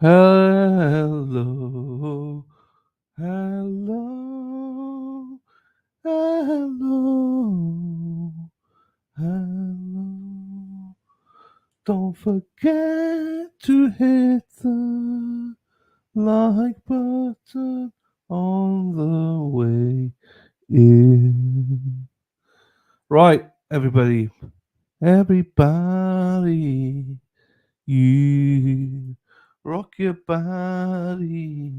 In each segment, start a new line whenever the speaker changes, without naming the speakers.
Hello, hello, hello, hello. Don't forget to hit the like button on the way in. Right, everybody. Everybody. You rock your body.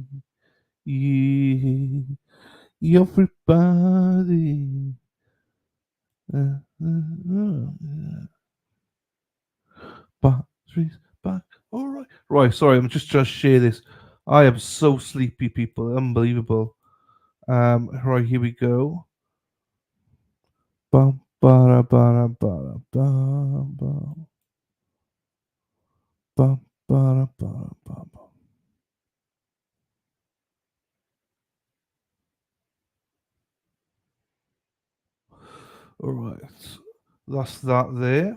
You, everybody. Batteries back. All right. Right. Sorry, I'm just trying to share this. I am so sleepy, people. Unbelievable. Right. Here we go. Bum, ba, ba, ba, ba, ba. Bum, ba, ba, ba, ba. All right. That's that there.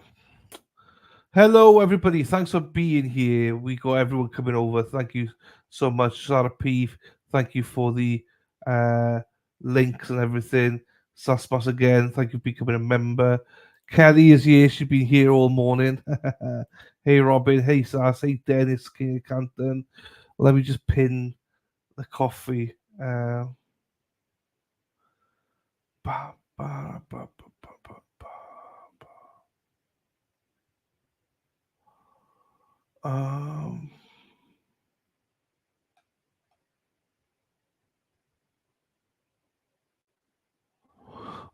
Hello, everybody. Thanks for being here. We got everyone coming over. Thank you so much, Sarah Peeve. Thank you for the uh, links and everything. Saspas again. Thank you for becoming a member. Kelly is here. She's been here all morning. Hey, Robin. Hey, Sass. Hey, Dennis, King of Canton. Let me just pin the coffee. Ba, ba, ba, ba, ba, ba, ba, ba.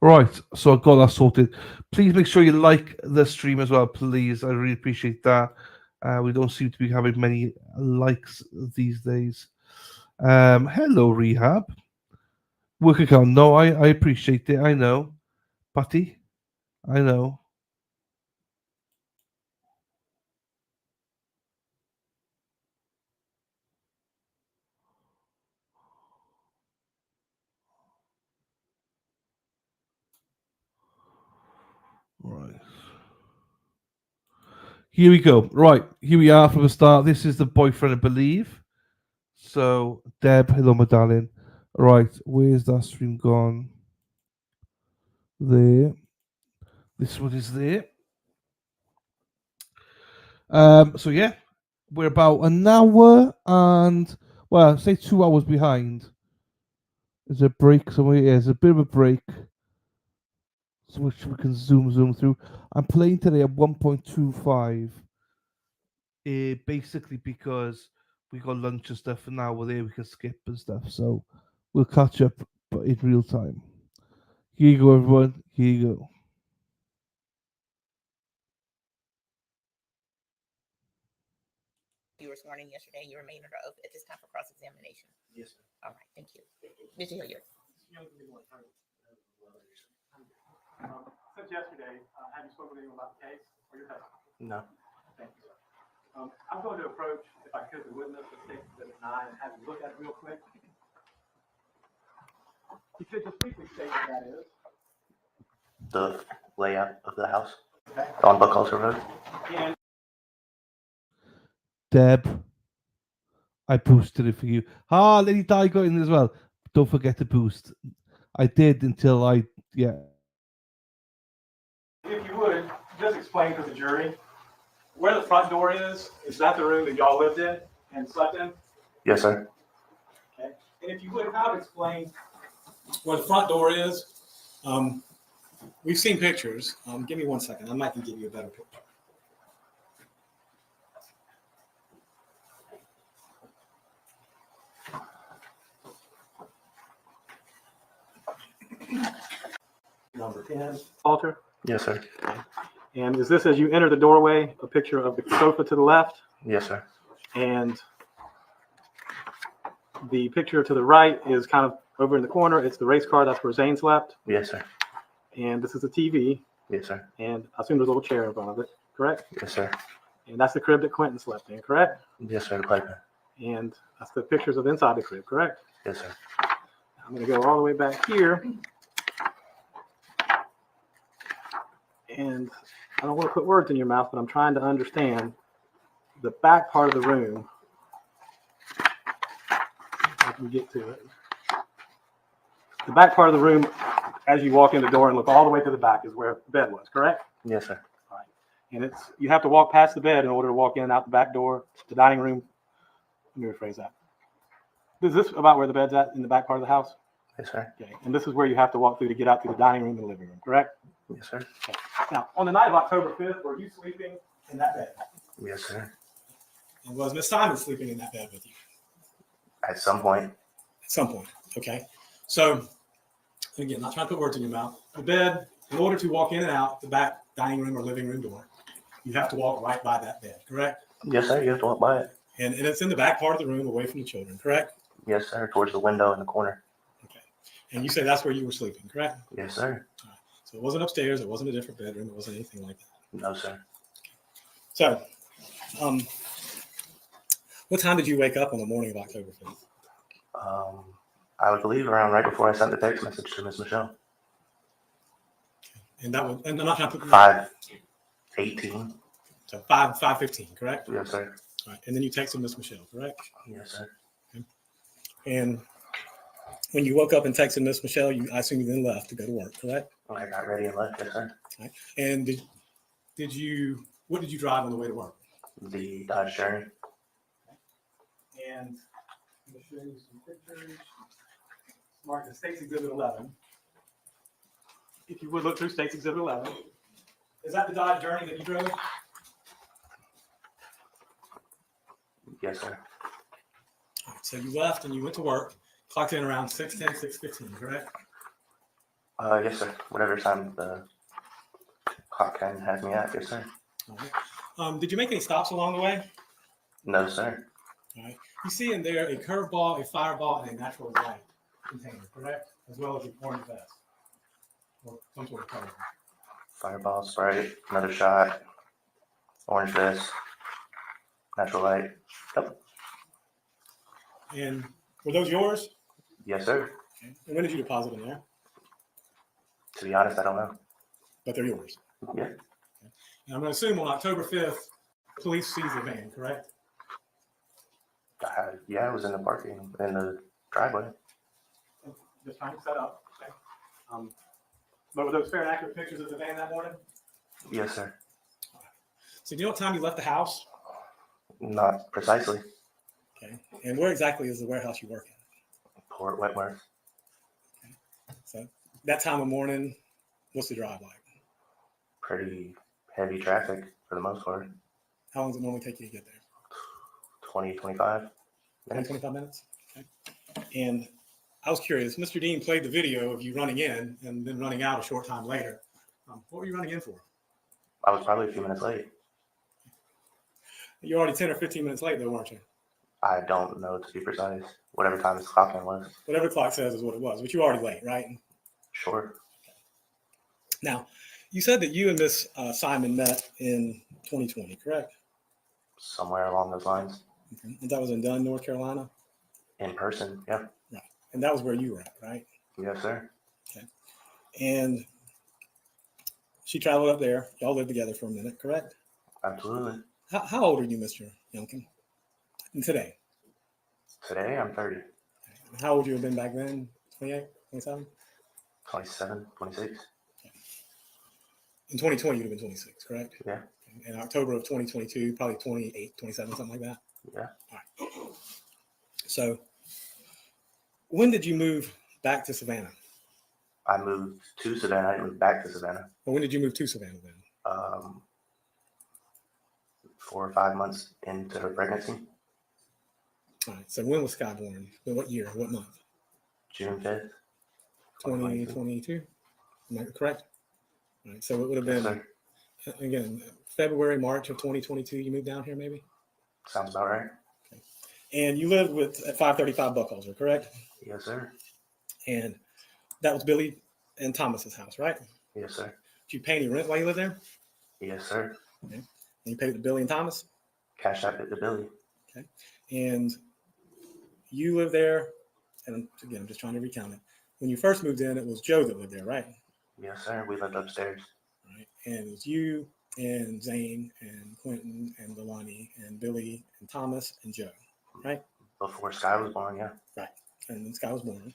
Right, so I've got that sorted. Please make sure you like the stream as well, please. I really appreciate that. We don't seem to be having many likes these days. Hello, Rehab. Work account. No, I appreciate it. I know. Patty, I know. Right. Here we go. Right, here we are from the start. This is the boyfriend, I believe. So, Deb, hello, my darling. Right, where's that stream gone? There. This one is there. So yeah, we're about an hour and well, say 2 hours behind. There's a break somewhere. Yeah, there's a bit of a break, so which we can zoom through. I'm playing today at 1.25. Basically because we got lunch and stuff, and now we're there. We can skip and stuff, so we'll catch up, but in real time. Here you go, everyone. Here you go.
You were sworn in yesterday. You remain under oath at this time for cross-examination. Yes, sir. All right, thank you. Mr. Hilliard.
Since yesterday, have you spoken with anyone about the case or your testimony? No. Thank you, sir. I'm going to approach, if I could, the witness at State Exhibit 9 and have you look at it real quick. You could just briefly state what that is.
The layout of the house. Okay. On Buckhalter Road.
And
Deb, I boosted it for you. Ah, Lady Di got in as well. Don't forget to boost. I did until yeah.
if you would, just explain to the jury where the front door is that the room that y'all lived in and slept in?
Yes, sir.
Okay. And if you would, how to explain where the front door is. We've seen pictures. Give me 1 second. I might can give you a better picture. Number 10. Alter.
Yes, sir.
And is this, as you enter the doorway, a picture of the sofa to the left?
Yes, sir.
And the picture to the right is kind of over in the corner. It's the race car. That's where Zane slept.
Yes, sir.
And this is the TV.
Yes, sir.
And I assume there's a little chair in front of it, correct?
Yes, sir.
And that's the crib that Quinton slept in, correct?
Yes, sir. The Piper.
And that's the pictures of inside the crib, correct?
Yes, sir.
I'm going to go all the way back here. And I don't want to put words in your mouth, but I'm trying to understand the back part of the room. Let me get to it. The back part of the room, as you walk in the door and look all the way to the back, is where the bed was, correct?
Yes, sir.
All right. And you have to walk past the bed in order to walk in and out the back door, the dining room. Let me rephrase that. Is this about where the bed's at in the back part of the house?
Yes, sir.
Okay. And this is where you have to walk through to get out to the dining room and living room, correct?
Yes, sir.
Okay. Now, on the night of October 5th, were you sleeping in that bed?
Yes, sir.
And was Miss Simon sleeping in that bed with you?
At some point.
At some point. Okay. So, again, not trying to put words in your mouth. The bed, in order to walk in and out the back dining room or living room door, you have to walk right by that bed, correct?
Yes, sir. You have to walk by it.
And it's in the back part of the room away from the children, correct?
Yes, sir. Towards the window in the corner.
Okay. And you say that's where you were sleeping, correct?
Yes, sir.
All right. So it wasn't upstairs. It wasn't a different bedroom. It wasn't anything like that.
No, sir.
So, what time did you wake up on the morning of October 5th?
I would believe around right before I sent the text message to Miss Michelle.
And that was, and I'm not trying to put
5:18.
So 5:15, correct?
Yes, sir.
All right. And then you texted Miss Michelle, correct?
Yes, sir.
Okay. And when you woke up and texted Miss Michelle, I assume you then left to go to work, correct?
I got ready and left. Yes, sir.
Right. And what did you drive on the way to work?
The Dodge Journey.
And I'm going to show you some pictures. Mark the State's Exhibit 11. If you would look through State's Exhibit 11. Is that the Dodge Journey that you drove?
Yes, sir.
All right, so you left and you went to work, clocked in around 6:10, 6:15, correct?
Yes, sir. Whatever time the clock hand has me at. Yes, sir.
All right. Did you make any stops along the way?
No, sir.
All right. You see in there a curveball, a fireball, and a natural light container, correct? As well as a orange vest or some sort of color.
Fireball, Sprite, another shot, orange vest, natural light. Yep.
And were those yours?
Yes, sir.
Okay. And when did you deposit them there?
To be honest, I don't know.
But they're yours.
Yeah.
And I'm going to assume on October 5th, police seized the van, correct?
Yeah, I was in the parking in the driveway.
Just trying to set up. Okay. But were those fair and accurate pictures of the van that morning?
Yes, sir.
So do you know what time you left the house?
Not precisely.
Okay. And where exactly is the warehouse you work at?
Port Wentworth.
Okay. So that time of morning, what's the drive like?
Pretty heavy traffic for the most part.
How long does it normally take you to get there?
20, 25 minutes.
25 minutes? Okay. And I was curious, Mr. Dean played the video of you running in and then running out a short time later. What were you running in for?
I was probably a few minutes late.
You're already 10 or 15 minutes late though, weren't you?
I don't know to be precise. Whatever time this clock in was.
Whatever the clock says is what it was, but you're already late, right?
Sure.
Now, you said that you and Miss Simon met in 2020, correct?
Somewhere along those lines.
Okay. And that was in Dunn, North Carolina?
In person, yeah.
Right. And that was where you were at, right?
Yes, sir.
Okay. And she traveled up there. Y'all lived together for a minute, correct?
Absolutely.
How old are you, Mr. Youngkin? And today?
Today, I'm 30.
And how old would you have been back then? 28, 27?
27, 26.
In 2020, you'd have been 26, correct?
Yeah.
In October of 2022, probably 28, 27, something like that?
Yeah.
All right. So when did you move back to Savannah?
I moved to Savannah. I moved back to Savannah.
Or when did you move to Savannah then?
4 or 5 months into her pregnancy.
All right. So when was Sky born? What year? What month?
June 5th.
2022? Am I correct? All right. So it would have
Yes,
been,
sir.
again, February, March of 2022, you moved down here maybe?
Sounds about right.
Okay. And you lived at 535 Buckhalter, correct?
Yes, sir.
And that was Billy and Thomas's house, right?
Yes, sir.
Did you pay any rent while you lived there?
Yes, sir.
Okay. And you paid it to Billy and Thomas?
Cash out to Billy.
Okay. And you lived there, and again, I'm just trying to recount it. When you first moved in, it was Joe that lived there, right?
Yes, sir. We lived upstairs.
Right. And it was you and Zane and Quinton and Leilani and Billy and Thomas and Joe, right?
Before Sky was born, yeah.
Right.
and then Sky was born.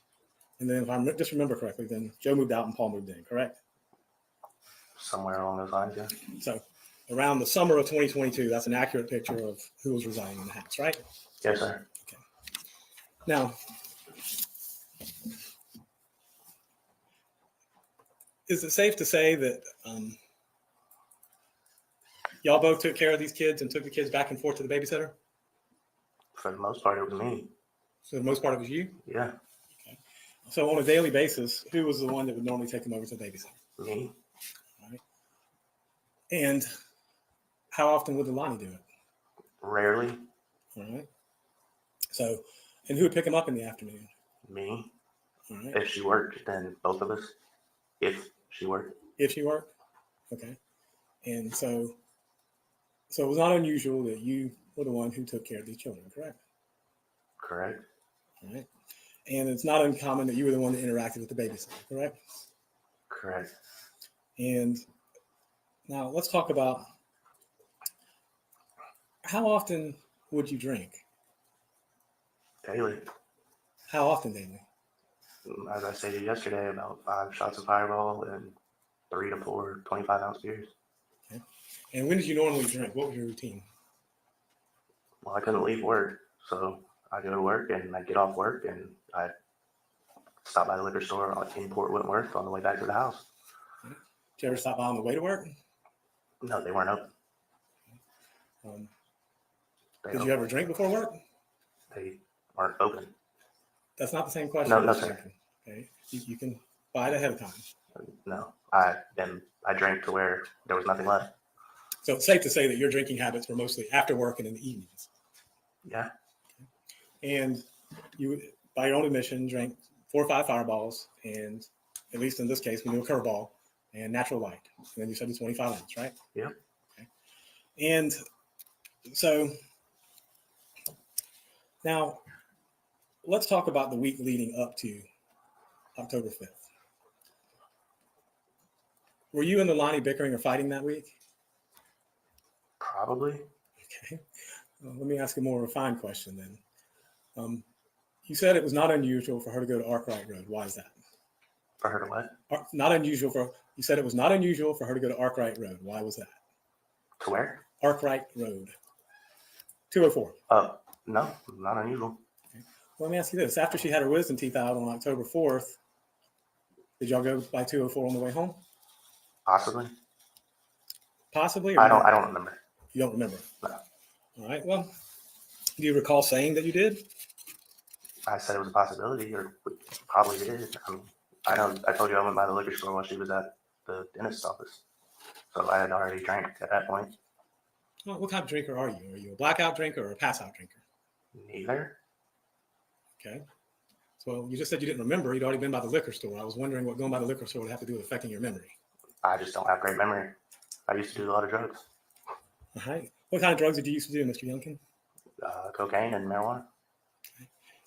And then if I just remember correctly, then Joe moved out and Paul moved in, correct?
Somewhere along those lines, yeah.
So around the summer of 2022, that's an accurate picture of who was residing in the house, right?
Yes, sir.
Okay. Now, is it safe to say that y'all both took care of these kids and took the kids back and forth to the babysitter?
For the most part, it was me.
So the most part it was you?
Yeah,
So on a daily basis, who was the one that would normally take them over to the babysitter?
me.
All right. And how often would Leilani do it?
Rarely.
All right. So, and who would pick them up in the afternoon?
Me.
All right.
If she worked, then both of us. If she worked.
If she worked? Okay. And so it was not unusual that you were the one who took care of these children, correct?
Correct.
All right. And it's not uncommon that you were the one that interacted with the babysitter, correct?
Correct.
And now let's talk about how often would you drink?
Daily.
How often daily?
As I stated yesterday, about 5 shots of Fireball and 3 to 4 25-ounce beers.
Okay. And when did you normally drink? What was your routine?
Well, I couldn't leave work, so I go to work and I get off work and I stop by the liquor store in Port Wentworth on the way back to the house.
Did you ever stop by on the way to work?
No, they weren't open.
Did you ever drink before work?
They weren't open.
That's not the same question.
No, sir.
Okay, you can buy it ahead of time.
No, I drank to where there was nothing left.
So it's safe to say that your drinking habits were mostly after work and in the evenings.
Yeah,
And you, by your own admission, drank 4 or 5 Fireballs, and at least in this case, we knew a Curveball and Natural Light. And then you said it's 25 ounce, right?
yeah.
Okay. And so now let's talk about the week leading up to October 5th. Were you and Leilani bickering or fighting that week?
Probably.
Okay. Well, let me ask a more refined question then. You said it was not unusual for her to go to Arkwright Road. Why is that?
For her to what?
Not unusual for, you said it was not unusual for her to go to Arkwright Road. Why was that?
To where?
Arkwright Road. 204.
No, not unusual.
Okay. Well, let me ask you this. After she had her wisdom teeth out on October 4th, did y'all go by 204 on the way home?
Possibly.
Possibly? Or
I don't remember.
You don't remember?
No.
All right. Well, do you recall saying that you did?
I said it was a possibility, or probably did. I told you I went by the liquor store while she was at the dentist's office, so I had already drank at that point.
Well, what type of drinker are you? Are you a blackout drinker or a pass-out drinker?
Neither.
Okay. So you just said you didn't remember. You'd already been by the liquor store. I was wondering what going by the liquor store would have to do with affecting your memory.
I just don't have great memory. I used to do a lot of drugs.
All right. What kind of drugs did you used to do, Mr. Youngkin?
Cocaine and marijuana.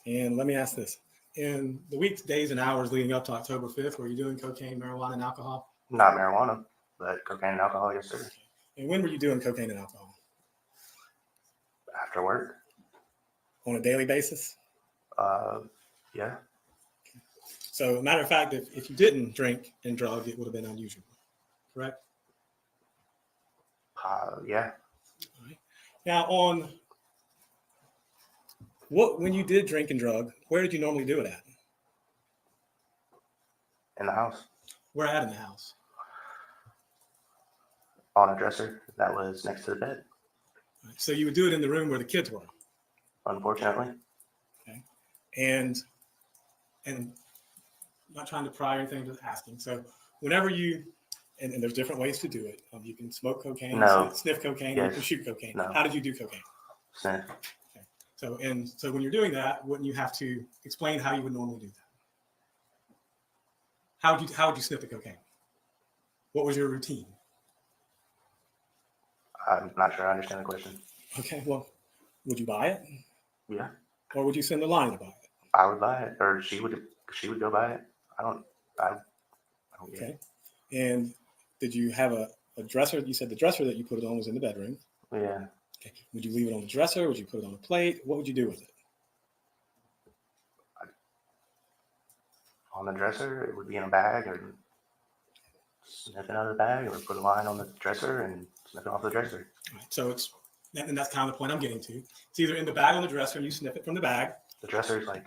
And let me ask this. In the weeks, days, and hours leading up to October 5th, were you doing cocaine, marijuana, and alcohol?
Not marijuana, but cocaine and alcohol, yes, sir.
And when were you doing cocaine and alcohol?
After work.
On a daily basis?
Yeah.
So, a matter of fact, if you didn't drink and drug, it would have been unusual, correct?
Yeah.
All right. Now, when you did drink and drug, where did you normally do it at?
In the house.
Where at in the house?
On a dresser that was next to the bed.
All right. So you would do it in the room where the kids were.
Unfortunately.
Okay. And I'm not trying to pry or anything, just asking. So whenever you, and there's different ways to do it. You can smoke cocaine,
No.
sniff cocaine,
Yes.
you can shoot cocaine.
No.
How did you do cocaine?
Sniff.
Okay. So when you're doing that, wouldn't you have to explain how you would normally do that? How would you sniff the cocaine? What was your routine?
I'm not sure I understand the question.
Okay, well, would you buy it?
Yeah.
Or would you send Leilani to buy it?
I would buy it, or she would go buy it. I don't get
Okay.
it.
And did you have a dresser? You said the dresser that you put it on was in the bedroom.
Yeah.
Okay. Would you leave it on the dresser? Would you put it on a plate? What would you do with it?
On the dresser, it would be in a bag, or sniffing out of the bag, or put a line on the dresser and sniff it off the dresser.
So and that's kind of the point I'm getting to. It's either in the bag on the dresser and you sniff it from the bag.
The dresser is like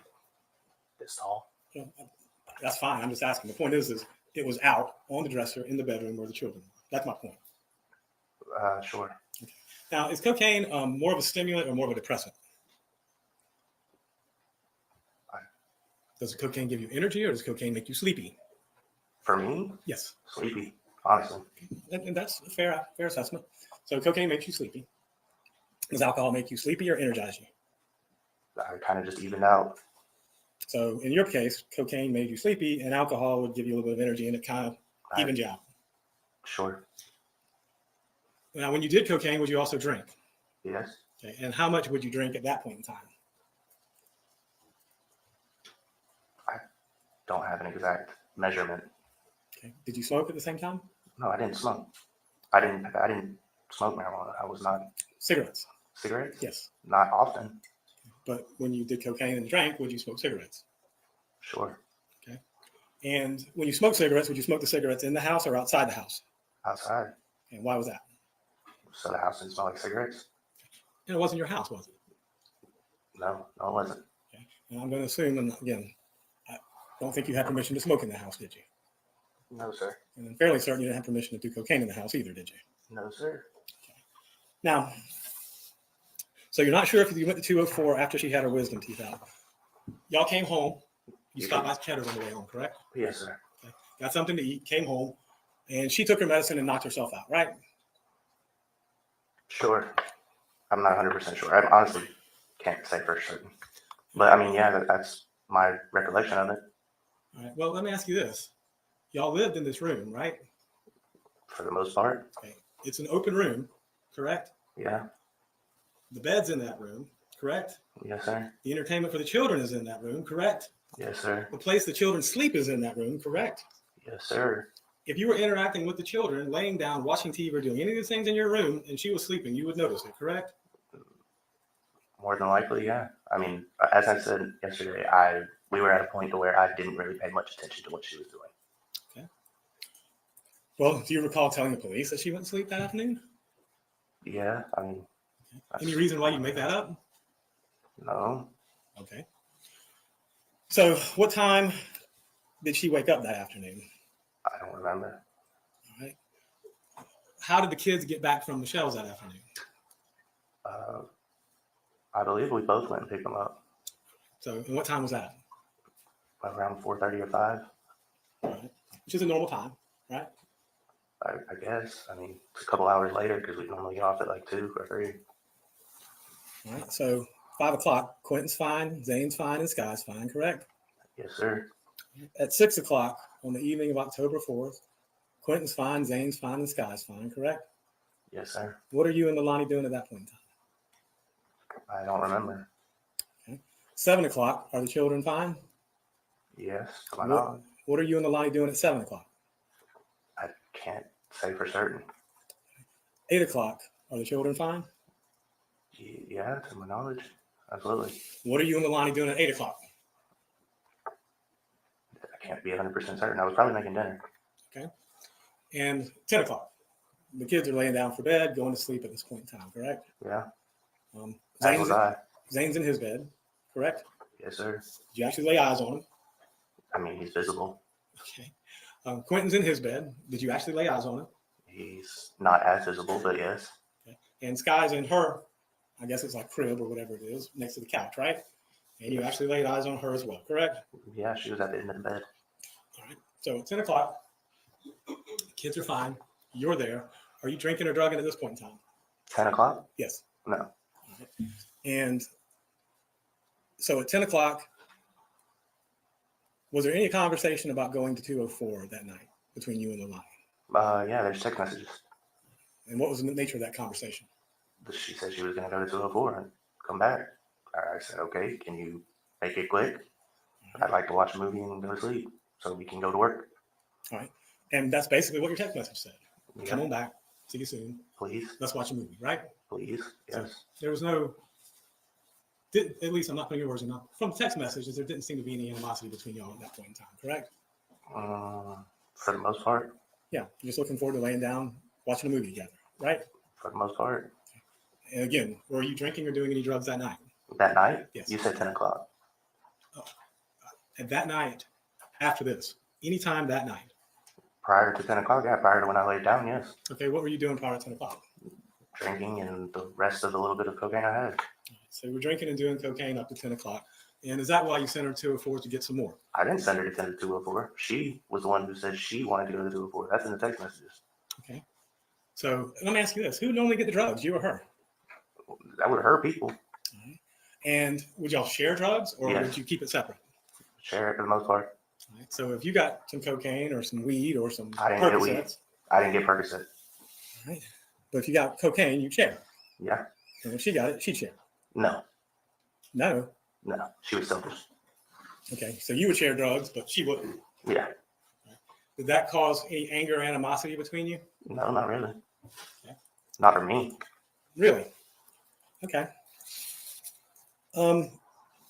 this tall.
You know, that's fine. I'm just asking. The point is it was out on the dresser in the bedroom where the children were. That's my point.
Sure.
Now, is cocaine more of a stimulant or more of a depressant? Does cocaine give you energy or does cocaine make you sleepy?
For me,
Yes.
sleepy, honestly.
And that's a fair assessment. So cocaine makes you sleepy. Does alcohol make you sleepy or energize you?
I kind of just evened out.
So in your case, cocaine made you sleepy and alcohol would give you a little bit of energy and it kind of evened you out.
Sure.
Now, when you did cocaine, would you also drink?
Yes.
Okay. And how much would you drink at that point in time?
I don't have an exact measurement.
Okay. Did you smoke at the same time?
No, I didn't smoke. I didn't smoke marijuana. I was not.
Cigarettes?
Cigarettes?
Yes.
Not often.
But when you did cocaine and drank, would you smoke cigarettes?
Sure.
Okay. And when you smoke cigarettes, would you smoke the cigarettes in the house or outside the house?
Outside.
And why was that?
So the house didn't smell like cigarettes?
And it wasn't your house, was it?
No, it wasn't.
Okay. And I'm going to assume, and again, I don't think you had permission to smoke in the house, did you?
No, sir.
And I'm fairly certain you didn't have permission to do cocaine in the house either, did you?
No, sir.
Now, so you're not sure if you went to 204 after she had her wisdom teeth out. Y'all came home. You stopped by Cheddar's on the way home, correct?
Yes, sir.
Okay. Got something to eat, came home, and she took her medicine and knocked herself out, right?
Sure. I'm not 100% sure. I honestly can't say for certain. But I mean, yeah, that's my recollection of it.
All right. Well, let me ask you this. Y'all lived in this room, right?
For the most part.
Okay. It's an open room, correct?
Yeah.
The bed's in that room, correct?
Yes, sir.
The entertainment for the children is in that room, correct?
Yes, sir.
The place the children sleep is in that room, correct?
Yes, sir.
If you were interacting with the children, laying down, watching TV, or doing any of these things in your room, and she was sleeping, you would notice it, correct?
More than likely, yeah. I mean, as I said yesterday, we were at a point to where I didn't really pay much attention to what she was doing.
Okay. Well, do you recall telling the police that she went to sleep that afternoon?
Yeah, I mean.
Any reason why you make that up?
No.
Okay. So what time did she wake up that afternoon?
I don't remember.
All right. How did the kids get back from Michelle's that afternoon?
I believe we both went and picked them up
So, and what time was that?
around 4:30 or 5.
All right. Which is a normal time, right?
I guess. I mean, it's a couple hours later because we normally get off at like 2 or 3.
All right. So 5 o'clock, Quinton's fine, Zane's fine, and Sky's fine, correct?
Yes, sir.
At 6 o'clock on the evening of October 4th, Quinton's fine, Zane's fine, and Sky's fine, correct?
Yes, sir.
What are you and Leilani doing at that point in time?
I don't remember.
Okay. 7 o'clock, are the children fine?
Yes, to my knowledge.
What are you and Leilani doing at 7 o'clock?
I can't say for certain.
8 o'clock, are the children fine?
Yeah, to my knowledge. Absolutely.
What are you and Leilani doing at 8 o'clock?
I can't be 100% certain. I was probably making dinner.
Okay. And 10 o'clock, the kids are laying down for bed, going to sleep at this point in time, correct?
Yeah. As
Zane's,
was I.
Zane's in his bed, correct?
Yes, sir.
Did you actually lay eyes on him?
I mean, he's visible.
Okay. Quinton's in his bed. Did you actually lay eyes on him?
He's not as visible, but yes.
Okay. And Sky's in her, I guess it's like crib or whatever it is, next to the couch, right? And you actually laid eyes on her as well, correct?
Yeah, she was at the end of the bed.
All right. So at 10 o'clock, the kids are fine. You're there. Are you drinking or drugging at this point in time?
10 o'clock?
Yes.
No.
All right. And so at 10 o'clock, was there any conversation about going to 204 that night between you and Leilani?
Yeah, there's text messages.
And what was the nature of that conversation?
She said she was going to go to 204 and come back. I said, okay, can you make it quick? I'd like to watch a movie and go to sleep so we can go to work.
All right. And that's basically what your text message said.
Yeah.
Come on back. See you soon.
Please,
Let's watch a movie, right?
please, yes.
There was no at least I'm not putting your words in mouth. From text messages, there didn't seem to be any animosity between y'all at that point in time, correct?
For the most part,
Yeah, you're just looking forward to laying down, watching a movie together, right?
for the most part.
And again, were you drinking or doing any drugs that night?
That night,
Yes.
you said 10 o'clock.
And that night, after this, anytime that night.
Prior to 10 o'clock, yeah, prior to when I laid down, yes.
Okay, what were you doing prior to 10 o'clock?
Drinking and the rest of the little bit of cocaine I had.
So you were drinking and doing cocaine up to 10 o'clock. And is that why you sent her to 204 to get some more?
I didn't send her to 10 to 204. She was the one who said she wanted to go to 204. That's in the text messages.
Okay. So let me ask you this. Who would normally get the drugs, you or her?
That would hurt people.
All right. And would y'all share drugs or
Yes.
would you keep it separate?
Share it for the most part.
All right. So if you got some cocaine or some weed or some
I didn't get weed.
Percocets,
I didn't get Percocet.
all right. But if you got cocaine, you share.
Yeah.
And if she got it, she'd share.
No.
No.
No. She was selfish.
Okay. So you would share drugs, but she wouldn't.
Yeah.
Did that cause any anger or animosity between you?
No, not really.
Okay.
Not for me.
Really? Okay.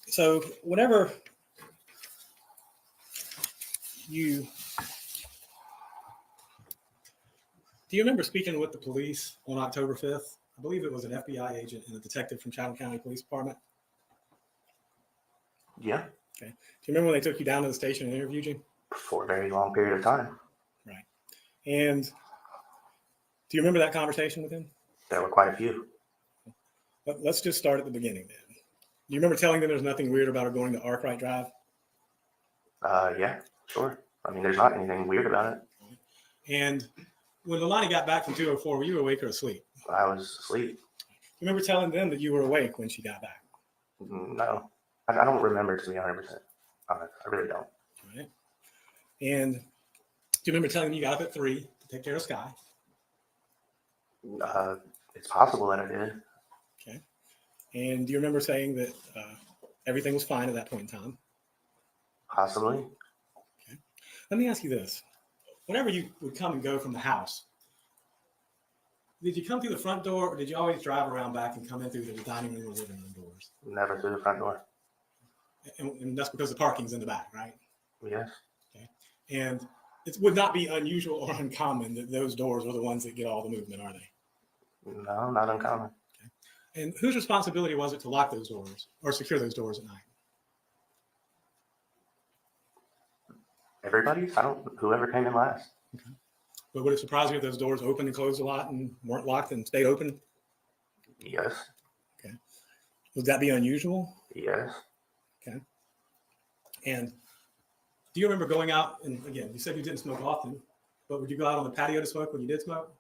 So whenever do you remember speaking with the police on October 5th? I believe it was an FBI agent and a detective from Chatham County Police Department.
Yeah.
Okay. Do you remember when they took you down to the station and interviewed you?
For a very long period of time.
Right. And do you remember that conversation with him?
There were quite a few.
Let's just start at the beginning then. Do you remember telling them there's nothing weird about her going to Arkwright Drive?
Yeah, sure. I mean, there's not anything weird about it.
And when Leilani got back from 204, were you awake or asleep?
I was asleep.
You remember telling them that you were awake when she got back?
No. I don't remember, to be 100% honest. I really don't.
All right. And do you remember telling them you got up at 3 to take care of Sky?
It's possible that I did.
Okay. And do you remember saying that everything was fine at that point in time?
Possibly.
Okay. Let me ask you this. Whenever you would come and go from the house, did you come through the front door or did you always drive around back and come in through the dining room or living room doors?
Never through the front door.
And that's because the parking's in the back, right?
Yes.
Okay. And it would not be unusual or uncommon that those doors are the ones that get all the movement, are they?
No, not uncommon.
Okay. And whose responsibility was it to lock those doors or secure those doors at night?
Everybody's? Whoever came in last.
Okay. But would it surprise you if those doors opened and closed a lot and weren't locked and stayed open?
Yes.
Okay. Would that be unusual?
Yes.
Okay. And do you remember going out, and again, you said you didn't smoke often, but would you go out on the patio to smoke when you did smoke?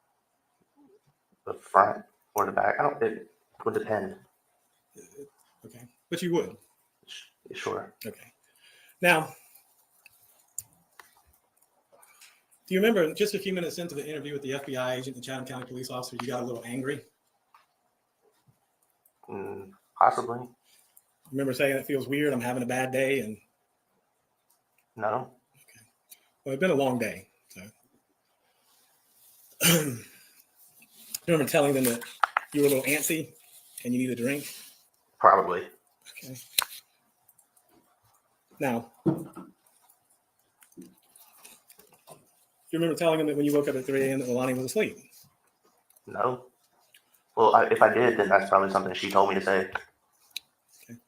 The front or the back? It would depend.
Okay. But you would?
Sure.
Okay. Now, do you remember just a few minutes into the interview with the FBI agent and Chatham County police officer, you got a little angry?
Possibly.
Remember saying it feels weird, I'm having a bad day, and
No.
okay. Well, it's been a long day. So you remember telling them that you were a little antsy and you need a drink?
Probably.
Okay. Now, you remember telling them that when you woke up at 3 a.m. that Leilani was asleep?
No. Well, if I did, then that's probably something she told me to say.
Okay.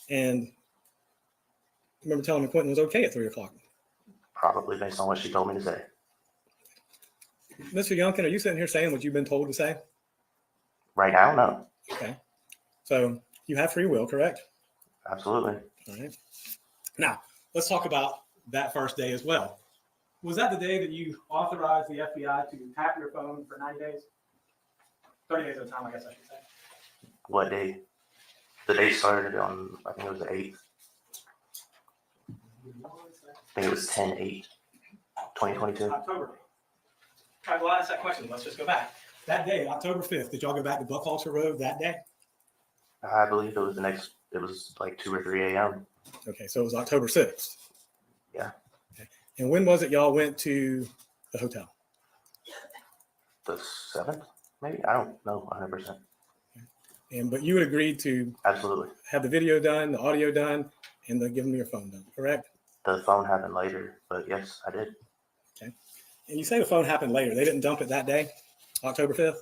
And you remember telling me Quinton was okay at 3 o'clock?
Probably based on what she told me to say.
Mr. Youngkin, are you sitting here saying what you've been told to say?
Right now, no.
Okay. So you have free will, correct?
Absolutely.
All right. Now, let's talk about that first day as well. Was that the day that you authorized the FBI to tap your phone for 90 days? 30 days at a time, I guess I should say.
What day? The date started on, I think it was the 8th. I think it was 10/8, 2022.
October. All right, well, I'll ask that question. Let's just go back. That day, October 5th, did y'all go back to Buckhalter Road that day?
I believe it was like 2 or 3 a.m.
Okay, so it was October 6th.
Yeah.
Okay. And when was it y'all went to the hotel?
The 7th, maybe? I don't know 100%.
But you would agree to
Absolutely.
have the video done, the audio done, and then give them your phone done, correct?
The phone happened later, but yes, I did.
Okay. And you say the phone happened later. They didn't dump it that day, October 5th?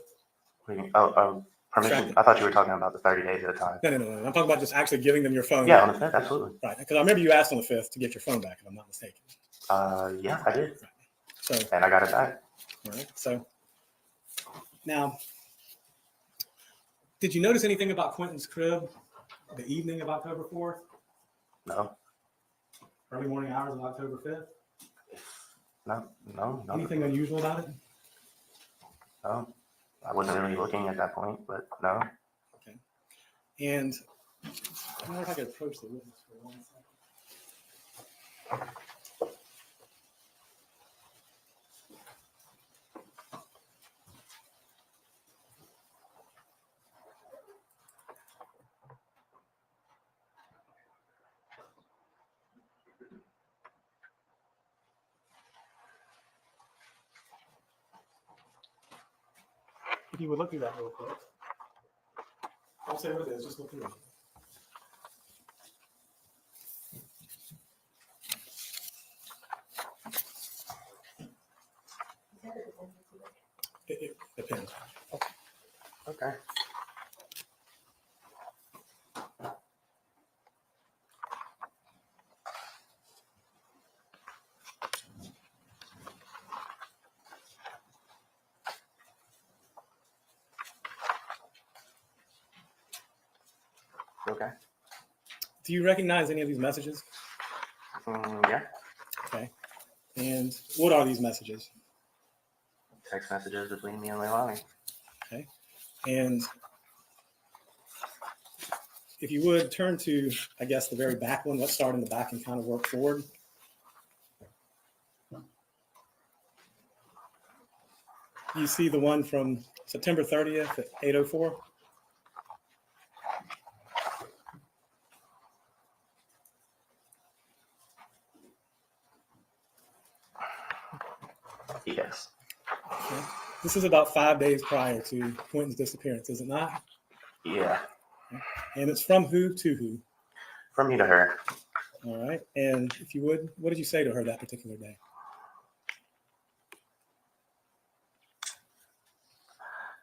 Permission. I thought you were talking about the 30 days at a time.
No. I'm talking about just actually giving them your phone.
Yeah, on the 5th, absolutely.
Right. Because I remember you asked on the 5th to get your phone back, if I'm not mistaken.
Yeah, I did.
Right. So,
And I got it back.
all right. So now, did you notice anything about Quinton's crib the evening of October 4th?
No,
Early morning hours of October 5th?
no.
Anything unusual about it?
No. I wasn't really looking at that point, but no.
Okay. And I wonder if I could approach the witness for 1 second. If you would look through that real quick. Don't say what it is, just look through it. It depends.
Okay. Okay.
Do you recognize any of these messages?
Yeah.
Okay. And what are these messages?
Text messages between me and Leilani.
Okay. And if you would turn to, I guess, the very back one. Let's start in the back and kind of work forward. You see the one from September 30th at 8:04?
Yes.
Okay. This is about 5 days prior to Quinton's disappearance, is it not?
Yeah.
And it's from who to who?
From me to her.
All right. And if you would, what did you say to her that particular day?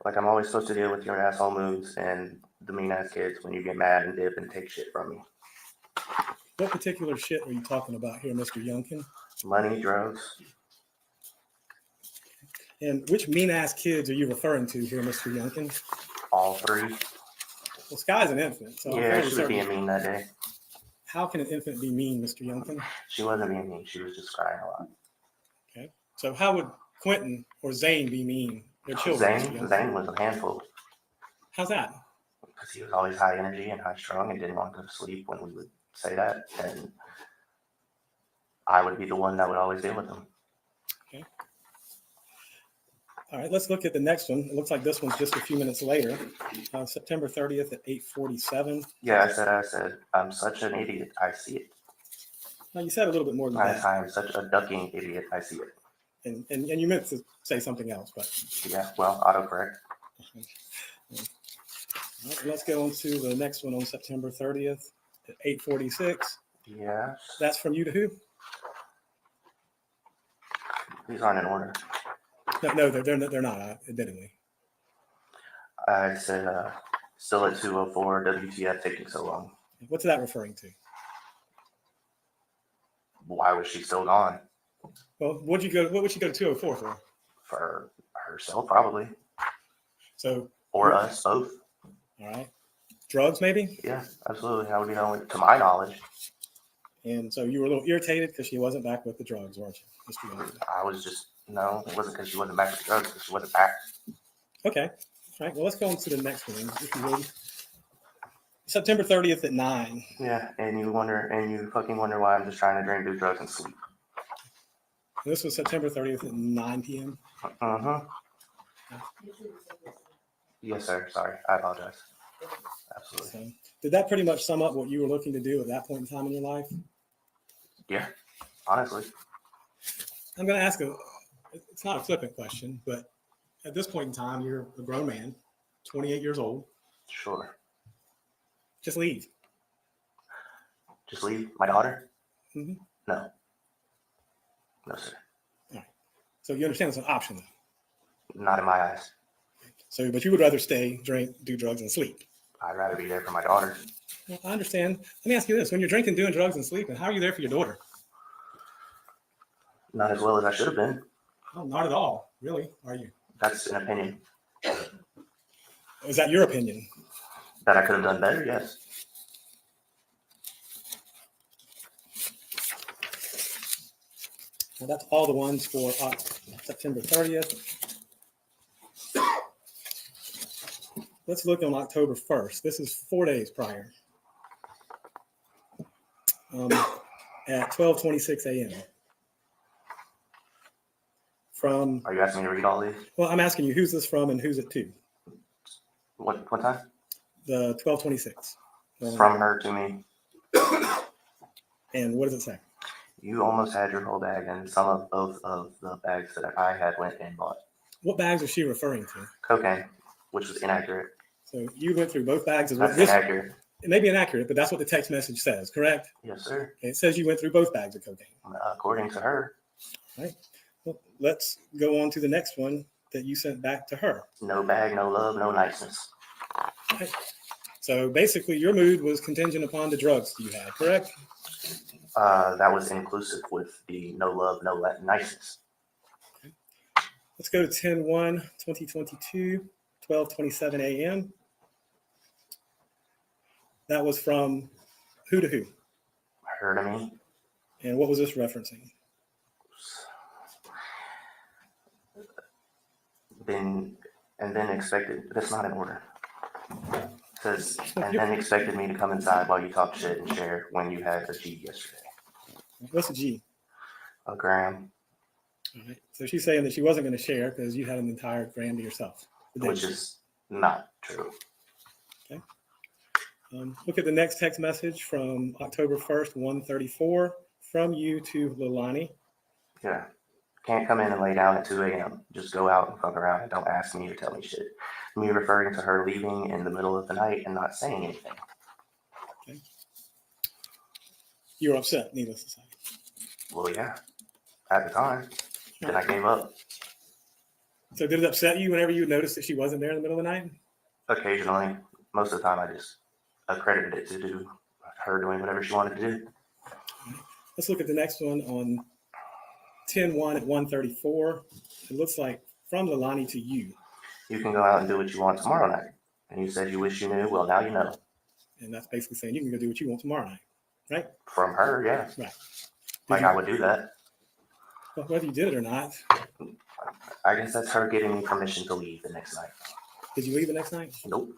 Like, I'm always supposed to deal with your asshole moves and the mean ass kids when you get mad and dip and take shit from me.
What particular shit are you talking about here, Mr. Youngkin?
Money, drugs.
And which mean-ass kids are you referring to here, Mr. Youngkin?
All three.
Well, Sky's an infant, so I'm
Yeah,
fairly
she was
certain.
being mean that day.
How can an infant be mean, Mr. Youngkin?
She wasn't being mean. She was just crying a lot.
Okay. So how would Quinton or Zane be mean? They're children. Mr. Youngkin.
Zane was a handful
How's that?
because he was always high energy and high strung and didn't want to go to sleep when we would say that. And I would be the one that would always deal with him.
Okay. All right, let's look at the next one. It looks like this one's just a few minutes later, September 30th at 8:47.
Yeah, I said, I'm such an idiot. I see it.
Now, you said a little bit more than that,
I am such a ducking idiot. I see it.
and you meant to say something else, but
Yeah, well, autocorrect.
all right, let's go on to the next one on September 30th at 8:46.
Yeah,
That's from you to who?
these aren't in order.
No, they're not, admittedly.
I said, still at 2:04. WTF taking so long?
What's that referring to?
Why was she still gone?
Well, what would she go to 204 for?
For herself, probably,
So,
or us both.
all right, drugs maybe.
Yeah, absolutely. I would be the only, to my knowledge.
And so you were a little irritated because she wasn't back with the drugs, weren't you, Mr. Youngkin?
I was just no. It wasn't because she wasn't back with the drugs. Because she wasn't back.
Okay. All right. Well, let's go on to the next one, if you would. September 30th at 9.
Yeah, and you fucking wonder why I'm just trying to drink, do drugs, and sleep.
This was September 30th at 9 p.m.
Yes, sir. Sorry, I apologize. Absolutely.
So, did that pretty much sum up what you were looking to do at that point in time in your life?
Yeah, honestly.
I'm going to ask it's not a flippant question, but at this point in time, you're a grown man, 28 years old.
Sure.
Just leave.
Just leave my daughter?
Mhm.
No. No, sir.
So you understand it's an option, though.
Not in my eyes.
So, but you would rather stay, drink, do drugs, and sleep.
I'd rather be there for my daughter.
Well, I understand. Let me ask you this: when you're drinking, doing drugs, and sleeping, how are you there for your daughter?
Not as well as I should have been.
Oh, not at all. Really? Are you?
That's an opinion.
Is that your opinion?
That I could have done better, yes.
Well, that's all the ones for September 30th. Let's look on October 1st. This is 4 days prior. At 12:26 a.m. From,
Are you asking me to read all these?
well, I'm asking you, who's this from and who's it to?
What time?
The 12:26.
From her to me.
And what does it say?
You almost had your whole bag, and some of both of the bags that I had went and bought.
What bags is she referring to?
Cocaine, which was inaccurate.
So you went through both bags. Is what
That's
this,
inaccurate.
it may be inaccurate, but that's what the text message says, correct?
Yes, sir.
It says you went through both bags of cocaine.
According to her,
Right. Well, let's go on to the next one that you sent back to her.
no bag, no love, no niceness.
Right. So basically, your mood was contingent upon the drugs you had, correct?
That was inclusive with the no love, no niceness.
Let's go to 10/1/2022, 12:27 a.m. That was from who to who?
Her to me.
And what was this referencing?
Then expected. That's not in order. It says, and then expected me to come inside while you talk shit and share when you had a G yesterday.
What's a G?
A gram,
All right. So she's saying that she wasn't going to share because you had an entire gram to yourself.
which is not true.
Look at the next text message from October 1st, 1:34, from you to Leilani.
Yeah. Can't come in and lay down at 2 a.m. Just go out and fuck around and don't ask me or tell me shit. Me referring to her leaving in the middle of the night and not saying anything.
Okay. You were upset, needless to say.
Well, yeah. At the time. Then I gave up.
So did it upset you whenever you noticed that she wasn't there in the middle of the night?
Occasionally. Most of the time I just accredited it to do her doing whatever she wanted to do.
Let's look at the next one on 10/1 at 1:34. It looks like from Leilani to you.
You can go out and do what you want tomorrow night. And you said you wish you knew. Well, now you know.
And that's basically saying you can go do what you want tomorrow night, right?
From her, yeah.
Right.
Like I would do that.
Well, whether you did it or not,
I guess that's her giving me permission to leave the next night.
did you leave the next night?
Nope.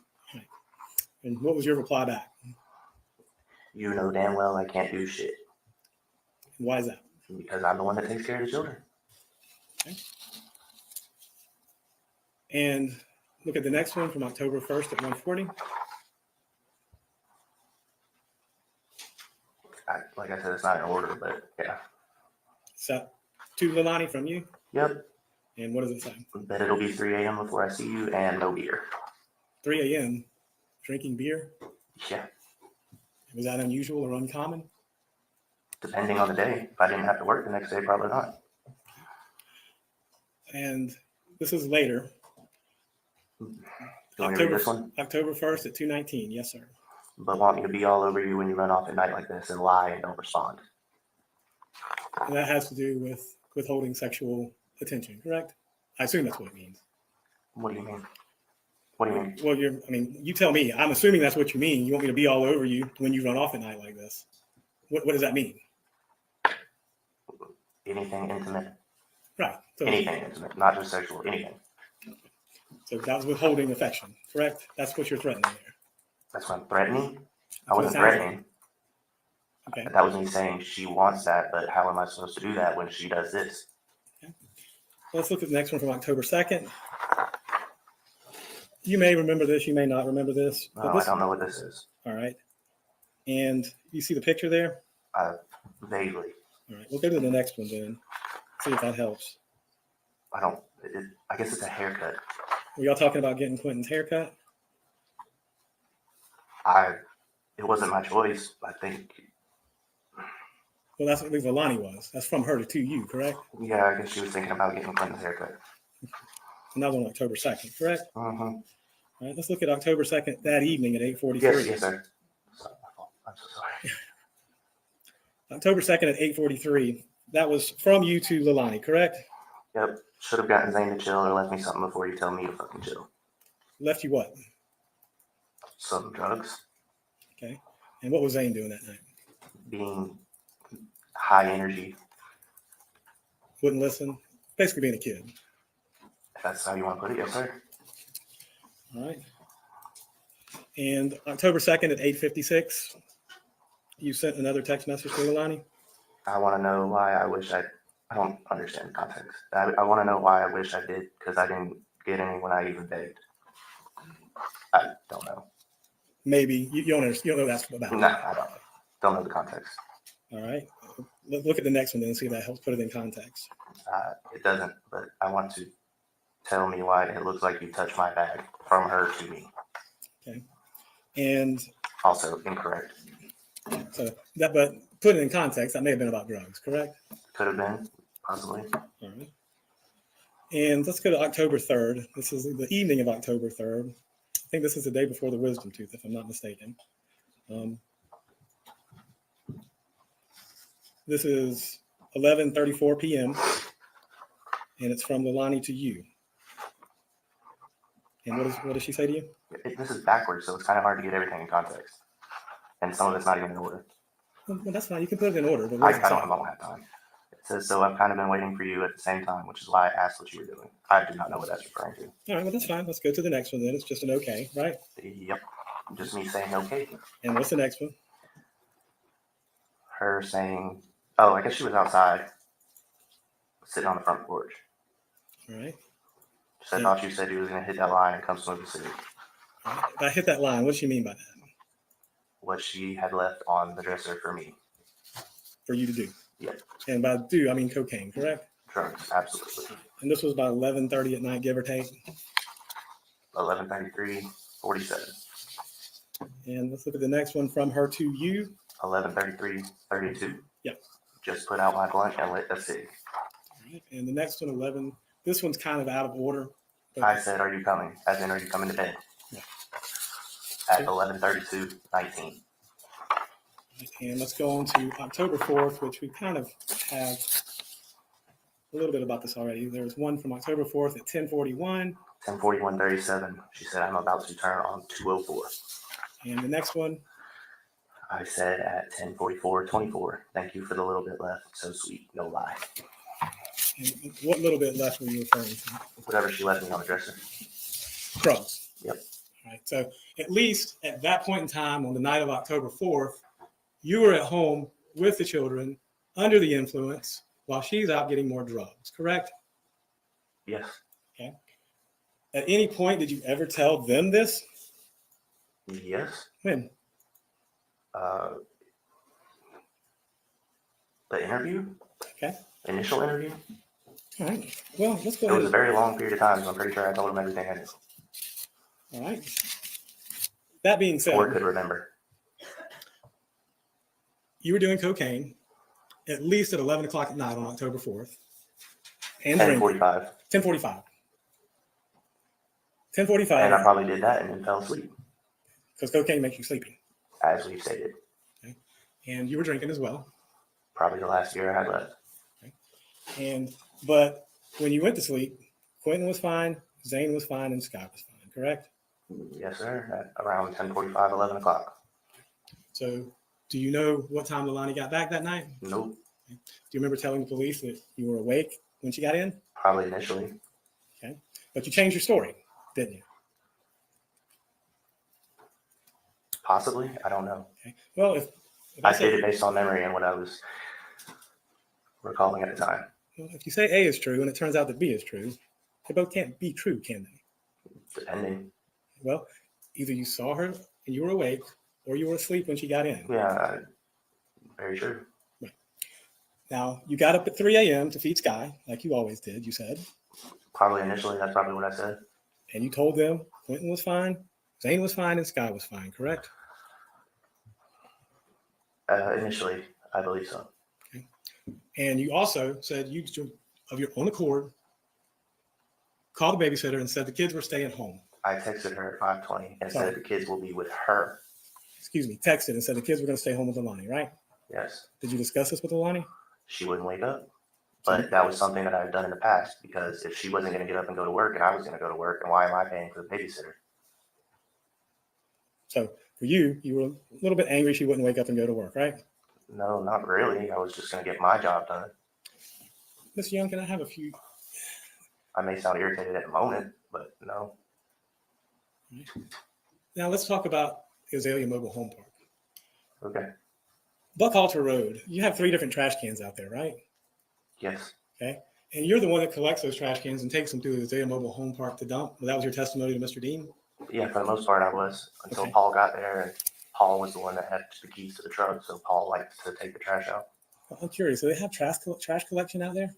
And what was your reply back?
You know damn well I can't do shit.
And why is that?
Because I'm the one that takes care of the children.
And look at the next one from October 1st at 1:40.
Like I said, it's not in order, but yeah.
So to Leilani from you.
Yep.
And what does it say?
Bet it'll be 3 a.m. before I see you and no beer.
3 a.m. drinking beer.
Yeah.
Was that unusual or uncommon?
Depending on the day. If I didn't have to work the next day, probably not.
And this is later.
You want me to read this one?
October 1st at 2:19. Yes, sir.
But want me to be all over you when you run off at night like this and lie and don't respond.
And that has to do with withholding sexual attention, correct? I assume that's what it means.
What do you mean? What do you mean?
Well, you tell me. I'm assuming that's what you mean. You want me to be all over you when you run off at night like this. What does that mean?
Anything intimate.
Right. So,
Anything intimate, not just sexual, anything.
so that was withholding affection, correct? That's what you're threatening there.
That's what I'm threatening. I
what it
wasn't
sounds like.
threatening.
Okay.
That was me saying she wants that, but how am I supposed to do that when she does this?
Let's look at the next one from October 2nd. You may remember this. You may not remember this.
No, I don't know what this is.
All right. And you see the picture there?
Vaguely.
All right. We'll go to the next one then. See if that helps.
I guess it's a haircut.
Were y'all talking about getting Quinton's haircut?
It wasn't my choice. I think,
Well, that's what Leilani was. That's from her to you, correct?
yeah, I guess she was thinking about getting Quinton's haircut.
And that was on October 2nd, correct?
Mm-hmm.
All right, let's look at October 2nd, that evening at 8:43.
Yes, sir. Sorry, my fault. I'm so sorry.
October 2nd at 8:43. That was from you to Leilani, correct?
Yep. Should have gotten Zane to chill or left me something before you tell me to fucking chill.
Left you what?
Some drugs.
Okay. And what was Zane doing that night?
Being high energy.
Wouldn't listen. Basically being a kid.
If that's how you want to put it, yes, sir.
All right. And October 2nd at 8:56, you sent another text message to Leilani?
I want to know why I don't understand the context. I want to know why I wish I did, because I didn't get any when I even begged. I don't know.
Maybe. You don't understand. You don't know what that's about.
No, I don't know the context.
All right. Let's look at the next one then and see if that helps put it in context.
It doesn't, but I want to tell me why it looks like you touched my bag from her to me.
Okay. And
Also incorrect.
so that, but put it in context, that may have been about drugs, correct?
Could have been, possibly.
All right. And let's go to October 3rd. This is the evening of October 3rd. I think this is the day before the wisdom tooth, if I'm not mistaken. This is 11:34 p.m. and it's from Leilani to you. And what does she say to you?
This is backwards, so it's kind of hard to get everything in context. And some of it's not even in order.
Well, that's fine. You can put it in order. But
I don't have time. It says, so I've kind of been waiting for you at the same time, which is why I asked what you were doing. I do not know what that's referring to.
All right, well, that's fine. Let's go to the next one then. It's just an okay, right?
Yep. Just me saying okay.
And what's the next one?
Her saying, oh, I guess she was outside, sitting on the front porch.
All right.
I thought you said you was going to hit that line and come smoke the city.
All right. If I hit that line, what does she mean by that?
What she had left on the dresser for me.
For you to do?
Yep.
And by do, I mean cocaine, correct?
Drugs, absolutely.
And this was about 11:30 at night, give or take.
11:33:47.
And let's look at the next one from her to you.
11:33:32.
Yep.
Just put out my blunt and lit a cig.
All right. And the next one, 11. This one's kind of out of order.
I said, are you coming? As in, are you coming to bed?
Yeah.
At 11:32:19.
And let's go on to October 4th, which we kind of have a little bit about this already. There's one from October 4th at 10:41.
10:41:37. She said, I'm about to turn on 204.
And the next one,
I said at 10:44:24. Thank you for the little bit left. So sweet. No lie.
and what little bit left were you referring to?
Whatever she left me on the dresser.
Drugs.
Yep.
All right. So at least at that point in time, on the night of October 4th, you were at home with the children under the influence while she's out getting more drugs, correct?
Yes.
Okay. At any point, did you ever tell them this?
Yes.
When?
The interview?
Okay.
Initial interview?
All right. Well, let's go
It was a
ahead.
very long period of time, so I'm pretty sure I told him everything I knew.
All right. That being said,
Or could remember.
you were doing cocaine at least at 11 o'clock at night on October 4th. And drinking.
10:45.
10:45.
And I
10:45,
probably did that and then fell asleep,
because cocaine makes you sleepy.
as we stated.
And you were drinking as well.
Probably the last year I had left.
But when you went to sleep, Quinton was fine, Zane was fine, and Scott was fine, correct?
Yes, sir. At around 10:45, 11 o'clock.
So do you know what time Leilani got back that night?
Nope.
Do you remember telling the police that you were awake when she got in?
Probably initially.
But you changed your story, didn't you?
Possibly. I don't know.
Okay. Well, if
I
say,
stated based on memory and what I was recalling at the time.
well, if you say A is true and it turns out that B is true, they both can't be true, can they?
Depending.
Well, either you saw her and you were awake, or you were asleep when she got in.
Yeah, very true.
Now, you got up at 3 a.m. to feed Sky, like you always did, you said.
Probably initially, that's probably what I said.
And you told them Quinton was fine, Zane was fine, and Sky was fine, correct?
Initially, I believe so.
And you also said you, of your own accord, called the babysitter and said the kids were staying home.
I texted her at 5:20 and
Sorry.
said the kids will be with her.
Excuse me, texted and said the kids were going to stay home with Leilani, right?
Yes.
Did you discuss this with Leilani?
She wouldn't wake up. But that was something that I've done in the past, because if she wasn't going to get up and go to work and I was going to go to work, and why am I paying for the babysitter?
So for you, you were a little bit angry she wouldn't wake up and go to work, right?
No, not really. I was just going to get my job done.
Mr. Young, can I have a few?
I may sound irritated at the moment, but no.
Now let's talk about Azalea Mobile Home Park.
Okay.
Buckhalter Road, you have 3 different trash cans out there, right?
Yes.
Okay. And you're the one that collects those trash cans and takes them to the Azalea Mobile Home Park to dump. Well, that was your testimony to Mr. Dean?
Yeah, for the most part I was, until
Okay.
Paul got there, and Paul was the one that had the keys to the truck, so Paul liked to take the trash out.
Well, I'm curious, do they have trash collection out there?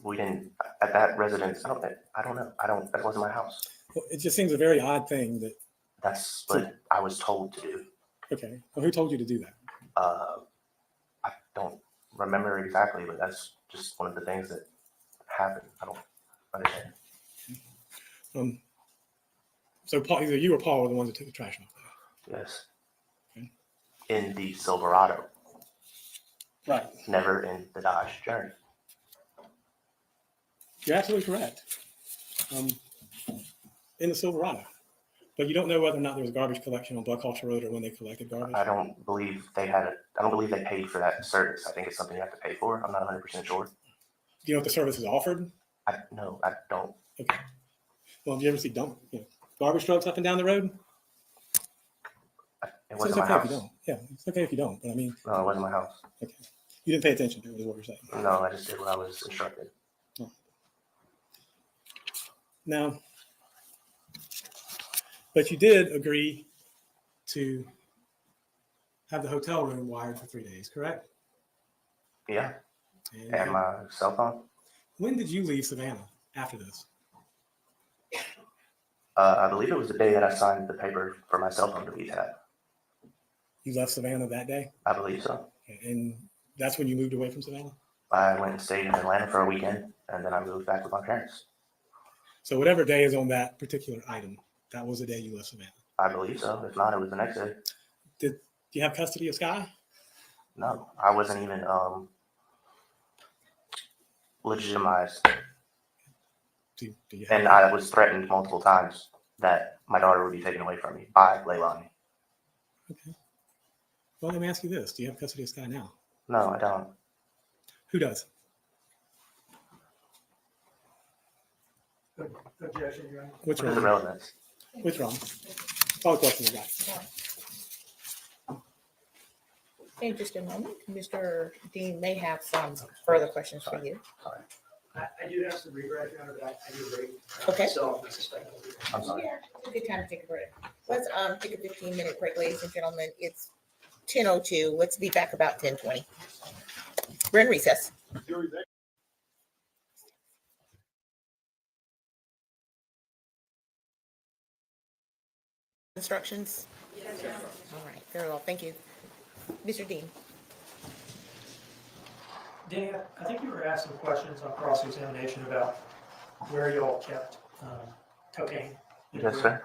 We didn't, at that residence, I don't know. That wasn't my house.
Well, it just seems a very odd thing that,
That's what I was told to do.
okay, well, who told you to do that?
I don't remember exactly, but that's just one of the things that happened. I don't understand.
So Paul, either you or Paul were the ones that took the trash off.
Yes.
Okay.
In the Silverado,
Right.
never in the Dodge Journey.
You're absolutely correct. In the Silverado. But you don't know whether or not there was garbage collection on Buckhalter Road or when they collected garbage?
I don't believe they paid for that service. I think it's something you have to pay for. I'm not 100% sure.
Do you know what the service is offered?
No, I don't.
Okay. Well, have you ever see garbage trucks up and down the road?
It
So it's
wasn't my
okay if you
house.
don't. Yeah, it's okay if you don't. But I mean,
No, it wasn't my house.
okay. You didn't pay attention to it, is what you're saying.
No, I just did what I was instructed.
Now, but you did agree to have the hotel room wired for 3 days, correct?
Yeah,
And
and my cell phone.
when did you leave Savannah after this?
I believe it was the day that I signed the paper for my cell phone to be tapped.
You left Savannah that day?
I believe so.
And that's when you moved away from Savannah?
I went and stayed in Atlanta for a weekend, and then I moved back with my parents.
So whatever day is on that particular item, that was the day you left Savannah.
I believe so. If not, it was the next day.
Do you have custody of Sky?
No, I wasn't even legitimized.
Do you have
And I was threatened multiple times that my daughter would be taken away from me by Leilani.
Okay. Well, let me ask you this. Do you have custody of Sky now?
No, I don't.
Who does?
Objection, Your Honor.
What's
What is the
wrong?
relevance?
What's wrong? Call the question I got.
Okay, just a moment. Mr. Dean may have some further questions for you.
Sorry.
I do have some regret, Your Honor, but I do agree.
Okay.
So I suspect.
I'm sorry.
Yeah, it's a good time to take a break. Let's take a 15-minute break, ladies and gentlemen. It's 10:02. Let's be back about 10:20. We're in recess. Instructions? All right, very well, thank you. Mr. Dean?
Danny, I think you were asking questions on cross-examination about where you all kept cocaine.
Yes, sir.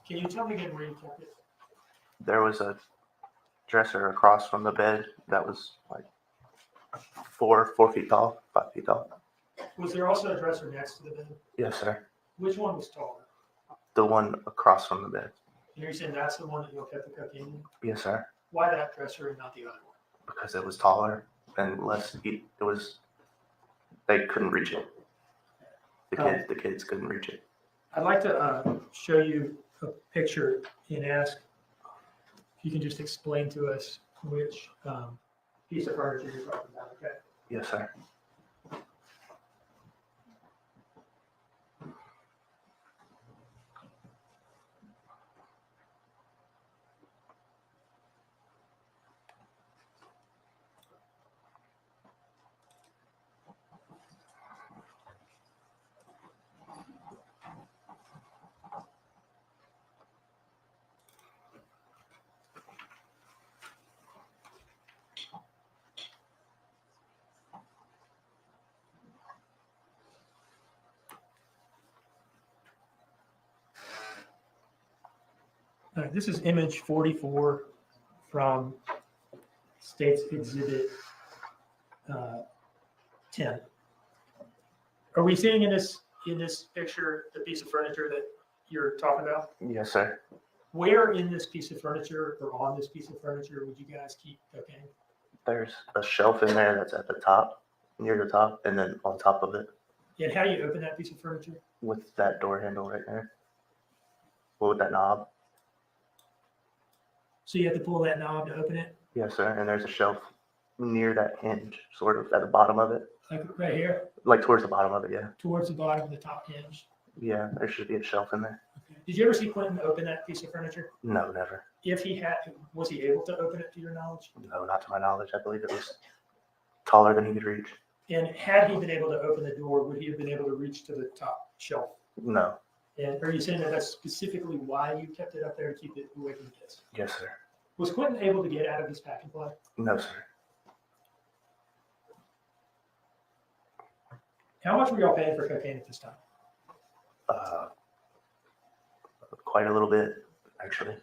Can you tell me again where you kept it?
There was a dresser across from the bed that was like 4 feet tall, 5 feet tall.
Was there also a dresser next to the bed?
Yes, sir.
Which one was taller?
The one across from the bed.
And you're saying that's the one that you all kept the cocaine in?
Yes, sir.
Why that dresser and not the other one?
Because it was taller and less. They couldn't reach it. The kids couldn't reach it.
I'd like to show you a picture and ask if you can just explain to us which piece of furniture you're talking about, okay?
Yes, sir.
This is image 44 from State's Exhibit 10. Are we seeing in this picture the piece of furniture that you're talking about?
Yes, sir.
Where in this piece of furniture or on this piece of furniture would you guys keep cocaine?
There's a shelf in there that's at the top, near the top, and then on top of it
And how do you open that piece of furniture?
with that door handle right there. Well, with that knob.
So you have to pull that knob to open it,
Yes, sir. And there's a shelf near that hinge, sort of at the bottom of it,
like right here,
like towards the bottom of it. Yeah.
towards the bottom of the top hinge.
Yeah, there should be a shelf in there.
Okay. Did you ever see Quinton open that piece of furniture?
No, never.
If he had, was he able to open it to your knowledge?
No, not to my knowledge. I believe it was taller than he could reach.
And had he been able to open the door, would he have been able to reach to the top shelf?
No.
And are you saying that that's specifically why you kept it up there to keep it away from the kids?
Yes, sir.
Was Quinton able to get out of his pack and play?
No, sir.
How much were y'all paying for cocaine at this time?
Quite a little bit, actually.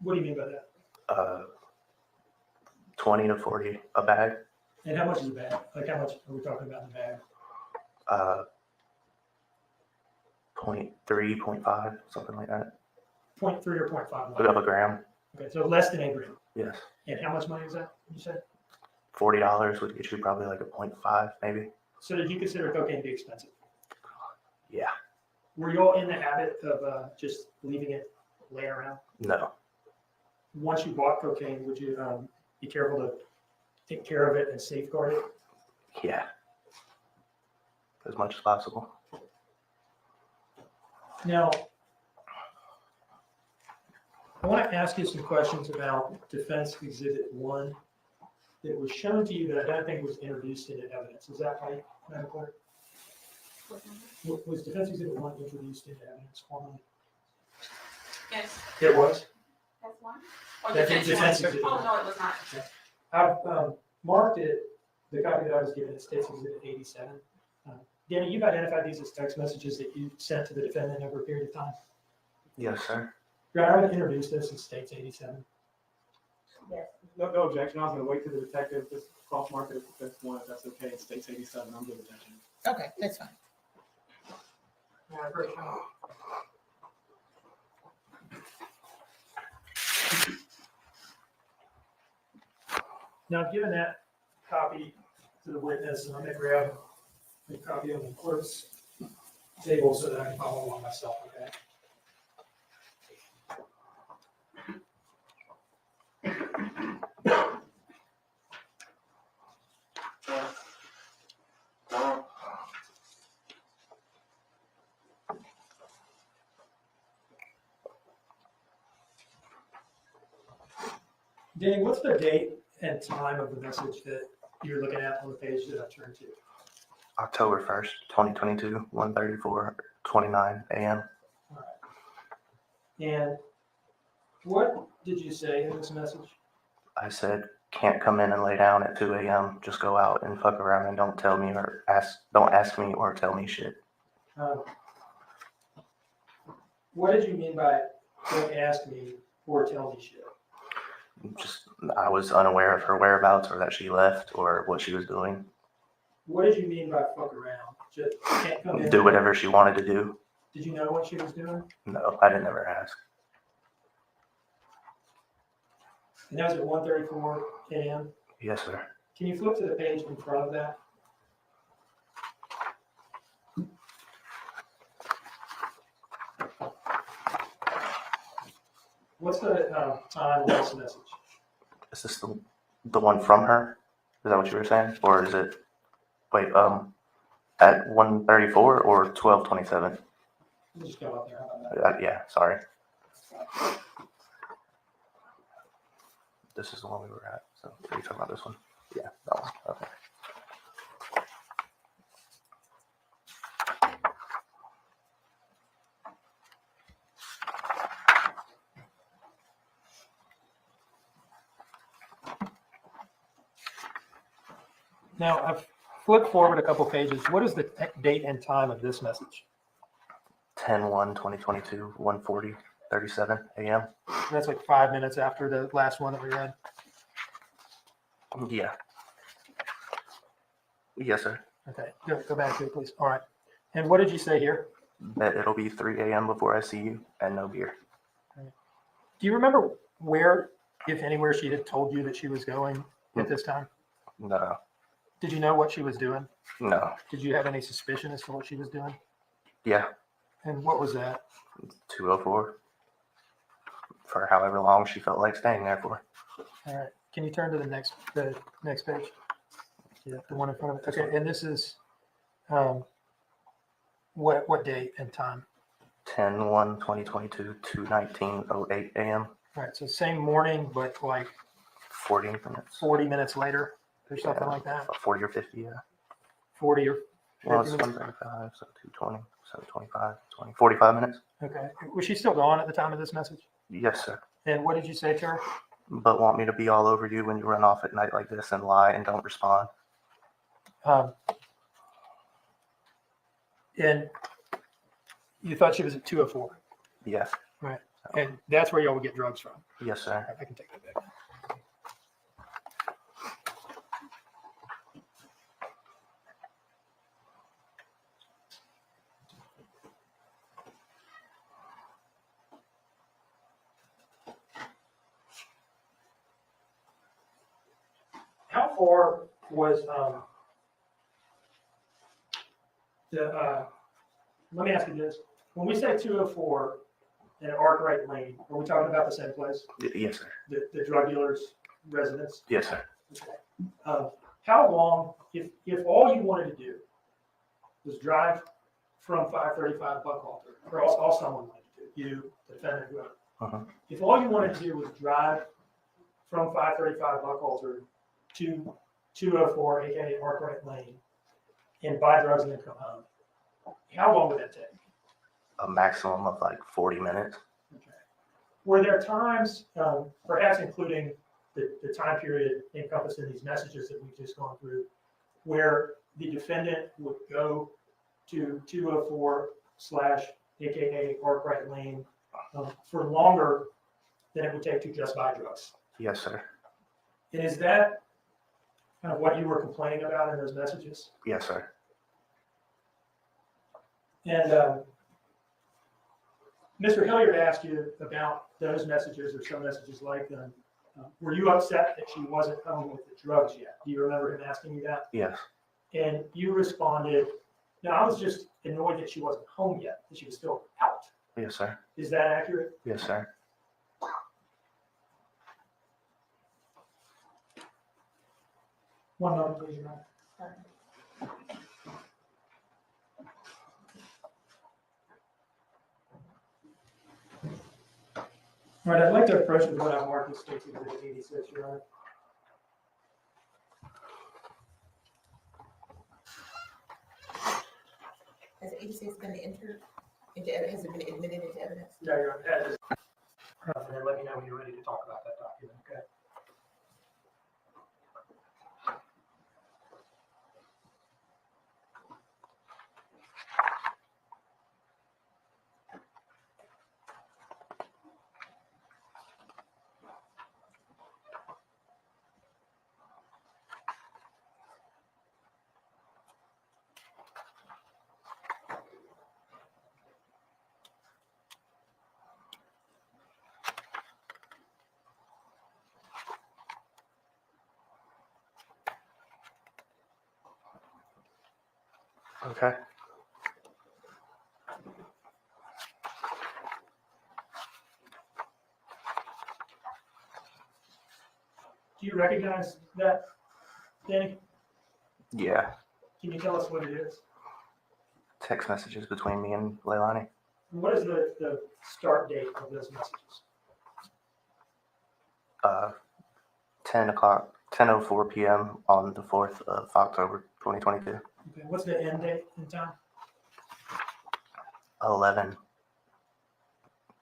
What do you mean by that?
20 to 40 a bag.
And how much is a bag? Like how much are we talking about in the bag?
0.3, 0.5, something like that.
0.3 or 0.5?
Put up a gram.
Okay, so less than a gram.
Yes.
And how much money is that, you said?
$40 would get you probably like a 0.5, maybe.
So did you consider cocaine to be expensive?
Yeah.
Were you all in the habit of just leaving it lay around?
No.
Once you bought cocaine, would you be careful to take care of it and safeguard it?
Yeah. As much as possible.
Now, I want to ask you some questions about Defense Exhibit 1 that was shown to you that I don't think was introduced into evidence. Is that right, Madam Clerk? Was Defense Exhibit 1 introduced into evidence formally?
Yes,
It was.
that's one. Or
That's
defense
defense
one.
exhibit.
Oh, no, it was not.
I've marked it, the copy that I was given, it states Exhibit 87. Danny, you've identified these as text messages that you sent to the defendant over a period of time.
Yes, sir.
Your Honor, I would introduce this, it states 87.
No objection. I was going to wait till the detective just cross mark it if that's one. If that's okay. It states 87. I'm good with that.
Okay, that's fine.
Now, given that copy to the witness, and I'm going to grab a copy on the clerk's table so that I can follow along myself, okay? Danny, what's the date and time of the message that you're looking at on the page that I turned to?
October 1st, 2022, 1:34:29 a.m.
All right. And what did you say in this message?
I said, can't come in and lay down at 2 a.m. Just go out and fuck around and don't tell me or don't ask me or tell me shit.
What did you mean by don't ask me or tell me shit?
Just, I was unaware of her whereabouts or that she left or what she was doing.
What did you mean by fuck around? Just can't come in.
Do whatever she wanted to do.
Did you know what she was doing?
No, I didn't ever ask.
And that was at 1:34 a.m.
Yes, sir.
Can you flip to the page in front of that? What's the time of this message?
Is this the one from her? Is that what you were saying? Or is it, wait, at 1:34 or 12:27?
We'll just go up there. How about that?
Yeah, sorry. This is the one we were at. So are you talking about this one? Yeah, that one. Okay.
Now, I've flipped forward a couple pages. What is the date and time of this message?
10/1/2022, 1:40. 10:37 a.m.
That's like 5 minutes after the last one that we read.
Yeah. Yes, sir.
Okay, go back to it, please. All right. And what did you say here?
That it'll be 3 a.m. before I see you, and no beer.
Do you remember where, if anywhere, she had told you that she was going at this time?
No.
Did you know what she was doing?
No.
Did you have any suspicion as to what she was doing?
Yeah.
And what was that?
204. For however long she felt like staying there for.
All right. Can you turn to the next page? Yeah, the one in front of it. Okay, and this is what date and time?
10/1/2022 to 19:08 a.m.
All right, so same morning, but like
40 minutes.
40 minutes later or something like that.
40 or 50, yeah.
40 or 50
Well, it's
minutes.
135, so 220, so 25, 20, 45 minutes.
Okay. Was she still gone at the time of this message?
Yes, sir.
And what did you say to her?
But want me to be all over you when you run off at night like this and lie and don't respond?
And you thought she was at 204,
Yes.
right? And that's where y'all would get drugs from.
Yes, sir.
I can take that back. How far was let me ask you this. When we say 204 and Arkwright Lane, are we talking about the same place?
Yes, sir.
The drug dealer's residence?
Yes, sir.
Okay. How long, if all you wanted to do was drive from 535 Buckalter, or all someone wanted to do, you, the defendant, whoever.
Uh-huh.
If all you wanted to do was drive from 535 Buckalter to 204, aka Arkwright Lane, and buy drugs and then come home, how long would that take?
A maximum of like 40 minutes.
Okay. Were there times, perhaps including the time period encompassed in these messages that we've just gone through, where the defendant would go to 204 / aka Arkwright Lane for longer than it would take to just buy drugs?
Yes, sir.
And is that kind of what you were complaining about in those messages?
Yes, sir.
And Mr. Hilliard asked you about those messages or some messages like them. Were you upset that she wasn't home with the drugs yet? Do you remember him asking you that?
Yes.
And you responded, no, I was just annoyed that she wasn't home yet, that she was still out.
Yes, sir.
Is that accurate?
Yes, sir.
One moment, please, Your Honor. All right, I'd like to approach with what I marked as State's Exhibit 86, Your Honor.
Has 86 been entered? Has it been admitted into evidence?
Yeah, Your Honor. And then let me know when you're ready to talk about that document, okay?
Okay.
Do you recognize that, Danny?
Yeah.
Can you tell us what it is?
Text messages between me and Leilani.
What is the start date of those messages?
10 o'clock, 10:04 p.m. on the 4th of October, 2022.
Okay. What's the end date and time?
11.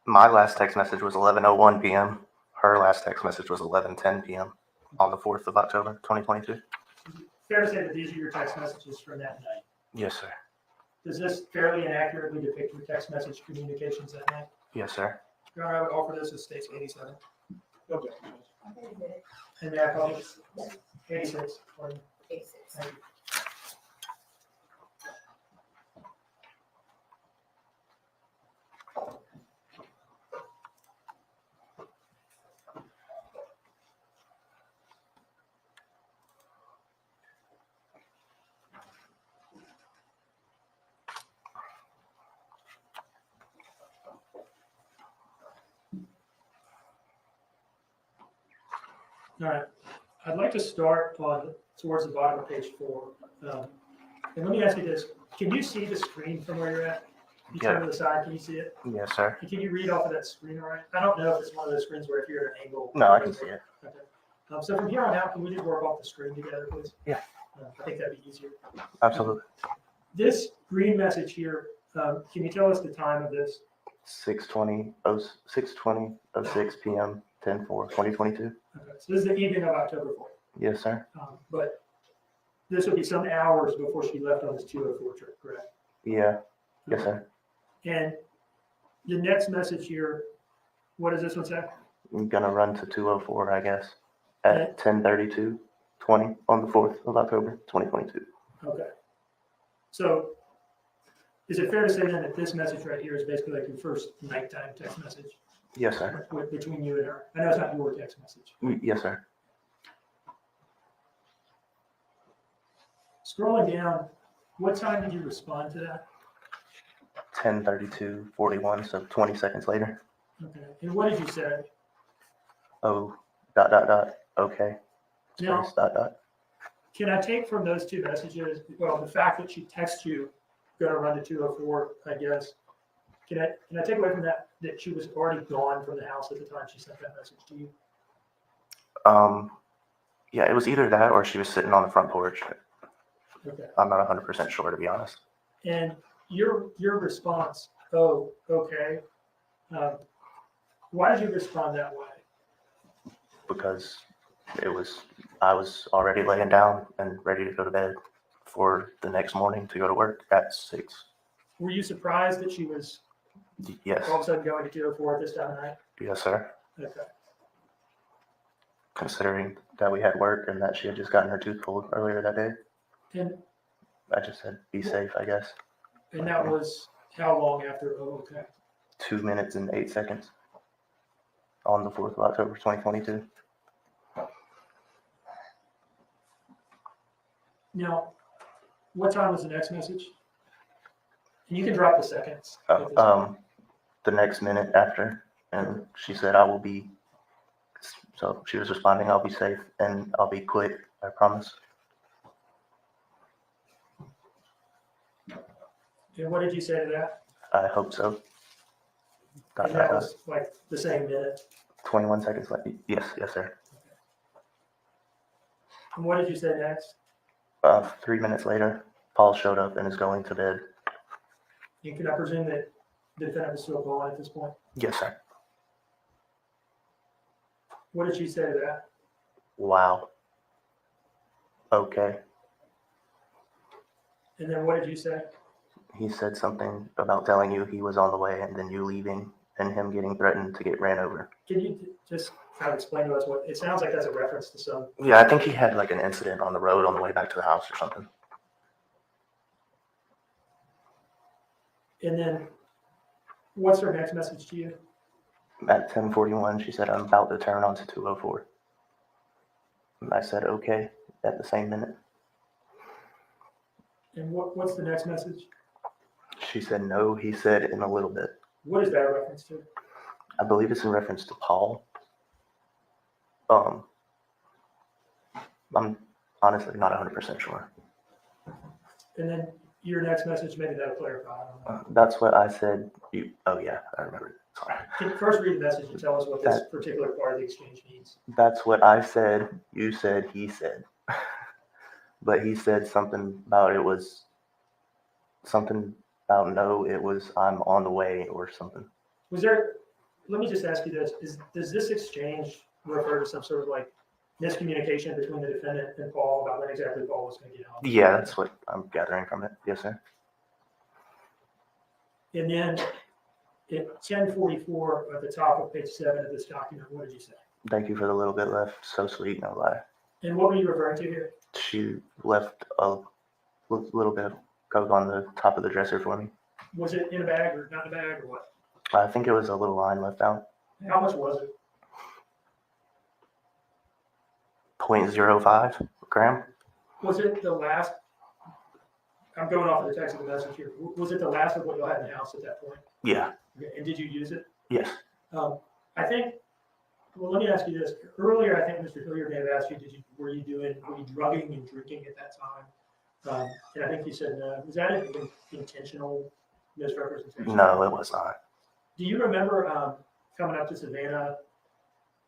My last text message was 11:01 p.m. Her last text message was 11:10 p.m. on the 4th of October, 2022.
Fair to say that these are your text messages from that night.
Yes, sir.
Does this fairly and accurately depict your text message communications that night?
Yes, sir.
Your Honor, I would offer this as states 87.
Okay.
And may I call it 86? Pardon.
86.
Thank you. All right, I'd like to start on towards the bottom of page 4. And let me ask you this: can you see the screen from where you're at? You turn to the side, can you see it?
Yes, sir.
And can you read off of that screen all right? I don't know if it's one of those screens where if you're at an angle.
No, I can see it.
Okay. So from here on out, can we just work off the screen together, please?
Yeah.
I think that'd be easier.
Absolutely.
This green message here, can you tell us the time of this?
6:20:06 p.m. 10/4/2022.
Okay, so this is the evening of October 4th.
Yes, sir.
But this would be some hours before she left on this 204 trip, correct?
Yeah. Yes, sir.
And the next message here, what does this one say?
I'm gonna run to 204, I guess, at 10:32:20 on the 4th of October, 2022.
Okay. So is it fair to say then that this message right here is basically like your first nighttime text message
Yes, sir.
between you and her? I know it's not your text message.
Yes, sir.
Scrolling down, what time did you respond to that?
10:32:41, so 20 seconds later.
Okay. And what did you say?
Oh, ... Okay.
Now,
Space ...
can I take from those two messages, well, the fact that she texts you, gonna run to 204, I guess. Can I take away from that she was already gone from the house at the time she sent that message to you?
Yeah, it was either that or she was sitting on the front porch.
Okay.
I'm not 100% sure, to be honest.
And your response, oh, okay. Why did you respond that way?
Because I was already laying down and ready to go to bed for the next morning to go to work at 6.
Were you surprised that she was
Yes.
all of a sudden going to 204 at this time of night?
Yes, sir.
Okay.
Considering that we had work and that she had just gotten her tooth pulled earlier that day,
And
I just said, be safe, I guess.
that was how long after, oh, okay.
2 minutes and 8 seconds on the 4th of October, 2022.
Now, what time was the next message? And you can drop the seconds.
The next minute after, and she said, I will be, so she was responding, I'll be safe and I'll be quick, I promise.
And what did you say to that?
I hope so.
And that was like the same minute.
21 seconds left. Yes, sir.
And what did you say next?
3 minutes later, Paul showed up and is going to bed.
And can I presume that the defendant was still gone at this point?
Yes, sir.
What did she say to that?
Wow. Okay.
And then what did you say?
He said something about telling you he was on the way and then you leaving and him getting threatened to get ran over.
Can you just kind of explain to us what it sounds like? That's a reference to some.
Yeah, I think he had like an incident on the road on the way back to the house or something.
And then what's her next message to you?
At 10:41, she said, I'm about to turn onto 204. And I said, okay, at the same minute.
And what's the next message?
She said, no, he said in a little bit.
What is that a reference to?
I believe it's in reference to Paul. I'm honestly not 100% sure.
And then your next message, maybe that'll clarify. I don't know.
That's what I said. Oh, yeah, I remember. Sorry.
Can you first read the message and tell us what this particular part of the exchange means?
That's what I said. You said, he said. But he said something about it was something about no, it was I'm on the way or something.
Was there, let me just ask you this, does this exchange refer to some sort of like miscommunication between the defendant and Paul about when exactly Paul was going to get home?
Yeah, that's what I'm gathering from it. Yes, sir.
And then At 10:44 at the top of page 7 of this document, what did you say?
Thank you for the little bit left. So sweet, no lie.
And what were you referring to here?
She left a little bit of coke on the top of the dresser for me.
Was it in a bag or not in a bag or what?
I think it was a little line left out.
How much was it?
0.05 gram.
Was it the last? I'm going off of the text of the message here. Was it the last of what you had in the house at that point?
Yeah.
Okay, and did you use it?
Yes.
I think. Well, let me ask you this. Earlier, I think Mr. Hilliard may have asked you, were you drugging and drinking at that time? And I think you said no. Was that an intentional misrepresentation?
No, it was not.
Do you remember coming up to Savannah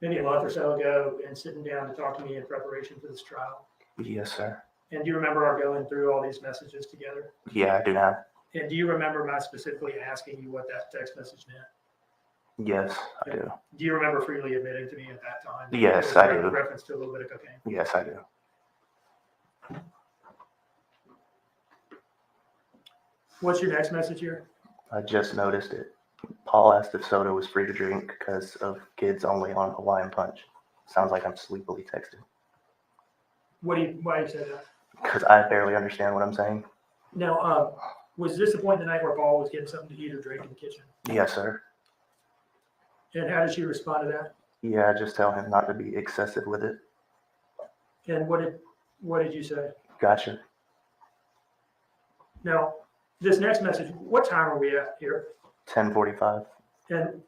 maybe a month or so ago and sitting down to talk to me in preparation for this trial?
Yes, sir.
And do you remember our going through all these messages together?
Yeah, I do now.
And do you remember my specifically asking you what that text message meant?
Yes, I do.
Do you remember freely admitting to me at that time?
Yes,
It was
I
a
do.
reference to a little bit of cocaine.
Yes, I do.
What's your next message here?
I just noticed it. Paul asked if soda was free to drink because of kids only on Hawaiian Punch. Sounds like I'm sleepily texting.
Why do you say that?
Because I barely understand what I'm saying.
Now, was this the point in the night where Paul was getting something to eat or drink in the kitchen?
Yes, sir.
And how did she respond to that?
Yeah, just tell him not to be excessive with it.
And what did you say?
Gotcha.
Now, this next message, what time are we at here?
10:45.
And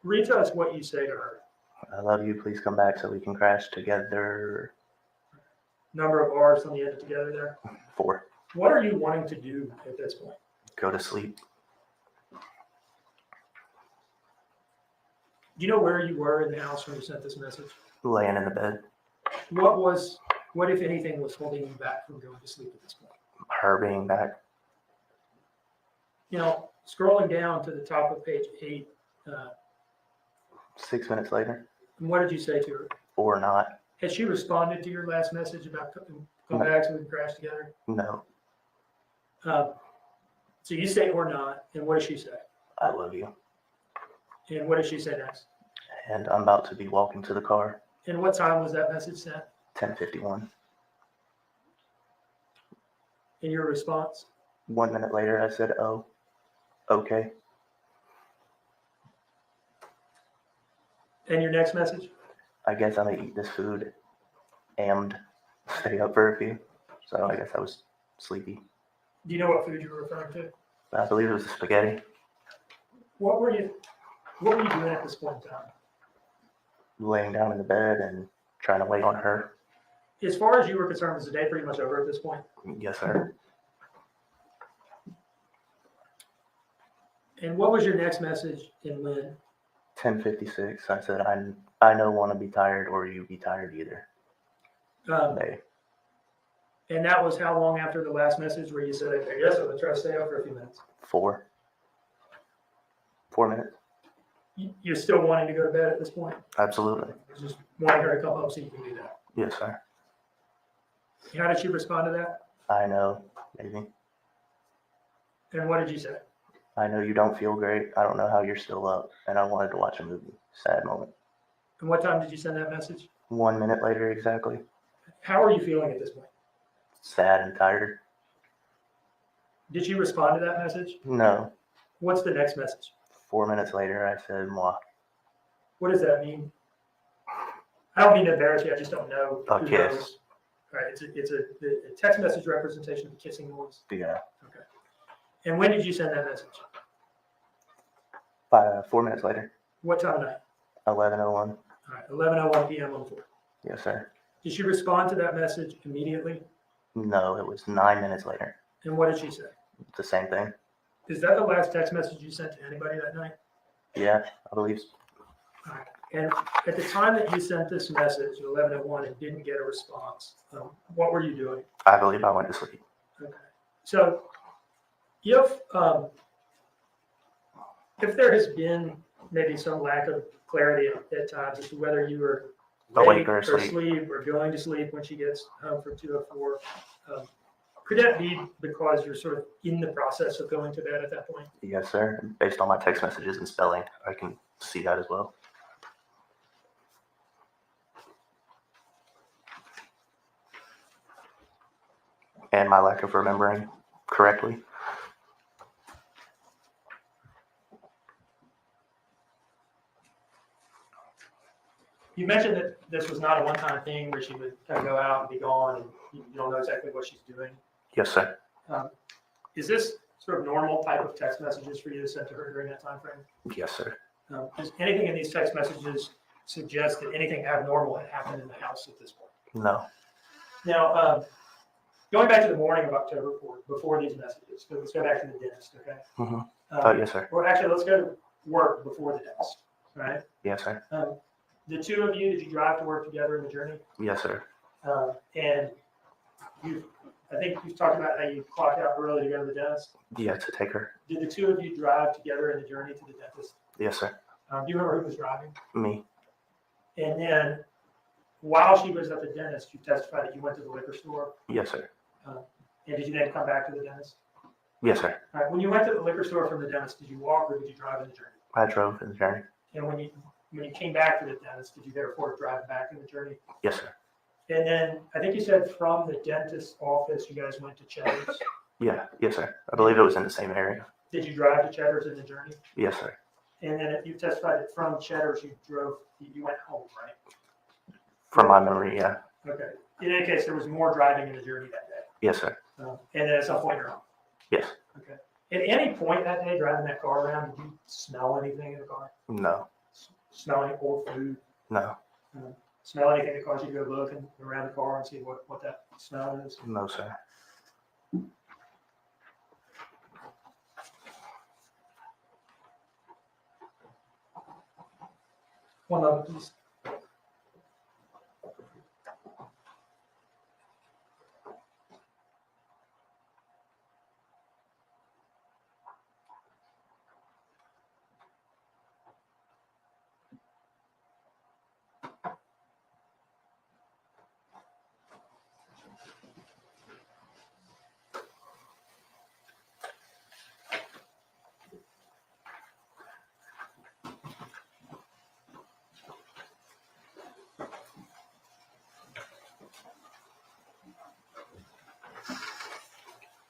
read to us what you say to her.
I love you. Please come back so we can crash together.
Number of R's on the end of together there.
4.
What are you wanting to do at this point?
Go to sleep.
Do you know where you were in the house when you sent this message?
Laying in the bed.
What if anything was holding you back from going to sleep at this point?
Her being back.
You know, scrolling down to the top of page 8,
6 minutes later.
and what did you say to her?
Or not.
Has she responded to your last message about come back so we can crash together?
No.
So you say or not, and what does she say?
I love you.
And what does she say next?
And I'm about to be walking to the car.
And what time was that message sent?
10:51.
And your response?
1 minute later, I said, oh, okay.
And your next message?
I guess I'm gonna eat this food and stay up for a few. So I guess I was sleepy.
Do you know what food you were referring to?
I believe it was spaghetti.
What were you doing at this point in time?
Laying down in the bed and trying to wait on her.
As far as you were concerned, was the day pretty much over at this point?
Yes, sir.
And what was your next message and when?
10:56. I said, I don't want to be tired or you be tired either. They.
And that was how long after the last message where you said, I guess I'm going to try to stay up for a few minutes?
4 minutes.
You're still wanting to go to bed at this point?
Absolutely.
You're just wanting her to come home so you can do that.
Yes, sir.
How did she respond to that?
I know, maybe.
And what did you say?
I know you don't feel great. I don't know how you're still up. And I wanted to watch a movie. Sad moment.
And what time did you send that message?
1 minute later, exactly.
How are you feeling at this point?
Sad and tired.
Did she respond to that message?
No.
What's the next message?
4 minutes later, I said, moi.
What does that mean? I don't mean to embarrass you. I just don't know.
A
who
kiss.
knows. All right. It's a text message representation of the kissing noise.
Yeah.
Okay. And when did you send that message?
4 minutes later.
What time of night?
11:01.
All right. 11:01 p.m. on the 4th.
Yes, sir.
Did she respond to that message immediately?
No, it was 9 minutes later.
And what did she say?
The same thing.
Is that the last text message you sent to anybody that night?
Yeah, I believe so.
All right. And at the time that you sent this message at 11:01 and didn't get a response, what were you doing?
I believe I went to sleep.
Okay. So if there has been maybe some lack of clarity at times as to whether you were
Awake
ready
or asleep.
asleep or going to sleep when she gets home from 2:04, Could that be because you're sort of in the process of going to bed at that point?
Yes, sir. Based on my text messages and spelling, I can see that as well. And my lack of remembering correctly.
You mentioned that this was not a one-time thing where she would kind of go out and be gone and you don't know exactly what she's doing.
Yes, sir.
Is this sort of normal type of text messages for you to send to her during that time frame?
Yes, sir.
Does anything in these text messages suggest that anything abnormal had happened in the house at this point?
No.
Now, going back to the morning of October 4th, before these messages, so let's go back to the dentist, okay?
Oh, yes, sir.
Or actually, let's go to work before the dentist, all right?
Yes, sir.
The two of you, did you drive to work together in the journey?
Yes, sir.
And I think you've talked about how you clocked out early to go to the dentist.
Yeah, to take her.
Did the two of you drive together in the journey to the dentist?
Yes, sir.
Do you remember who was driving?
Me.
And then while she was at the dentist, you testified that you went to the liquor store.
Yes, sir.
And did you then come back to the dentist?
Yes, sir.
All right. When you went to the liquor store from the dentist, did you walk or did you drive in the journey?
I drove in the journey.
And when you came back to the dentist, did you therefore drive back in the journey?
Yes, sir.
And then I think you said from the dentist's office, you guys went to Cheddar's.
Yeah. Yes, sir. I believe it was in the same area.
Did you drive to Cheddar's in the journey?
Yes, sir.
And then you testified that from Cheddar's, you went home, right?
From my memory, yeah.
Okay. In any case, there was more driving in the journey that day.
Yes, sir.
And then at some point you're home.
Yes.
Okay. At any point that day driving that car around, did you smell anything in the car?
No.
Smell any old food?
No.
Smell anything that caused you to go look around the car and see what that smell is?
No, sir.
One moment, please.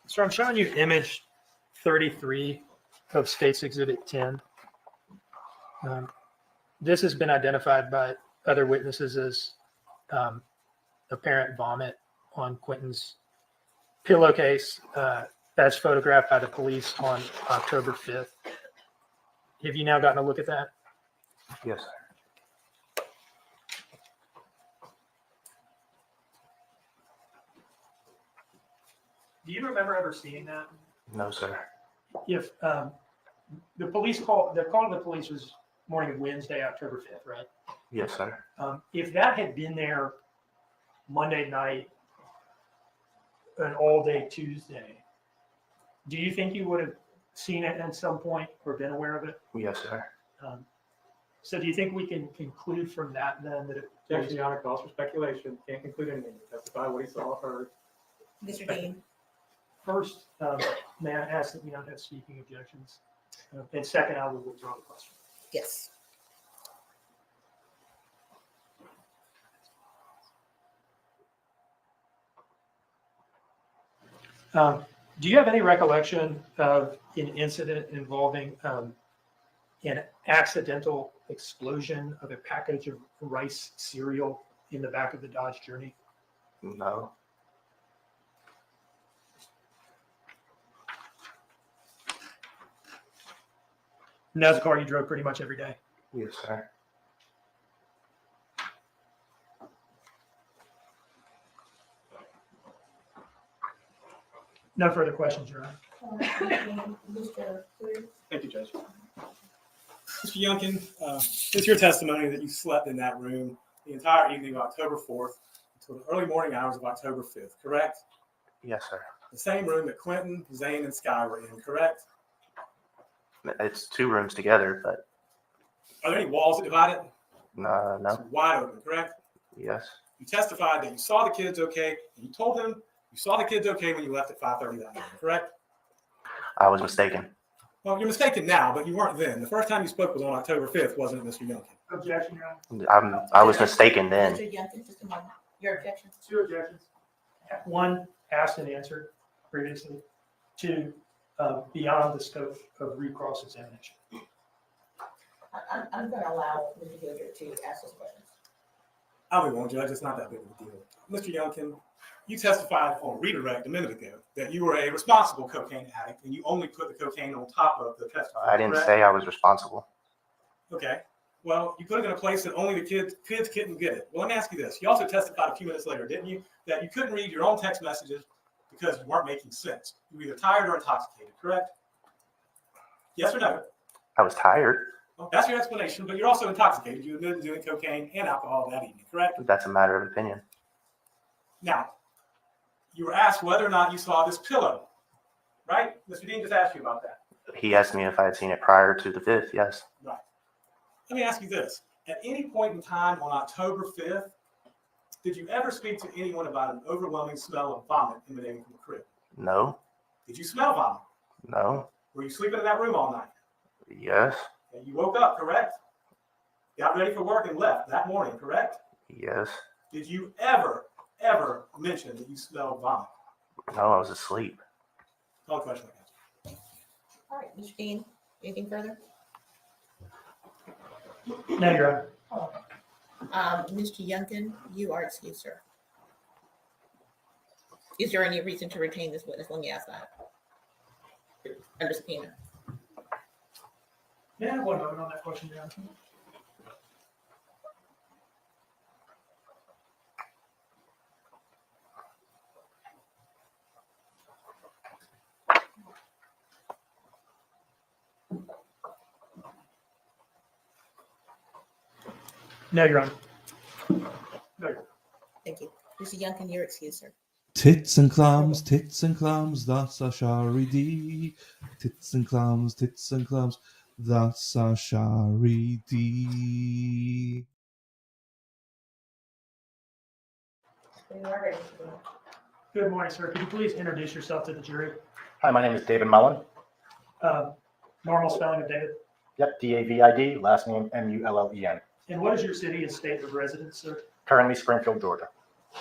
So I'm showing you image 33 of State's Exhibit 10. This has been identified by other witnesses as apparent vomit on Quinton's pillowcase, as photographed by the police on October 5th. Have you now gotten a look at that?
Yes, sir.
Do you remember ever seeing that?
No, sir.
If the call to the police was morning of Wednesday, October 5th, right?
Yes, sir.
If that had been there Monday night, an all-day Tuesday, do you think you would have seen it at some point or been aware of it?
Yes, sir.
So do you think we can conclude from that then that it
Objection, Your Honor, calls for speculation. Can't conclude anything. Testify what he saw or heard.
Mr. Dean,
first, may I ask that we don't have speaking objections? And second, I will withdraw the question.
yes.
Do you have any recollection of an incident involving an accidental explosion of a package of rice cereal in the back of the Dodge Journey?
No.
And that's a car you drove pretty much every day.
Yes, sir.
No further questions, Your Honor.
Mr. Cleary?
Thank you, Judge.
Mr. Youngkin, it's your testimony that you slept in that room the entire evening of October 4th until the early morning hours of October 5th, correct?
Yes, sir.
The same room that Quinton, Zane, and Sky were in, correct?
It's two rooms together, but
Are there any walls that divide it?
no.
It's wide open, correct?
Yes.
You testified that you saw the kids okay, and you told them You saw the kids okay when you left at 5:30 that morning, correct?
I was mistaken.
Well, you're mistaken now, but you weren't then. The first time you spoke was on October 5th, wasn't it, Mr. Youngkin?
Objection, Your Honor.
I was mistaken then.
Mr. Youngkin, just a moment. Your objection?
Two objections. One, asked and answered previously. Two, beyond the scope of recross examination.
I'm going to allow Mr. Hilliard to ask those questions.
I won't, Judge. It's not that big of a deal. Mr. Youngkin, you testified on redirect a minute ago that you were a responsible cocaine addict and you only put the cocaine on top of the test.
I didn't
correct?
say I was responsible.
Okay. Well, you put it in a place that only the kids couldn't get it. Well, let me ask you this. You also testified a few minutes later, didn't you, that you couldn't read your own text messages because you weren't making sense. You were either tired or intoxicated, correct? Yes or no?
I was tired.
Well, that's your explanation, but you're also intoxicated. You admitted to doing cocaine and alcohol that evening, correct?
That's a matter of opinion.
Now, you were asked whether or not you saw this pillow, right? Mr. Dean just asked you about that.
He asked me if I had seen it prior to the 5th. Yes.
Right. Let me ask you this. At any point in time on October 5th, did you ever speak to anyone about an overwhelming smell of vomit emanating from the crib?
No.
Did you smell vomit?
No.
Were you sleeping in that room all night?
Yes.
And you woke up, correct? Got ready for work and left that morning, correct?
Yes.
Did you ever mention that you smelled vomit?
No, I was asleep.
Call the question again.
All right, Mr. Dean, anything further?
No, Your Honor.
Mr. Youngkin, you are excused, sir. Is there any reason to retain this witness? Let me ask that. Under subpoena.
May I have one moment on that question, Your Honor? No, Your Honor.
Thank you. Mr. Youngkin, you're excused, sir.
Tits and clams, that's a shari D. Tits and clams, that's a shari D.
Good morning, sir. Could you please introduce yourself to the jury?
Hi, my name is David Mullen.
Normal spelling of David.
Yep, David, last name Mullen.
And what is your city and state of residence, sir?
Currently Springfield, Georgia.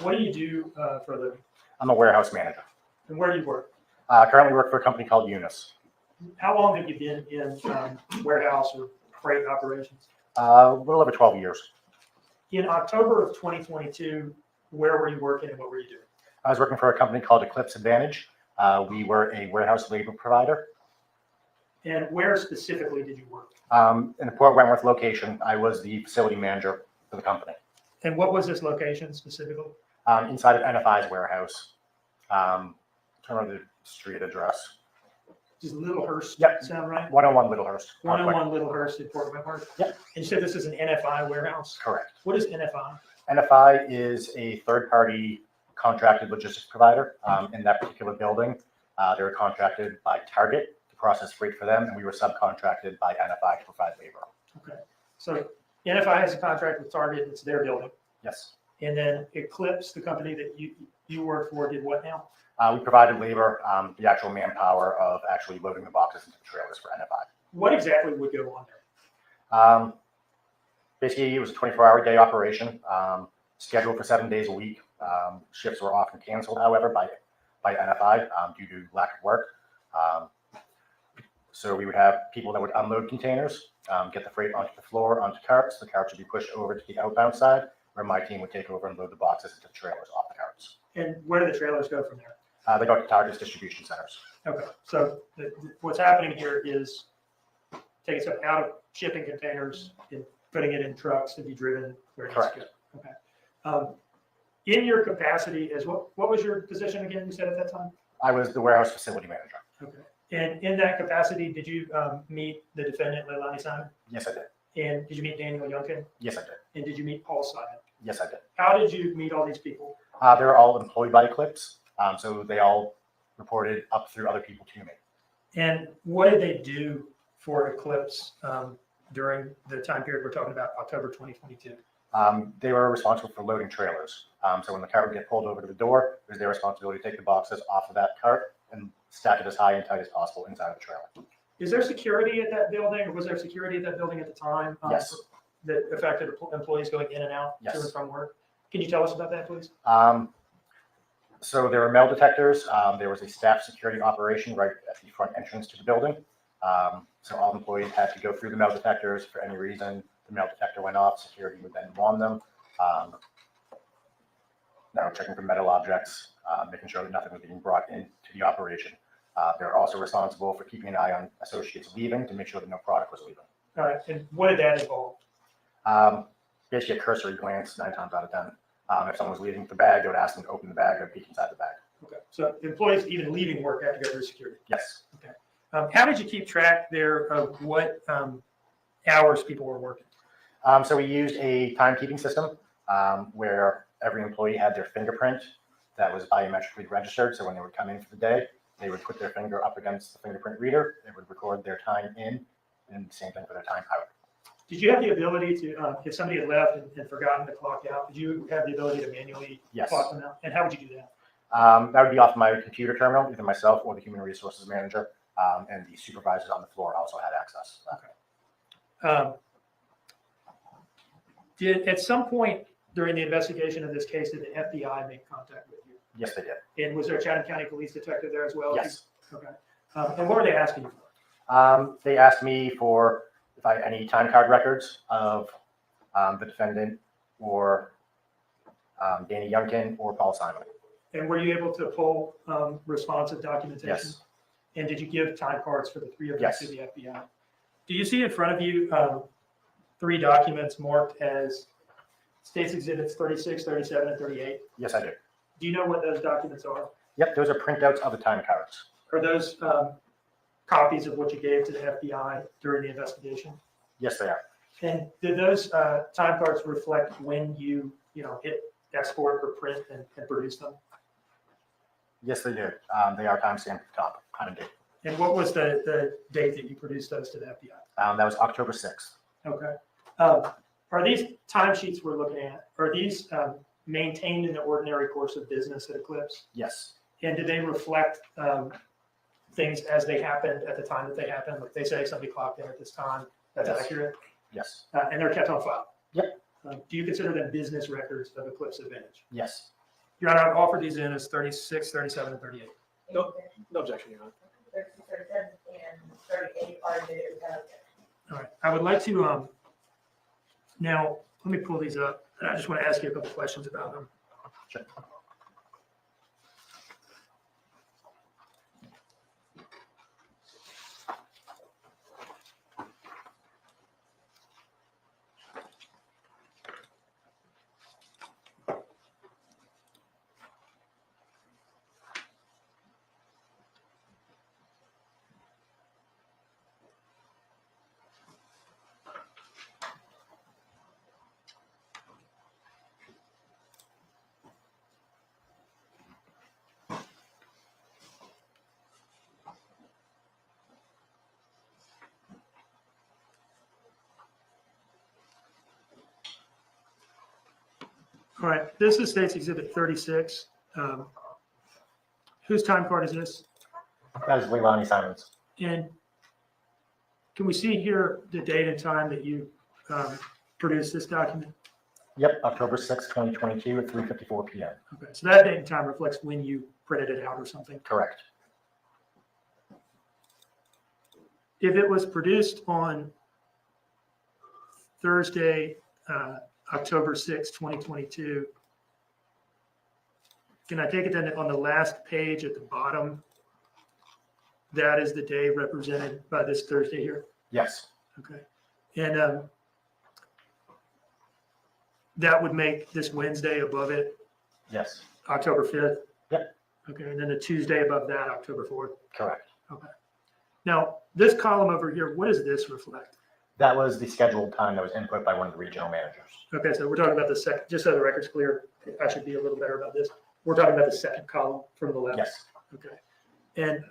What do you do for a living?
I'm a warehouse manager.
And where do you work?
Currently work for a company called Eunice.
How long have you been in warehouse or freight operations?
A little over 12 years.
In October of 2022, where were you working and what were you doing?
I was working for a company called Eclipse Advantage. We were a warehouse labor provider.
And where specifically did you work?
In the Port Wentworth location, I was the facility manager for the company.
And what was this location specifically?
Inside of NFI's warehouse. Can't remember the street address.
Does Littlehurst
Yep.
sound right?
101 Littlehurst.
101 Littlehurst in Port Wentworth?
Yep.
And you said this is an NFI warehouse?
Correct.
What is NFI?
NFI is a third-party contracted logistics provider in that particular building. They were contracted by Target to process freight for them, and we were subcontracted by NFI to provide labor.
Okay. So NFI has a contract with Target. It's their building.
Yes.
And then Eclipse, the company that you work for, did what now?
We provided labor, the actual manpower of actually loading the boxes into the trailers for NFI.
What exactly would go on there?
Basically, it was a 24-hour day operation, scheduled for 7 days a week. Shifts were often canceled, however, by NFI due to lack of work. So we would have people that would unload containers, get the freight onto the floor, onto carts. The carts would be pushed over to the outbound side, where my team would take over and load the boxes into the trailers off the carts.
And where do the trailers go from there?
They go to Target's distribution centers.
Okay. So what's happening here is taking stuff out of shipping containers and putting it in trucks to be driven where it needs to go. Okay. In your capacity as what was your position again, you said at that time?
I was the warehouse facility manager.
Okay. And in that capacity, did you meet the defendant, Leilani Simon?
Yes, I did.
And did you meet Daniel Youngkin?
Yes, I did.
And did you meet Paul Simon?
Yes, I did.
How did you meet all these people?
They're all employed by Eclipse, so they all reported up through other people to me.
And what did they do for Eclipse during the time period we're talking about, October 2022?
They were responsible for loading trailers. So when the cart would get pulled over to the door, it was their responsibility to take the boxes off of that cart and stack it as high and tight as possible inside of the trailer.
Is there security at that building, or was there security at that building at the time?
Yes.
That affected employees going in and out to
Yes.
and from work? Can you tell us about that, please?
So there were metal detectors. There was a staff security operation right at the front entrance to the building. So all employees had to go through the metal detectors. For any reason, the metal detector went off, security would then wand them. Checking for metal objects, making sure that nothing was being brought into the operation. They're also responsible for keeping an eye on associates leaving to make sure that no product was leaving.
All right, and what did that involve?
Basically a cursory glance 9 times out of 10. If someone was leaving the bag, they would ask them to open the bag or peek inside the bag.
Okay, so employees even leaving work have to go through security.
Yes.
Okay. How did you keep track there of what hours people were working?
So we used a timekeeping system where every employee had their fingerprint that was biometrically registered. So when they would come in for the day, they would put their finger up against the fingerprint reader. It would record their time in, and the same thing for their time out.
Did you have the ability to, if somebody had left and forgotten to clock out, did you have the ability to manually
Yes.
clock them out? And how would you do that?
That would be off my computer terminal, either myself or the human resources manager, and the supervisors on the floor also had access.
Did at some point during the investigation of this case, did the FBI make contact with you?
Yes, they did.
And was there a Chatham County Police detective there as well?
Yes.
Okay. And what were they asking you for?
They asked me for if I had any time card records of the defendant or Danny Youngkin or Paul Simon.
And were you able to pull responsive documentation?
Yes.
And did you give time cards for the 3 of them
Yes.
to the FBI? Do you see in front of you 3 documents marked as States Exhibits 36, 37, and 38?
Yes, I do.
Do you know what those documents are?
Yep, those are printouts of the time cards.
Are those copies of what you gave to the FBI during the investigation?
Yes, they are.
And did those time cards reflect when you hit export or print and produce them?
Yes, they do. They are timestamped at the top, kind of date.
And what was the date that you produced those to the FBI?
That was October 6th.
Okay. Are these timesheets we're looking at, are these maintained in the ordinary course of business at Eclipse?
Yes.
And do they reflect things as they happened at the time that they happened? Like they say somebody clocked in at this time, that's
Yes.
accurate?
Yes.
And they're kept on file?
Yep.
Do you consider them business records of Eclipse Advantage?
Yes.
Your Honor, I've offered these in as 36, 37, and 38.
No objection, Your Honor.
36, 37, and 38 are admitted without objection.
All right, I would like to, now, let me pull these up, and I just want to ask you a couple questions about them.
Sure.
All right, this is State's Exhibit 36. Whose time card is this?
That is Leilani Simon's.
And can we see here the date and time that you produced this document?
Yep, October 6th, 2022 at 3:54 p.m.
Okay, so that date and time reflects when you printed it out or something.
Correct.
If it was produced on Thursday, October 6, 2022, can I take it then on the last page at the bottom? That is the day represented by this Thursday here?
Yes.
Okay. And that would make this Wednesday above it
Yes.
October 5th?
Yep.
Okay, and then the Tuesday above that, October 4th?
Correct.
Okay. Now, this column over here, what does this reflect?
That was the scheduled time that was input by one of the regional managers.
Okay, so we're talking about the second, just so the record's clear, I should be a little better about this. We're talking about the second column from the left.
Yes.
Okay. And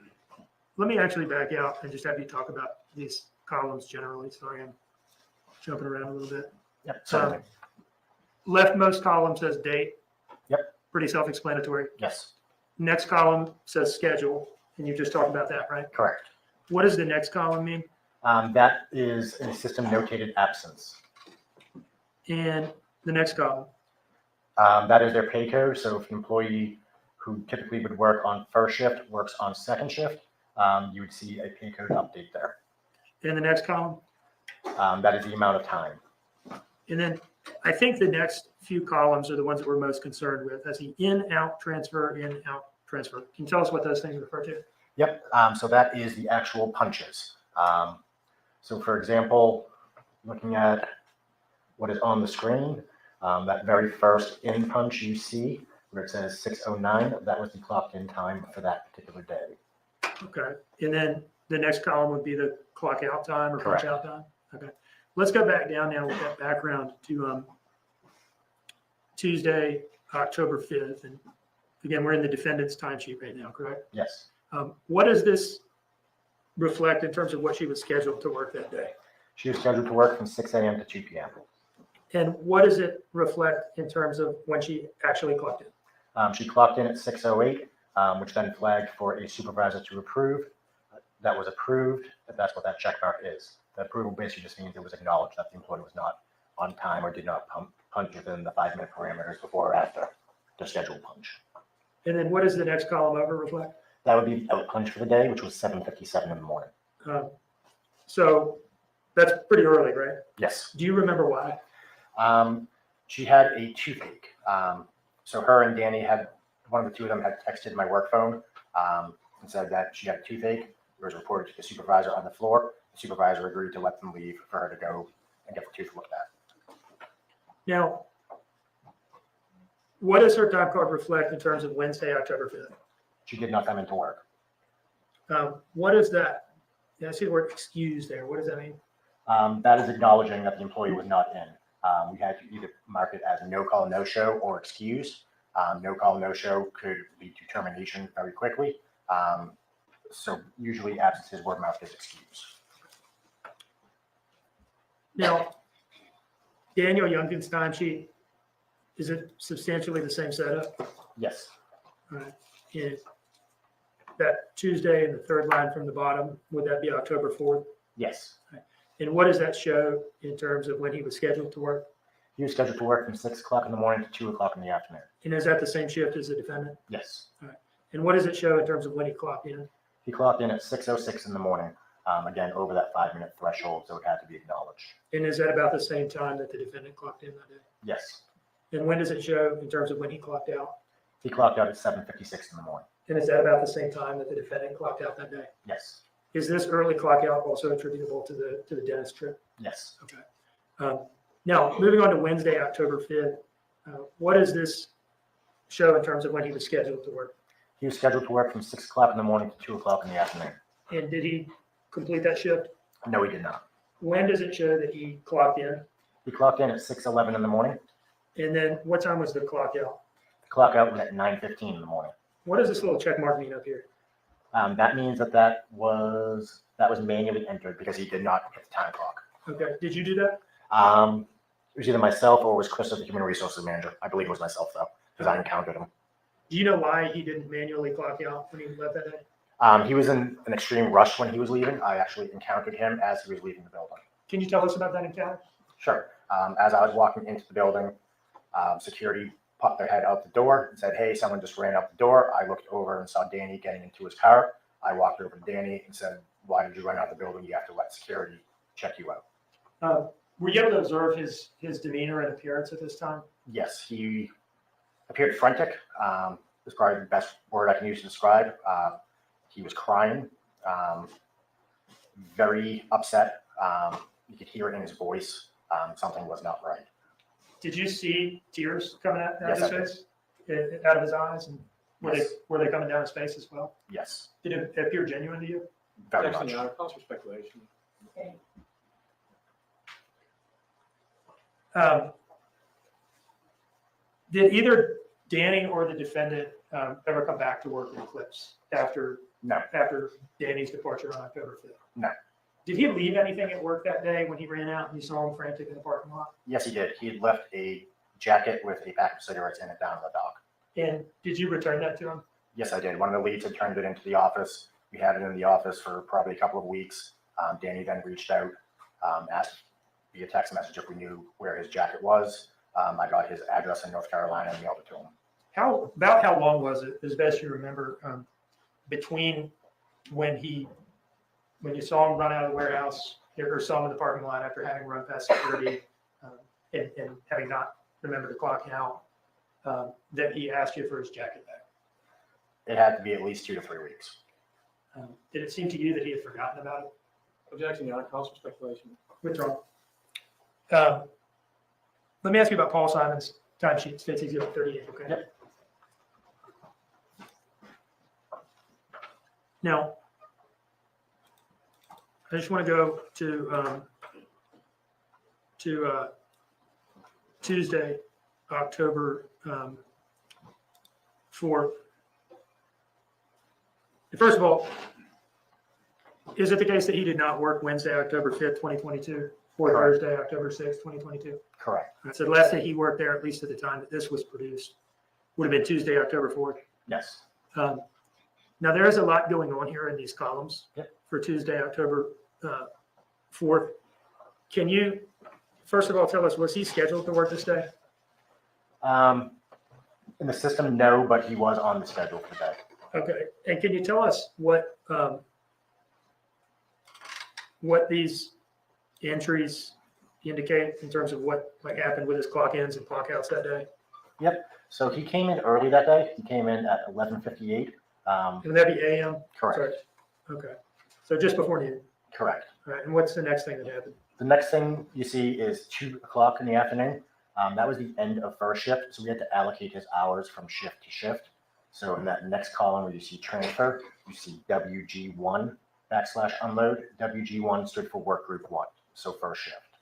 let me actually back out and just have you talk about these columns generally, so I am jumping around a little bit.
Yep, certainly.
Leftmost column says date.
Yep.
Pretty self-explanatory.
Yes,
Next column says schedule, and you just talked about that, right?
correct.
What does the next column mean?
That is a system notated absence.
And the next column?
That is their pay code. So if an employee who typically would work on first shift works on second shift, you would see a pay code update there.
And the next column?
That is the amount of time.
And then I think the next few columns are the ones that we're most concerned with. As he in, out, transfer, in, out, transfer. Can you tell us what those things refer to?
Yep. So that is the actual punches. So for example, looking at what is on the screen, that very first in punch you see where it says 6:09, that was the clocked in time for that particular day.
Okay. And then the next column would be the clock out time or punch
Correct.
out time? Okay. Let's go back down now with that background to Tuesday, October 5th. And again, we're in the defendant's timesheet right now, correct?
Yes.
What does this reflect in terms of what she was scheduled to work that day?
She was scheduled to work from 6 a.m. to 2 p.m.
And what does it reflect in terms of when she actually clocked in?
She clocked in at 6:08, which then flagged for a supervisor to approve. That was approved. That's what that check mark is. The approval basically just means it was acknowledged that the employee was not on time or did not punch within the 5-minute parameters before or after the scheduled punch.
And then what does the next column over reflect?
That would be the out punch for the day, which was 7:57 in the morning.
So that's pretty early, right?
Yes.
Do you remember why?
She had a toothache. So her and Danny had, one of the two of them had texted my work phone and said that she had a toothache. It was reported to the supervisor on the floor. The supervisor agreed to let them leave for her to go and get the tooth looked at.
Now, what does her time card reflect in terms of Wednesday, October 5th?
She did not come into work.
What is that? Yeah, I see the word excuse there. What does that mean?
That is acknowledging that the employee was not in. We had to either mark it as no call, no show or excuse. No call, no show could lead to termination very quickly. So usually absences were marked as excuse.
Now, Daniel Youngkin's timesheet, is it substantially the same setup?
Yes.
All right. And that Tuesday and the third line from the bottom, would that be October 4th?
Yes.
And what does that show in terms of when he was scheduled to work?
He was scheduled to work from 6 o'clock in the morning to 2 o'clock in the afternoon.
And is that the same shift as the defendant?
Yes.
And what does it show in terms of when he clocked in?
He clocked in at 6:06 in the morning. Again, over that 5-minute threshold, so it had to be acknowledged.
And is that about the same time that the defendant clocked in that day?
Yes.
And when does it show in terms of when he clocked out?
He clocked out at 7:56 in the morning.
And is that about the same time that the defendant clocked out that day?
Yes.
Is this early clock out also attributable to the dentist trip?
Yes.
Okay. Now, moving on to Wednesday, October 5th, what does this show in terms of when he was scheduled to work?
He was scheduled to work from 6 o'clock in the morning to 2 o'clock in the afternoon.
And did he complete that shift?
No, he did not.
When does it show that he clocked in?
He clocked in at 6:11 in the morning.
And then what time was the clock out?
The clock out was at 9:15 in the morning.
What does this little check mark mean up here?
That means that was manually entered because he did not hit the time clock.
Okay. Did you do that?
It was either myself or it was Chris, the human resources manager. I believe it was myself though, because I encountered him.
Do you know why he didn't manually clock out when he left that day?
He was in an extreme rush when he was leaving. I actually encountered him as he was leaving the building.
Can you tell us about that encounter?
Sure. As I was walking into the building, security popped their head out the door and said, "Hey, someone just ran out the door." I looked over and saw Danny getting into his car. I walked over to Danny and said, "Why did you run out the building? You have to let security check you out."
Were you able to observe his demeanor and appearance at this time?
Yes, he appeared frantic. Is probably the best word I can use to describe. He was crying, very upset. You could hear it in his voice. Something was not right.
Did you see tears coming out of
Yes,
his
I did.
face, out of his eyes, and
Yes.
were they coming down his face as well?
Yes,
Did it appear genuine to you?
very
Actually,
much.
not. Cause for speculation.
Did either Danny or the defendant ever come back to work in Eclipse after
No.
after Danny's departure on October 5th?
No.
Did he leave anything at work that day when he ran out and you saw him frantic in the parking lot?
Yes, he did. He had left a jacket with a pack of cigarettes in it down in the dock.
And did you return that to him?
Yes, I did. One of the leads had turned it into the office. We had it in the office for probably a couple of weeks. Danny then reached out, asked via text message if we knew where his jacket was. I got his address in North Carolina and mailed it to him.
How long was it, as best you remember, between when you saw him run out of the warehouse or saw him in the parking lot after having run past security and having not remembered to clock out, that he asked you for his jacket back?
It had to be at least 2 to 3 weeks.
Did it seem to you that he had forgotten about it?
Objection, Your Honor, calls for speculation.
Withdraw. Let me ask you about Paul Simon's timesheet. States he's got 38, okay?
Yep.
Now, I just want to go to Tuesday, October 4th. First of all, is it the case that he did not work Wednesday, October 5th, 2022, or
Correct.
Thursday, October 6th, 2022?
Correct.
So the last day he worked there, at least at the time that this was produced, would have been Tuesday, October 4th.
Yes.
Now, there is a lot going on here in these columns.
Yep.
For Tuesday, October 4th. Can you, first of all, tell us, was he scheduled to work this day?
In the system, no, but he was on the schedule for that.
Okay, and can you tell us what these entries indicate in terms of what happened with his clock ins and clock outs that day?
Yep. So he came in early that day. He came in at 11:58.
Would that be AM?
Correct.
Sorry. Okay, so just before noon.
Correct.
All right, and what's the next thing that happened?
The next thing you see is 2 o'clock in the afternoon. That was the end of first shift, so we had to allocate his hours from shift to shift. So in that next column where you see transfer, you see WG1 / unload. WG1 stood for work group 1, so first shift.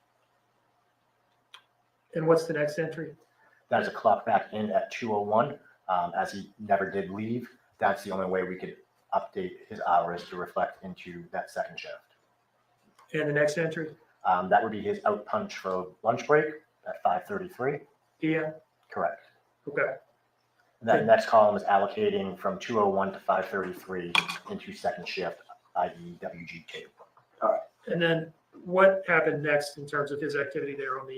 And what's the next entry?
That is a clock back in at 2:01. As he never did leave, that's the only way we could update his hours to reflect into that second shift.
And the next entry?
That would be his out punch for lunch break at 5:33.
PM?
Correct.
Okay.
That next column is allocating from 2:01 to 5:33 into second shift, i.e. WG2.
And then what happened next in terms of his activity there on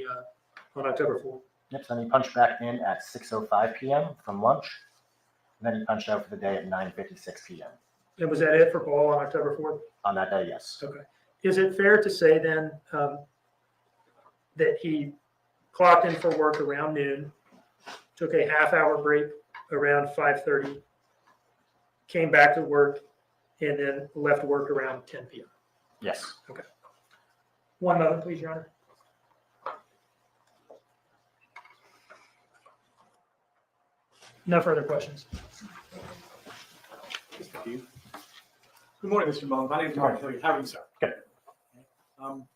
October 4th?
Yep, so then he punched back in at 6:05 p.m. from lunch. And then he punched out for the day at 9:56 p.m.
And was that it for Paul on October 4th?
On that day, yes.
Okay. Is it fair to say then that he clocked in for work around noon, took a half-hour break around 5:30, came back to work, and then left work around 10 p.m.?
Yes.
One moment, please, Your Honor. No further questions.
Good morning, Mr. Mullins. My name is Mark Hilliard. How are you, sir?
Good.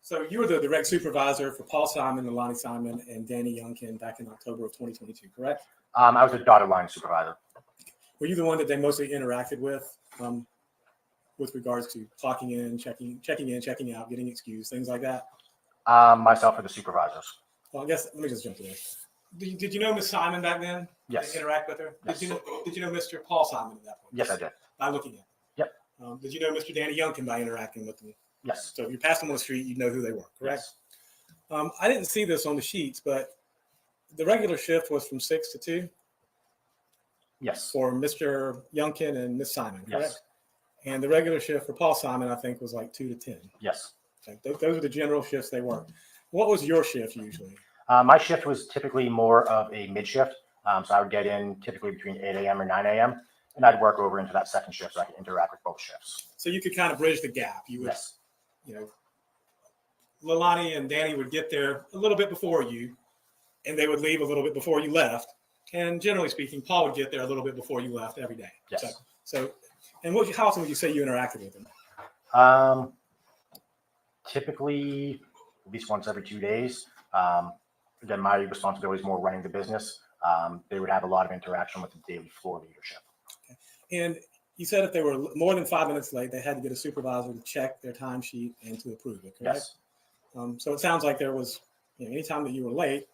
So you were the direct supervisor for Paul Simon, Leilani Simon, and Danny Youngkin back in October of 2022, correct?
I was a dotted line supervisor.
Were you the one that they mostly interacted with regards to clocking in, checking out, getting excused, things like that?
Myself or the supervisors.
Well, I guess let me just jump to this. Did you know Miss Simon back then?
Yes.
Interact with her?
Yes.
Did you know Mr. Paul Simon at that point?
Yes, I did.
By looking at him?
Yep.
Did you know Mr. Danny Youngkin by interacting with him?
Yes.
So if you passed them on the street, you'd know who they were, correct?
Yes.
I didn't see this on the sheets, but the regular shift was from 6 to 2
Yes.
for Mr. Youngkin and Miss Simon, correct?
Yes.
And the regular shift for Paul Simon, I think, was like 2 to 10.
Yes.
Okay. Those are the general shifts they worked. What was your shift usually?
My shift was typically more of a mid shift. So I would get in typically between 8 a.m. or 9 a.m. and I'd work over into that second shift so I could interact with both shifts.
So you could kind of bridge the gap. You would,
Yes.
you know, Leilani and Danny would get there a little bit before you, and they would leave a little bit before you left. And generally speaking, Paul would get there a little bit before you left every day.
Yes.
So and how often would you say you interacted with them?
Typically at least once every 2 days. Again, my responsibility is more running the business. They would have a lot of interaction with the daily floor leadership.
And You said if they were more than 5 minutes late, they had to get a supervisor to check their timesheet and to approve it, correct?
Yes.
So it sounds like there was, anytime that you were late,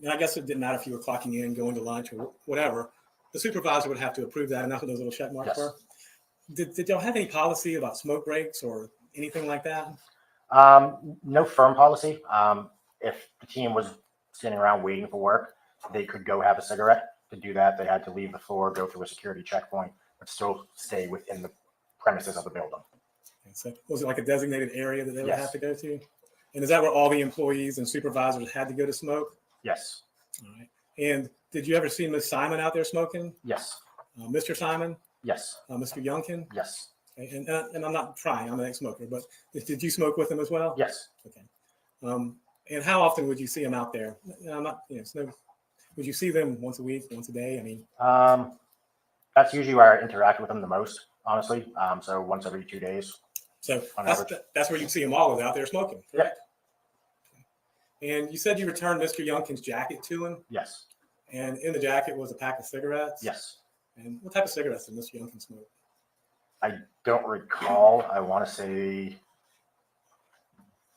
and I guess it didn't matter if you were clocking in, going to lunch, or whatever, the supervisor would have to approve that, and that's what those little check marks
Yes.
were. Did y'all have any policy about smoke breaks or anything like that?
No firm policy. If the team was sitting around waiting for work, they could go have a cigarette. To do that, they had to leave the floor, go through a security checkpoint, but still stay within the premises of the building.
And so was it like a designated area that they would
Yes.
have to go to? And is that where all the employees and supervisors had to go to smoke?
Yes.
All right. And did you ever see Ms. Simon out there smoking?
Yes.
Mr. Simon?
Yes.
Mr. Youngkin?
Yes.
Okay. And I'm not trying, I'm an ex-smoker, but did you smoke with him as well?
Yes.
Okay. And how often would you see him out there? I'm not, it's no, would you see them once a week, once a day? I mean,
That's usually where I interact with them the most, honestly. So once every 2 days.
so
On
that's,
average.
that's where you'd see them always out there smoking, correct? And you said you returned Mr. Youngkin's jacket to him,
Yes.
and in the jacket was a pack of cigarettes?
Yes.
And what type of cigarettes did Mr. Youngkin smoke?
I don't recall. I want to say,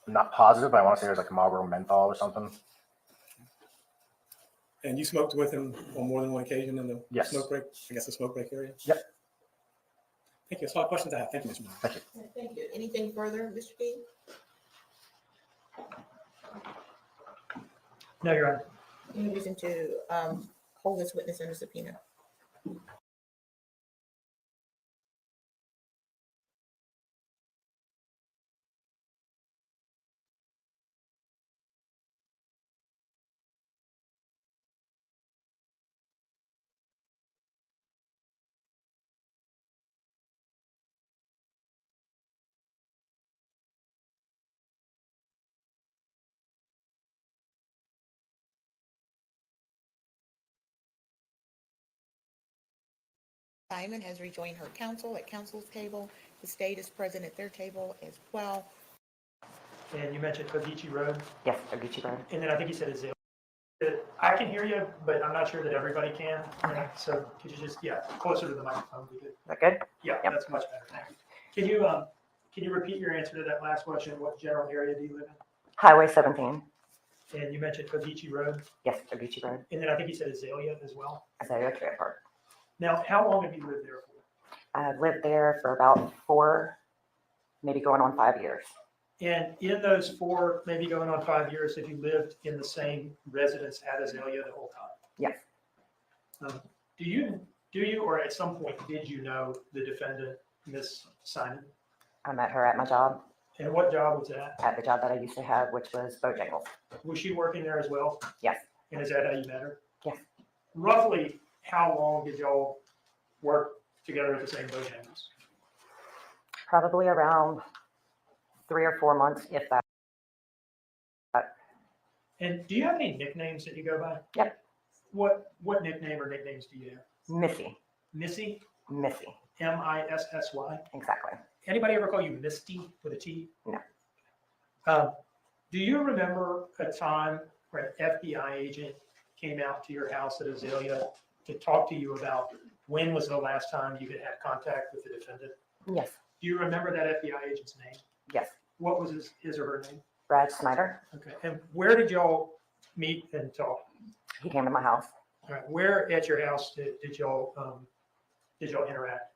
I'm not positive, but I want to say there's like a Marlboro menthol or something.
And you smoked with him on more than one occasion in the
Yes.
smoke break, I guess the smoke break area?
Yep.
Thank you. That's all the questions I have. Thank you, Mr. Moore.
Thank you.
Thank you. Anything further, Mr. King?
No, Your Honor.
Any reason to hold this witness under subpoena? Simon has rejoined her counsel at counsel's table. The state is present at their table as well.
And you mentioned Kogichi Road,
Yes, Oguchi Road.
and then I think you said Azalea. I can hear you, but I'm not sure that everybody can.
Okay.
So could you just, closer to the microphone would be good.
Is that good?
Yeah,
Yep.
that's much better. Thank you. Can you repeat your answer to that last question? What general area do you live
Highway 17.
in? And you mentioned Kogichi Road,
Yes, Oguchi Road.
and then I think you said Azalea as well.
Azalea Trailer Park.
Now, how long have you lived there for?
I've lived there for about 4, maybe going on 5 years.
And in those 4, maybe going on 5 years, have you lived in the same residence at Azalea the whole time?
Yes.
Do you, or at some point, did you know the defendant, Miss Simon?
I met her at my job,
And what job was that?
at the job that I used to have, which was Bojangles.
Was she working there as well?
Yes.
And is that how you met her?
Yes.
Roughly, how long did y'all work together at the same Bojangles?
Probably around 3 or 4 months, if that.
And do you have any nicknames that you go by?
Yep.
What nickname or nicknames do you have?
Missy.
Missy,
Missy.
Missy.
Exactly.
Anybody ever call you Misty with a T?
No.
Do you remember a time where an FBI agent came out to your house at Azalea to talk to you about when was the last time you had had contact with the defendant?
Yes.
Do you remember that FBI agent's name?
Yes.
What was his or her name?
Brad Snyder.
Okay. And where did y'all meet and talk?
He came to my house.
All right. Where at your house did y'all interact?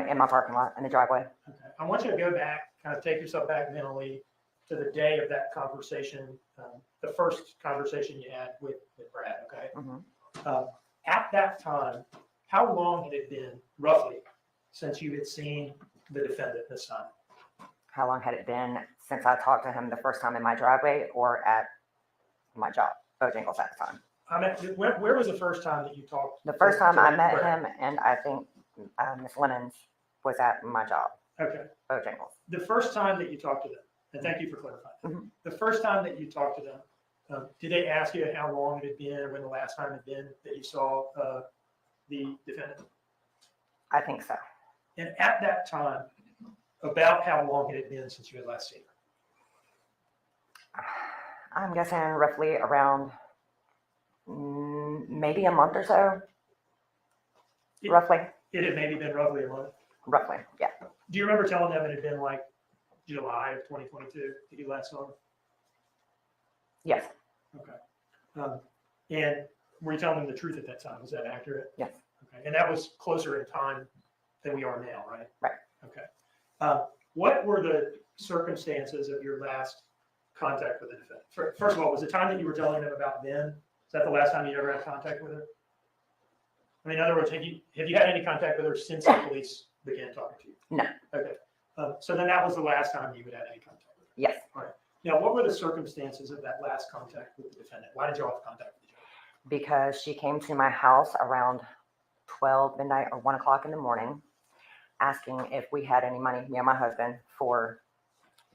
In my parking lot, in the driveway.
Okay. I want you to go back, kind of take yourself back mentally to the day of that conversation, the first conversation you had with Brad, okay?
Mhm.
At that time, how long had it been, roughly, since you had seen the defendant this time?
How long had it been since I talked to him the first time in my driveway or at my job, Bojangles at the time?
I mean, where was the first time that you talked?
The first time I met
Brad?
him, and I think Miss Lemons was at my job,
Okay.
Bojangles.
The first time that you talked to them, and thank you for clarifying.
Mhm.
The first time that you talked to them, did they ask you how long it had been, or when the last time had been that you saw the defendant?
I think so.
And at that time, about how long had it been since you had last seen her?
I'm guessing roughly around maybe a month or so,
It-
roughly.
It had maybe been roughly a month.
roughly, yeah.
Do you remember telling them it had been like July of 2022 that you last saw them?
Yes,
Okay. And were you telling them the truth at that time? Was that accurate?
yes.
Okay. And that was closer in time than we are now, right?
Right.
Okay. What were the circumstances of your last contact with the defendant? First of all, was the time that you were telling them about Ben, is that the last time you ever had contact with her? I mean, in other words, have you had any contact with her since the police began talking to you?
No.
Okay. So then that was the last time you would have any contact with her?
Yes,
Now, what were the circumstances of that last contact with the defendant? Why did you have contact with each other?
because she came to my house around 12 midnight or 1 o'clock in the morning, asking if we had any money, me and my husband, for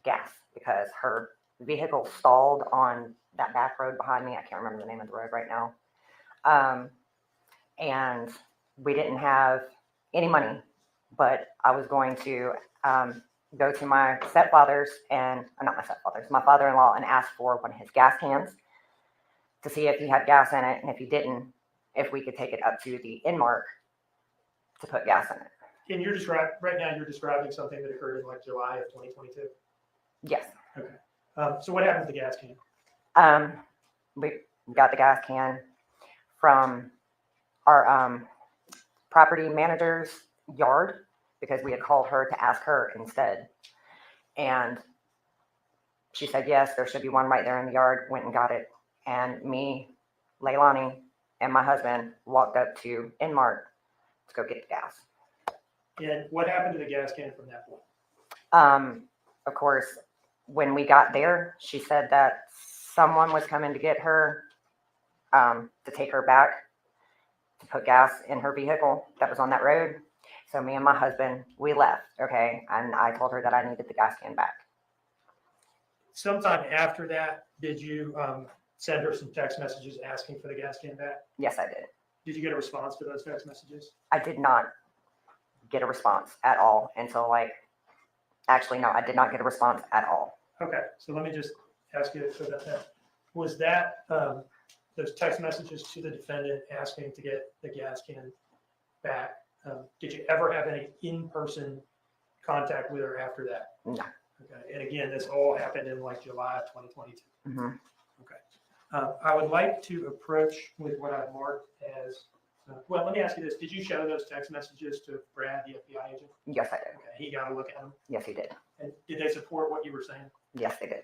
gas, because her vehicle stalled on that back road behind me. I can't remember the name of the road right now. And we didn't have any money, but I was going to go to my stepfather's and not my stepfather's, my father-in-law, and ask for one of his gas cans to see if he had gas in it, and if he didn't, if we could take it up to the Inmark to put gas in it.
And right now you're describing something that occurred in like July of 2022.
Yes.
So what happened to the gas can?
We got the gas can from our property manager's yard because we had called her to ask her instead. And she said, yes, there should be one right there in the yard, went and got it. And me, Leilani, and my husband walked up to Inmark to go get the gas.
And what happened to the gas can from that point?
Of course, when we got there, she said that someone was coming to get her, to take her back to put gas in her vehicle that was on that road. So me and my husband, we left, okay? And I told her that I needed the gas can back.
Sometime after that, did you send her some text messages asking for the gas can back?
Yes, I did.
Did you get a response to those text messages?
I did not get a response at all until actually, no, I did not get a response at all.
Okay, so let me just ask you about that. Was that those text messages to the defendant asking to get the gas can back? Did you ever have any in-person contact with her after that?
No.
Okay, and again, this all happened in like July of 2022.
Mm-hmm.
Okay. I would like to approach with what I've marked as, well, let me ask you this. Did you show those text messages to Brad, the FBI agent?
Yes, I did.
Okay, he got a look at them.
Yes, he did.
And did they support what you were saying?
Yes, they did.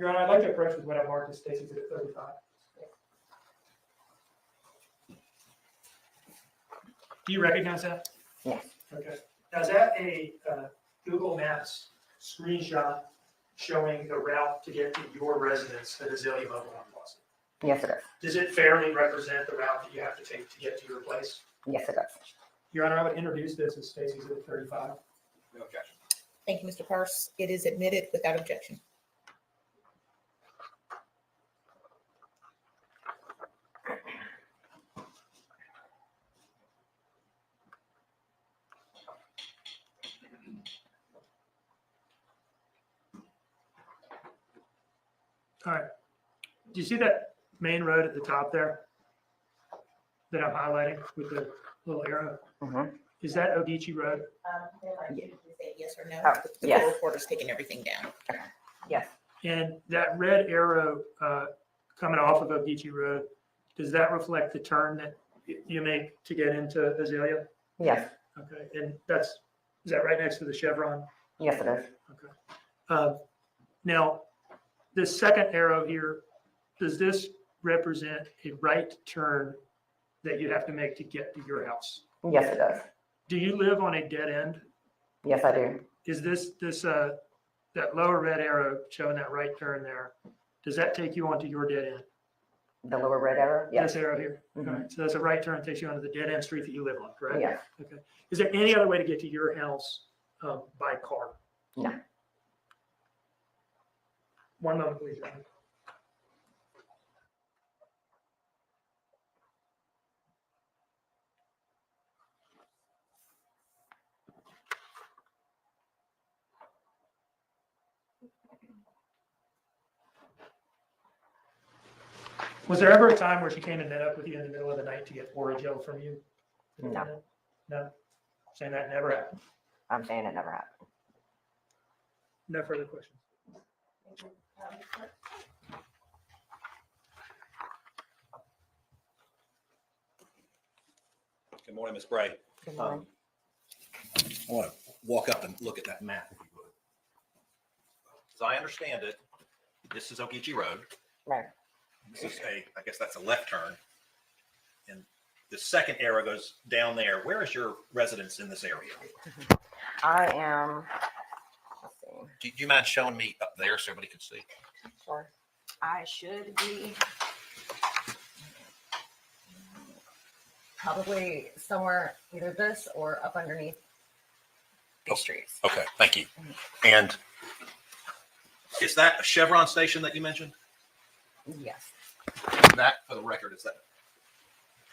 Your Honor, I'd like to approach with what I've marked as Stacy to 35. Do you recognize that?
Yes.
Okay. Now, is that a Google Maps screenshot showing the route to get to your residence at Azalea Mobile Home Plaza?
Yes, it is.
Does it fairly represent the route that you have to take to get to your place?
Yes, it does.
Your Honor, I would introduce this as Stacy Exhibit 35.
No objection.
Thank you, Mr. Parse. It is admitted without objection.
All right. Do you see that main road at the top there that I'm highlighting with the little arrow?
Mm-hmm.
Is that Odici Road?
Say yes or no.
Oh,
The
yes.
court reporter's taking everything down.
Yes.
And that red arrow coming off of Odici Road, does that reflect the turn that you make to get into Azalea?
Yes.
Okay, and is that right next to the Chevron?
Yes, it is.
Okay. Now, this second arrow here, does this represent a right turn that you have to make to get to your house?
Yes, it does.
Do you live on a dead end?
Yes, I do.
Is that lower red arrow showing that right turn there, does that take you onto your dead end?
The lower red arrow? Yes.
This arrow here?
Mhm.
All right, so that's a right turn, takes you onto the dead end street that you live on, correct?
Yes.
Okay. Is there any other way to get to your house by car?
No.
One moment, please, Your Honor. Was there ever a time where she came and met up with you in the middle of the night to get Oragel from you?
No.
No, saying that never happened.
I'm saying it never happened.
No further questions.
Good morning, Ms. Bray.
Good morning.
I want to walk up and look at that map, if you would. As I understand it, this is Ogeechee Road.
Right.
This is I guess that's a left turn. And the second arrow goes down there. Where is your residence in this area?
I am, let's see,
Do you mind showing me up there so everybody can see?
sure. I should be probably somewhere either this or up underneath these trees.
Okay, thank you. And is that a Chevron station that you mentioned?
Yes,
That, for the record, is that,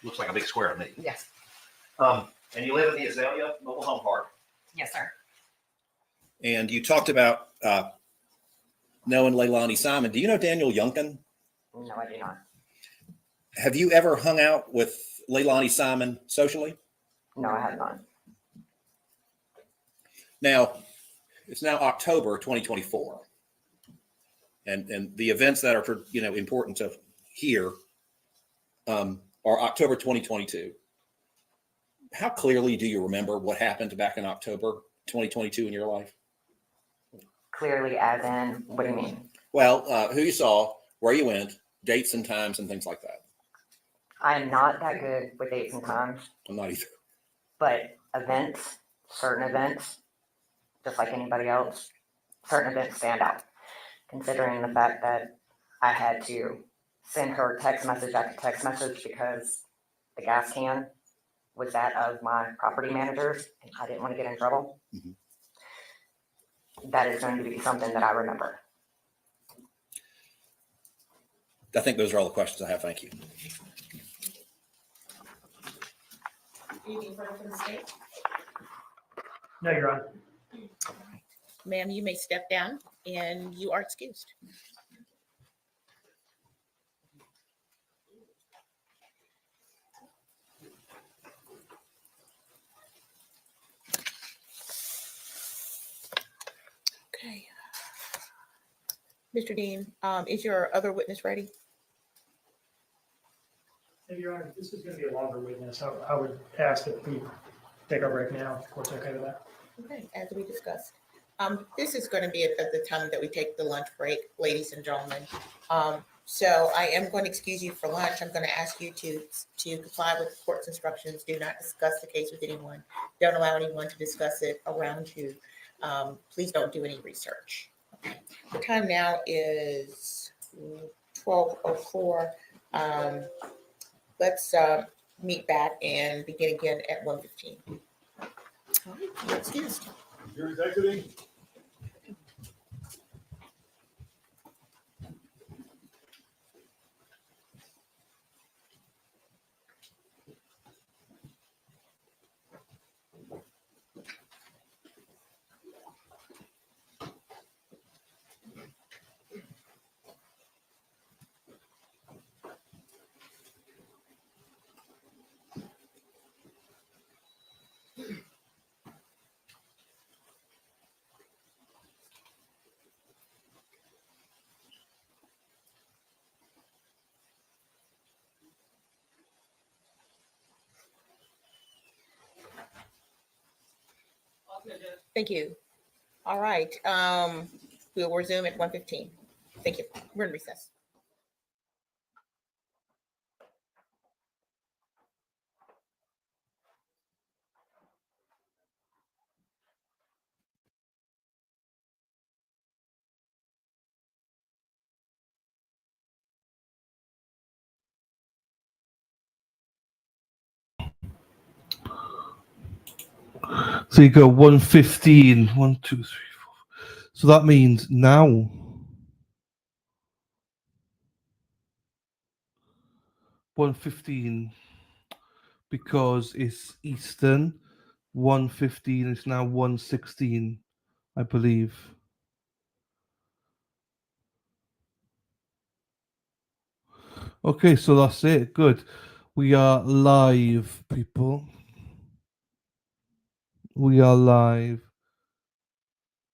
looks like a big square to me.
yes,
And you live in the Azalea Mobile Home Park.
yes, sir.
And you talked about knowing Leilani Simon. Do you know Daniel Youngkin?
No, I do not.
Have you ever hung out with Leilani Simon socially?
No, I have not.
Now, it's now October 2024. And the events that are, important to hear are October 2022. How clearly do you remember what happened back in October 2022 in your life?
Clearly, as in, what do you mean?
Well, who you saw, where you went, dates and times and things like that.
I'm not that good with dates and times,
I'm not either.
but events, certain events, just like anybody else, certain events stand out. Considering the fact that I had to send her text message after text message because the gas can was that of my property managers, and I didn't want to get in trouble.
Mhm.
That is going to be something that I remember.
I think those are all the questions I have. Thank you.
Anything further from the state?
No, Your Honor.
Ma'am, you may step down and you are excused. Okay. Mr. Dean, is your other witness ready?
No, Your Honor, this is going to be a longer witness. I would ask that we take our break now. If the court's okay with that.
Okay, as we discussed. This is going to be at the time that we take the lunch break, ladies and gentlemen. So I am going to excuse you for lunch. I'm going to ask you to comply with the court's instructions. Do not discuss the case with anyone. Don't allow anyone to discuss it around you. Please don't do any research. Okay. The time now is 12:04. Let's meet back and begin again at 1:15. All right, you're excused.
You're exiting.
Thank you. All right. We'll resume at 1:15. Thank you. We're in recess.
So you go 115, 1, 2, 3, 4. So that means now 115 because it's Eastern. 115 is now 116, I believe. Okay, so that's it. Good. We are live, people. We are live.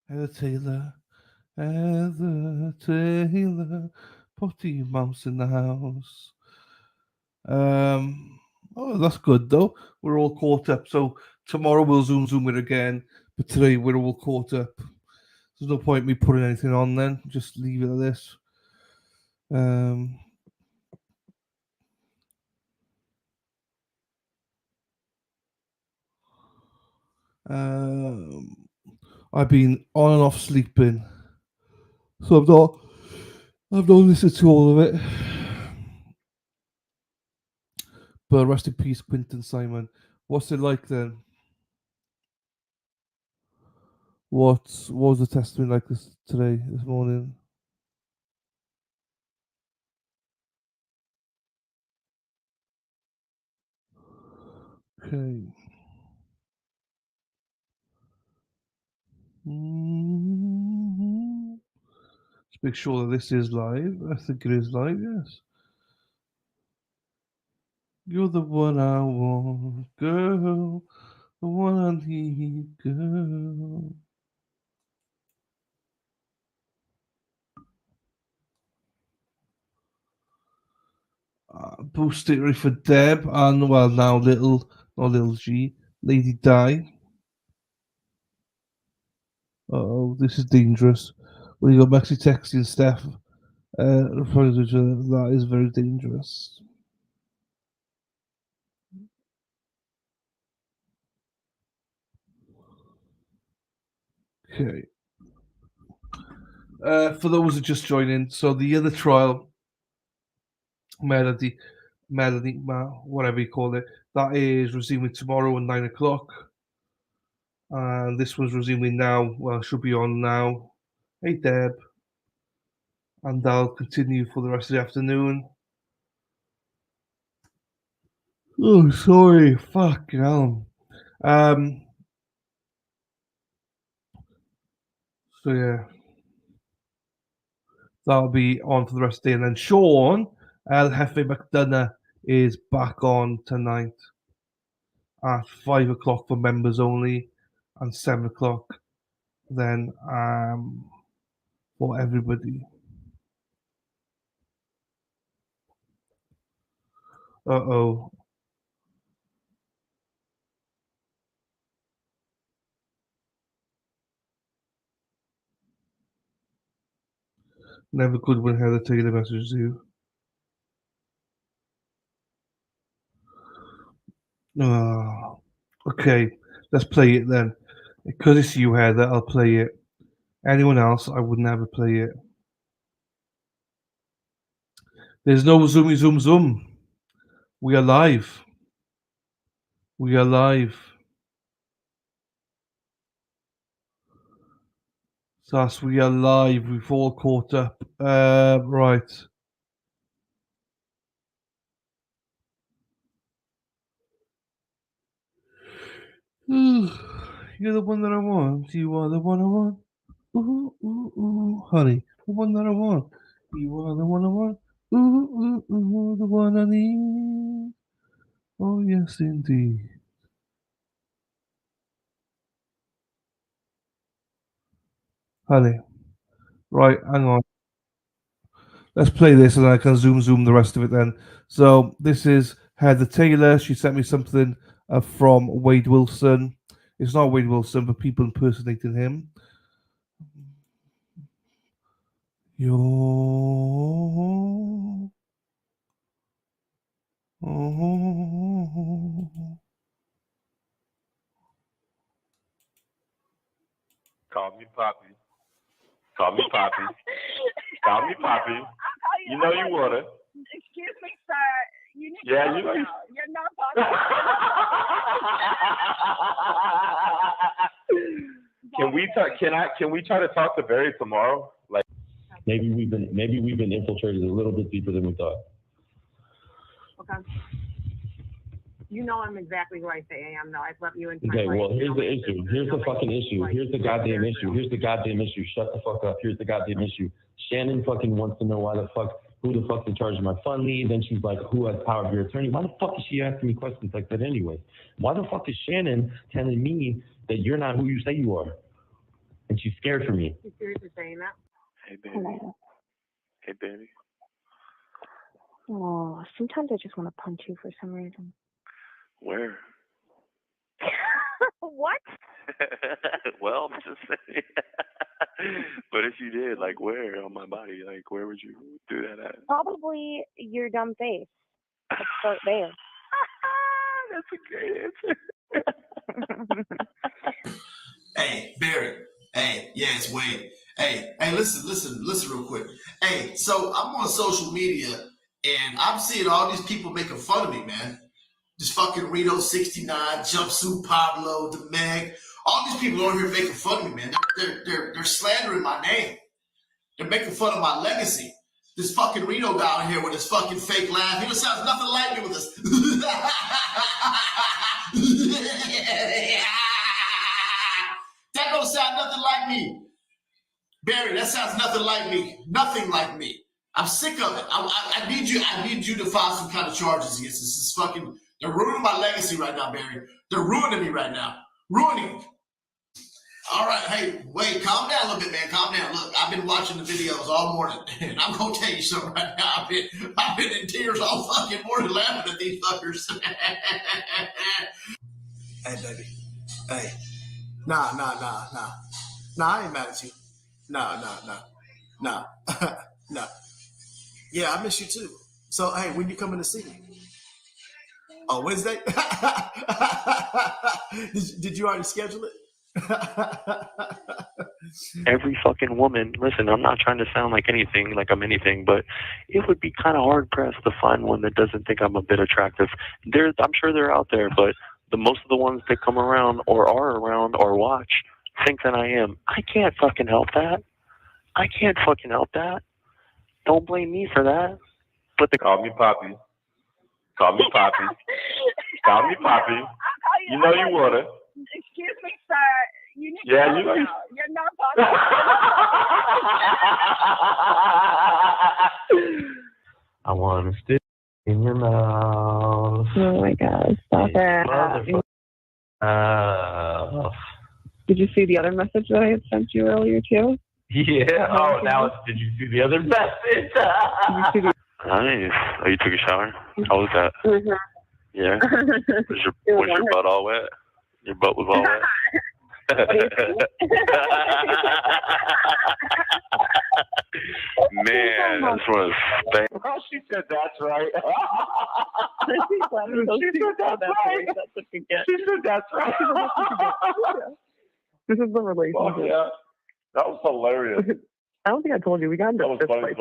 Heather Taylor. Heather Taylor. Potty Mouse in the house. Oh, that's good though. We're all caught up. So tomorrow we'll zoom it again. But today we're all caught up. There's no point me putting anything on then. Just leave it at this. I've been on and off sleeping, so I've not listened to all of it. But rest in peace, Quinton Simon. What's it like then? What was the testimony like this morning? Okay. Let's make sure that this is live. I think it is live, yes. You're the one I want, girl. The one I need, girl. Boost it ready for Deb and well now not little G, Lady Di. Oh, this is dangerous. When you got Maxi texting Steph, referring to each other, that is very dangerous. Okay. For those who just joined in, so the other trial, Melody, whatever you call it, that is resuming tomorrow at 9 o'clock. And this one's resuming now. Well, should be on now. Hey, Deb. And I'll continue for the rest of the afternoon. Oh, sorry. Fuck hell. So yeah, that'll be on for the rest of the day. And then Sean El Jefe McDonough is back on tonight at 5 o'clock for members only, and 7 o'clock then for everybody. Uh-oh. Never good when Heather Taylor messages you. Okay, let's play it then. Because it's you, Heather, I'll play it. Anyone else, I would never play it. There's no zoomy zoom. We are live. We are live. Sas, we are live. We've all caught up. Right. You're the one that I want. You are the one I want. Ooh, ooh, ooh, honey, the one that I want. You are the one I want. Ooh, ooh, ooh, the one I need. Oh, yes, indeed. Honey. Right, hang on. Let's play this and I can zoom the rest of it then. So, this is Heather Taylor. She sent me something from Wade Wilson. It's not Wade Wilson, but people impersonating him.
Call me Poppy. Call me Poppy. Call me Poppy. You know you wanna.
Excuse me, sir. You need
Yeah,
to
you know you.
You're not Poppy.
Can we talk? Can we try to talk to Barry tomorrow? Like
maybe we've been infiltrated a little bit deeper than we thought.
Okay. You know I'm exactly who I say I am, though. I've let you into my
Okay,
life.
well, here's the issue. Here's the fucking issue. Here's the goddamn issue. Here's the goddamn issue. Shut the fuck up. Here's the goddamn issue. Shannon fucking wants to know why the fuck who the fuck's in charge of my funding? Then she's like, who has power of your attorney? Why the fuck is she asking me questions like that anyway? Why the fuck is Shannon telling me that you're not who you say you are? And she's scared for me.
You seriously saying that?
Hey, baby.
Hello.
Hey, baby.
Oh, sometimes I just want to punch you for some reason.
Where?
What?
Well, I'm just saying. But if you did, like, where on my body? Like, where would you do that at?
Probably your dumb face. Let's start there.
That's a great answer.
Hey, Barry. Hey, yes, Wade. Hey, listen real quick. Hey, so I'm on social media and I'm seeing all these people making fun of me, man. This fucking Reno 69, Jumpsuit Pablo, the Meg. All these people on here making fun of me, man. They're slandering my name. They're making fun of my legacy. This fucking Reno down here with his fucking fake laugh. He sounds nothing like me with this. That don't sound nothing like me. Barry, that sounds nothing like me. Nothing like me. I'm sick of it. I need you to file some kind of charges against this. This is fucking, they're ruining my legacy right now, Barry. They're ruining me right now. Ruining me. All right, hey, wait, calm down a little bit, man. Calm down. Look, I've been watching the videos all morning, and I'm gonna tell you something right now. I've been in tears all fucking morning laughing at these fuckers. Hey, baby. Hey. Nah. Nah, I ain't mad at you. Nah. Nah. Yeah, I miss you too. So, hey, when you coming to see me? Oh, Wednesday? Did you already schedule it?
Every fucking woman, listen, I'm not trying to sound like anything, like I'm anything, but it would be kind of hard pressed to find one that doesn't think I'm a bit attractive. I'm sure they're out there, but most of the ones that come around or are around or watch think that I am. I can't fucking help that. Don't blame me for that. But Call me Poppy. Call me Poppy. Call me Poppy. You know you wanna.
Excuse me, sir. You need
Yeah,
to
you
know.
know.
You're not talking.
I want to stick in your mouth.
Oh my God, stop it. Did you see the other message that I had sent you earlier too?
Yeah. Oh, now did you see the other message?
Nice. Oh, you took a shower? How was that?
Mm-hmm.
Yeah. Was your butt all wet? Your butt was all wet? Man, I just want to spank.
She said that's right.
She said that's right.
She said that's right.
This is the relationship.
Oh, yeah. That was hilarious.
I don't think I told you we got into
That was funny.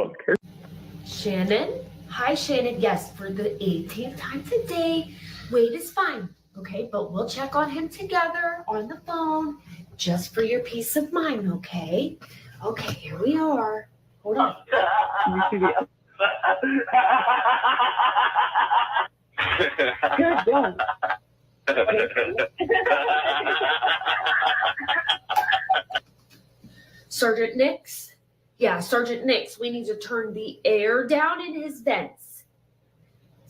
Shannon? Hi, Shannon. Yes, for the 18th time today. Wade is fine, okay? But we'll check on him together on the phone just for your peace of mind, okay? Okay, here we are. Hold on. Good, go. Sergeant Nix? Yeah, Sergeant Nix, we need to turn the air down in his vents.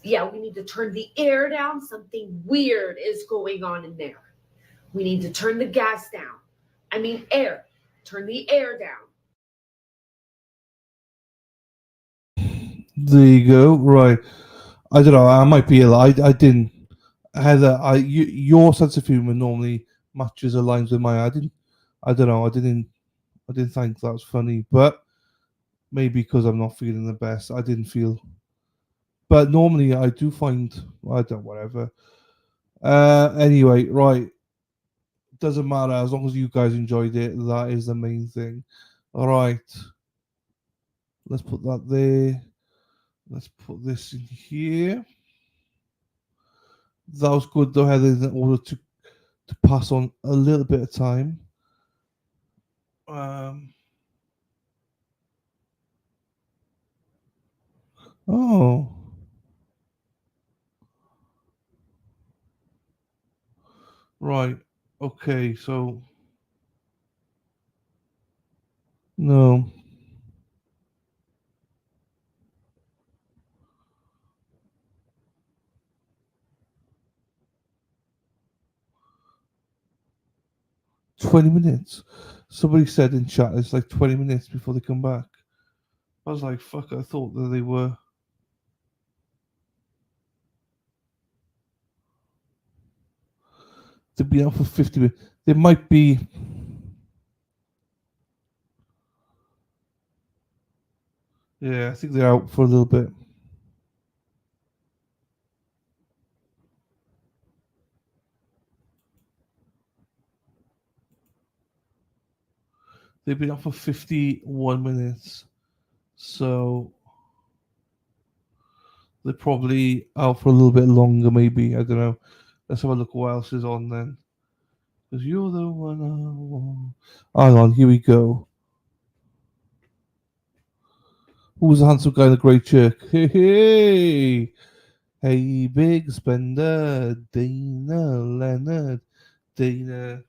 Yeah, we need to turn the air down. Something weird is going on in there. We need to turn the gas down. I mean, air. Turn the air down.
There you go. Right. I don't know. I might be ill. I didn't. Heather, your sense of humor normally matches aligns with mine. I don't know. I didn't think that was funny, but maybe because I'm not feeling the best, I didn't feel. But normally I do find whatever. Anyway, right. Doesn't matter as long as you guys enjoyed it. That is the main thing. All right. Let's put that there. Let's put this in here. That was good though, Heather, in order to pass on a little bit of time. Oh. Right. Okay, so no. 20 minutes. Somebody said in chat it's like 20 minutes before they come back. I was like, fuck, I thought that they were. They've been out for 50 minutes. They might be. Yeah, I think they're out for a little bit. They've been out for 51 minutes. So they're probably out for a little bit longer, maybe. I don't know. Let's have a look what else is on then. Because you're the one I want. Hang on, here we go. Who's the handsome guy in the grey shirt? Hey, hey! Hey, big spender, Dana Leonard. Dana's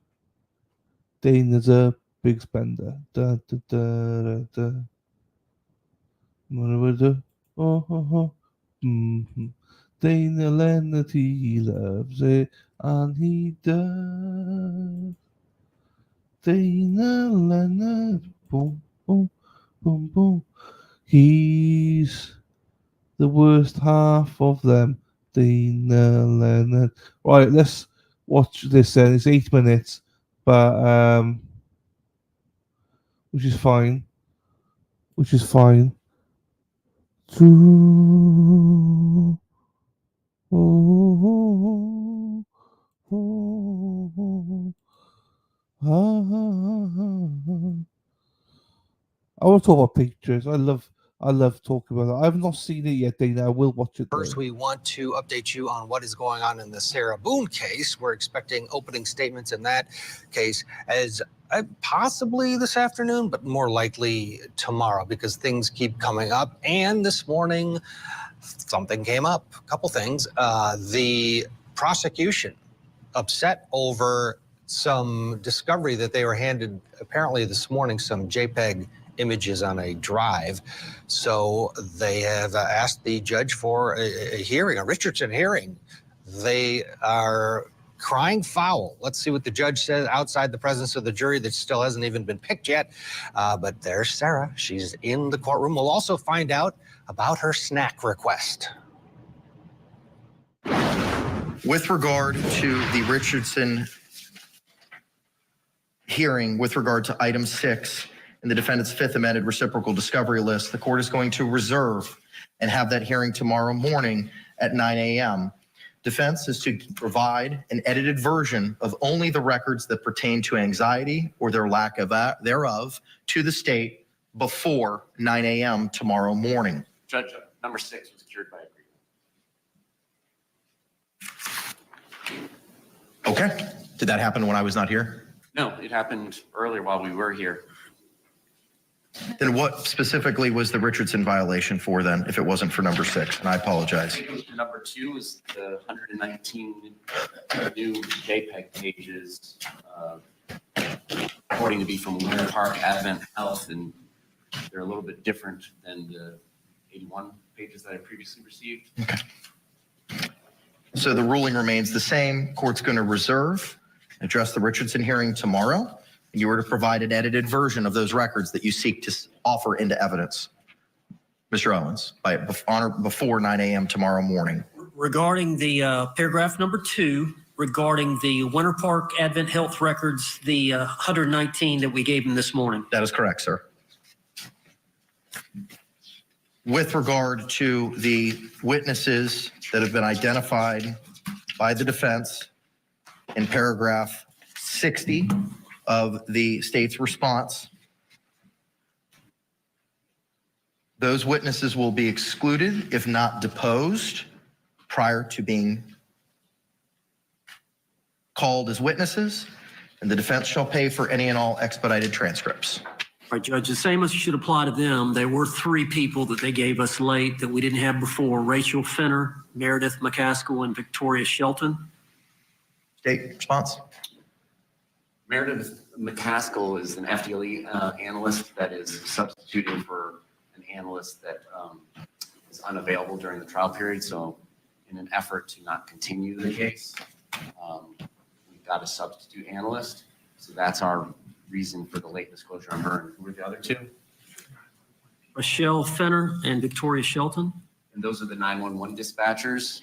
a big spender. Da, da, da, da, da. Oh. Mm-hmm. Dana Leonard, he loves it, and he does. Dana Leonard, boom, boom, boom, boom. He's the worst half of them, Dana Leonard. Right, let's watch this then. It's 8 minutes, but which is fine. True. I want to talk about pictures. I love talking about it. I've not seen it yet, Dana. I will watch it.
First, we want to update you on what is going on in the Sarah Boone case. We're expecting opening statements in that case as possibly this afternoon, but more likely tomorrow because things keep coming up. And this morning, something came up, a couple things. The prosecution upset over some discovery that they were handed apparently this morning, some JPEG images on a drive. So they have asked the judge for a hearing, a Richardson hearing. They are crying foul. Let's see what the judge says outside the presence of the jury that still hasn't even been picked yet. But there's Sarah. She's in the courtroom. We'll also find out about her snack request.
With regard to the Richardson hearing, with regard to item 6 in the defendant's 5th amended reciprocal discovery list, the court is going to reserve and have that hearing tomorrow morning at 9 a.m. Defense is to provide an edited version of only the records that pertain to anxiety or their lack of thereof to the state before 9 a.m. tomorrow morning.
Judge, number 6 was cured by agreement.
Okay. Did that happen when I was not here?
No, it happened earlier while we were here.
Then what specifically was the Richardson violation for then, if it wasn't for number 6? And I apologize.
Number 2 was the 119 new JPEG pages, according to be from Winter Park Advent Health, and they're a little bit different than the 81 pages that I previously received.
Okay. So the ruling remains the same. Court's going to reserve, address the Richardson hearing tomorrow. You were to provide an edited version of those records that you seek to offer into evidence. Mr. Owens, before 9 a.m. tomorrow morning.
Regarding the paragraph number 2, regarding the Winter Park Advent Health records, the 119 that we gave him this morning.
That is correct, sir. With regard to the witnesses that have been identified by the defense in paragraph 60 of the state's response, those witnesses will be excluded if not deposed prior to being called as witnesses, and the defense shall pay for any and all expedited transcripts.
All right, Judge, the same as should apply to them. There were 3 people that they gave us late that we didn't have before: Rachel Fenner, Meredith McCaskill, and Victoria Shelton.
State response.
Meredith McCaskill is an FDLE analyst that is substituting for an analyst that is unavailable during the trial period. So in an effort to not continue the case, we've got a substitute analyst. So that's our reason for the late disclosure on her. And who were the other two?
Michelle Fenner and Victoria Shelton.
And those are the 911 dispatchers.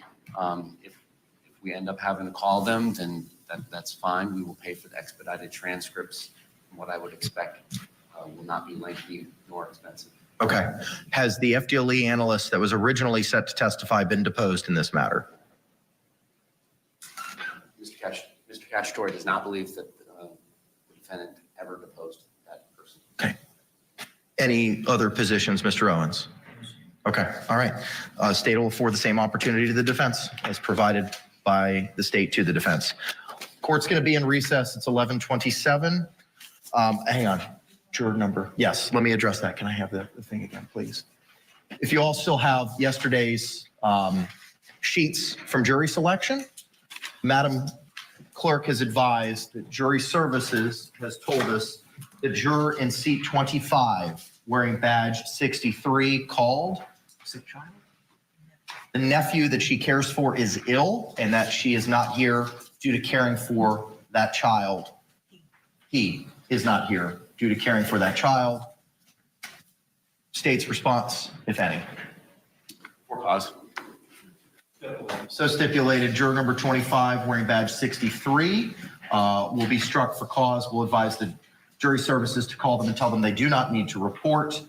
If we end up having to call them, then that's fine. We will pay for the expedited transcripts. And what I would expect will not be lengthy nor expensive.
Okay. Has the FDLE analyst that was originally set to testify been deposed in this matter?
Mr. Cacciatore does not believe that the defendant ever deposed that person.
Okay. Any other positions, Mr. Owens? Okay. All right. State will afford the same opportunity to the defense as provided by the state to the defense. Court's going to be in recess. It's 11:27. Hang on. Juror number. Yes, let me address that. Can I have the thing again, please? If you all still have yesterday's sheets from jury selection, Madam Clerk has advised that jury services has told us the juror in seat 25 wearing badge 63 called. Sick child? The nephew that she cares for is ill and that she is not here due to caring for that child. He is not here due to caring for that child. State's response, if any.
For cause.
So stipulated, juror number 25 wearing badge 63 will be struck for cause. We'll advise the jury services to call them and tell them they do not need to report.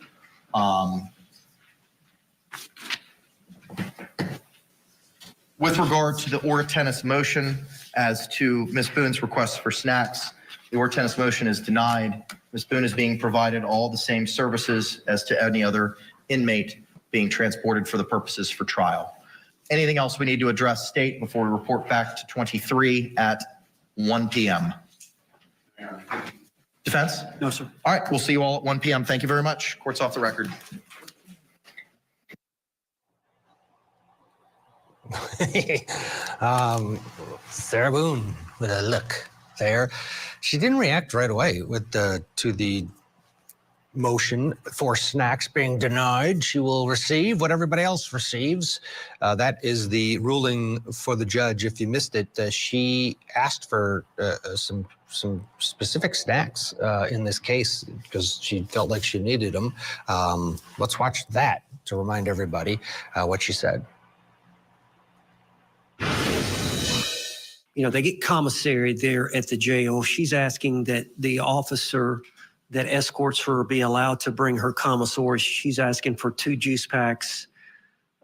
With regard to the Ora Tennis motion, as to Ms. Boone's request for snacks, the Ora Tennis motion is denied. Ms. Boone is being provided all the same services as to any other inmate being transported for the purposes for trial. Anything else we need to address, State, before we report back to 23 at 1 p.m.? Defense?
No, sir.
All right, we'll see you all at 1 p.m. Thank you very much. Court's off the record.
Sarah Boone with a look there. She didn't react right away with to the motion for snacks being denied. She will receive what everybody else receives. That is the ruling for the judge. If you missed it, she asked for some specific snacks in this case because she felt like she needed them. Let's watch that to remind everybody what she said.
You know, they get commissary there at the jail. She's asking that the officer that escorts her be allowed to bring her commissary. She's asking for 2 juice packs,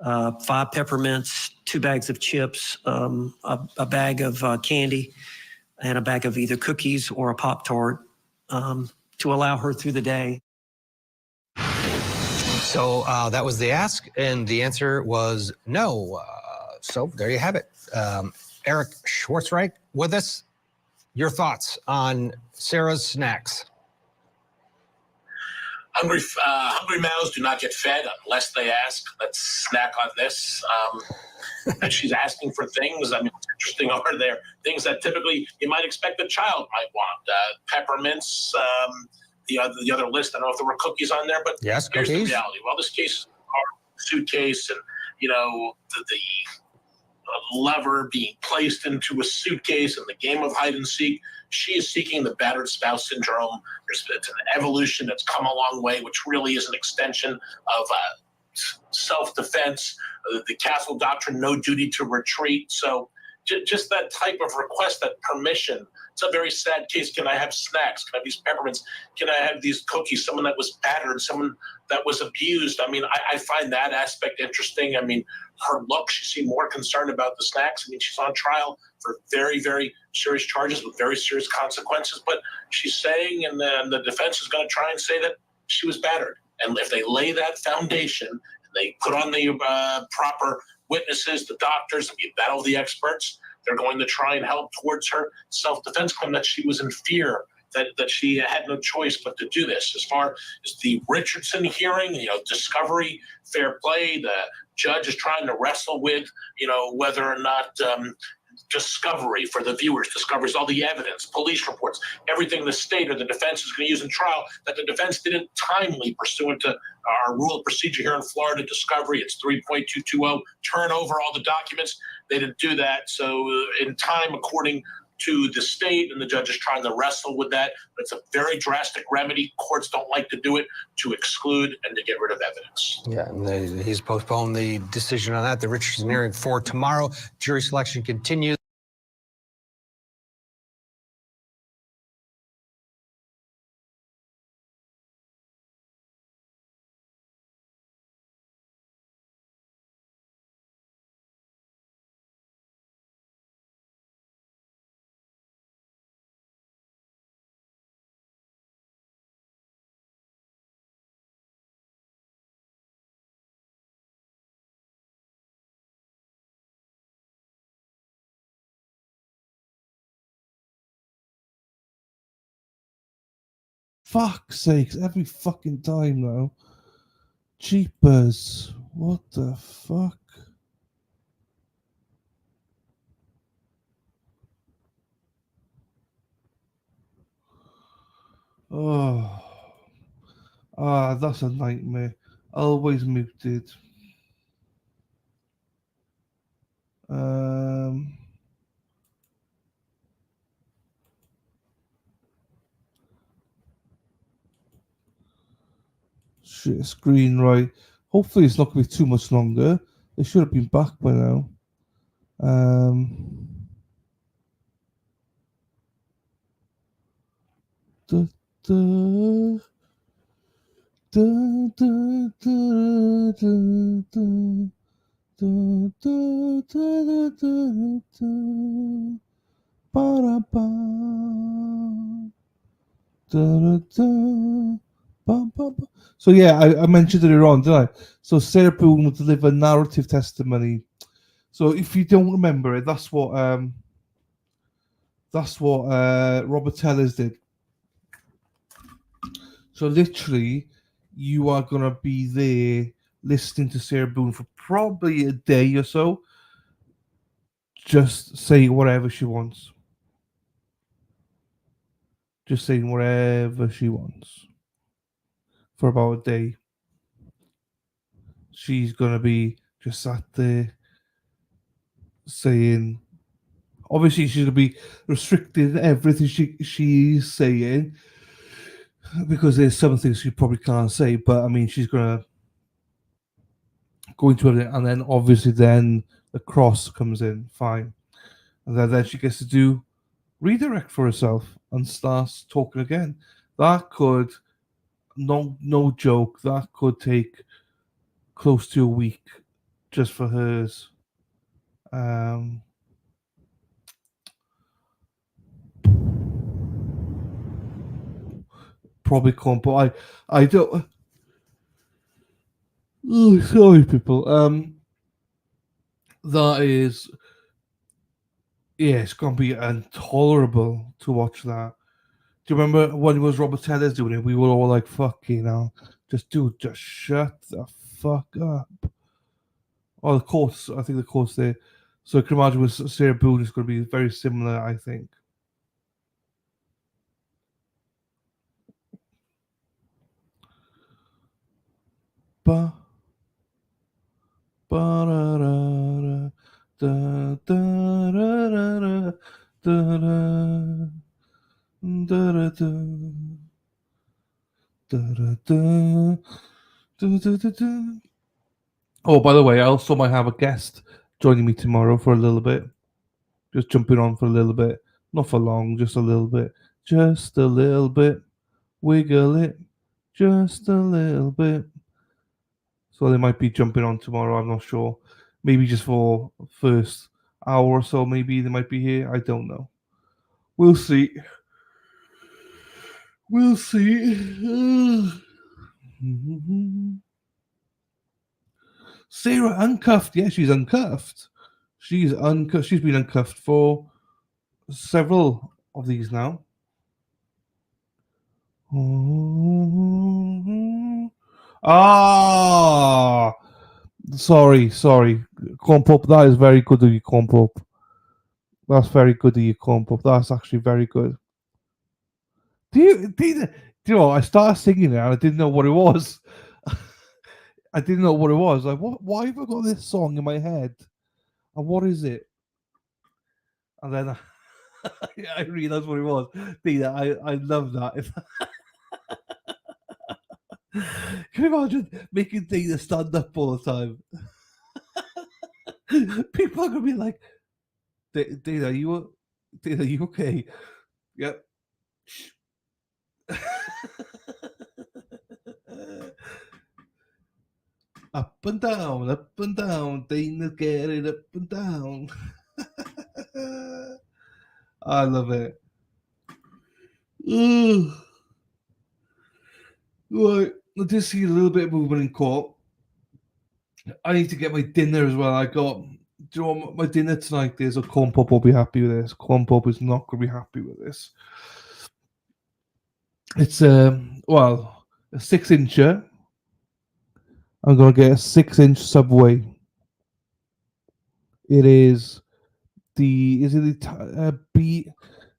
5 peppermints, 2 bags of chips, a bag of candy, and a bag of either cookies or a Pop-Tart to allow her through the day.
So that was the ask, and the answer was no. So there you have it. Eric Schwartzreich with us. Your thoughts on Sarah's snacks?
Hungry mouths do not get fed unless they ask. Let's snack on this. And she's asking for things. I mean, what's interesting are there things that typically you might expect a child might want. Peppermints, the other list. I don't know if there were cookies on there, but
yes,
here's
cookies.
the reality. Well, this case is a suitcase, and the lever being placed into a suitcase and the game of hide and seek. She is seeking the battered spouse syndrome. It's an evolution that's come a long way, which really is an extension of self-defense, the castle doctrine, no duty to retreat. So just that type of request, that permission. It's a very sad case. Can I have snacks? Can I have these peppermints? Can I have these cookies? Someone that was battered, someone that was abused. I mean, I find that aspect interesting. I mean, her look, she seemed more concerned about the snacks. I mean, she's on trial for very, very serious charges with very serious consequences. But she's saying, and the defense is going to try and say that she was battered. And if they lay that foundation, and they put on the proper witnesses, the doctors, and you battle the experts, they're going to try and help towards her self-defense claim that she was in fear, that she had no choice but to do this. As far as the Richardson hearing, discovery, fair play, the judge is trying to wrestle with, whether or not discovery for the viewers, discovers all the evidence, police reports, everything the state or the defense is going to use in trial that the defense didn't timely pursuant to our rule of procedure here in Florida, discovery. It's 3.220, turn over all the documents. They didn't do that. So in time, according to the state, and the judge is trying to wrestle with that. But it's a very drastic remedy. Courts don't like to do it, to exclude and to get rid of evidence.
Yeah, and he's postponed the decision on that. The Richardson hearing for tomorrow. Jury selection continues.
Fuck's sakes, every fucking time now. Jeepers. What the fuck? Oh. That's a nightmare. Always muted. Shit, screen right. Hopefully it's not going to be too much longer. They should have been back by now. Da, da, da, da, da, da, da. Da, da, da, da, da, ba-da-ba. Da-da-da. Ba-ba-ba. So yeah, I mentioned it on, didn't I? So Sarah Boone will deliver narrative testimony. So if you don't remember it, that's what Robert Tellers did. So literally, you are gonna be there listening to Sarah Boone for probably a day or so. Just saying whatever she wants. Just saying whatever she wants. For about a day. She's gonna be just sat there saying, obviously she's gonna be restricting everything she's saying because there's some things she probably can't say, but I mean she's gonna go into it, and then obviously then the cross comes in, fine. And then she gets to do redirect for herself and starts talking again. That could, no joke, that could take close to a week just for hers. Probably can't, but I don't. Oh, sorry, people. That is, yeah, it's gonna be intolerable to watch that. Do you remember when it was Robert Tellers doing it? We were all like, "Fucking hell, just shut the fuck up." Oh, the course, I think the course there. So I can imagine with Sarah Boone, it's going to be very similar, I think. Ba ba da da da da da da da da da. Oh, by the way, I also might have a guest joining me tomorrow for a little bit. Just jumping on for a little bit. Not for long, just a little bit. Just a little bit. Wiggle it. Just a little bit. So they might be jumping on tomorrow, I'm not sure. Maybe just for first hour or so, maybe they might be here. I don't know. We'll see. We'll see. Sarah uncuffed. Yeah, she's uncuffed. She's uncuffed. She's been uncuffed for several of these now. Ah, sorry. Corn Pop, that is very good of you, Corn Pop. That's very good of you, Corn Pop. That's actually very good. Do you know, I started singing it and I didn't know what it was. I didn't know what it was. Like, why have I got this song in my head? And what is it? And then Yeah, I realised what it was. Dina, I love that. Can you imagine making Dina stand up all the time? People are gonna be like, Dina, Dina, you okay? Yep. Up and down, Dana get it up and down. I love it. Ugh. Right, I did see a little bit of movement in court. I need to get my dinner as well. Do you know what my dinner tonight is? A corn pop will be happy with this. Corn pop is not going to be happy with this. It's well, a 6-incher. I'm going to get a 6-inch Subway. It is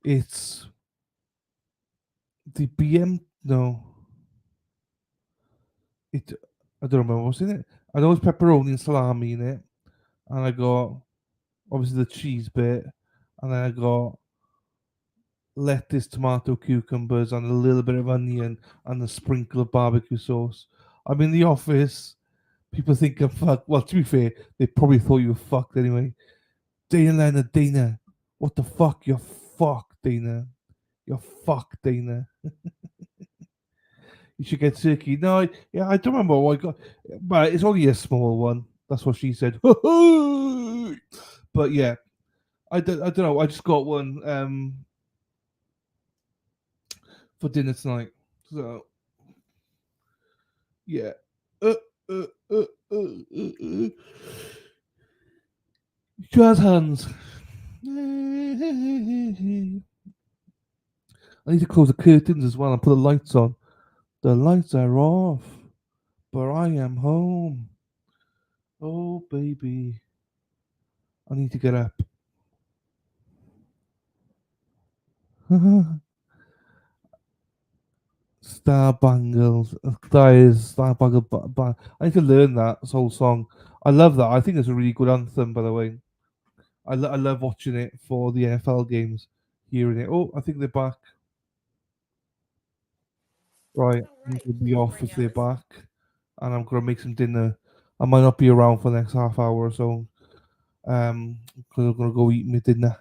it's the BM, no. I don't remember what's in it. I know it's pepperoni and salami in it. And I got, obviously, the cheese bit. And then I got lettuce, tomato, cucumbers, and a little bit of onion, and a sprinkle of barbecue sauce. I'm in the office. People think I'm fucked. Well, to be fair, they probably thought you were fucked anyway. Dana, what the fuck? You're fucked, Dana. You're fucked, Dana. You should get turkey. No, yeah, I don't remember what I got, but it's only a small one. That's what she said. But yeah, I don't know. I just got one for dinner tonight. So yeah. Jazz hands. I need to close the curtains as well and put the lights on. The lights are off, but I am home. Oh, baby. I need to get up. Star Bangles. That is Star Bangle. I need to learn that whole song. I love that. I think it's a really good anthem, by the way. I love watching it for the NFL games, hearing it. Oh, I think they're back. Right, I'm going to be off if they're back, and I'm going to make some dinner. I might not be around for the next half hour or so, because I'm going to go eat my dinner.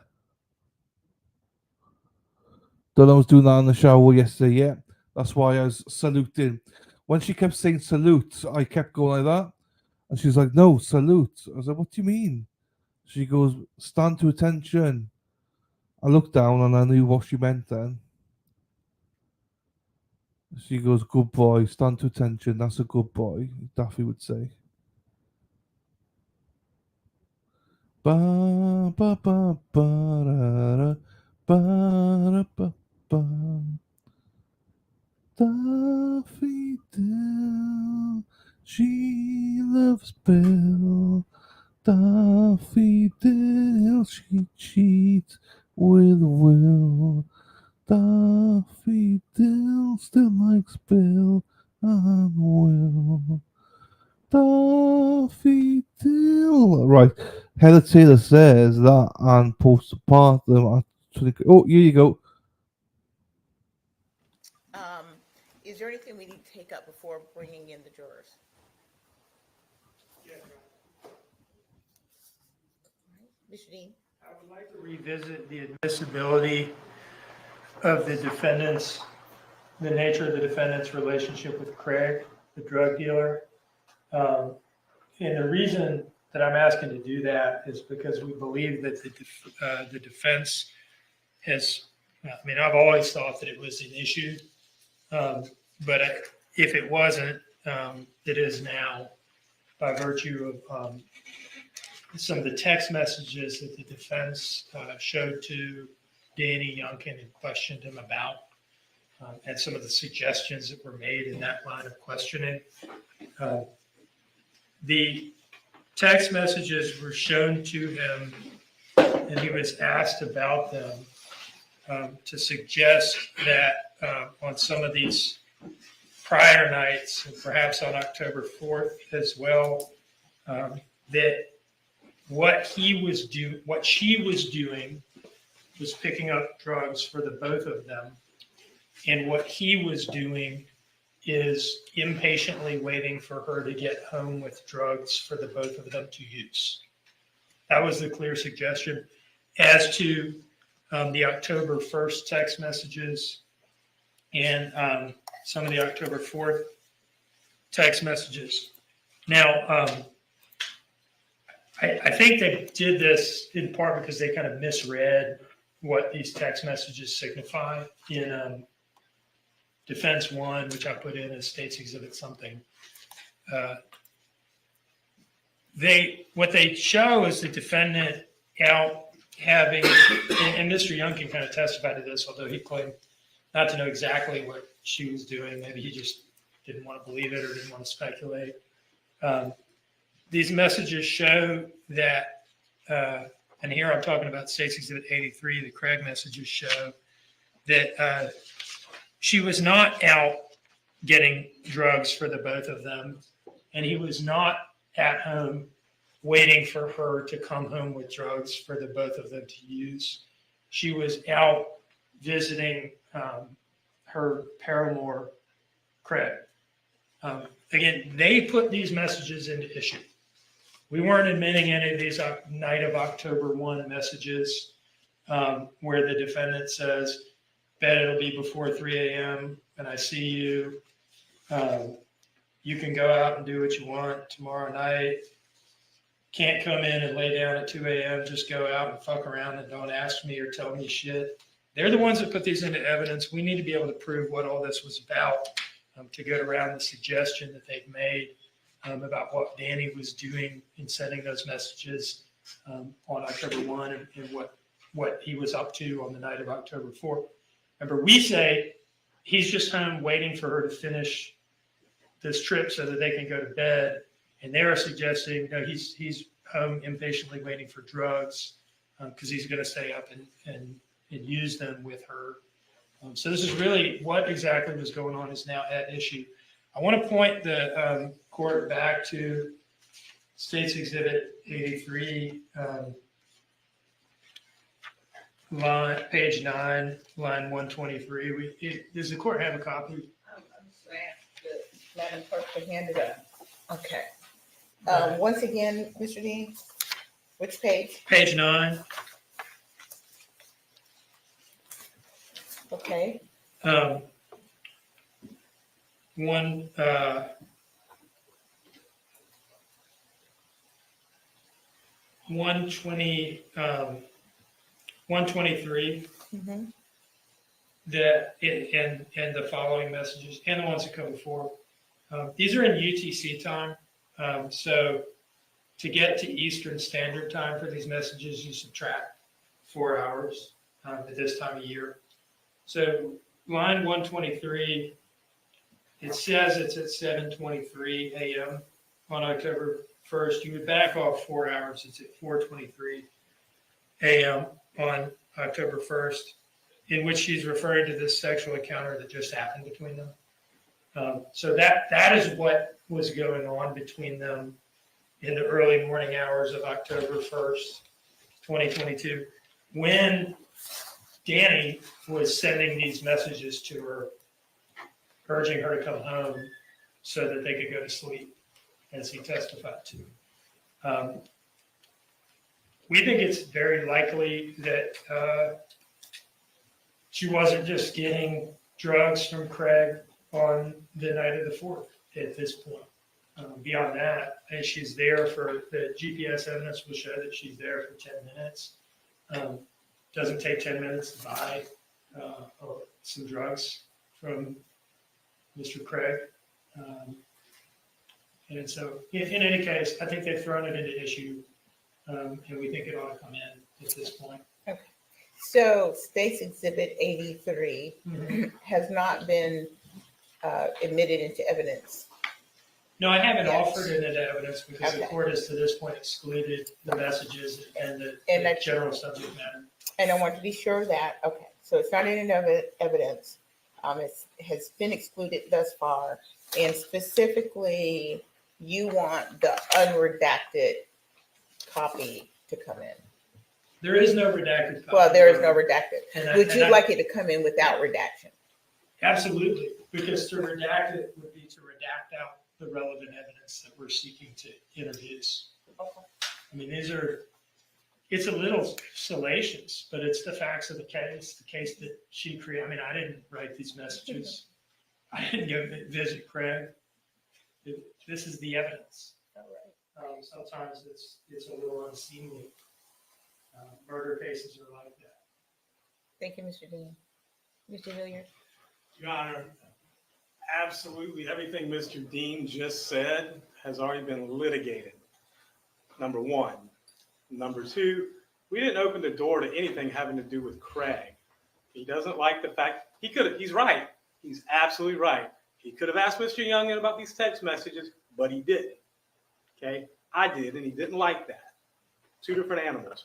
Donna was doing that in the shower yesterday, yeah. That's why I was saluting. When she kept saying salute, I kept going like that. And she was like, no, salute. I was like, what do you mean? She goes, stand to attention. I looked down and I knew what she meant then. She goes, good boy, stand to attention. That's a good boy, Daffy would say. Ba ba ba ba da, ba da, ba. Daffodil, she loves Bill. Daffodil, she cheats with Will. Daffodil still likes Bill and Will. Daffodil. Right, Heather Taylor says that and posts apart them. Oh, here you go.
Is there anything we need to take up before bringing in the jurors? Mr. Dean?
I would like to revisit the admissibility of the nature of the defendant's relationship with Craig, the drug dealer. And the reason that I'm asking to do that is because we believe that the defense has, I mean, I've always thought that it was an issue, but if it wasn't, it is now, by virtue of some of the text messages that the defense showed to Danny Youngkin and questioned him about, and some of the suggestions that were made in that line of questioning. The text messages were shown to him, and he was asked about them to suggest that on some of these prior nights, and perhaps on October 4th as well, that what she was doing was picking up drugs for the both of them. And what he was doing is impatiently waiting for her to get home with drugs for the both of them to use. That was the clear suggestion. As to the October 1st text messages and some of the October 4th text messages. Now, I think they did this in part because they kind of misread what these text messages signify in Defense 1, which I put in as State's Exhibit something. What they show is the defendant out having, and Mr. Young can kind of testify to this, although he claimed not to know exactly what she was doing. Maybe he just didn't want to believe it or didn't want to speculate. These messages show that, and here I'm talking about State's Exhibit 83, the Craig messages show that she was not out getting drugs for the both of them, and he was not at home waiting for her to come home with drugs for the both of them to use. She was out visiting her paramour, Craig. Again, they put these messages into issue. We weren't admitting any of these night of October 1 messages where the defendant says, bet it'll be before 3 a.m. and I see you. You can go out and do what you want tomorrow night. Can't come in and lay down at 2 a.m. Just go out and fuck around and don't ask me or tell me shit. They're the ones that put these into evidence. We need to be able to prove what all this was about to get around the suggestion that they've made about what Danny was doing in sending those messages on October 1 and what he was up to on the night of October 4. Remember, we say he's just home waiting for her to finish this trip so that they can go to bed. And they're suggesting, no, he's home impatiently waiting for drugs because he's going to stay up and use them with her. So this is really what exactly was going on is now at issue. I want to point the court back to State's Exhibit 83, page 9, line 123. Does the court have a copy?
I'm just going to ask the Madam Clerk to hand it up. Okay. Once again, Mr. Dean, which page?
Page 9.
Okay.
123.
Mm-hmm.
And the following messages and the ones that come before. These are in UTC time. So to get to Eastern Standard Time for these messages, you subtract 4 hours at this time of year. So line 123, it says it's at 7:23 a.m. on October 1st. You would back off 4 hours. It's at 4:23 a.m. on October 1st, in which she's referring to this sexual encounter that just happened between them. So that is what was going on between them in the early morning hours of October 1st, 2022, when Danny was sending these messages to her, urging her to come home so that they could go to sleep, as he testified to. We think it's very likely that she wasn't just getting drugs from Craig on the night of the 4th at this point. Beyond that, and she's there for the GPS evidence will show that she's there for 10 minutes. Doesn't take 10 minutes to buy some drugs from Mr. Craig. And so in any case, I think they've thrown it into issue and we think it ought to come in at this point.
Okay. So State's Exhibit 83 has not been admitted into evidence.
No, I haven't offered it into evidence because the court has to this point excluded the messages and the general subject matter.
And I want to be sure that, okay, so it's not in evidence. It has been excluded thus far. And specifically, you want the unredacted copy to come in.
There is no redacted copy.
Well, there is no redacted.
And I-
Would
and
you
I-
like it to come in without redaction?
Absolutely, because to redact it would be to redact out the relevant evidence that we're seeking to introduce. I mean, it's a little salacious, but it's the facts of the case that she created. I mean, I didn't write these messages. I didn't go visit Craig. This is the evidence. Sometimes it's a little unseemly. Murder cases are like that.
Thank you, Mr. Dean. Mr. Hilliard?
Your Honor, absolutely everything Mr. Dean just said has already been litigated. Number one. Number two, we didn't open the door to anything having to do with Craig. He doesn't like the fact, he's right. He's absolutely right. He could have asked Mr. Youngin about these text messages, but he didn't. Okay? I did, and he didn't like that. Two different animals.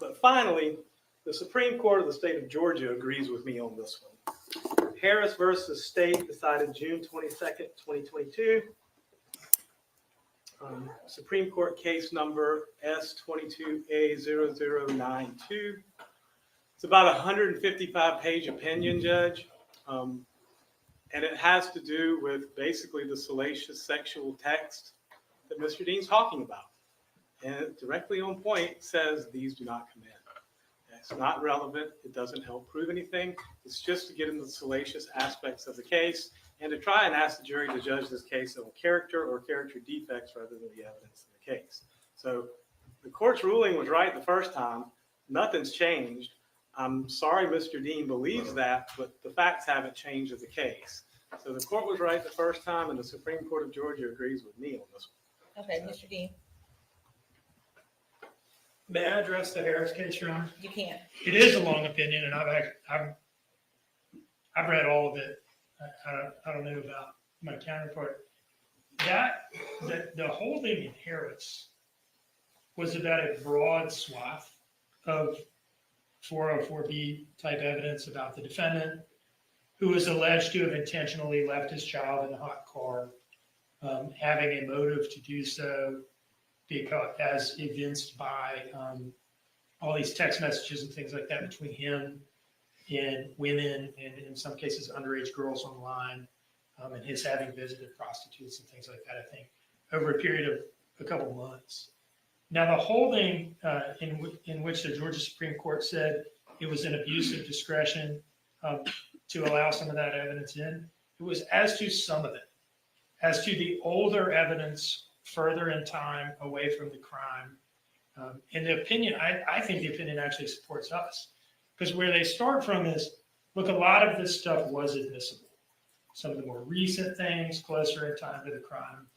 But finally, the Supreme Court of the state of Georgia agrees with me on this one. Harris versus State decided June 22nd, 2022. Supreme Court case number S22A0092. It's about a 155-page opinion, Judge. And it has to do with basically the salacious sexual text that Mr. Dean's talking about. And it directly on point says these do not come in. It's not relevant. It doesn't help prove anything. It's just to get into the salacious aspects of the case and to try and ask the jury to judge this case on character or character defects rather than the evidence in the case. So the court's ruling was right the first time. Nothing's changed. I'm sorry Mr. Dean believes that, but the facts haven't changed of the case. So the court was right the first time, and the Supreme Court of Georgia agrees with me on this one.
Okay, Mr. Dean,
May I address the Harris case, Your Honor?
you can.
It is a long opinion, and I've read all of it. I don't know about my counterpart. The holding in Harris was about a broad swath of 404B type evidence about the defendant, who was alleged to have intentionally left his child in a hot car, having a motive to do so, because as evinced by all these text messages and things like that between him and women, and in some cases underage girls online, and his having visited prostitutes and things like that, I think, over a period of a couple of months. Now, the holding in which the Georgia Supreme Court said it was an abuse of discretion to allow some of that evidence in, it was as to some of it. As to the older evidence further in time away from the crime, in the opinion, I think the opinion actually supports us. Because where they start from is, look, a lot of this stuff was admissible. Some of the more recent things closer in time to the crime.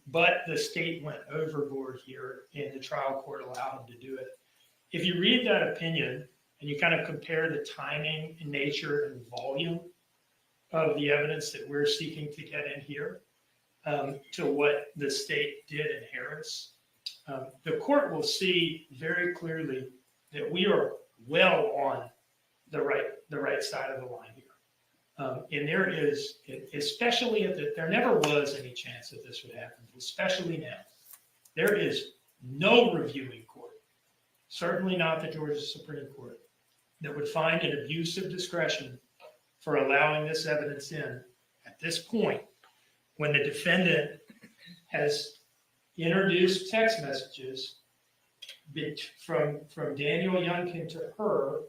But the state went overboard here, and the trial court allowed them to do it. If you read that opinion and you kind of compare the timing and nature and volume of the evidence that we're seeking to get in here to what the state did in Harris, the court will see very clearly that we are well on the right side of the line here. And there is, especially there never was any chance that this would happen, especially now. There is no reviewing court, certainly not the Georgia Supreme Court, that would find an abuse of discretion for allowing this evidence in at this point when the defendant has introduced text messages from Daniel Youngkin to her,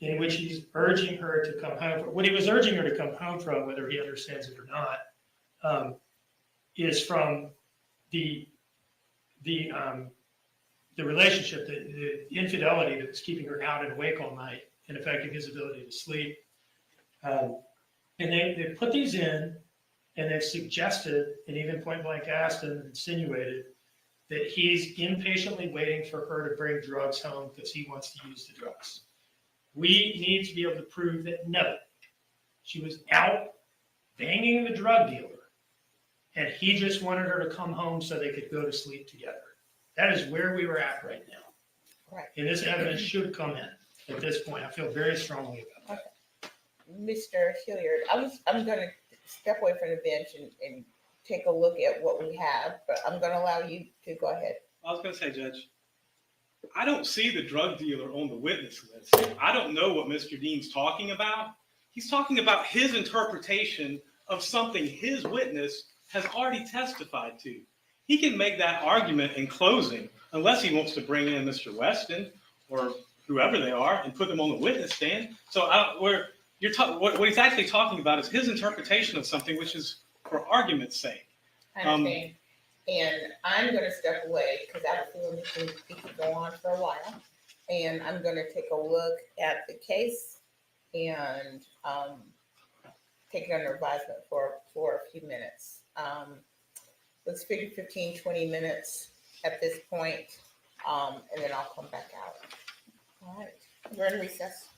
in which he's urging her to come home. What he was urging her to come home from, whether he understands it or not, is from the relationship, the infidelity that was keeping her out and awake all night and affecting his ability to sleep. And they put these in, and they've suggested, and even point blank asked and insinuated, that he's impatiently waiting for her to bring drugs home because he wants to use the drugs. We need to be able to prove that no, she was out banging the drug dealer, and he just wanted her to come home so they could go to sleep together. That is where we were at right now.
Right.
And this evidence should come in at this point. I feel very strongly about that.
Mr. Hilliard, I'm going to step away from the bench and take a look at what we have, but I'm going to allow you to go ahead.
I was going to say, Judge, I don't see the drug dealer on the witness list. I don't know what Mr. Dean's talking about. He's talking about his interpretation of something his witness has already testified to. He can make that argument in closing unless he wants to bring in Mr. Weston or whoever they are and put them on the witness stand. So what he's actually talking about is his interpretation of something, which is for argument's sake.
I understand. And I'm going to step away because I have a feeling we could go on for a while. And I'm going to take a look at the case and take it under advisement for a few minutes. Let's figure 15, 20 minutes at this point, and then I'll come back out. All right, we're in recess.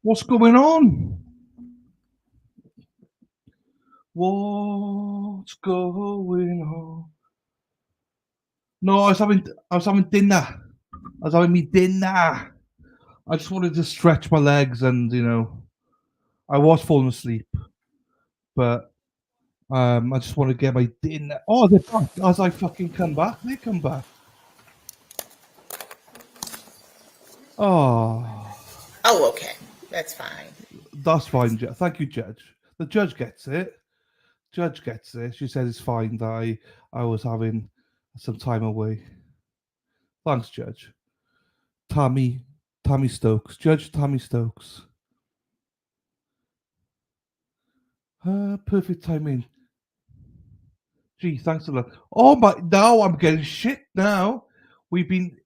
What's going on? What's going on? No, I was having dinner. I was having me dinner. I just wanted to stretch my legs, and I was falling asleep, but I just want to get my dinner. Oh, they're back. As I fucking come back, they come back. Oh,
Okay. That's fine.
that's fine. Thank you, Judge. The judge gets it. Judge gets it. She said it's fine that I was having some time away. Thanks, Judge. Tammy Stokes. Judge Tammy Stokes. Perfect timing. Gee, thanks a lot. Oh my, now I'm getting shit now. We've been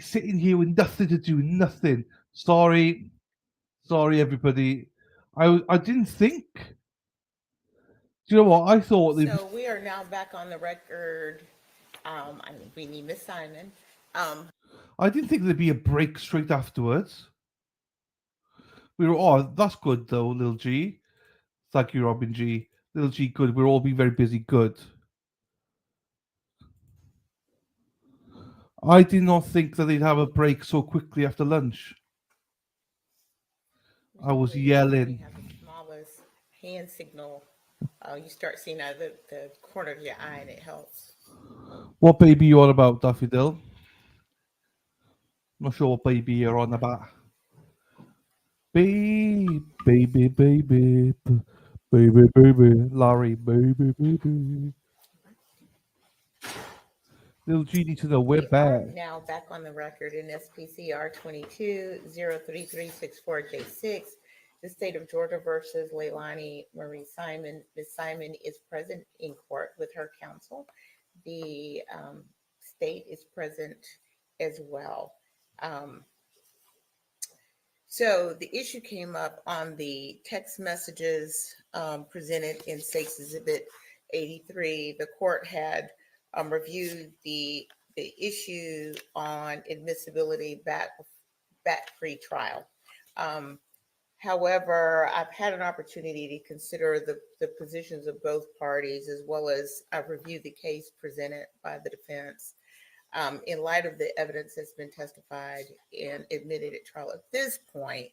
sitting here with nothing to do, nothing. Sorry everybody. I didn't think. Do you know what? I thought
So we are now back on the record. We need Miss Simon.
I didn't think there'd be a break straight afterwards. We were, that's good though, Lil G. Thank you, Robin G. Lil G, good. We're all being very busy, good. I did not think that they'd have a break so quickly after lunch. I was yelling.
Smallest hand signal. You start seeing out of the corner of your eye, and it helps.
What baby you on about, Daffodil? Not sure what baby you're on about. Baby, Larry, baby. Little G need to know we're back.
Now back on the record in SPCR 22-03364J6. The state of Georgia versus Leilani Marie Simon. Ms. Simon is present in court with her counsel. The state is present as well. So the issue came up on the text messages presented in State's Exhibit 83. The court had reviewed the issue on admissibility back pre-trial. However, I've had an opportunity to consider the positions of both parties, as well as I've reviewed the case presented by the defense. In light of the evidence that's been testified and admitted at trial at this point,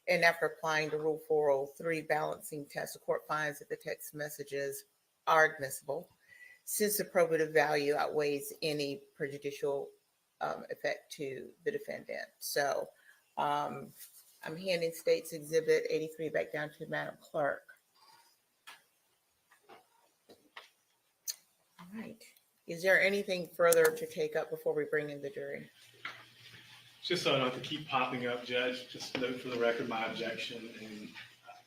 and after applying the Rule 403 balancing test, the court finds that the text messages are admissible, since the probative value outweighs any prejudicial effect to the defendant. So I'm handing State's Exhibit 83 back down to Madam Clerk. All right. Is there anything further to take up before we bring in the jury?
Just so I don't have to keep popping up, Judge, just note for the record my objection, and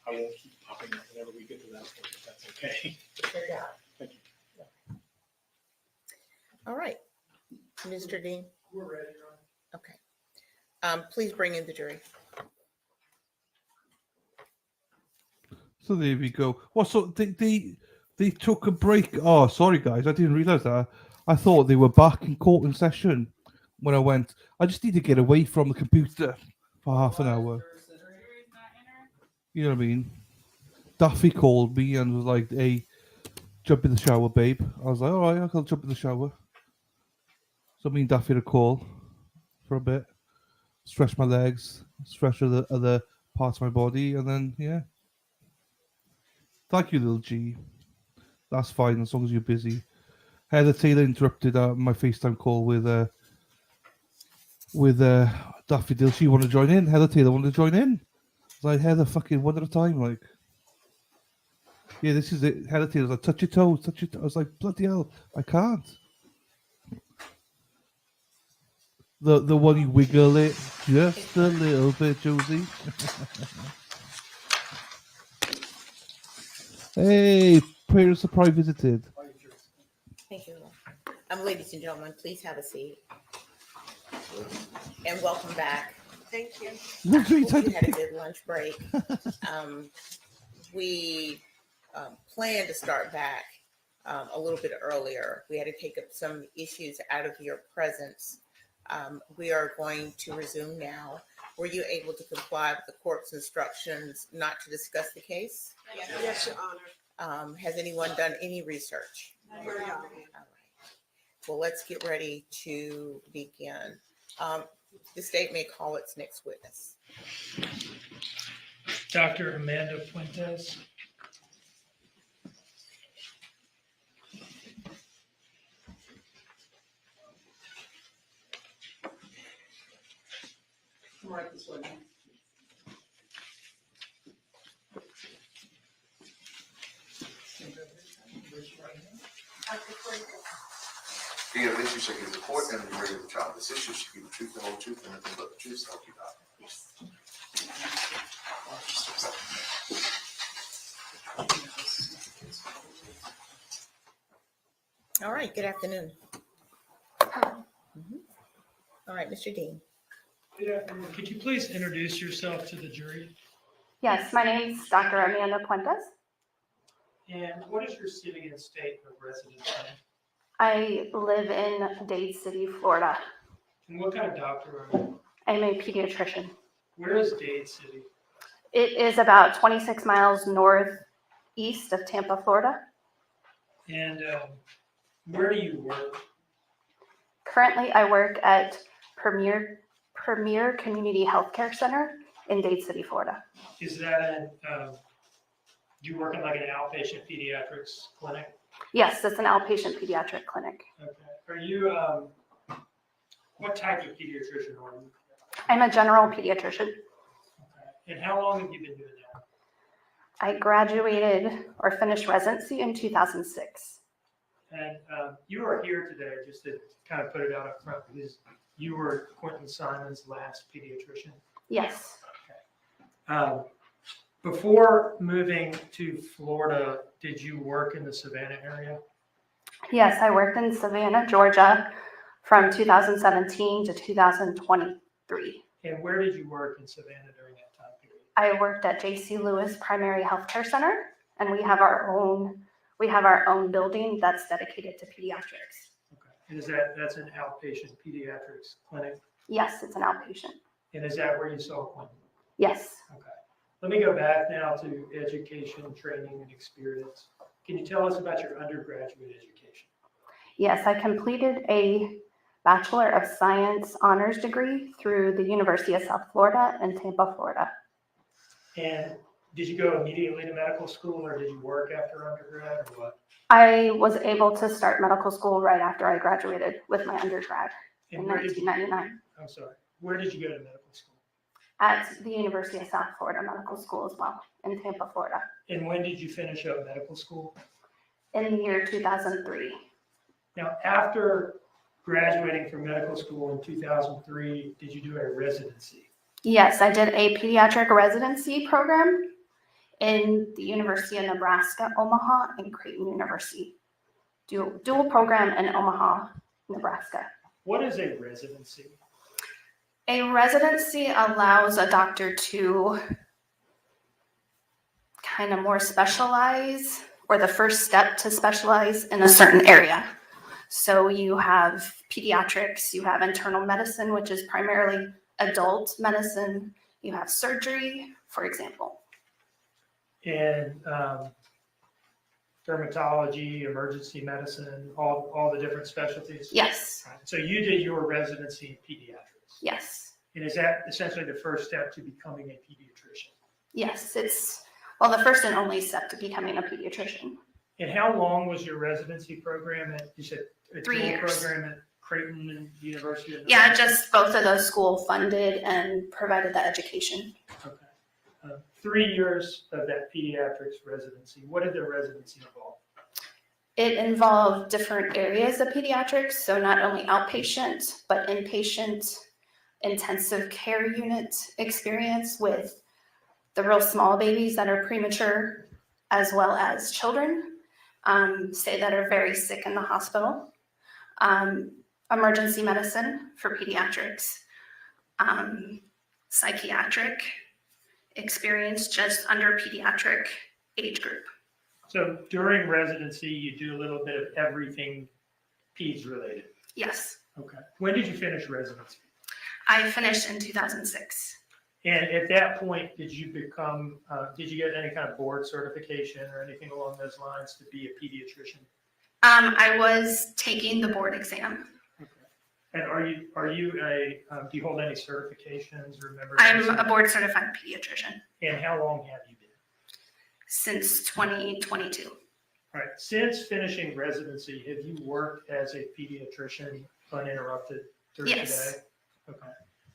I won't keep popping up whenever we get to that point, if that's okay.
Yeah.
Thank you.
All right. Mr. Dean?
We're ready, Your Honor.
Okay. Please bring in the jury.
So there we go. Well, so they took a break. Oh, sorry guys, I didn't realize that. I thought they were back in court in session when I went. I just need to get away from the computer for half an hour. You know what I mean? Daffy called me and was like, "Hey, jump in the shower, babe." I was like, "All right, I'll jump in the shower." So me and Daffy had a call for a bit, stretch my legs, stretch other parts of my body, and then yeah. Thank you, Lil G. That's fine as long as you're busy. Heather Taylor interrupted my FaceTime call with Daffodil. She wanted to join in. Heather Taylor wanted to join in. I was like, Heather, fucking one at a time. Like, yeah, this is it. Heather Taylor's like, touch your toes, touch your toes. I was like, bloody hell, I can't. The one you wiggle it just a little bit, Josie. Hey, prayer of surprise visited.
Thank you. Ladies and gentlemen, please have a seat. And welcome back. Thank you.
Look, you
Hope you had a good lunch break. We planned to start back a little bit earlier. We had to take up some issues out of your presence. We are going to resume now. were you able to comply with the court's instructions not to discuss the case?
Yes, Your Honor.
Has anyone done any research?
No, Your Honor.
All right. Well, let's get ready to begin. The state may call its next witness.
Dr. Amanda Fuentes.
Right this way.
The evidence you shall give the court and the jury of the trial. This issue shall be the truth, the whole truth, and nothing but the truth, so help you God.
All right, good afternoon. Mhm. All right, Mr. Dean.
Good afternoon. Could you please introduce yourself to the jury?
Yes, my name's Dr. Amanda Puentes.
And what is your city and state of residence?
I live in Dade City, Florida.
And what kind of doctor are you?
I'm a pediatrician.
Where is Dade City?
It is about 26 miles northeast of Tampa, Florida.
And where do you work?
Currently, I work at Premier Community Healthcare Center in Dade City, Florida.
Is that do you work in like an outpatient pediatrics clinic?
Yes, it's an outpatient pediatric clinic.
Okay. Are you, what type of pediatrician are you?
I'm a general pediatrician.
And how long have you been doing that?
I graduated or finished residency in 2006.
And you are here today, just to kind of put it out up front, because you were Quinton Simon's last pediatrician.
Yes.
Before moving to Florida, did you work in the Savannah area?
Yes, I worked in Savannah, Georgia from 2017 to 2023.
And where did you work in Savannah during that time period?
I worked at J.C. Lewis Primary Healthcare Center, and we have our own building that's dedicated to pediatrics.
Okay. And that's an outpatient pediatrics clinic?
Yes, it's an outpatient.
And is that where you saw Quinton?
Yes.
Okay. Let me go back now to education, training, and experience. Can you tell us about your undergraduate education?
Yes, I completed a Bachelor of Science honors degree through the University of South Florida in Tampa, Florida.
And did you go immediately to medical school, or did you work after undergrad, or what?
I was able to start medical school right after I graduated with my undergrad in 1999.
I'm sorry. Where did you go to medical school?
At the University of South Florida Medical School as well, in Tampa, Florida.
And when did you finish up medical school?
In the year 2003.
Now, after graduating from medical school in 2003, did you do a residency?
Yes, I did a pediatric residency program in the University of Nebraska, Omaha, and Creighton University. Dual program in Omaha, Nebraska.
What is a residency?
A residency allows a doctor to kind of more specialize, or the first step to specialize in a certain area. So you have pediatrics, you have internal medicine, which is primarily adult medicine. You have surgery, for example.
And dermatology, emergency medicine, all the different specialties?
Yes.
Right. So you did your residency in pediatrics?
Yes.
And is that essentially the first step to becoming a pediatrician?
Yes, it's, well, the first and only step to becoming a pediatrician.
And how long was your residency program at, you said, a
3
dual
years.
program at Creighton and University of
Yeah,
Nebraska?
just both of those school funded and provided that education.
Okay. 3 years of that pediatrics residency. What did the residency involve?
It involved different areas of pediatrics, so not only outpatient, but inpatient, intensive care unit experience with the real small babies that are premature, as well as children, say that are very sick in the hospital, emergency medicine for pediatrics, psychiatric experience just under pediatric age group.
So during residency, you do a little bit of everything peds related?
Yes.
Okay. When did you finish residency?
I finished in 2006.
And at that point, did you become, did you get any kind of board certification or anything along those lines to be a pediatrician?
I was taking the board exam.
And do you hold any certifications or member?
I'm a board certified pediatrician
And how long have you been?
since 2022.
All right, since finishing residency, have you worked as a pediatrician uninterrupted through
Yes.
today? Okay.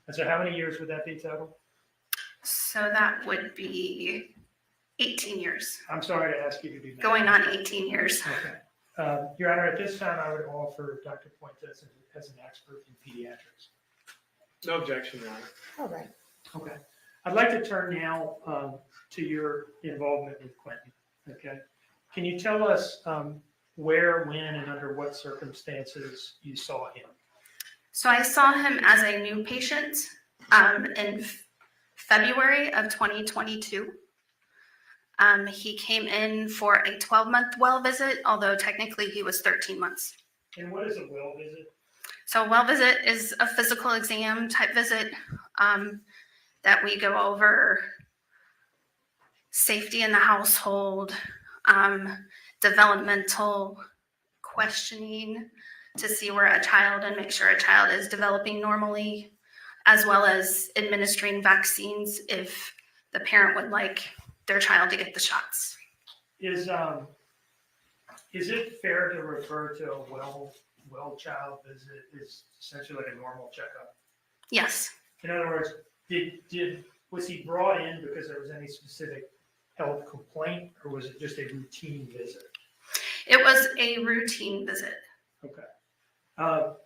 And so how many years would that be total?
So that would be 18 years.
I'm sorry to ask you to do that.
Going on 18 years.
Okay. Your Honor, at this time, I would offer Dr. Quinton as an expert in pediatrics.
No objection, Your Honor.
All right.
Okay. I'd like to turn now to your involvement with Quinton. Okay. Can you tell us where, when, and under what circumstances you saw him?
So I saw him as a new patient in February of 2022. He came in for a 12-month well visit, although technically he was 13 months.
And what is a well visit?
So a well visit is a physical exam type visit that we go over safety in the household, developmental questioning to see where a child and make sure a child is developing normally, as well as administering vaccines if the parent would like their child to get the shots.
Is it fair to refer to a well child visit as essentially like a normal checkup?
Yes.
In other words, was he brought in because there was any specific health complaint, or was it just a routine visit?
It was a routine visit.
Okay.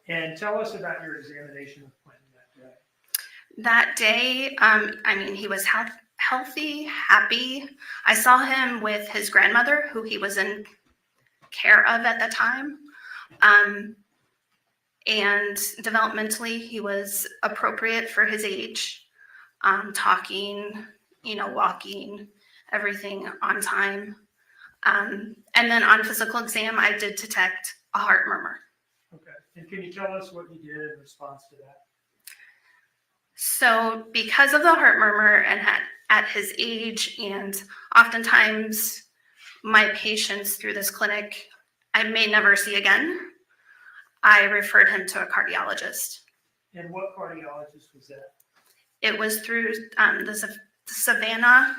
And tell us about your examination of Quinton that day.
That day, I mean, he was healthy, happy. I saw him with his grandmother, who he was in care of at the time. And developmentally, he was appropriate for his age, talking, walking, everything on time. And then on physical exam, I did detect a heart murmur.
Okay. And can you tell us what you did in response to that?
So because of the heart murmur and at his age, and oftentimes my patients through this clinic, I may never see again, I referred him to a cardiologist.
And what cardiologist was that?
It was through the Savannah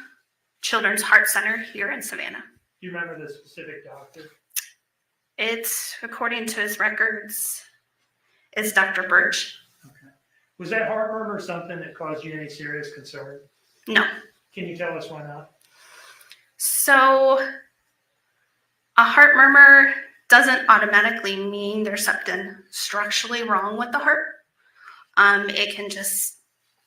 Children's Heart Center here in Savannah.
Do you remember the specific doctor?
It's, according to his records, is Dr. Birch.
Was that heart murmur something that caused you any serious concern?
No.
Can you tell us why not?
So a heart murmur doesn't automatically mean there's something structurally wrong with the heart. It can just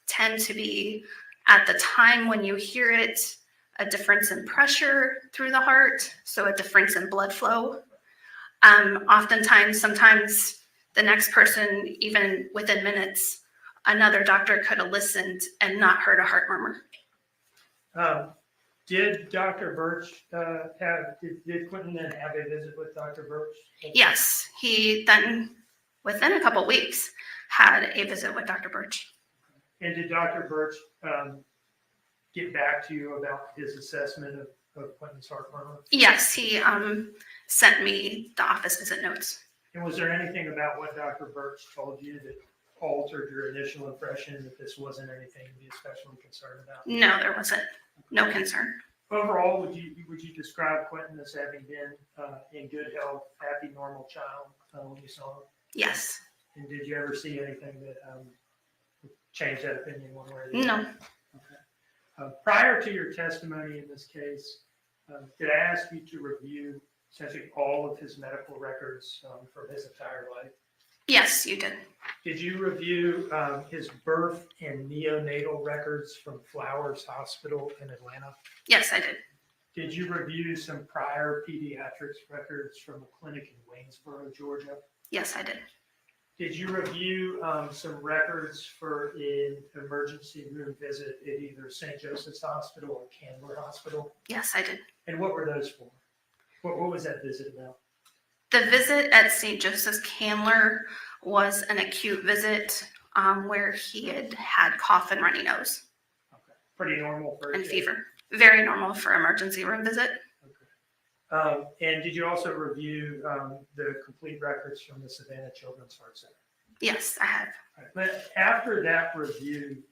tend to be, at the time when you hear it, a difference in pressure through the heart, so a difference in blood flow. Oftentimes, sometimes the next person, even within minutes, another doctor could have listened and not heard a heart murmur.
Did Dr. Birch did Quinton then have a visit with Dr. Birch?
Yes, he then, within a couple weeks, had a visit with Dr. Birch.
And did Dr. Birch get back to you about his assessment of Quinton's heart murmur?
Yes, he sent me the office visit notes.
And was there anything about what Dr. Birch told you that altered your initial impression that this wasn't anything to be especially concerned about?
No, there wasn't. No concern.
Overall, would you describe Quinton as having been in good health, happy, normal child when you saw him?
Yes.
And did you ever see anything that changed that opinion one way or the other?
No.
Okay. Prior to your testimony in this case, did I ask you to review essentially all of his medical records from his entire life?
Yes, you did.
Did you review his birth and neonatal records from Flowers Hospital in Atlanta?
Yes, I did.
Did you review some prior pediatrics records from a clinic in Waynesboro, Georgia?
Yes, I did.
Did you review some records for an emergency room visit at either St. Joseph's Hospital or Candler Hospital?
Yes, I did.
And what were those for? What was that visit about?
The visit at St. Joseph's Candler was an acute visit where he had cough and runny nose.
pretty normal for a
and
kid.
fever. Very normal for emergency room visit.
And did you also review the complete records from the Savannah Children's Heart Center?
Yes, I have.
But after that review,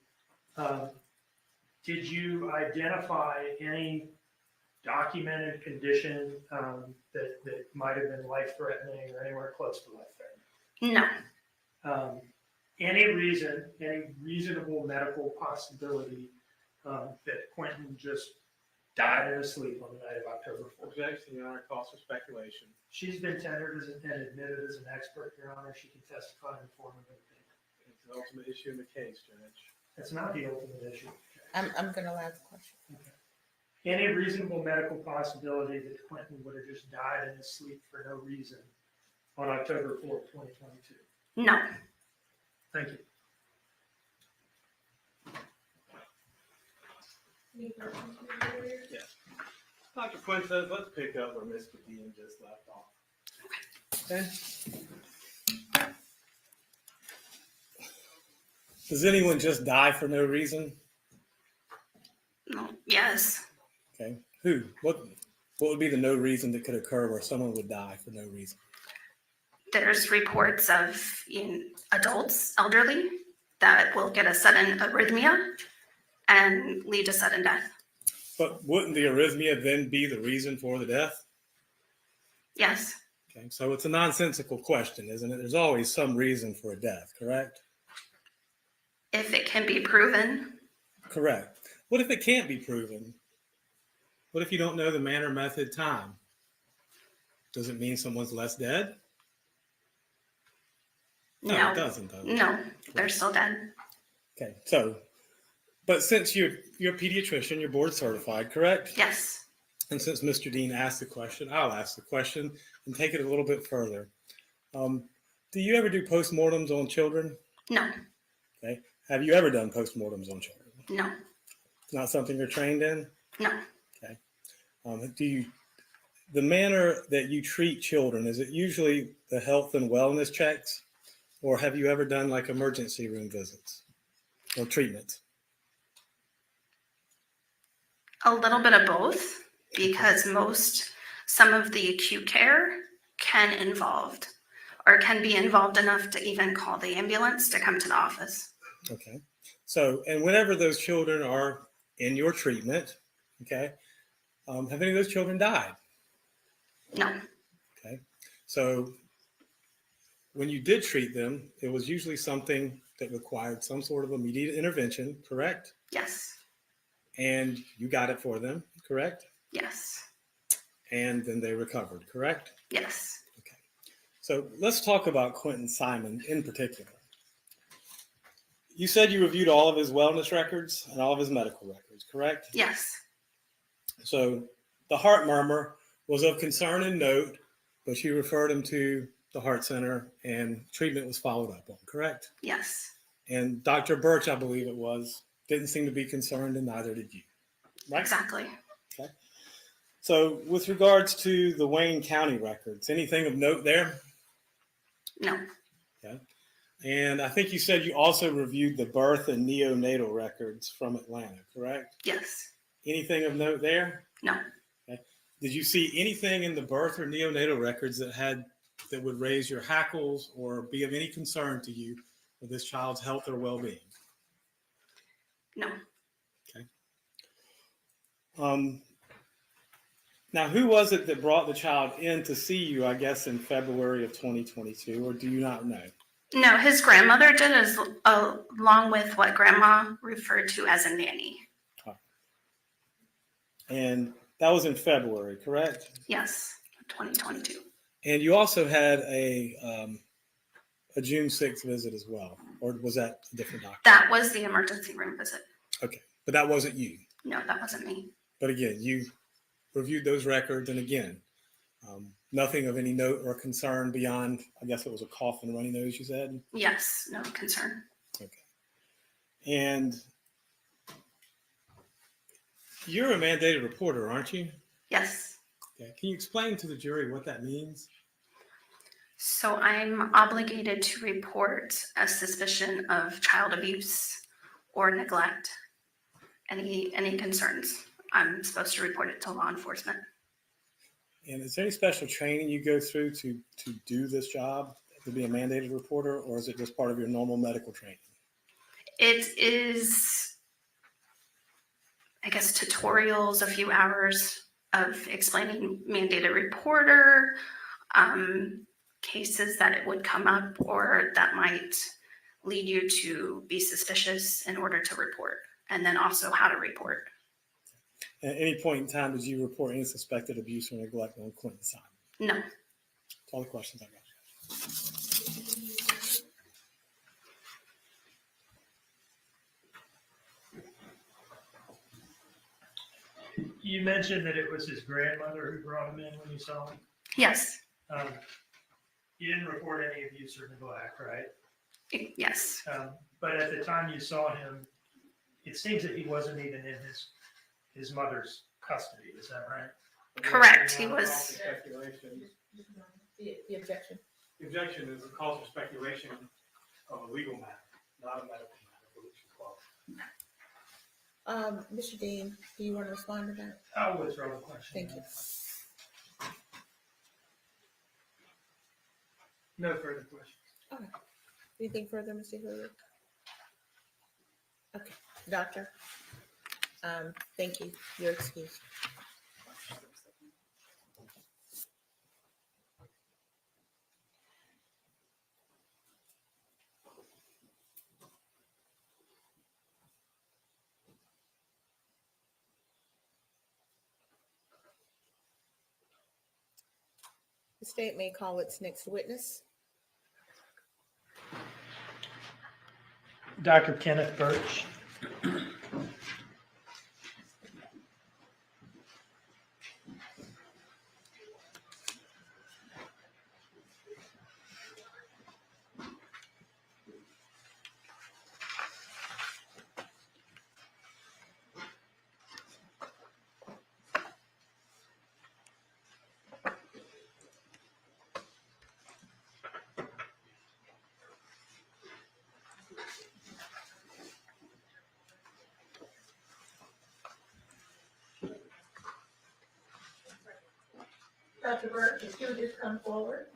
did you identify any documented condition that might have been life-threatening or anywhere close to life-threatening?
No.
Any reasonable medical possibility that Quinton just died in his sleep on the night of October 4th?
Objection, Your Honor, calls for speculation.
She's been tendered and admitted as an expert, Your Honor. She can testify in the form of an opinion.
It's the ultimate issue in the case, Judge.
That's not the ultimate issue.
I'm going to allow the question.
Any reasonable medical possibility that Quinton would have just died in his sleep for no reason on October 4th, 2022?
No.
Thank you.
Yes. Dr. Quinn says, let's pick up where Mr. Dean just left off. Okay. Does anyone just die for no reason?
No. Yes.
Okay. Who? What would be the no reason that could occur where someone would die for no reason?
There's reports of adults, elderly, that will get a sudden arrhythmia and lead to sudden death.
But wouldn't the arrhythmia then be the reason for the death?
Yes.
Okay, so it's a nonsensical question, isn't it? There's always some reason for a death, correct?
If it can be proven.
Correct. What if it can't be proven? What if you don't know the manner, method, time? Does it mean someone's less dead? No, it doesn't, though.
No, they're still dead.
Okay, so, but since you're a pediatrician, you're board certified, correct?
Yes.
And since Mr. Dean asked the question, I'll ask the question and take it a little bit further. Do you ever do postmortems on children?
No.
Okay. Have you ever done postmortems on children?
No.
It's not something you're trained in?
No.
Okay. The manner that you treat children, is it usually the health and wellness checks? Or have you ever done like emergency room visits or treatments?
A little bit of both, because some of the acute care can be involved enough to even call the ambulance to come to the office.
Okay. So, and whenever those children are in your treatment, okay, have any of those children died?
No.
Okay. So when you did treat them, it was usually something that required some sort of immediate intervention, correct?
Yes.
And you got it for them, correct?
Yes.
And then they recovered, correct?
Yes.
Okay. So let's talk about Quinton Simon in particular. You said you reviewed all of his wellness records and all of his medical records, correct?
Yes.
So the heart murmur was of concern and note, but you referred him to the heart center and treatment was followed up on, correct?
Yes.
And Dr. Birch, I believe it was, didn't seem to be concerned and neither did you, right?
Exactly.
Okay. So with regards to the Wayne County records, anything of note there?
No.
Okay. And I think you said you also reviewed the birth and neonatal records from Atlanta, correct?
Yes.
Anything of note there?
No.
Okay. Did you see anything in the birth or neonatal records that would raise your hackles or be of any concern to you with this child's health or well-being?
No.
Okay. Now, who was it that brought the child in to see you, I guess, in February of 2022, or do you not know?
No, his grandmother did, along with what grandma referred to as a nanny.
And that was in February, correct?
Yes, 2022.
And you also had a June 6th visit as well, or was that a different doctor?
That was the emergency room visit.
Okay, but that wasn't you.
No, that wasn't me.
But again, you reviewed those records, and again, nothing of any note or concern beyond, I guess it was a cough and runny nose, you said?
Yes, no concern.
Okay. And you're a mandated reporter, aren't you?
Yes.
Okay. Can you explain to the jury what that means?
So I'm obligated to report a suspicion of child abuse or neglect. any concerns, I'm supposed to report it to law enforcement.
And is there any special training you go through to do this job, to be a mandated reporter, or is it just part of your normal medical training?
It is, I guess, tutorials, a few hours of explaining mandated reporter, cases that it would come up or that might lead you to be suspicious in order to report, and then also how to report.
At any point in time, did you report any suspected abuse or neglect on Quinton Simon?
No.
That's all the questions I got.
You mentioned that it was his grandmother who brought him in when you saw him.
Yes.
You didn't report any abuse or neglect, right?
Yes.
But at the time you saw him, it seems that he wasn't even in his mother's custody. Is that right?
Correct. He was.
Speculation.
The objection.
The objection is the cause for speculation of a legal matter, not a medical matter, for which you qualify.
Mr. Dean, do you want to respond to that?
I'll withdraw the question.
Thank you.
No further questions.
Okay. Anything further, Mr. Hilliard? Okay, doctor. Thank you. Your excuse. The state may call its next witness.
Dr. Kenneth Birch.
Dr. Burke, if you would just come forward.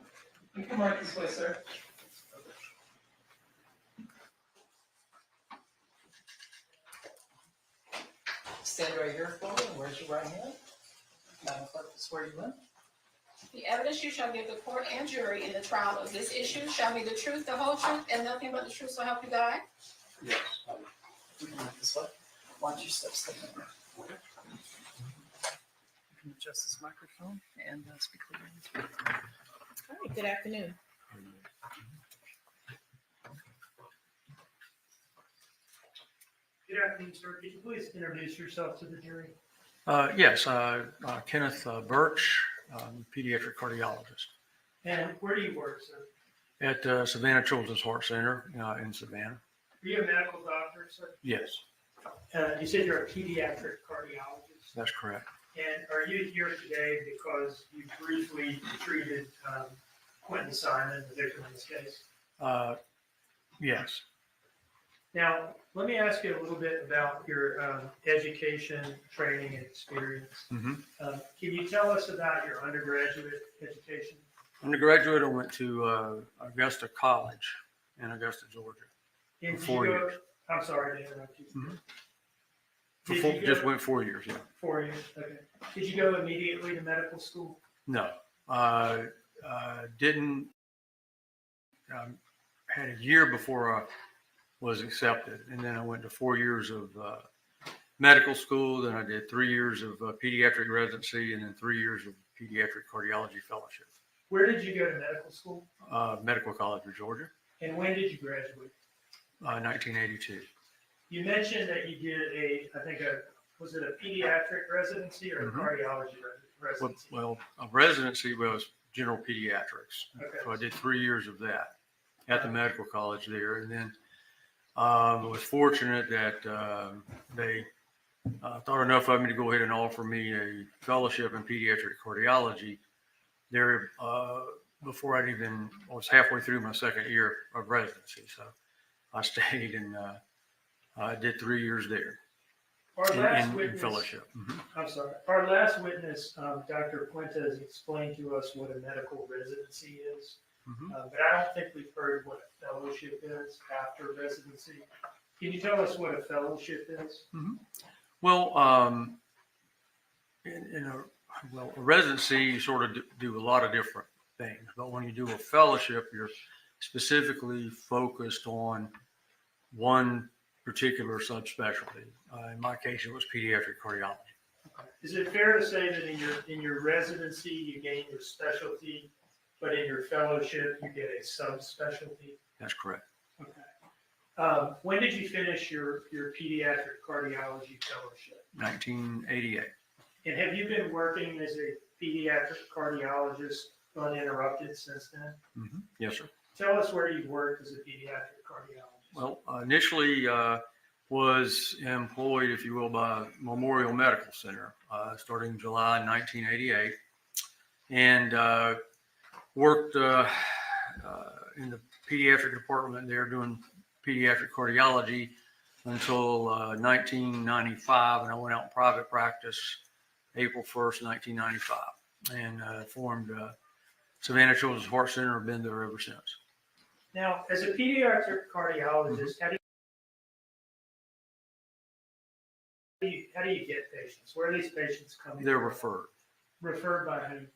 You come right this way, sir. Stand right here for me and raise your right hand. Madam Clerk, swear you in.
The evidence you shall give the court and jury in the trial of this issue shall be the truth, the whole truth, and nothing but the truth, so help you God.
Yes. We can make this way. Why don't you step in there? Okay. You can adjust this microphone and speak clearly.
All right, good afternoon.
Good afternoon, sir. Could you please introduce yourself to the jury?
Yes, Kenneth Birch, pediatric cardiologist
And where do you work, sir?
at Savannah Children's Heart Center in Savannah.
Are you a medical doctor, sir?
Yes,
You said you're a pediatric cardiologist.
that's correct.
And are you here today because you briefly treated Quinton Simon, the victim in this case?
Yes.
Now, let me ask you a little bit about your education, training, and experience.
Mhm.
Can you tell us about your undergraduate education?
Undergraduate, I went to Augusta College in Augusta, Georgia.
And
For 4
did you go-
years.
I'm sorry to interrupt you.
Mhm.
Did
For
you go-
just went 4 years, yeah.
4 years, okay. Did you go immediately to medical school?
No, didn't, had a year before I was accepted. And then I went to 4 years of medical school. Then I did 3 years of pediatric residency and then 3 years of pediatric cardiology fellowship.
Where did you go to medical school?
Medical College of Georgia,
And when did you graduate?
1982.
You mentioned that you did was it a pediatric residency or a
Mhm.
cardiology residency?
Well, a residency was general pediatrics.
Okay.
So I did 3 years of that at the medical college there. And then I was fortunate that they thought enough of me to go ahead and offer me a fellowship in pediatric cardiology there before I was halfway through my second year of residency. So I stayed and I did 3 years there.
Our last
in
witness,
fellowship.
I'm sorry, our last witness, Dr. Quinton, has explained to us what a medical residency is. But I don't think we've heard what a fellowship is after residency. Can you tell us what a fellowship is?
Well, a residency, you sort of do a lot of different things. But when you do a fellowship, you're specifically focused on one particular subspecialty. In my case, it was pediatric cardiology.
Is it fair to say that in your residency, you gain your specialty, but in your fellowship, you get a subspecialty?
That's correct.
Okay. When did you finish your pediatric cardiology fellowship?
1988.
And have you been working as a pediatric cardiologist uninterrupted since then?
Yes, sir.
Tell us where you worked as a pediatric cardiologist.
Well, initially was employed, if you will, by Memorial Medical Center starting July 1988, and worked in the pediatric department there doing pediatric cardiology until 1995, and I went out in private practice April 1st, 1995, and formed Savannah Children's Heart Center. I've been there ever since.
Now, as a pediatric cardiologist, how do you get patients? Where are these patients coming
They're
from?
referred.
Referred by who?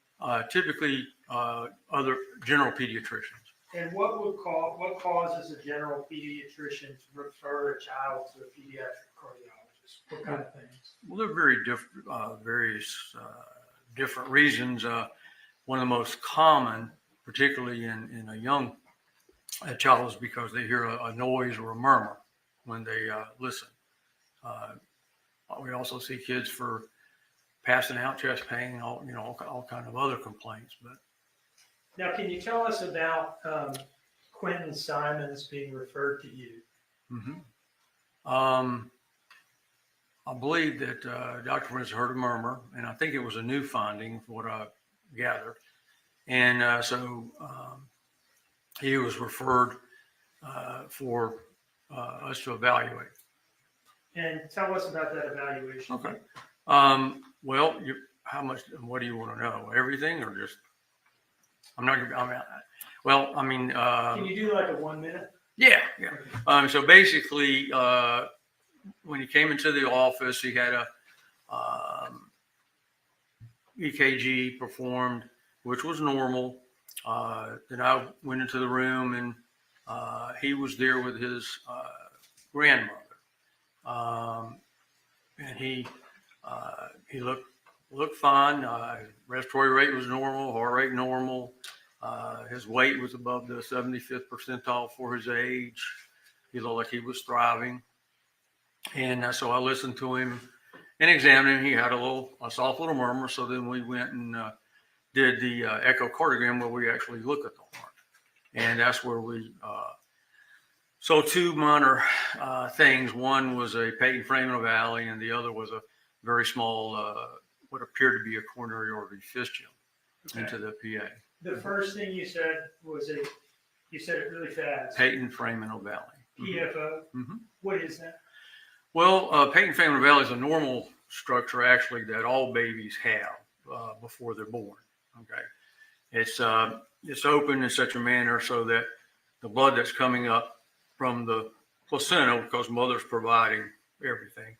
Typically, other general pediatricians.
And what causes a general pediatrician to refer a child to a pediatric cardiologist? What kind of things?
Well, they're very different, various different reasons. One of the most common, particularly in a young child, is because they hear a noise or a murmur when they listen. We also see kids for passing out, chest pain, all kind of other complaints. But
now, can you tell us about Quinton Simons being referred to you?
I believe that Dr. Prince heard a murmur, and I think it was a new finding, from what I gather. And so he was referred for us to evaluate.
And tell us about that evaluation.
Okay. Well, how much? What do you want to know? Everything, or just? I'm not. I mean.
Can you do like a 1 minute?
Yeah. So basically, when he came into the office, he had a EKG performed, which was normal. Then I went into the room, and he was there with his grandmother, and he looked fine. Respiratory rate was normal, heart rate normal. His weight was above the 75th percentile for his age. He looked like he was thriving. And so I listened to him and examined him. He had a soft little murmur. So then we went and did the echocardiogram, where we actually look at the heart. And that's where we, so two minor things. One was a patent foramen ovale, and the other was a very small, what appeared to be a coronary artery fistula into the PA.
The first thing you said was you said it really fast.
Patent foramen ovale.
PFO. What is that?
Well, patent foramen ovale is a normal structure, actually, that all babies have before they're born. Okay, it's open in such a manner so that the blood that's coming up from the placenta, because mother's providing everything,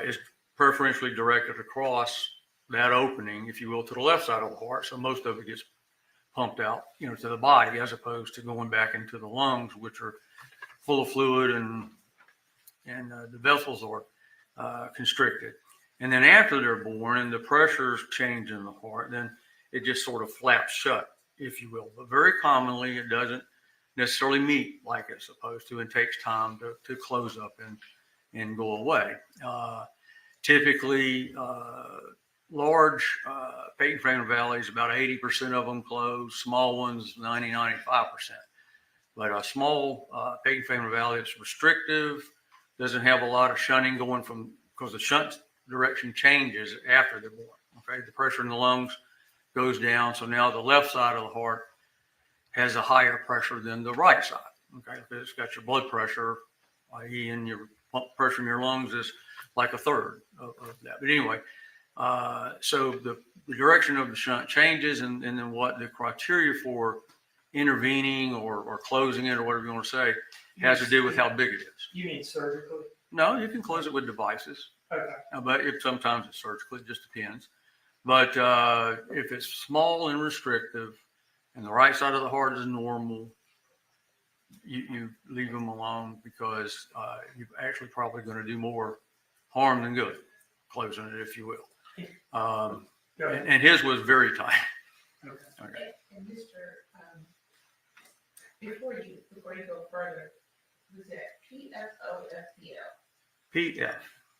is preferentially directed across that opening, if you will, to the left side of the heart. So most of it gets pumped out, to the body, as opposed to going back into the lungs, which are full of fluid and the vessels are constricted. And then after they're born and the pressures change in the heart, then it just sort of flaps shut, if you will. But very commonly, it doesn't necessarily meet like it's supposed to, and takes time to close up and go away. Typically, large patent foramen ovales, about 80% of them close. Small ones, 95%. But a small patent foramen ovale is restrictive, doesn't have a lot of shunting going from, because the shunt direction changes after they're born. Okay, the pressure in the lungs goes down, so now the left side of the heart has a higher pressure than the right side. Okay, because it's got your blood pressure, i.e., and your pressure in your lungs is like a third of that. But anyway, so the direction of the shunt changes, and then what the criteria for intervening or closing it or whatever you want to say has to do with how big it is.
You mean surgically?
No, you can close it with devices.
Okay.
But sometimes it's surgical, it just depends. But if it's small and restrictive and the right side of the heart is normal, you leave them alone, because you're actually probably going to do more harm than good closing it, if you will. And his was very tight. Okay.
And Mr. Before you go further, was that PFO, FPL?
PF,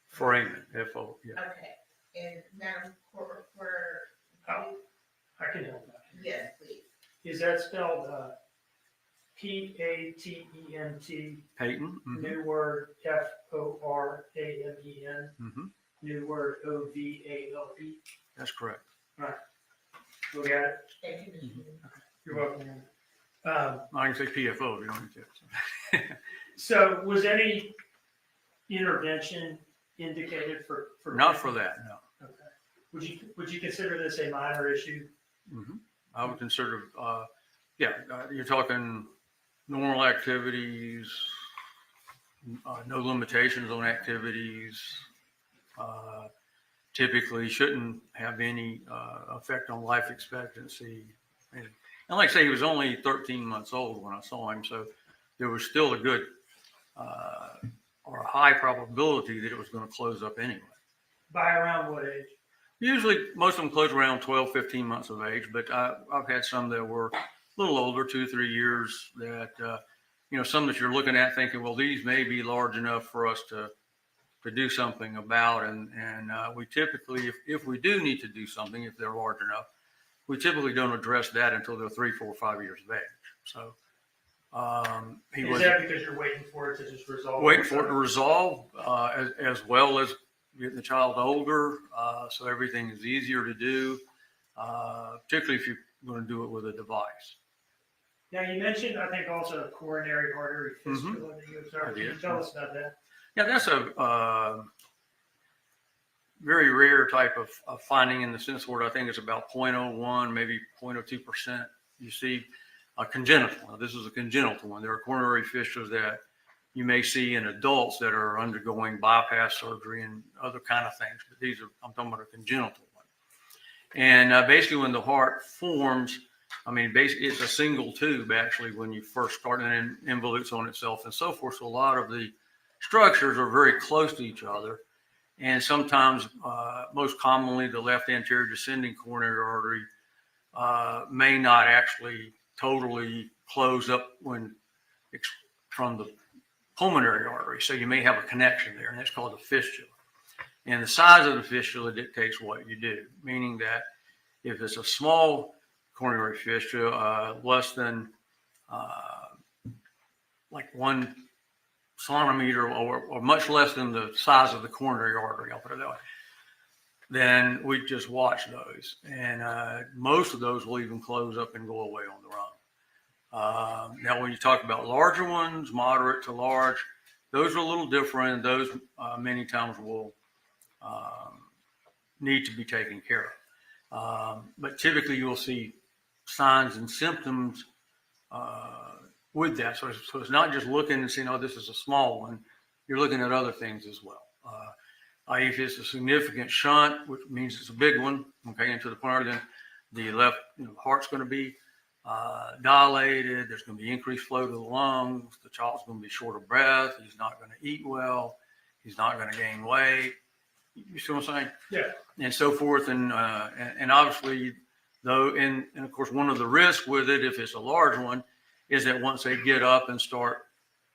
foramen, FO, yeah.
Okay, and Madam for
I can help that.
yes, please.
Is that spelled Patent?
Peyton. Mm-hmm.
New word FORAMEN.
Mm-hmm.
New word OVALE.
That's correct.
All right. Look at it.
Thank you, Mr.
Mm-hmm.
You're welcome.
I can say PFO if you don't need to.
So was any intervention indicated for
Not for that, no.
Okay. Would you consider this a minor issue?
Mm-hmm. I would consider, you're talking normal activities, no limitations on activities, typically shouldn't have any effect on life expectancy. And like I say, he was only 13 months old when I saw him, so there was still a good or a high probability that it was going to close up anyway.
By around what age?
Usually, most of them close around 12, 15 months of age, but I've had some that were a little older, 2, 3 years, that, some that you're looking at thinking, well, these may be large enough for us to do something about. And we typically, if we do need to do something, if they're large enough, we typically don't address that until they're 3, 4, 5 years of age. So
Is that because you're waiting for it to just resolve?
Waiting for it to resolve, as well as getting the child older, so everything is easier to do, particularly if you're going to do it with a device.
Now, you mentioned, I think, also coronary artery fistula
Mm-hmm.
that you observed. Can you tell us about that?
Yeah, that's a very rare type of finding, in the sense where I think it's about 0.01, maybe 0.02%. You see a congenital. Now, this is a congenital one. There are coronary fistulas that you may see in adults that are undergoing bypass surgery and other kind of things. But I'm talking about a congenital one. And basically, when the heart forms, basically it's a single tube actually when you first start, and then involutes on itself and so forth. So a lot of the structures are very close to each other. And sometimes, most commonly, the left anterior descending coronary artery may not actually totally close up from the pulmonary artery. So you may have a connection there, and that's called a fistula. And the size of the fistula dictates what you do, meaning that if it's a small coronary fistula, less than like 1 centimeter or much less than the size of the coronary artery, I'll put it that way, then we just watch those. And most of those will even close up and go away on their own. Now, when you talk about larger ones, moderate to large, those are a little different. Those many times will need to be taken care of. But typically you'll see signs and symptoms with that. So it's not just looking and saying, oh, this is a small one. You're looking at other things as well. If it's a significant shunt, which means it's a big one, okay, into the pulmonary, then the left heart's going to be dilated. There's going to be increased flow to the lungs. The child's going to be short of breath. He's not going to eat well. He's not going to gain weight. You see what I'm saying?
Yeah.
And so forth. And obviously, though, and of course, one of the risks with it, if it's a large one, is that once they get up and start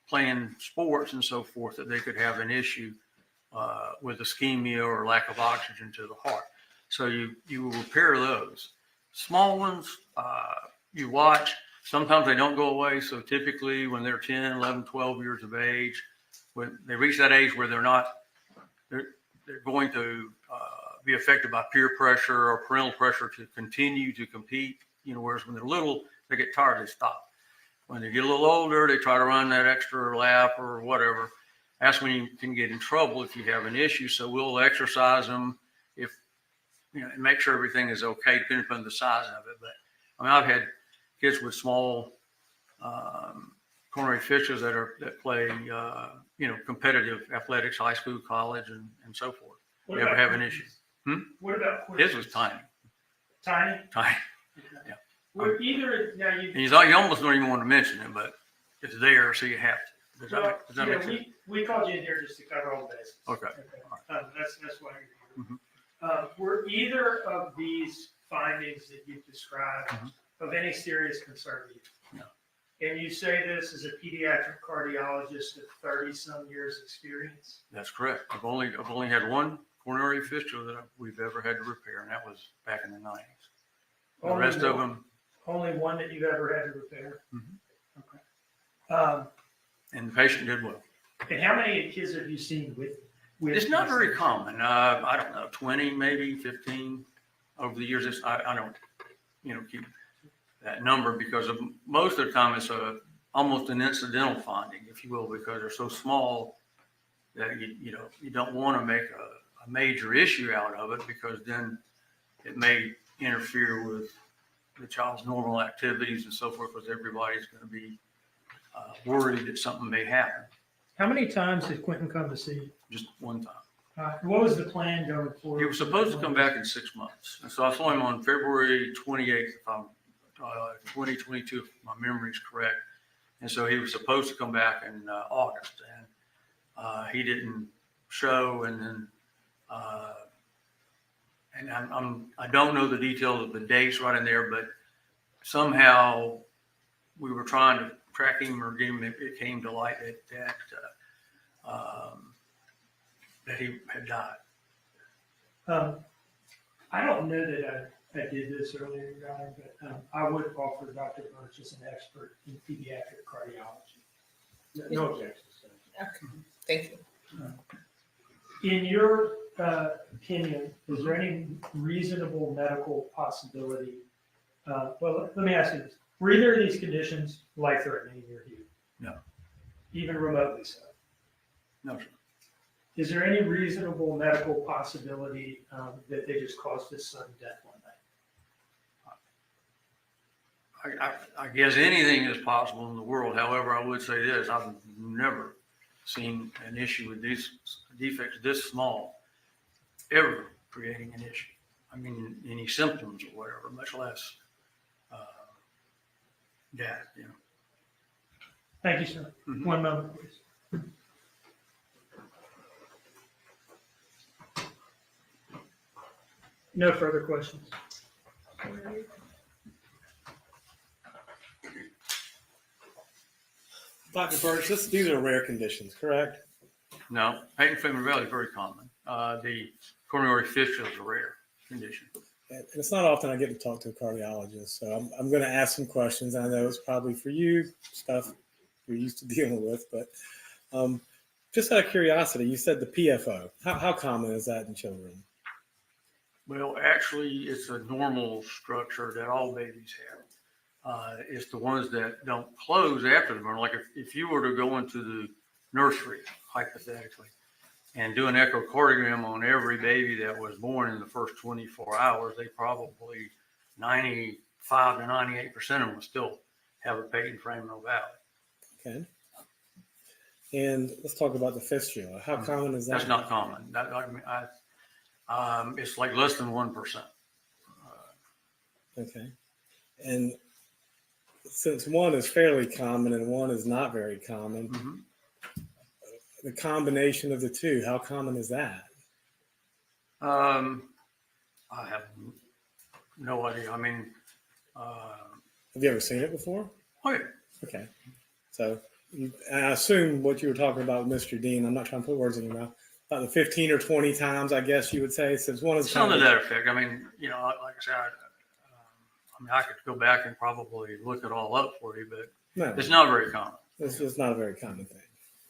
playing sports and so forth, that they could have an issue with ischemia or lack of oxygen to the heart. So you will repair those. Small ones, you watch. Sometimes they don't go away. So typically when they're 10, 11, 12 years of age, when they reach that age where they're going to be affected by peer pressure or parental pressure to continue to compete. Whereas when they're little, they get tired, they stop. When they get a little older, they try to run that extra lap or whatever. that's when you can get in trouble if you have an issue. So we'll exercise them if, and make sure everything is okay, depending upon the size of it. But I mean, I've had kids with small coronary fistulas that play, competitive athletics, high school, college, and so forth.
What
Never
about
have an
Quinton's?
issue.
What about
His
Quinton's?
was tiny.
Tiny?
Tiny. Yeah.
Would either, now you.
And you almost don't even want to mention it, but it's there, so you have to. Does that make sense?
We called you in here just to cover all bases.
Okay.
That's why you're here. Were either of these findings that you've described of any serious concern to you?
No.
And you say this as a pediatric cardiologist with 30-some years experience?
That's correct. I've only had one coronary fistula that we've ever had to repair, and that was back in the 90s. The
Only
rest of
one?
them.
Only one that you've ever had to repair?
And the patient did well.
And how many kids have you seen with
It's not
these
very
things?
common. I don't know, 20, maybe 15 over the years. I don't, keep that number because of most of the time it's almost an incidental finding, if you will, because they're so small that you don't want to make a major issue out of it, because then it may interfere with the child's normal activities and so forth, because everybody's going to be worried that something may happen.
How many times did Quinton come to see you?
Just one time.
What was the plan going forward?
He was supposed to come back in 6 months. And so I saw him on February 28th, 2022, if my memory is correct. And so he was supposed to come back in August, and he didn't show. And then, I don't know the details of the dates right in there, but somehow we were trying to track him or get him. It came to light that he had died.
I don't know that I did this earlier, Guy, but I would offer Dr. Birch as an expert in pediatric cardiology. No objections.
Okay, thank you.
In your opinion, is there any reasonable medical possibility? Well, let me ask you this. Were either of these conditions life-threatening in your view?
No.
Even remotely so?
No, sir.
Is there any reasonable medical possibility that they just caused this sudden death one night?
I guess anything is possible in the world. However, I would say this: I've never seen an issue with these defects this small ever creating an issue. I mean, any symptoms or whatever, much less death.
Thank you, sir. 1 moment, please. No further questions.
Dr. Birch, these are rare conditions, correct?
No, patent family valley is very common. The coronary fistula is a rare condition.
And it's not often I get to talk to a cardiologist, so I'm going to ask some questions. I know it's probably for you, stuff you're used to dealing with, but just out of curiosity, you said the PFO. How common is that in children?
Well, actually, it's a normal structure that all babies have. It's the ones that don't close after the burn. Like if you were to go into the nursery, hypothetically, and do an echocardiogram on every baby that was born in the first 24 hours, they probably 95 to 98% of them will still have a patent frame, no valve.
Okay. And let's talk about the fistula. How common is that?
That's not common. It's like less than 1%.
Okay. And since one is fairly common and one is not very common, the combination of the two, how common is that?
I have no idea. I mean,
have you ever seen it before?
Oh, yeah.
Okay. So I assume what you were talking about with Mr. Dean, I'm not trying to put words in your mouth, about the 15 or 20 times, I guess you would say, since one is
something to that effect. I mean, like I said, I could go back and probably look it all up for you, but it's not very common.
It's not a very common thing.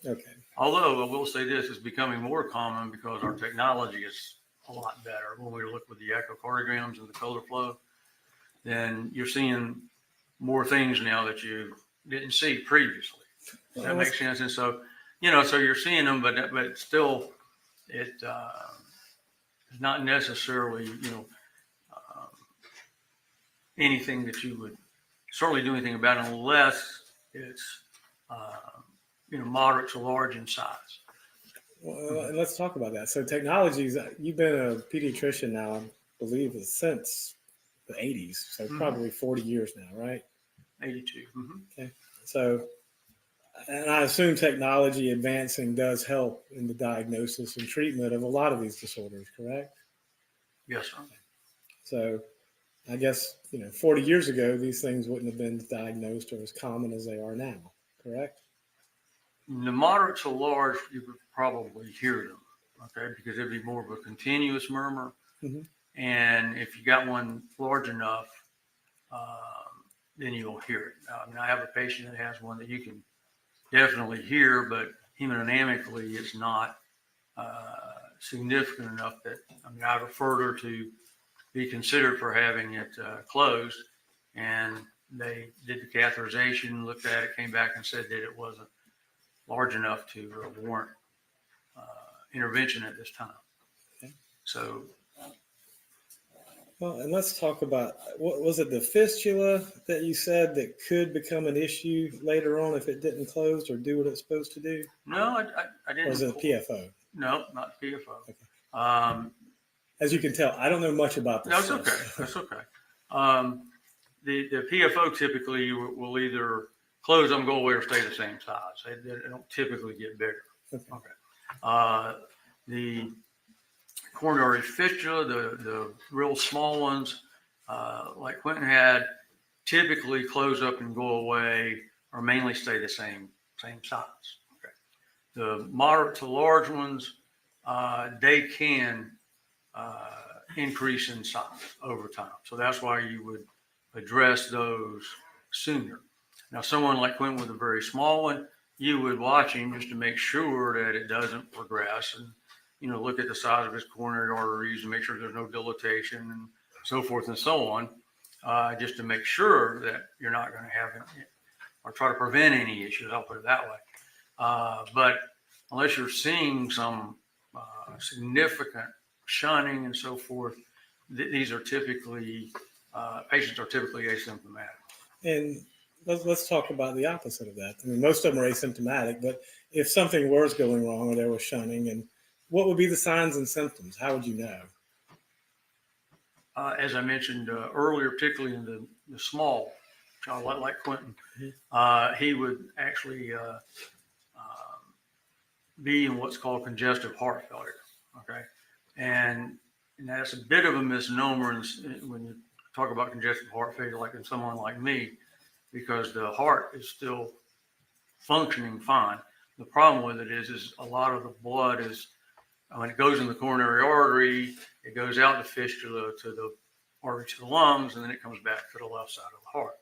Okay.
Although I will say this is becoming more common because our technology is a lot better. When we look with the echocardiograms and the color flow, then you're seeing more things now that you didn't see previously. Does that make sense? And so so you're seeing them, but still, it is not necessarily, anything that you would certainly do anything about unless it's, moderate to large in size.
Well, and let's talk about that. So technologies, you've been a pediatrician now, I believe, since the 80s, so probably 40 years now, right?
82.
Okay. So, and I assume technology advancing does help in the diagnosis and treatment of a lot of these disorders, correct?
Yes, sir.
So I guess, 40 years ago, these things wouldn't have been diagnosed or as common as they are now, correct?
The moderate to large, you would probably hear them, okay, because it'd be more of a continuous murmur.
Mm-hmm.
And if you got one large enough, then you'll hear it. I mean, I have a patient that has one that you can definitely hear, but hemodynamically it's not significant enough that, I referred her to be considered for having it closed, and they did the catheterization, looked at it, came back and said that it wasn't large enough to warrant intervention at this time.
Okay.
So,
well, and let's talk about, what was it, the fistula that you said that could become an issue later on if it didn't close or do what it's supposed to do?
no, I didn't.
Or is it PFO?
No, not PFO.
Okay. As you can tell, I don't know much about this.
No, it's okay. That's okay. The PFO typically will either close them, go away, or stay the same size. They don't typically get bigger. Okay. The coronary fistula, the real small ones, like Quinton had, typically close up and go away, or mainly stay the same size. Okay. The moderate to large ones, they can increase in size over time. So that's why you would address those sooner. Now, someone like Quinton with a very small one, you would watch him just to make sure that it doesn't progress, and look at the size of his coronary arteries and make sure there's no dilatation and so forth and so on, just to make sure that you're not going to have or try to prevent any issues. I'll put it that way. But unless you're seeing some significant shunning and so forth, these are typically patients are typically asymptomatic.
And let's talk about the opposite of that. I mean, most of them are asymptomatic, but if something was going wrong or there was shunning, and what would be the signs and symptoms? How would you know?
As I mentioned earlier, particularly in the small child like Quinton, he would actually be in what's called congestive heart failure. Okay, and that's a bit of a misnomer when you talk about congestive heart failure, like in someone like me, because the heart is still functioning fine. The problem with it is a lot of the blood is, when it goes in the coronary artery, it goes out the fistula to the artery to the lungs, and then it comes back to the left side of the heart.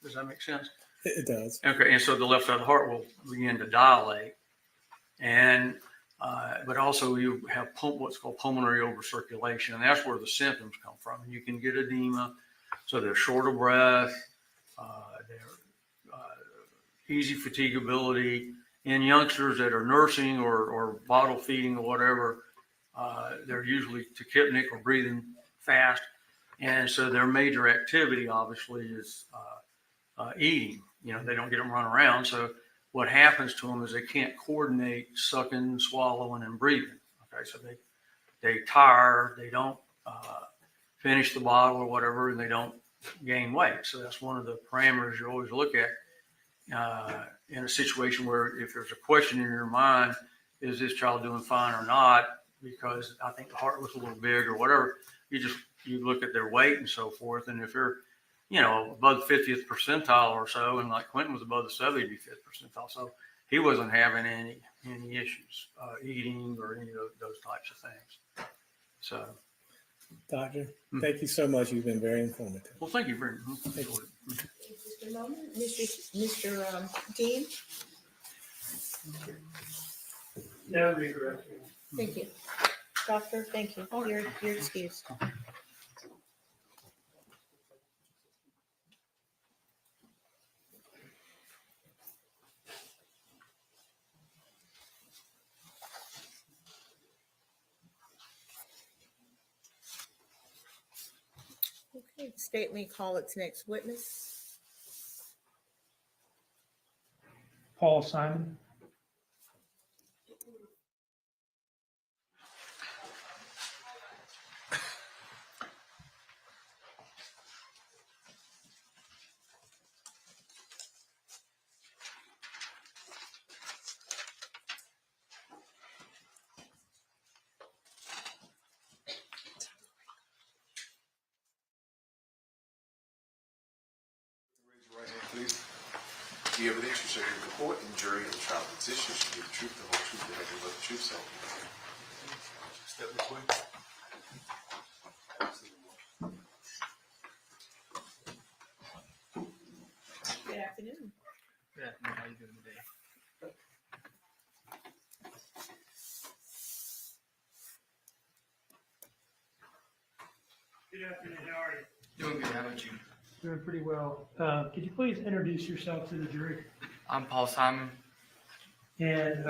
Does that make sense?
It does.
Okay, and so the left side of the heart will begin to dilate, and but also you have what's called pulmonary overcirculation, and that's where the symptoms come from. And you can get edema, so they're short of breath, they're easy fatigability. In youngsters that are nursing or bottle feeding or whatever, they're usually tachypnic or breathing fast, and so their major activity obviously is eating. They don't get them run around, so what happens to them is they can't coordinate sucking, swallowing, and breathing. Okay, so they tire, they don't finish the bottle or whatever, and they don't gain weight. So that's one of the parameters you always look at in a situation where if there's a question in your mind, is this child doing fine or not? Because I think the heart was a little big or whatever, you look at their weight and so forth, and if they're above the 50th percentile or so, and like Quinton was above the 75th percentile, so he wasn't having any issues eating or any of those types of things. So,
Doctor, thank you so much. You've been very informative.
Well, thank you very much.
Thank you.
Just a moment, Mr. Dean.
No redirect.
Thank you. Doctor, thank you. You're excused. Okay, the state may call its next witness.
Paul Simon.
Raise your right hand, please. The evidence you shall give the court and jury in the trial of this issue shall be the truth, the whole truth, and nothing but the truth, so help you God. Step this way.
Good afternoon.
Good afternoon. How you doing today?
Good afternoon, how are you?
Doing good. How about you?
Doing pretty well. Could you please introduce yourself to the jury?
I'm Paul Simon.
And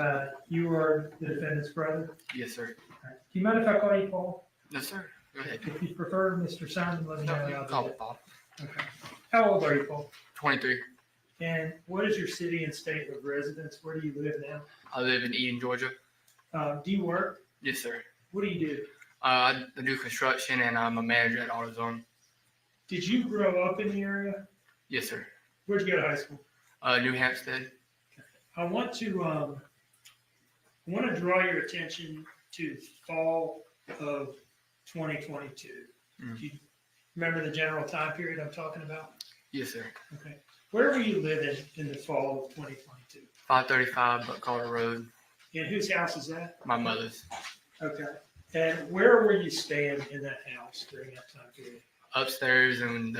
you are the defendant's brother?
Yes, sir.
All right. Do you mind if I call you Paul?
Yes, sir. Go ahead.
If you prefer Mr. Simon, let me know.
No, you can call it Paul.
Okay. How old are you, Paul?
23.
And what is your city and state of residence? Where do you live now?
I live in Eden, Georgia.
Do you work?
Yes, sir.
What do you do?
I do construction and I'm a manager at AutoZone.
Did you grow up in the area?
Yes, sir.
Where'd you go to high school?
New Hampstead.
I want to draw your attention to fall of 2022.
Mm.
Do you remember the general time period I'm talking about?
Yes, sir.
Okay. Where were you living in the fall of 2022?
535 Buckcarter Road.
And whose house is that?
My mother's.
Okay. And where were you staying in that house during that time period?
Upstairs and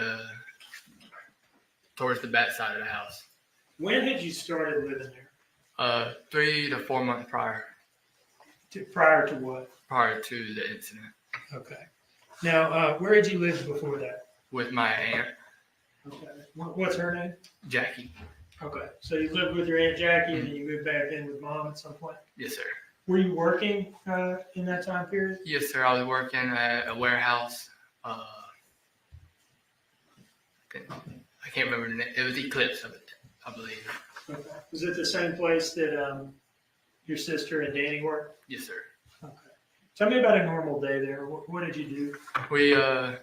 towards the back side of the house.
When had you started living there?
3 to 4 months prior.
Prior to what?
Prior to the incident.
Okay. Now, where had you lived before that?
With my aunt.
Okay. What's her name?
Jackie.
Okay. So you lived with your Aunt Jackie and then you moved back in with Mom at some point?
Yes, sir.
Were you working in that time period?
Yes, sir. I was working at a warehouse. I can't remember the name. It was Eclipse, I believe.
Okay. Was it the same place that your sister and Danny worked?
Yes, sir.
Okay. Tell me about a normal day there. What did you do?
We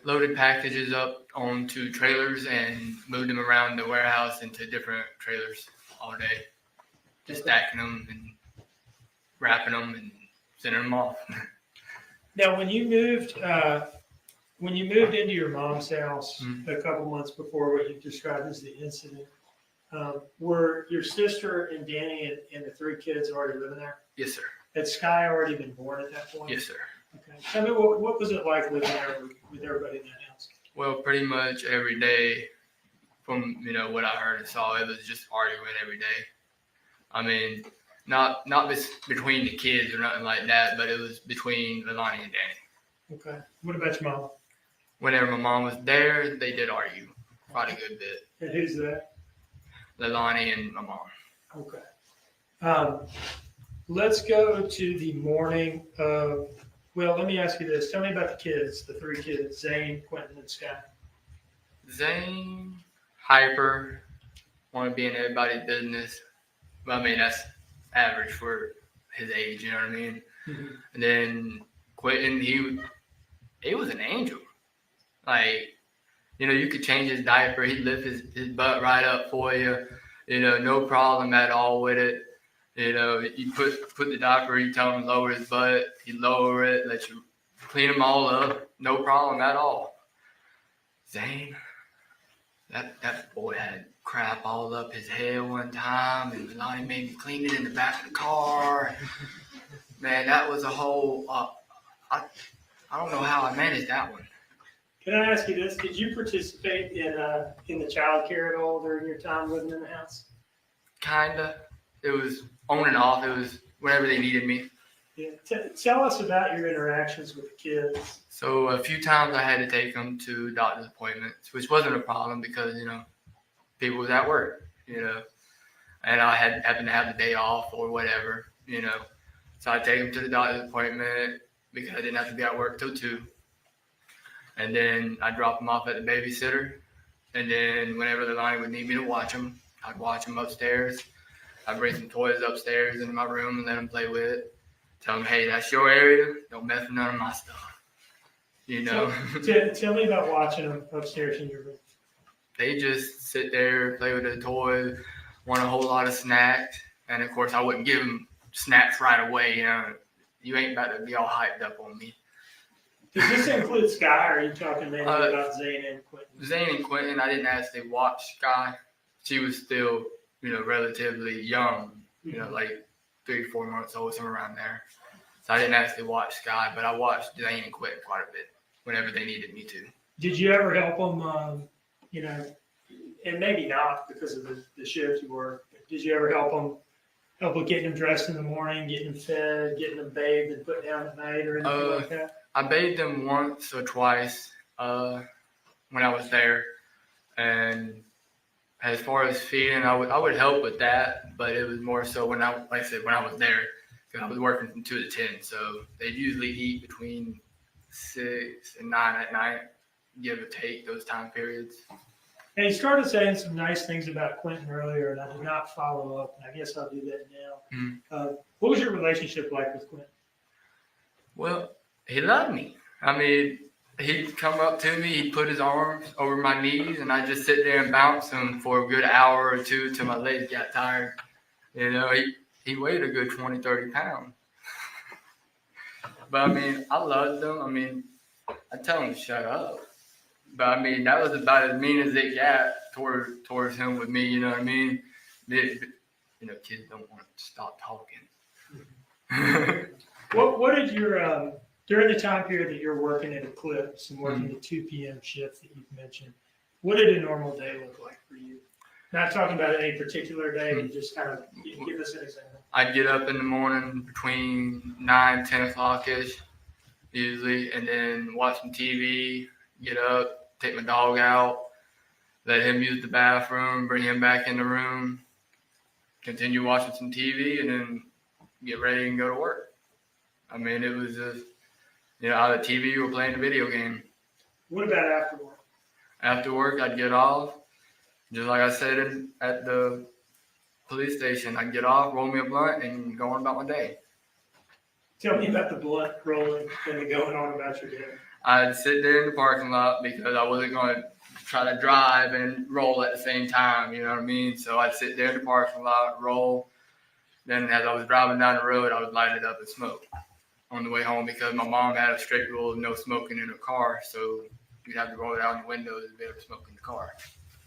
loaded packages up onto trailers and moved them around the warehouse into different trailers all day. Just stacking them and wrapping them and sending them off.
Now, when you moved into your mom's house a couple months before what you described as the incident, were your sister and Danny and the 3 kids already living there?
Yes, sir.
Had Sky already been born at that point?
Yes, sir.
Okay. Tell me, what was it like living there with everybody in that house?
Well, pretty much every day, from what I heard and saw, it was just arguing every day. I mean, not between the kids or nothing like that, but it was between Leilani and Danny.
Okay. What about your mom?
Whenever my mom was there, they did argue quite a good bit.
And who's that?
Leilani and my mom.
Okay. Let's go to the morning of, well, let me ask you this. Tell me about the kids, the 3 kids, Zane, Quinton, and Sky.
Zane, hyper, want to be in everybody's business. Well, I mean, that's average for his age, you know what I mean?
Mm-hmm.
And then Quinton, he was an angel. Like, you could change his diaper. He'd lift his butt right up for you. No problem at all with it. You put the diaper, you tell him to lower his butt. He'd lower it, let you clean them all up. No problem at all. Zane, that boy had crap all up his head one time, and Lonnie made me clean it in the back of the car. Man, that was a whole, I don't know how I managed that one.
Can I ask you this? Did you participate in the child care at all during your time living in the house?
Kinda. It was on and off. It was whenever they needed me.
Yeah. Tell us about your interactions with the kids.
So a few times I had to take them to doctor's appointments, which wasn't a problem because, people was at work, and I happened to have the day off or whatever, So I'd take them to the doctor's appointment because I didn't have to be at work till 2. And then I'd drop him off at the babysitter. And then whenever Leilani would need me to watch him, I'd watch him upstairs. I'd bring some toys upstairs into my room and let him play with it. Tell him, hey, that's your area. Don't mess with none of my stuff. You know?
So, tell me about watching them upstairs in your room.
They just sit there, play with their toys, want a whole lot of snacks. And of course, I wouldn't give them snacks right away. You know, you ain't about to be all hyped up on me.
Does this include Sky, or are you talking mainly about Zane and Quinton?
Zane and Quinton, I didn't actually watch Sky. She was still, you know, relatively young, you know, like 3 or 4 months old, somewhere around there. So I didn't actually watch Sky, but I watched Zane and Quinton quite a bit whenever they needed me to.
Did you ever help them, you know, and maybe not because of the shift you work, but did you ever help with getting them dressed in the morning, getting them fed, getting them bathed and put down at night or anything like that?
I bathed them once or twice when I was there. And as far as feeding, I would help with that, but it was more so when I was there, because I was working from 2 to 10. So they usually eat between 6 and 9 at night, give or take those time periods.
And you started saying some nice things about Quinton earlier, and I did not follow up, and I guess I'll do that now. What was your relationship like with Quinton?
Well, he loved me. I mean, he'd come up to me, he'd put his arms over my knees, and I'd just sit there and bounce him for a good hour or two till my legs got tired. You know, he weighed a good 20, 30 pounds. But, I mean, I loved him. I mean, I'd tell him to shut up. But, I mean, that was about as mean as it got towards him with me, you know what I mean? You know, kids don't want to stop talking.
What did your, during the time period that you're working at Eclipse and working the 2 p.m. shift that you've mentioned, what did a normal day look like for you? Not talking about any particular day, but just kind of give us an example.
I'd get up in the morning between 9, 10 o'clock-ish, usually, and then watch some TV, get up, take my dog out, let him use the bathroom, bring him back in the room, continue watching some TV, and then get ready and go to work. I mean, it was just, you know, out of TV, we're playing a video game.
What about after work?
After work, I'd get off. Just like I said at the police station, I'd get off, roll me a blunt, and go on about my day.
Tell me about the blunt rolling and going on about your day.
I'd sit there in the parking lot because I wasn't going to try to drive and roll at the same time, you know what I mean? So I'd sit there in the parking lot, roll. Then as I was driving down the road, I would light it up and smoke on the way home because my mom had a strict rule of no smoking in her car. So you'd have to roll down the windows and be able to smoke in the car.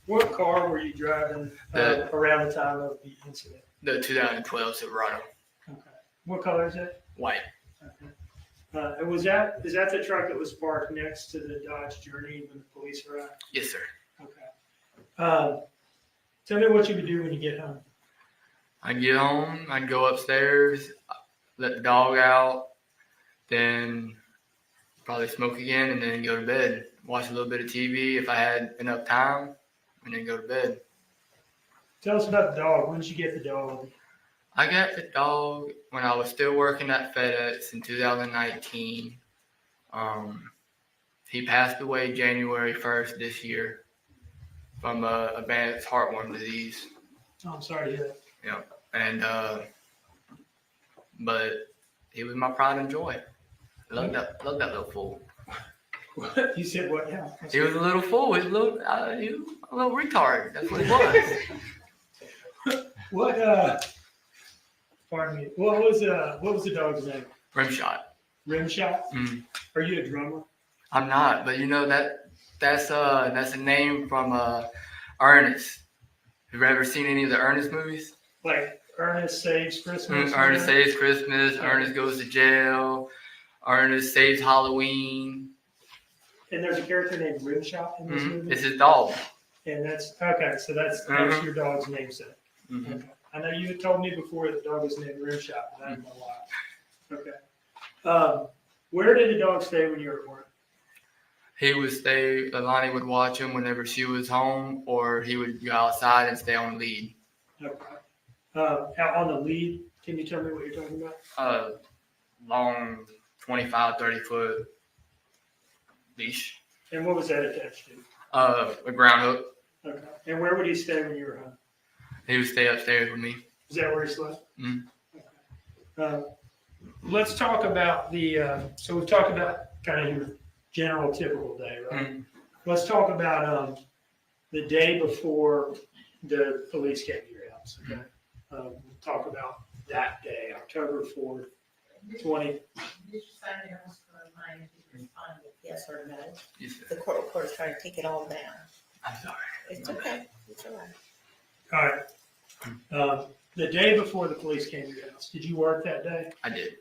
What car were you driving around the time of the incident?
The 2012 Silverado.
Okay. What color is it?
White.
Okay. And is that the truck that was parked next to the Dodge Journey when the police arrived?
Yes, sir.
Okay. Tell me what you would do when you get home.
I'd get home, I'd go upstairs, let the dog out, then probably smoke again, and then go to bed. Watch a little bit of TV if I had enough time, and then go to bed.
Tell us about the dog. When did you get the dog?
I got the dog when I was still working at FedEx in 2019. He passed away January 1st this year from advanced heartworm disease.
Oh, I'm sorry to hear that.
Yeah, and but he was my pride and joy. Loved that little fool.
You said what now?
He was a little fool. He was a little retard. That's what he was.
What? Pardon me. What was the dog's name?
Rimshot.
Rimshot.
Mm.
Are you a drummer?
I'm not, but you know that's a name from Ernest. Have you ever seen any of the Ernest movies?
Like Ernest Saves Christmas.
Ernest Saves Christmas.
Yeah.
Ernest Goes to Jail. Ernest Saves Halloween.
And there's a character named Rimshot in this movie.
It's his dog.
And that's okay. So that's your dog's namesake.
Mm-hmm.
Okay. I know you had told me before that the dog was named Rimshot, but I don't know why. Okay. Where did the dog stay when you were at work?
He would stay. Leilani would watch him whenever she was home, or he would go outside and stay on the lead.
Okay. On the lead, can you tell me what you're talking about?
Long 25, 30 foot leash.
And what was that attached to?
A ground hook.
Okay. And where would he stay when you were home?
He would stay upstairs with me.
Is that where he slept?
Mm.
Let's talk about so we've talked about kind of your general typical day, right?
Mm.
Let's talk about the day before the police came to your house, okay? We'll talk about that day, October 4th, 20.
Did you sign it else for mine? Did you respond with yes or no?
Yes,
The court reporter is trying to take it all down.
I'm sorry.
It's okay. It's all right.
All right. The day before the police came to your house, did you work that day?
I did.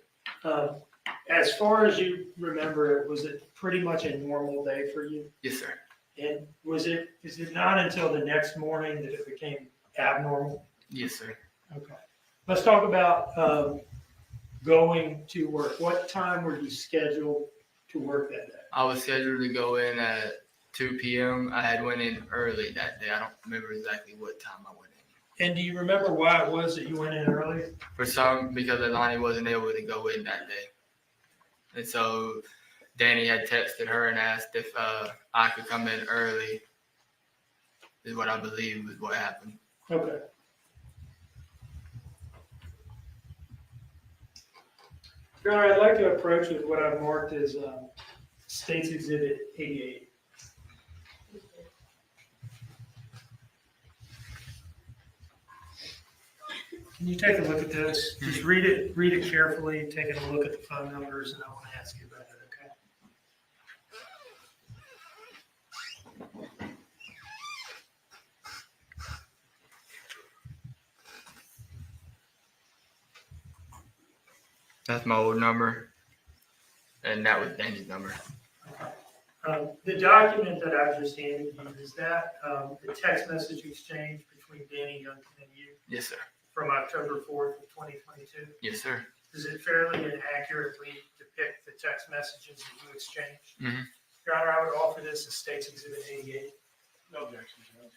As far as you remember, was it pretty much a normal day for you?
Yes, sir.
And is it not until the next morning that it became abnormal?
Yes, sir.
Okay. Let's talk about going to work. What time were you scheduled to work that day?
I was scheduled to go in at 2 p.m. I had went in early that day. I don't remember exactly what time I went in.
And do you remember why it was that you went in early?
Because Leilani wasn't able to go in that day. And so Danny had texted her and asked if I could come in early, is what I believe was what happened.
Okay. Your Honor, I'd like to approach with what I've marked as State's Exhibit 88. Can you take a look at this? Just read it carefully, taking a look at the phone numbers, and I want to ask you about it, okay?
That's my old number, and that was Danny's number.
The document that I just handed you, is that the text message exchange between Danny Young and you
Yes, sir.
from October 4th of 2022?
Yes, sir.
Does it fairly and accurately depict the text messages that you exchanged?
Mm-hmm.
Your Honor, I would offer this as State's Exhibit 88.
No objection, Judge.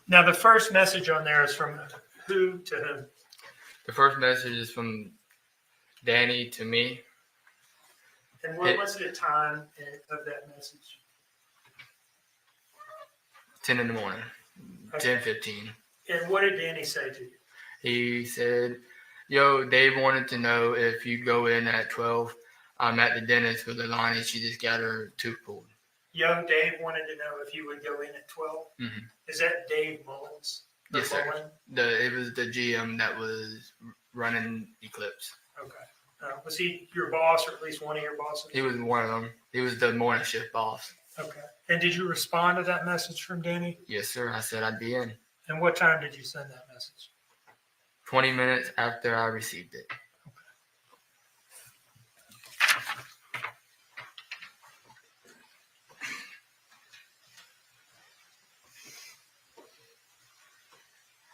Now, the first message on there is from who to whom?
The first message is from Danny to me.
And what was the time of that message?
10 in the morning,
Okay.
10:15.
And what did Danny say to you?
He said, yo, Dave wanted to know if you go in at 12. I'm at the dentist with Leilani. She just got her tooth pulled.
Young Dave wanted to know if you would go in at 12.
Mm-hmm.
Is that Dave Mullins? Or
Yes, sir.
Mullen?
It was the GM that was running Eclipse.
Okay. Was he your boss, or at least one of your bosses?
He was one of them. He was the morning shift boss.
Okay. And did you respond to that message from Danny?
Yes, sir. I said I'd be in.
And what time did you send that message?
20 minutes after I received it.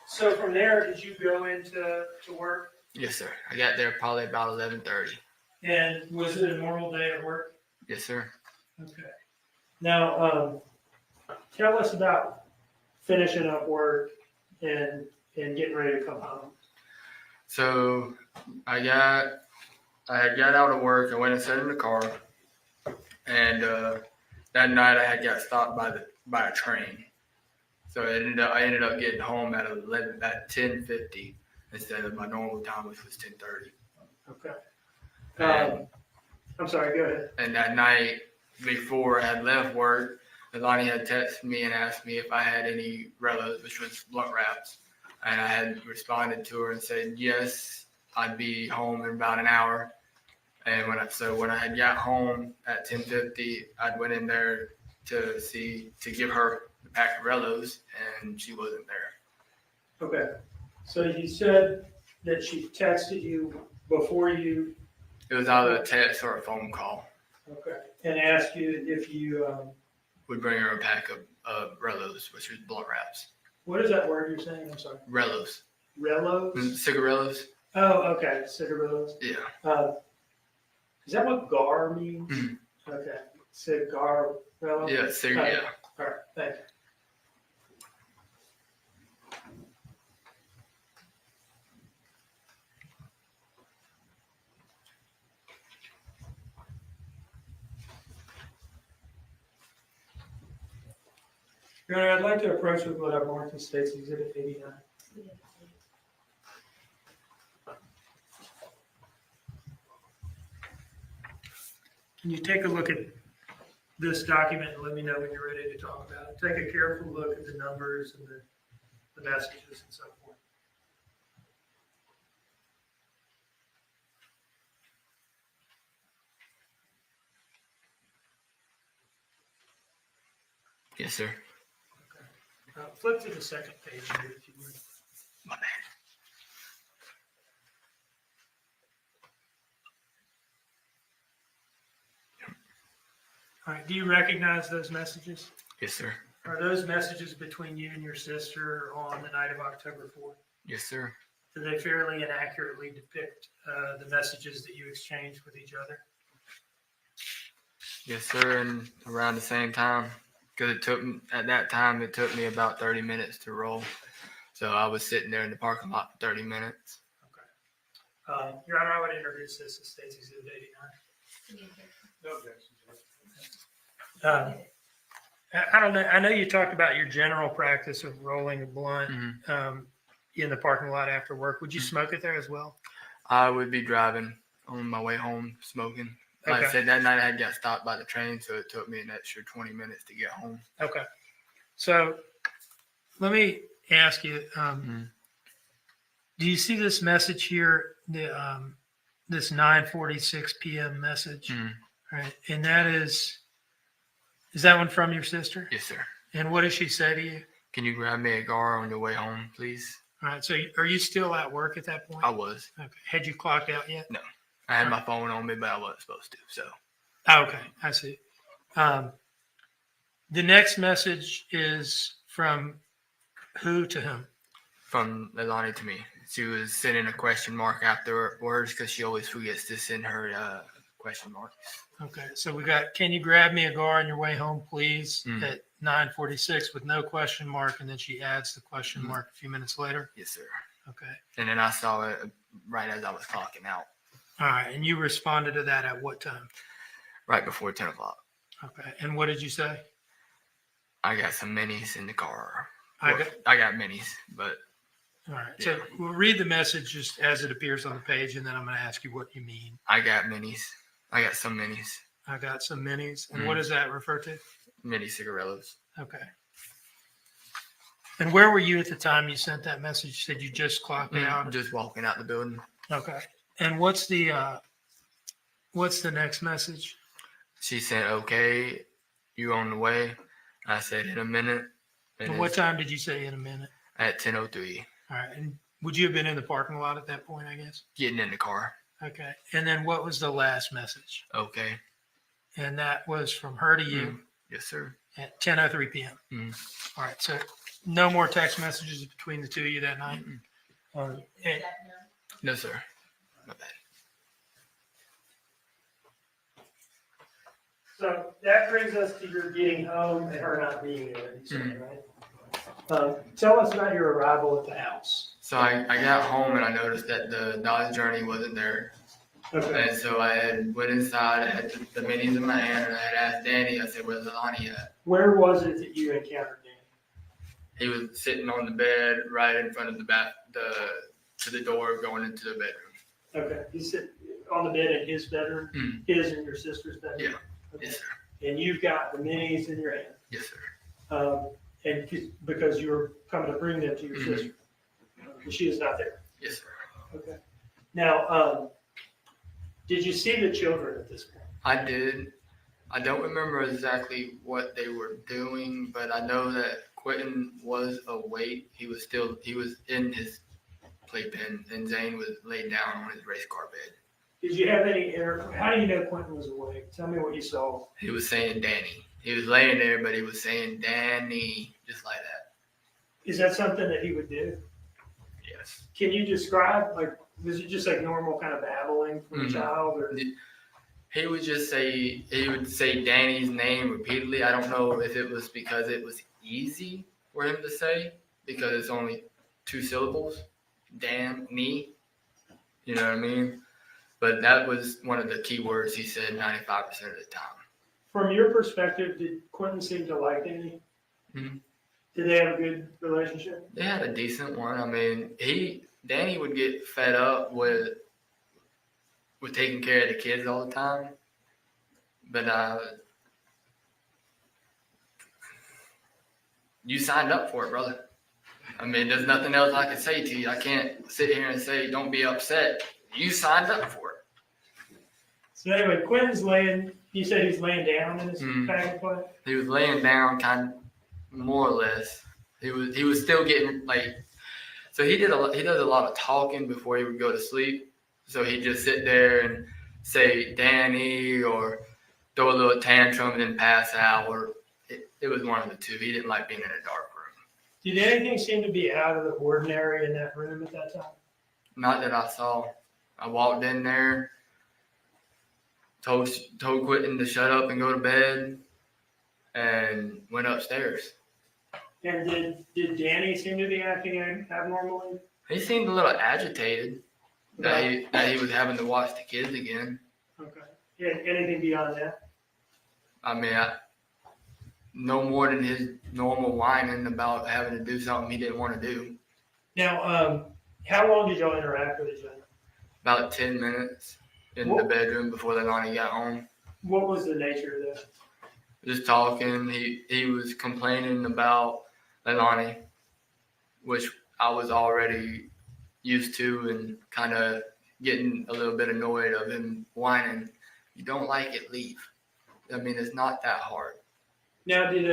So from there, did you go into work?
Yes, sir. I got there probably about 11:30.
And was it a normal day at work?
Yes, sir.
Okay. Now, tell us about finishing up work and getting ready to come home.
So I got out of work. I went and sat in the car, and that night I got stopped by a train. So I ended up getting home at 10:50 instead of my normal time, which was 10:30.
Okay. I'm sorry. Go ahead.
And that night before I had left work, Leilani had texted me and asked me if I had any relos, which was blunt wraps. And I had responded to her and said, yes, I'd be home in about an hour. And when I had got home at 10:50, I went in there to give her the pack of relos, and she wasn't there.
Okay. So you said that she texted you before you.
It was either a text or a phone call.
Okay. And asked you if you.
Would bring her a pack of relos, which was blunt wraps.
What is that word you're saying? I'm sorry.
Relos.
Relos?
Cigarillos.
Oh, okay. Cigarillos.
Yeah.
Is that what GAR means?
Mm-hmm.
Okay. Cigarello?
Yeah,
yeah. All right. Thank you. Your Honor, I'd like to approach with what I've marked in State's Exhibit 89. Can you take a look at this document and let me know when you're ready to talk about it? Take a careful look at the numbers and the messages and so forth.
Yes, sir.
Flip to the second page here, if you would.
My bad.
All right, do you recognize those messages?
Yes, sir.
Are those messages between you and your sister on the night of October 4th?
Yes, sir.
Do they fairly and accurately depict the messages that you exchanged with each other?
Yes, sir. And around the same time, because at that time, it took me about 30 minutes to roll. So I was sitting there in the parking lot for 30 minutes.
Your Honor, I would introduce this as State's Exhibit 89.
No objection, Judge.
I don't know. I know you talked about your general practice of rolling a blunt in the parking lot after work. Would you smoke it there as well?
I would be driving on my way home smoking. Like I said, that night I had got stopped by the train, so it took me an extra 20 minutes to get home.
Okay. So let me ask you, do you see this message here, this 9:46 p.m. message? Right. And that is that one from your sister?
Yes, sir.
And what does she say to you?
Can you grab me a gar on your way home, please?
All right. So are you still at work at that point?
I was.
Okay. Had you clocked out yet?
No. I had my phone on me, but I wasn't supposed to, so.
Okay. I see. The next message is from who to whom?
From Leilani to me. She was sending a question mark after words because she always forgets to send her question marks.
Okay. So we got, can you grab me a gar on your way home, please? At 9:46 with no question mark. And then she adds the question mark a few minutes later.
Yes, sir.
Okay.
And then I saw it right as I was clocking out.
All right. And you responded to that at what time?
Right before 10 o'clock.
Okay. And what did you say?
I got some minis in the car.
I
got minis, but.
All right. Yeah. So we'll read the message just as it appears on the page, and then I'm going to ask you what you mean.
I got minis. I got some minis.
I got some minis. And what does that refer to?
Mini cigarillos.
Okay. And where were you at the time you sent that message? You said you just clocked out?
Just walking out the building.
Okay. And what's the next message?
She said, okay, you on the way. I said, in a minute.
And what time did you say in a minute?
At 10:03.
All right. And would you have been in the parking lot at that point, I guess?
Getting in the car.
Okay. And then what was the last message?
Okay.
And that was from her to you?
Yes, sir.
At 10:03 p.m. All right. So no more text messages between the two of you that night?
No, sir. My bad.
So that brings us to your getting home and her not being there, you said, right? Tell us about your arrival at the house.
So I got home and I noticed that the Dollar Journey wasn't there.
Okay.
And so I had went inside, I had the minis in my hand, and I had asked Danny, I said, where's Leilani at?
Where was it that you encountered Danny?
He was sitting on the bed right in front of to the door going into the bedroom.
Okay. He's sitting on the bed in his bedroom, his and your sister's bedroom?
Yeah.
Okay.
Yes, sir.
And you've got the minis in your hand?
Yes, sir.
And because you were coming to bring them to your sister? And she is not there?
Yes, sir.
Okay. Now, did you see the children at this point?
I did. I don't remember exactly what they were doing, but I know that Quinton was awake. He was in his playpen, and Zane was laid down on his race car bed.
Did you have any how do you know Quinton was awake? Tell me what you saw.
He was saying Danny. He was laying there, but he was saying Danny, just like that.
Is that something that he would do?
Yes.
Can you describe, was it just like normal kind of babbling from a child? Or?
He would say Danny's name repeatedly. I don't know if it was because it was easy for him to say, because it's only 2 syllables. Danny. You know what I mean? But that was one of the key words he said 95% of the time.
From your perspective, did Quinton seem to like Danny? Did they have a good relationship?
They had a decent one. I mean, Danny would get fed up with taking care of the kids all the time, but you signed up for it, brother. I mean, there's nothing else I can say to you. I can't sit here and say, don't be upset. You signed up for it.
So anyway, Quinton's you said he's laying down in his bag of play?
He was laying down kind of more or less. He was still getting so he does a lot of talking before he would go to sleep. So he'd just sit there and say Danny or throw a little tantrum and then pass out, or it was one of the two. He didn't like being in a dark room.
Did anything seem to be out of the ordinary in that room at that time?
Not that I saw. I walked in there, told Quinton to shut up and go to bed, and went upstairs.
And did Danny seem to be acting abnormally?
He seemed a little agitated that he was having to watch the kids again.
Okay. Yeah, anything beyond that?
I mean, no more than his normal whining about having to do something he didn't want to do.
Now, how long did y'all interact with each other?
About 10 minutes in the bedroom before Leilani got home.
What was the nature of that?
Just talking. He was complaining about Leilani, which I was already used to and kind of getting a little bit annoyed of him whining. You don't like it, leave. I mean, it's not that hard.
Now, did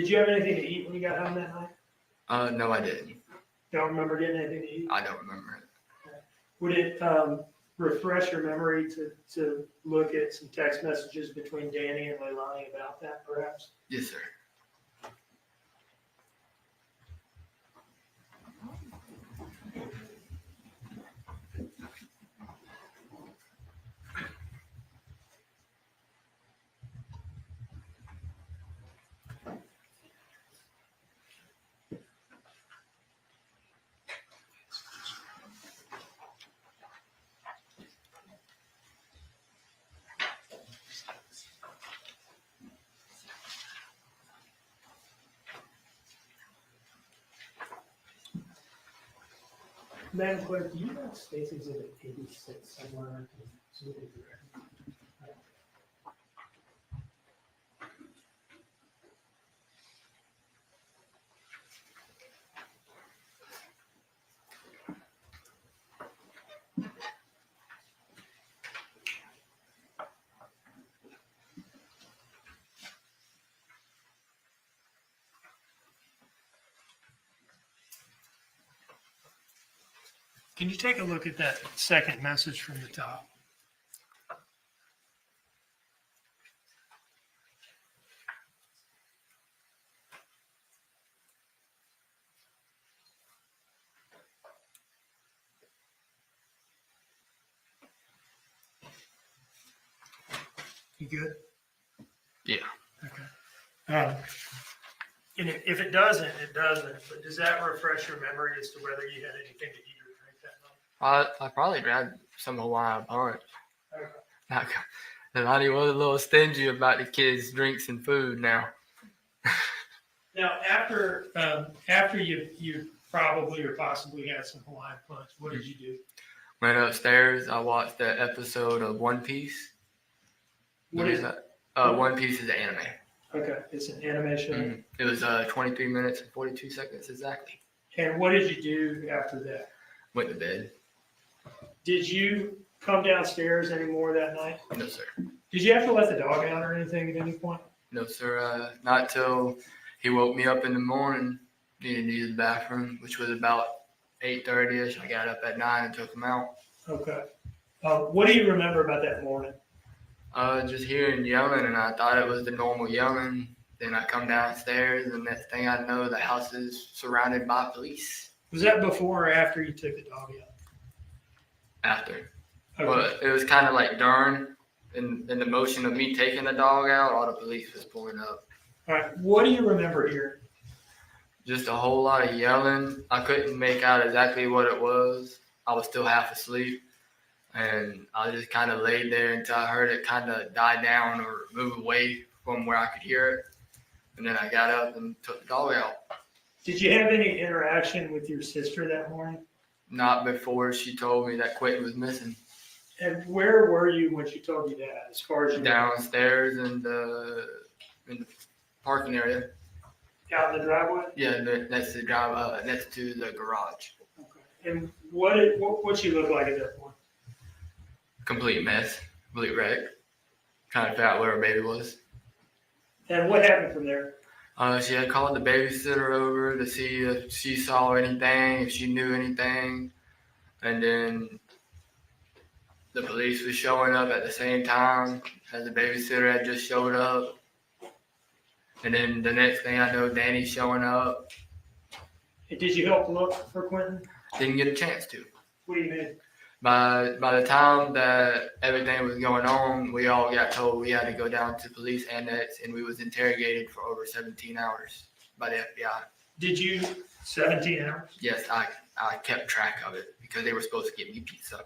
you have anything to eat when you got home that night?
No, I didn't.
Don't remember getting anything to eat?
I don't remember it.
Would it refresh your memory to look at some text messages between Danny and Leilani about that, perhaps?
Yes, sir.
Madam Clerk, do you have State's Exhibit 86 somewhere? Can you take a look at that second message from the top? You good?
Yeah.
Okay. And if it doesn't, it doesn't. But does that refresh your memory as to whether you had anything to eat or drink that night?
I probably grabbed some Hawaiian punch.
Okay.
Leilani was a little stingy about the kids' drinks and food now.
Now, after you probably or possibly had some Hawaiian punch, what did you do?
Went upstairs. I watched the episode of One Piece.
What is that?
One Piece is an anime.
Okay, it's an anime show.
Mm-hmm. It was 23 minutes and 42 seconds exactly.
And what did you do after that?
Went to bed.
Did you come downstairs anymore that night?
No, sir.
Did you have to let the dog out or anything at any point?
No, sir. Not till he woke me up in the morning, needed to use the bathroom, which was about 8:30ish. I got up at 9 and took him out.
Okay. What do you remember about that morning?
Just hearing yelling, and I thought it was the normal yelling. Then I come downstairs, and next thing I know, the house is surrounded by police.
Was that before or after you took the dog out?
After.
Okay.
Well, it was kind of like during, in the motion of me taking the dog out, all the police was pulling up.
All right. What do you remember here?
Just a whole lot of yelling. I couldn't make out exactly what it was. I was still half asleep. And I just kind of laid there until I heard it kind of die down or move away from where I could hear it. And then I got up and took the dog out.
Did you have any interaction with your sister that morning?
Not before she told me that Quinton was missing.
And where were you when she told you that, as far as you
Downstairs in the parking area.
out in the driveway?
Yeah, next to the drive, next to the garage.
And what she look like at that point?
Complete mess, complete wreck. Trying to figure out where her baby was.
And what happened from there?
She had called the babysitter over to see if she saw anything, if she knew anything. And then the police was showing up at the same time as the babysitter had just showed up. And then the next thing I know, Danny's showing up.
And did you help look for Quinton?
Didn't get a chance to.
What do you mean?
By the time that everything was going on, we all got told we had to go down to police annex, and we was interrogated for over 17 hours by the FBI.
Did you 17 hours?
Yes, I kept track of it because they were supposed to get me pizza.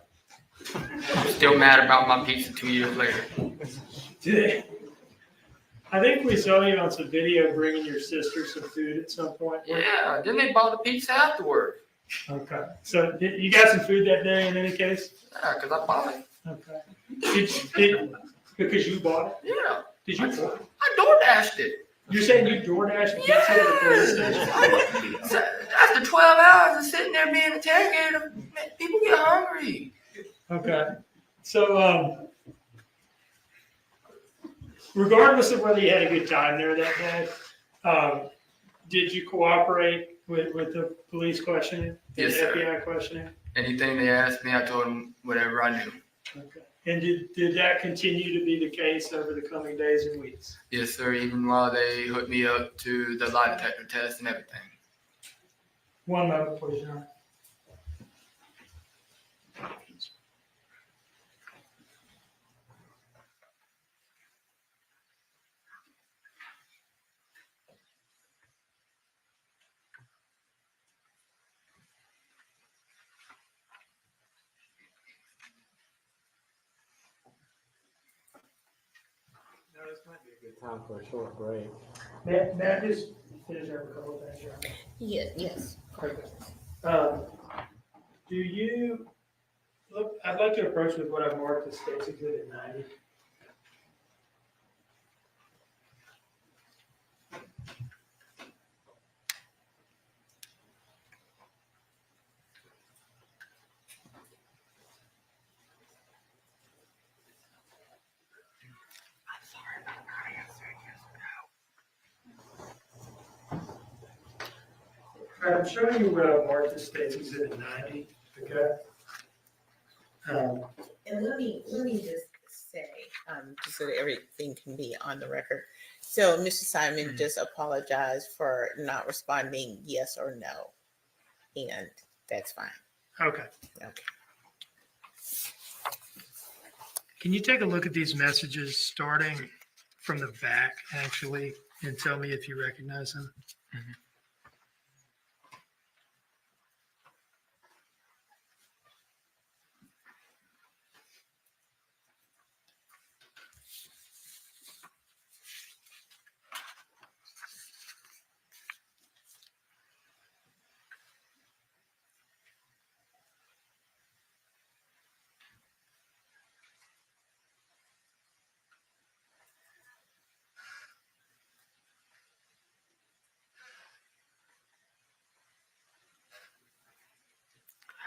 I'm still mad about my pizza 2 years later.
I think we saw you on some video bringing your sister some food at some point.
Yeah, then they bought the pizza afterward.
Okay. So you got some food that day in any case?
Yeah, because I bought it.
Okay. Because you bought it?
Yeah.
Did you?
I DoorDashed it.
You're saying you DoorDashed pizza at the police station?
So after 12 hours of sitting there being interrogated, people get hungry.
Okay. So, regardless of whether you had a good time there that day, did you cooperate with the police questioning?
Yes,
the
sir.
FBI questioning?
Anything they asked me, I told them whatever I knew.
Okay. And did that continue to be the case over the coming days and weeks?
Yes, sir. Even while they hooked me up to the lie detector test and everything.
One moment, please, John.
This might be a good time for a short break.
Matt, just finish up a couple of things, John.
Yes.
Do you look? I'd like to approach with what I've marked as State's Exhibit 90. I'm showing you what I've marked as State's Exhibit 90. Okay.
And let me just say, just so that everything can be on the record. So Mr. Simon just apologized for not responding yes or no, and that's fine.
Okay.
Okay.
Can you take a look at these messages starting from the back, actually, and tell me if you recognize them?
Mm-hmm.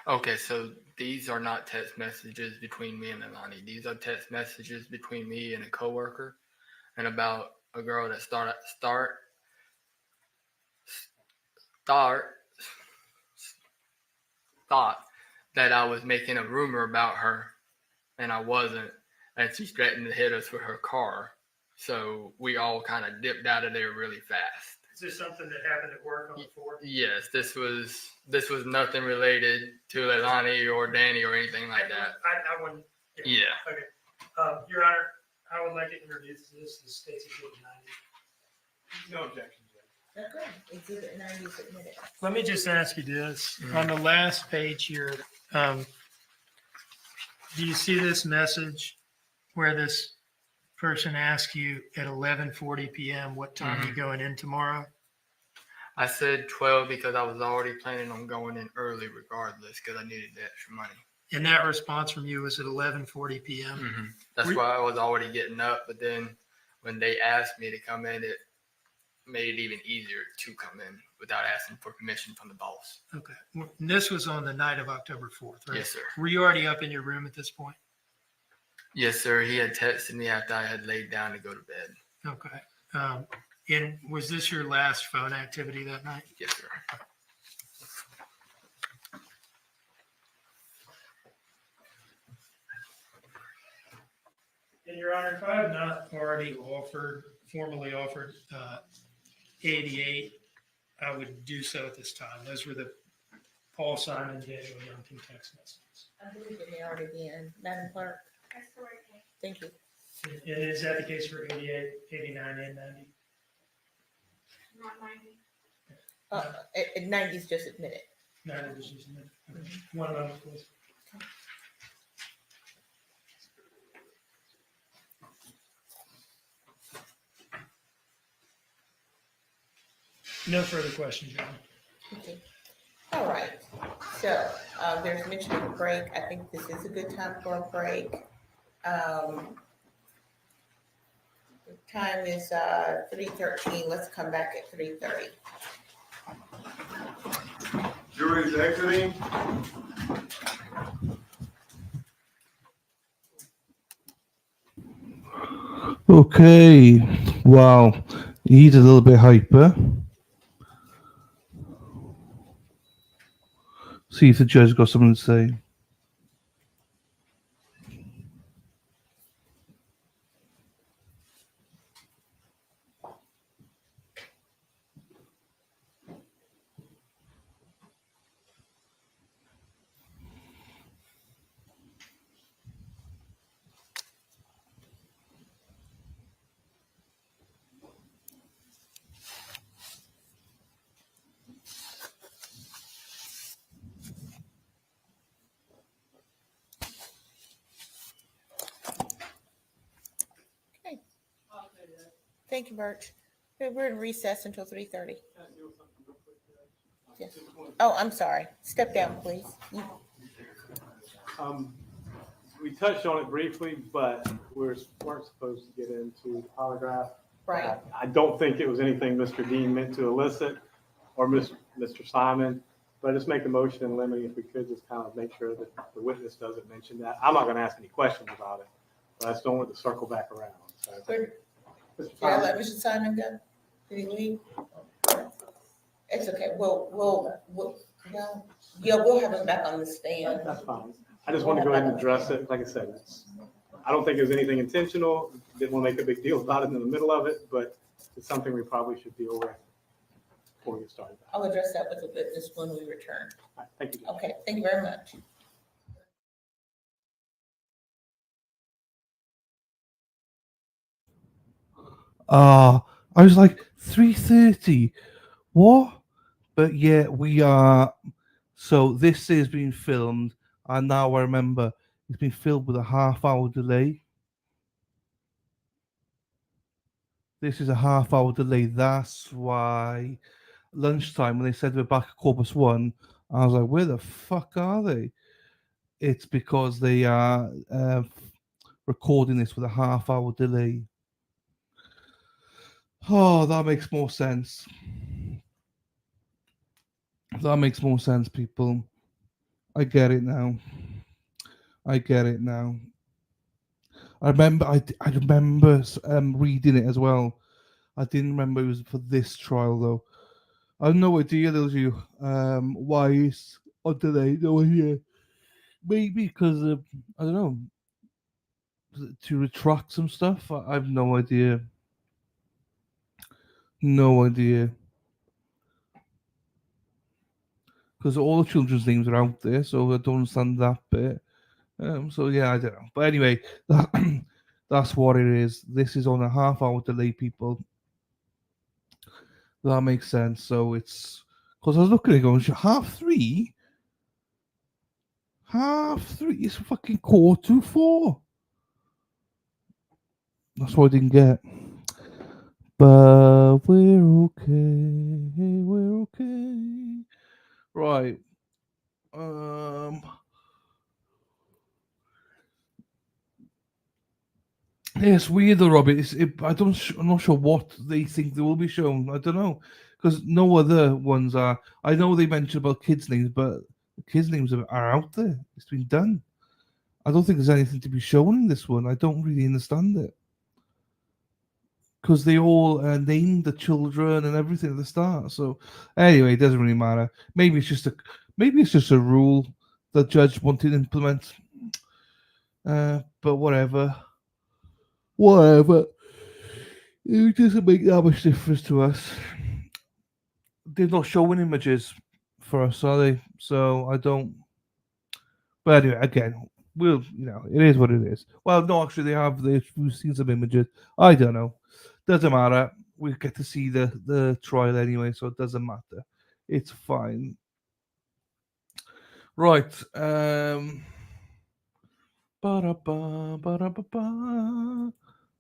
Okay, so these are not text messages between me and Leilani. These are text messages between me and a coworker, and about a girl that thought that I was making a rumor about her, and I wasn't, and she threatened to hit us with her car. So we all kind of dipped out of there really fast.
Is this something that happened at work on the 4th?
Yes, this was nothing related to Leilani or Danny or anything like that.
I wouldn't.
Yeah.
Okay. Your Honor, I would like to introduce this as State's Exhibit 90.
No objection, Judge.
Okay. Exhibit 90 submitted.
Let me just ask you this. On the last page here, do you see this message where this person ask you at 11:40 p.m. what time you going in tomorrow?
I said 12 because I was already planning on going in early regardless because I needed the extra money.
And that response from you was at 11:40 p.m.
That's why I was already getting up. But then when they asked me to come in, it made it even easier to come in without asking for permission from the boss.
Okay. And this was on the night of October 4th, right?
Yes, sir.
Were you already up in your room at this point?
Yes, sir. He had texted me after I had laid down to go to bed.
Okay. And was this your last phone activity that night?
Yes, sir.
And Your Honor, if I have not already formally offered 88, I would do so at this time. Those were the Paul Simon, Daniel Youngkin text messages.
I believe it may already be in. Madam Clerk? Thank you.
And is that the case for 88, 89, and 90?
Not 90.
90 is just admitted.
90 was just a minute. Okay. One moment, please. No further questions, Your Honor.
Okay. All right. So there's mention of a break. I think this is a good time for a break. The time is 3:13. Let's come back at 3:30.
Jury's exiting.
Okay. Wow. He's a little bit hyper. See if the judge got something to say.
Okay. Thank you, Birch. We're in recess until 3:30. Yes. Oh, I'm sorry. Step down, please.
We touched on it briefly, but weren't supposed to get into the polygraph.
Right.
I don't think it was anything Mr. Dean meant to elicit or Mr. Simon, but just make a motion in limine if we could just kind of make sure that the witness doesn't mention that. I'm not going to ask any questions about it, but I just don't want to circle back around. So,
Did
Mr.
I
Simon.
let Mr. Simon go? Did he leave? It's okay. We'll have him back on the stand.
That's fine. I just want to go ahead and address it. Like I said, I don't think it was anything intentional. Didn't want to make a big deal about it in the middle of it, but it's something we probably should deal with before we get started.
I'll address that with the witness when we return.
All right, thank you.
Okay, thank you very much.
I was like 3:30. What? But yeah, we are. So this is being filmed, and now I remember it's been filmed with a half-hour delay. This is a half-hour delay. That's why lunchtime when they said we're back at Corpus One, I was like, where the fuck are they? It's because they are recording this with a half-hour delay. Oh, that makes more sense. That makes more sense, people. I get it now. I get it now. I remember reading it as well. I didn't remember it was for this trial though. I have no idea, those of you, why it's on delay. No idea. Maybe because of, I don't know, to retract some stuff. I have no idea. No idea. Because all the children's names are out there, so I don't understand that bit. So yeah, I don't know. But anyway, that's what it is. This is on a half-hour delay, people. That makes sense. So it's because I was looking at it going, 3:30? 3:30? It's fucking 4:45. That's what I didn't get. But we're okay. We're okay. Right. Yeah, it's weird though, Robbie. I'm not sure what they think they will be shown. I don't know because no other ones are. I know they mentioned about kids' names, but kids' names are out there. It's been done. I don't think there's anything to be shown in this one. I don't really understand it because they all named the children and everything at the start. So anyway, it doesn't really matter. Maybe it's just a rule the judge wanted to implement. But whatever. Whatever. It doesn't make that much difference to us. They're not showing images for us, are they? So I don't. But anyway, again, it is what it is. Well, no, actually, we've seen some images. I don't know. Doesn't matter. We get to see the trial anyway, so it doesn't matter. It's fine. Right. Ba-da-ba, ba-da-ba-ba,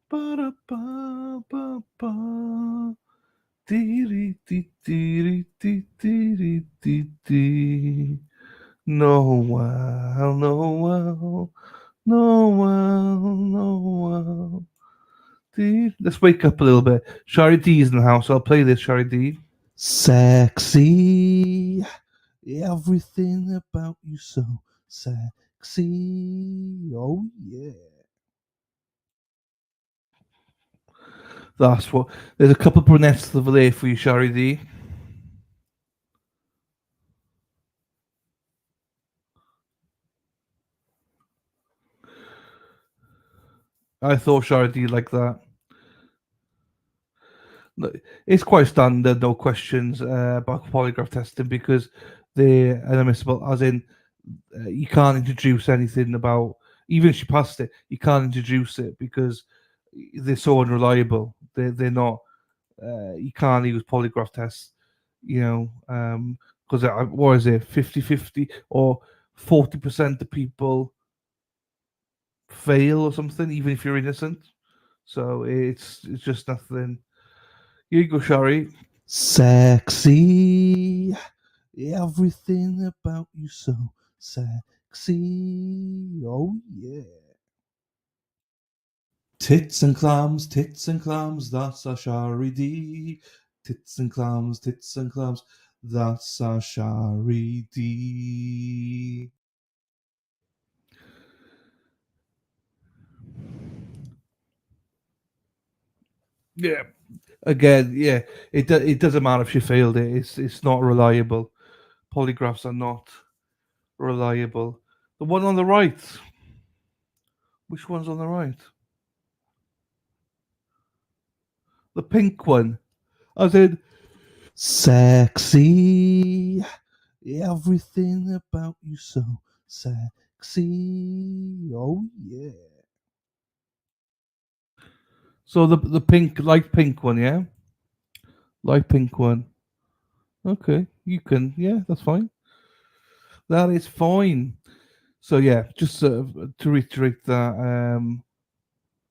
ba-da-ba-ba-ba. Dee-dee-dee-dee-dee-dee-dee-dee. Noel, Noel, Noel, Noel. Let's wake up a little bit. Shari D's in the house. I'll play this, Shari D. Sexy. Everything about you so sexy. Oh, yeah. That's what. There's a couple of brunettes over there for you, Shari D. I thought Shari D like that. It's quite standard, no questions about polygraph testing because they're inadmissible. As in, you can't introduce anything about. Even if she passed it, you can't introduce it because they're so unreliable. They're not. You can't use polygraph tests. Because what is it, 50-50 or 40% of people fail or something, even if you're innocent. So it's just nothing. Here you go, Shari. Sexy. Everything about you so sexy. Oh, yeah. Tits and clams, that's a Shari D. Tits and clams, that's a Shari D. Yeah. Again, yeah, it doesn't matter if she failed it. It's not reliable. Polygraphs are not reliable. The one on the right. Which one's on the right? The pink one. I said, sexy. Everything about you so sexy. Oh yeah. So the pink, light pink one, yeah? Light pink one. Okay, you can, yeah, that's fine. That is fine. So yeah, just to reiterate that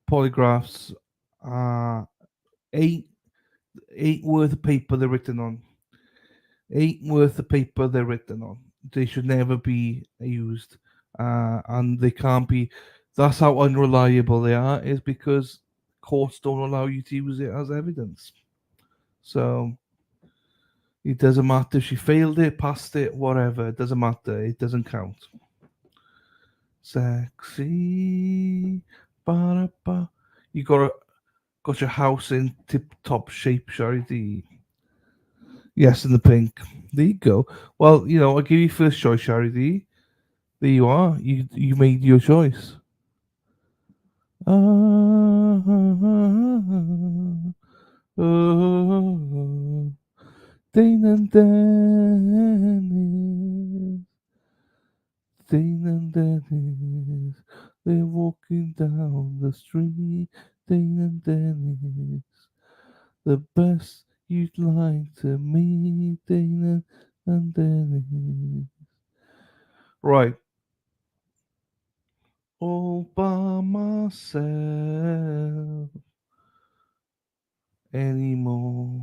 polygraphs ain't worth the paper they're written on. Ain't worth the paper they're written on. They should never be used, and they can't be. That's how unreliable they are. Is because courts don't allow you to use it as evidence. So it doesn't matter if she failed it, passed it, whatever. It doesn't matter. It doesn't count. Sexy, ba-da-ba. You got your house in tip top shape, Shari D. Yes, in the pink. There you go. Well, I'll give you first choice, Shari D. There you are. You made your choice. Dane and Dennis. Dane and Dennis. They're walking down the street. Dane and Dennis. The best you'd like to meet. Dane and Dennis. Right. All by myself. anymore.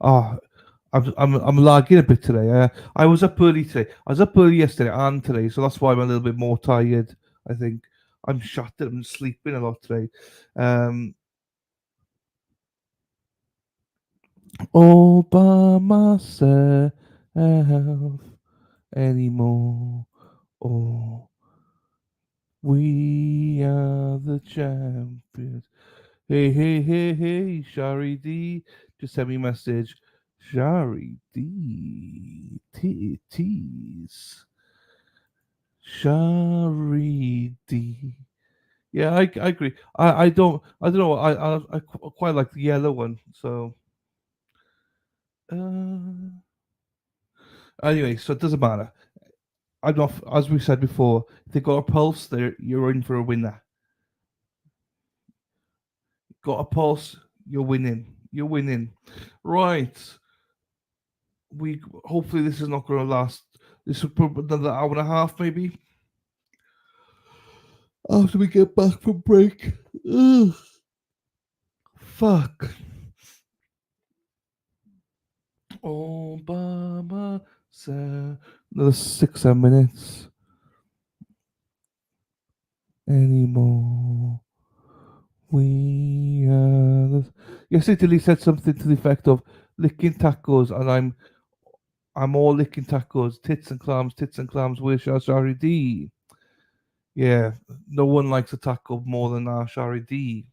Ah, I'm lagging a bit today. I was up early today. I was up early yesterday and today, so that's why I'm a little bit more tired. I think I'm shattered. I'm sleeping a lot today. All by myself anymore. Oh, we are the champions. Hey, hey, hey, hey, Shari D. Just send me a message. Shari D. Tease. Shari D. Yeah, I agree. I don't know. I quite like the yellow one. So anyway, so it doesn't matter. I'm not, as we said before. If they got a pulse, you're in for a winner. Got a pulse, you're winning. You're winning. Right. We hopefully this is not going to last. This will put another hour and a half, maybe. After we get back from break. Ugh. Fuck. All by myself. Another 6-7 minutes. Anymore. We are. Yesterday, Tilly said something to the effect of licking tacos, and I'm all licking tacos, tits and clams. Where's Shari D? Yeah, no one likes a taco more than our Shari D.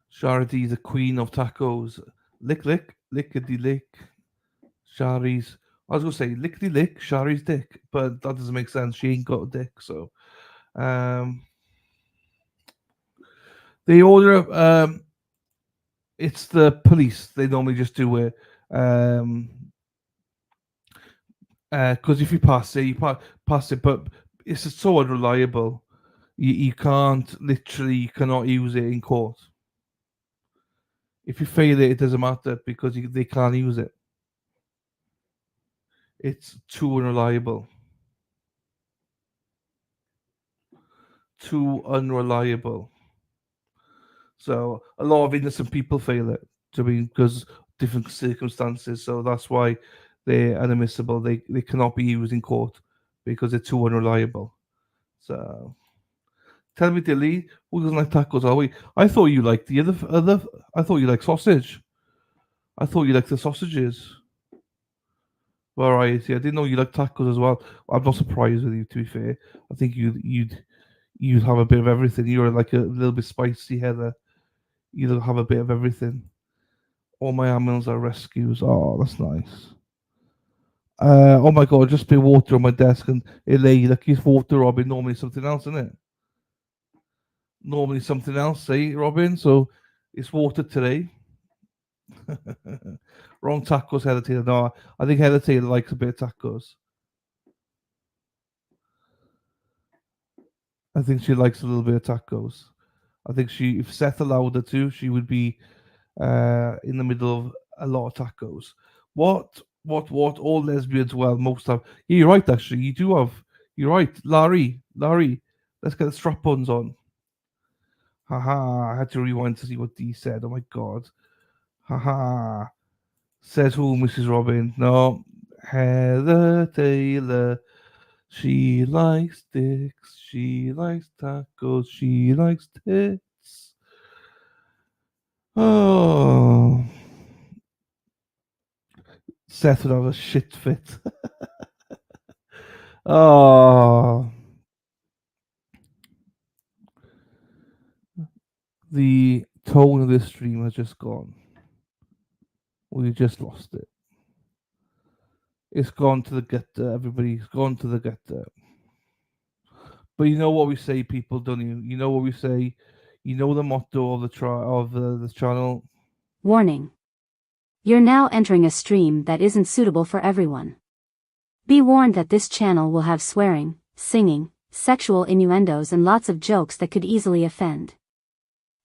Shari D is the queen of tacos. Lickety lick. Shari's. I was gonna say lickety lick, Shari's dick, but that doesn't make sense. She ain't got a dick, so. They order. It's the police. They normally just do it. Because if you pass it, pass it, but it's just so unreliable. You cannot use it in court. If you fail it, it doesn't matter because they can't use it. It's too unreliable. Too unreliable. So a lot of innocent people fail it. Because different circumstances. So that's why they're inadmissible. They cannot be used in court because they're too unreliable. So tell me, Dilly, who doesn't like tacos? Are we? I thought you liked the other. I thought you liked sausage. I thought you liked the sausages. Variety. I didn't know you liked tacos as well. I'm not surprised with you. To be fair, I think you'd have a bit of everything. You're like a little bit spicy, Heather. You'll have a bit of everything. All my animals are rescues. Oh, that's nice. Oh my god, just been water on my desk and it lay like it's water, Robin. Normally something else, isn't it? Normally something else, say Robin. So it's water today. Wrong tacos, Heather Taylor. No, I think Heather Taylor likes a bit of tacos. I think she likes a little bit of tacos. I think if Seth allowed her to, she would be in the middle of a lot of tacos. What? All lesbians, well, most have. Yeah, you're right, actually. You do have. You're right. Larry, let's get the strap-ons on. Haha, I had to rewind to see what Dee said. Oh my god. Haha. Says who, Mrs. Robin? No. Heather Taylor. She likes dicks. She likes tacos. She likes tits. Oh. Seth would have a shit fit. Oh. The tone of this stream has just gone. We just lost it. It's gone to the gutter, everybody. It's gone to the gutter. But you know what we say, people, don't you? You know what we say. You know the motto of the channel.
Warning. You're now entering a stream that isn't suitable for everyone. Be warned that this channel will have swearing, singing, sexual innuendos and lots of jokes that could easily offend.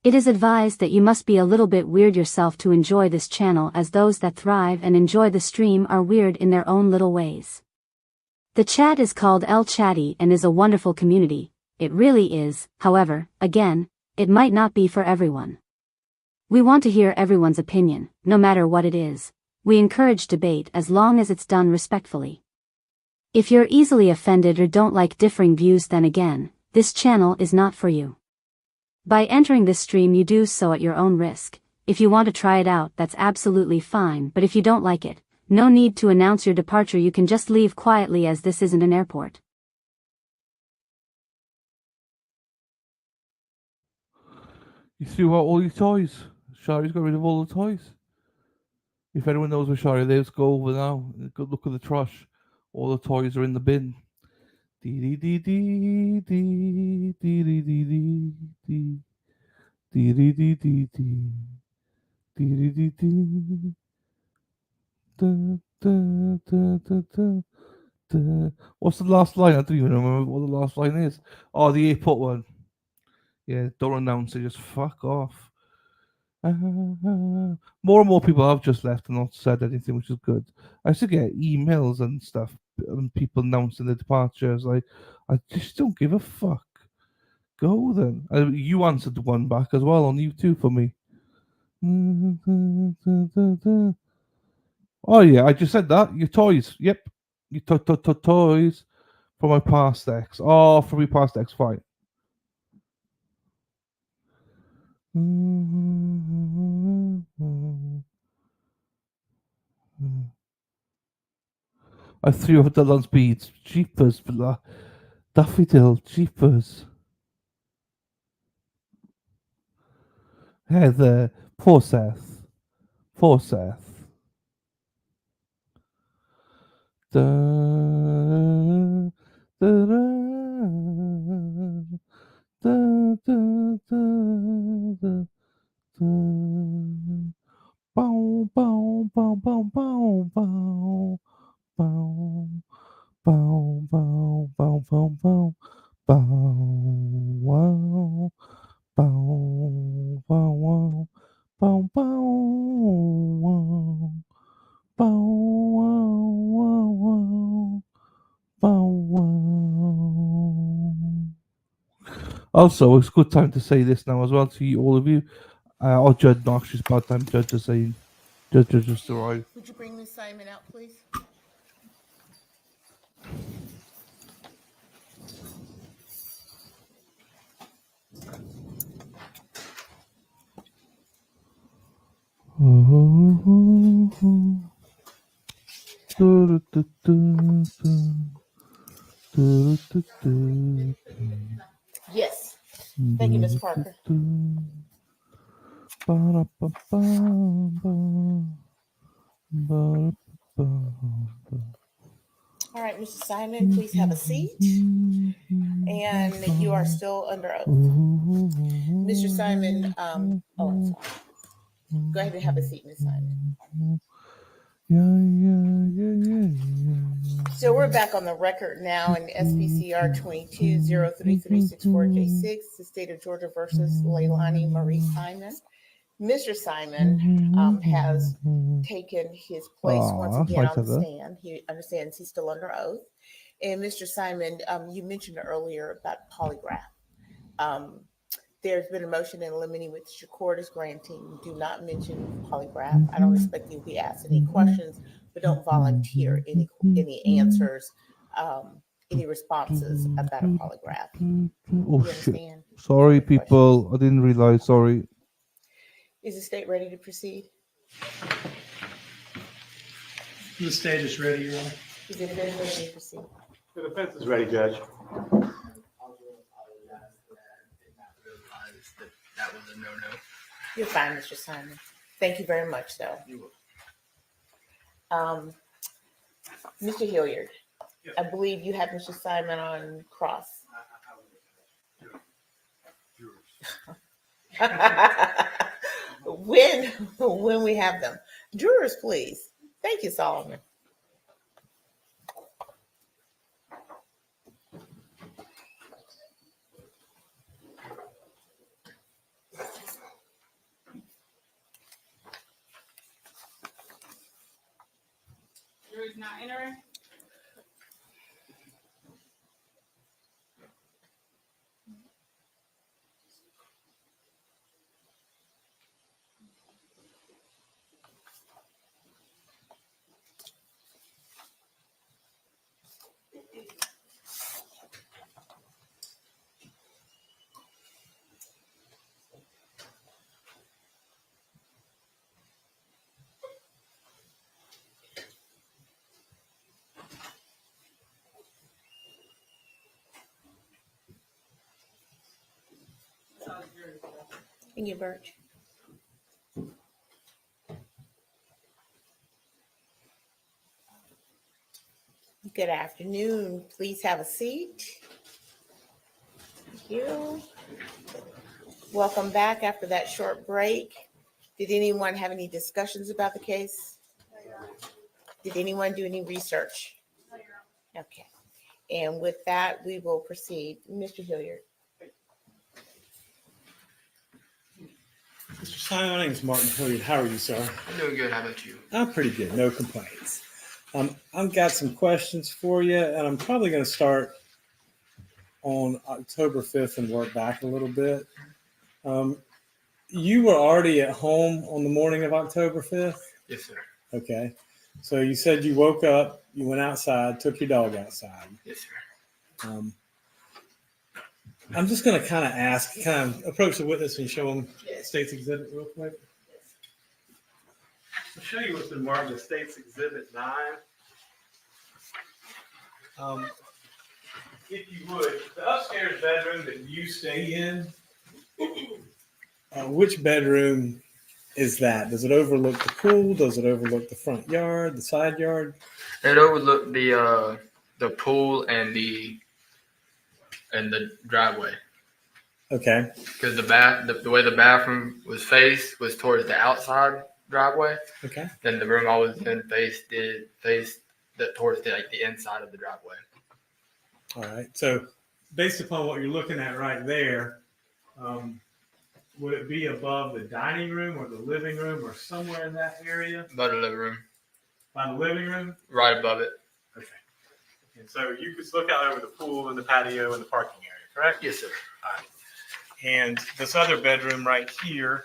It is advised that you must be a little bit weird yourself to enjoy this channel, as those that thrive and enjoy the stream are weird in their own little ways. The chat is called El Chatty and is a wonderful community, it really is. However, again, it might not be for everyone. We want to hear everyone's opinion, no matter what it is. We encourage debate as long as it's done respectfully. If you're easily offended or don't like differing views, then again, this channel is not for you. By entering this stream, you do so at your own risk. If you want to try it out, that's absolutely fine, but if you don't like it, no need to announce your departure. You can just leave quietly, as this isn't an airport.
You threw out all your toys. Shari's got rid of all the toys. If anyone knows where Shari lives, go over now. Go look at the trash. All the toys are in the bin. Dee dee dee dee dee dee dee dee dee dee dee dee dee dee dee dee dee. Da, da, da, da, da, da. What's the last line? I don't even remember what the last line is. Oh, the airport one. Yeah, don't announce it. Just fuck off. More and more people have just left and not said anything, which is good. I used to get emails and stuff, and people announcing their departures. Like, I just don't give a fuck. Go then. You answered the one back as well on YouTube for me. Oh yeah, I just said that. Your toys. Yep. Your toys for my past ex. Oh, for my past ex, fine. I threw out the lunch beads. Jeepers, daffodil, jeepers. Heather, poor Seth. Poor Seth. Da, da, da, da, da, da, da, da. Bow, bow, bow, bow, bow, bow, bow, bow, bow, bow, bow, bow, bow, wow, bow, bow, wow, bow, bow, wow, bow, wow, wow, wow, bow, wow. Also, it's a good time to say this now as well to you, all of you. Or Judge Knox, it's about time Judge is saying. Judge just arrived.
Would you bring Ms. Simon out, please? Yes. Thank you, Ms. Parker. All right, Mr. Simon, please have a seat. And you are still under oath. Mr. Simon, oh, I'm sorry. Go ahead and have a seat, Ms. Simon. So we're back on the record now in SPCR 22-03364J6, the state of Georgia versus Leilani Marie Simon. Mr. Simon has taken his place once again on the stand. He understands he's still under oath. And Mr. Simon, you mentioned earlier about polygraph. There's been a motion in limine which the court is granting. Do not mention polygraph. I don't expect you to be asked any questions, but don't volunteer any answers, any responses about a polygraph.
Oh shit! Sorry, people. I didn't realize. Sorry.
Is the state ready to proceed?
The state is ready, Your Honor.
Is the defense ready to proceed?
The defense is ready, Judge.
That was a no-no.
You're fine, Mr. Simon. Thank you very much, though. Mr. Hilliard, I believe you have Mr. Simon on cross. When we have them. Jurors, please. Thank you, Solomon.
Jury's not entering.
Thank you, Birch. Good afternoon. Please have a seat. Thank you. Welcome back after that short break. Did anyone have any discussions about the case? Did anyone do any research? Okay. And with that, we will proceed. Mr. Hilliard.
Mr. Simon, my name is Martin Hilliard. How are you, sir?
I'm doing good. How about you?
I'm pretty good. No complaints. I've got some questions for you, and I'm probably going to start on October 5th and work back a little bit. You were already at home on the morning of October 5th?
Yes, sir.
Okay. So you said you woke up, you went outside, took your dog outside.
Yes, sir.
I'm just going to kind of approach the witness and show him State's Exhibit real quick.
I'll show you what's been marked as State's Exhibit 9. If you would, the upstairs bedroom that you stay in.
Which bedroom is that? Does it overlook the pool? Does it overlook the front yard, the side yard?
It overlooked the pool and the driveway.
Okay.
Because the way the bathroom was faced was towards the outside driveway.
Okay.
Then the room I was in faced towards the inside of the driveway.
All right.
So based upon what you're looking at right there, would it be above the dining room or the living room or somewhere in that area?
By the living room.
By the living room?
Right above it.
Okay. And so you could look out over the pool and the patio and the parking area, correct?
Yes, sir.
All right. And this other bedroom right here.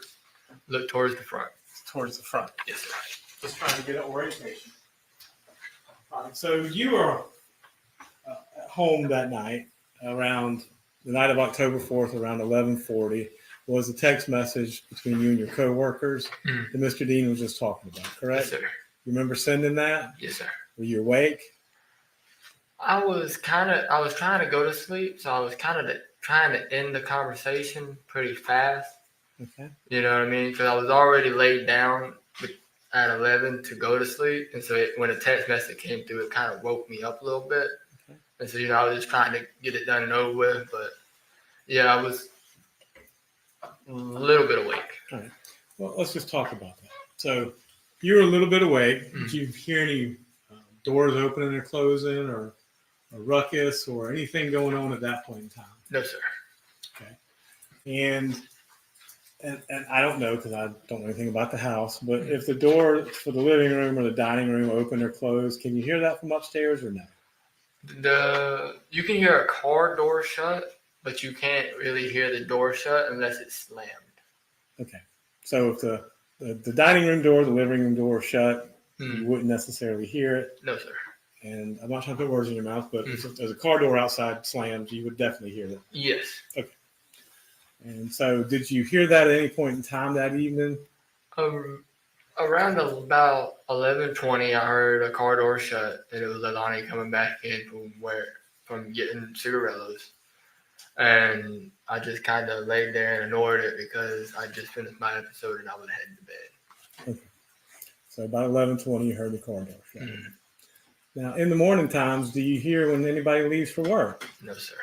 Look towards the front.
Towards the front.
Yes, sir.
Just trying to get an orientation. All right. So you were
At home that night, around the night of October 4th, around 11:40, was a text message between you and your coworkers that Mr. Dean was just talking about, correct?
Yes, sir.
You remember sending that?
Yes, sir.
Were you awake?
I was trying to go to sleep, so I was trying to end the conversation pretty fast.
Okay.
You know what I mean? Because I was already laid down at 11 to go to sleep, and so when a text message came through, it kind of woke me up a little bit. Okay. And so I was just trying to get it done and over with, but yeah, I was a little bit awake.
All right. Well, let's just talk about that. So you were a little bit awake. Did you hear any doors opening or closing, or a ruckus, or anything going on at that point in time?
No, sir.
Okay. And I don't know, because I don't know anything about the house, but if the door for the living room or the dining room open or closed, can you hear that from upstairs or no?
You can hear a car door shut, but you can't really hear the door shut unless it's slammed.
Okay. So if the dining room door, the living room door shut, you wouldn't necessarily hear it.
No, sir.
And I'm not trying to put words in your mouth, but if there's a car door outside slammed, you would definitely hear that.
Yes.
Okay. And so did you hear that at any point in time that evening?
Around about 11:20, I heard a car door shut, and it was Leilani coming back in from getting cigarillos. And I just kind of laid there and ignored it because I just finished my episode and I was heading to bed.
Okay. So about 11:20, you heard the car door shut. Now, in the morning times, do you hear when anybody leaves for work?
No, sir.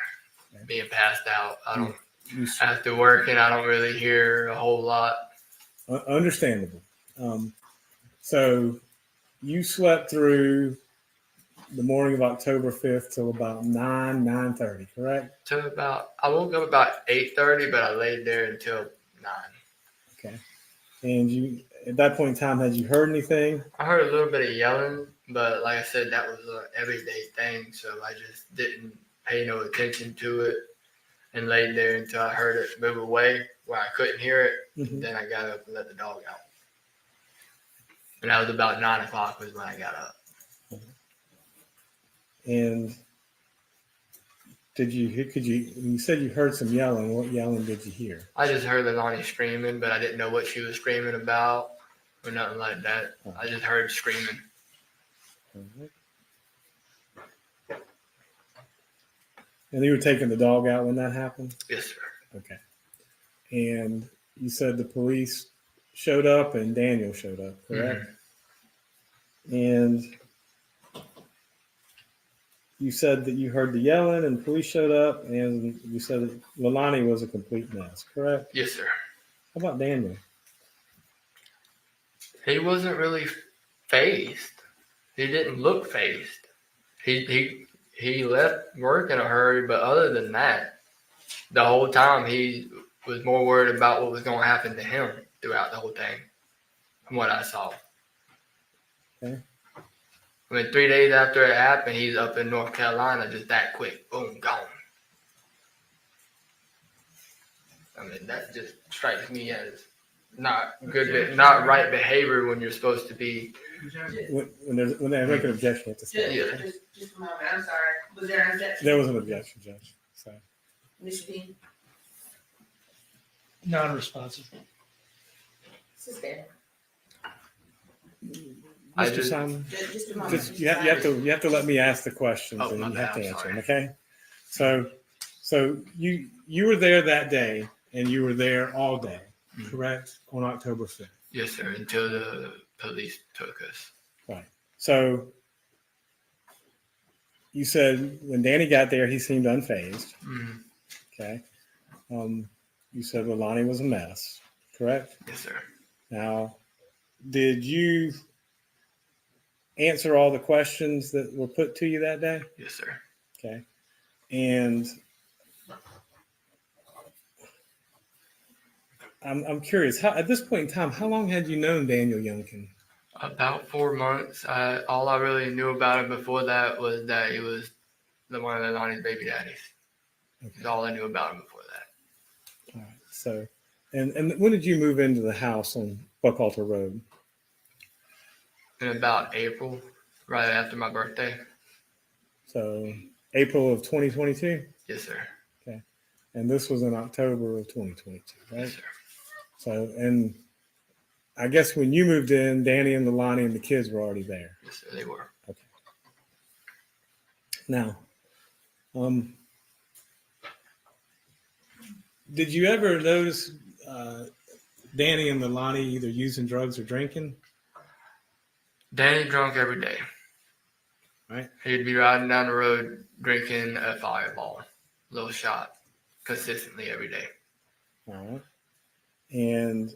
Okay. Being passed out, I don't. After working, I don't really hear a whole lot.
Understandable. So you slept through the morning of October 5th till about 9:30, correct?
I woke up about 8:30, but I laid there until 9.
Okay. And you, at that point in time, had you heard anything?
I heard a little bit of yelling, but like I said, that was an everyday thing, so I just didn't pay no attention to it and laid there until I heard it move away where I couldn't hear it. Then I got up and let the dog out. And that was about 9 o'clock was when I got up.
And you said you heard some yelling. What yelling did you hear?
I just heard Leilani screaming, but I didn't know what she was screaming about or nothing like that. I just heard screaming.
And you were taking the dog out when that happened?
Yes, sir.
Okay. And you said the police showed up and Daniel showed up, correct? And you said that you heard the yelling and police showed up, and you said that Leilani was a complete mess, correct?
Yes, sir.
How about Daniel?
He wasn't really phased. He didn't look phased. He left work in a hurry, but other than that, the whole time he was more worried about what was going to happen to him throughout the whole thing, from what I saw.
Okay.
I mean, 3 days after it happened, he's up in North Carolina just that quick. Boom, gone. I mean, that just strikes me as not good, not right behavior when you're supposed to be.
When they make an objection, to say.
Yeah.
Just a moment, I'm sorry. Was there an objection?
There was an objection, Judge. So.
Mr. Dean?
Non-responsive.
Suspend.
Mr. Simon,
Just a moment.
you have to let me ask the questions
Oh,
and
my
you have
bad,
to
I'm
answer
sorry.
them, okay? So you were there that day and you were there all day, correct? On October 5th.
Yes, sir, until the police took us.
Right. So you said when Danny got there, he seemed unfazed.
Mhm.
Okay. You said Leilani was a mess, correct?
Yes, sir.
Now, did you answer all the questions that were put to you that day?
Yes, sir.
Okay. And I'm curious, at this point in time, how long had you known Daniel Youngkin?
About 4 months. All I really knew about him before that was that he was one of Leilani's baby daddies. That's all I knew about him before that.
All right. So, and when did you move into the house on Buckhalter Road?
In about April, right after my birthday.
So, April of 2022?
Yes, sir.
Okay. And this was in October of 2022, right?
Yes, sir.
So, and I guess when you moved in, Danny and Leilani and the kids were already there.
Yes, sir, they were.
Okay. Now, did you ever notice Danny and Leilani either using drugs or drinking?
Danny drunk every day.
Right.
He'd be riding down the road drinking a Fireball, little shot, consistently every day.
All right. And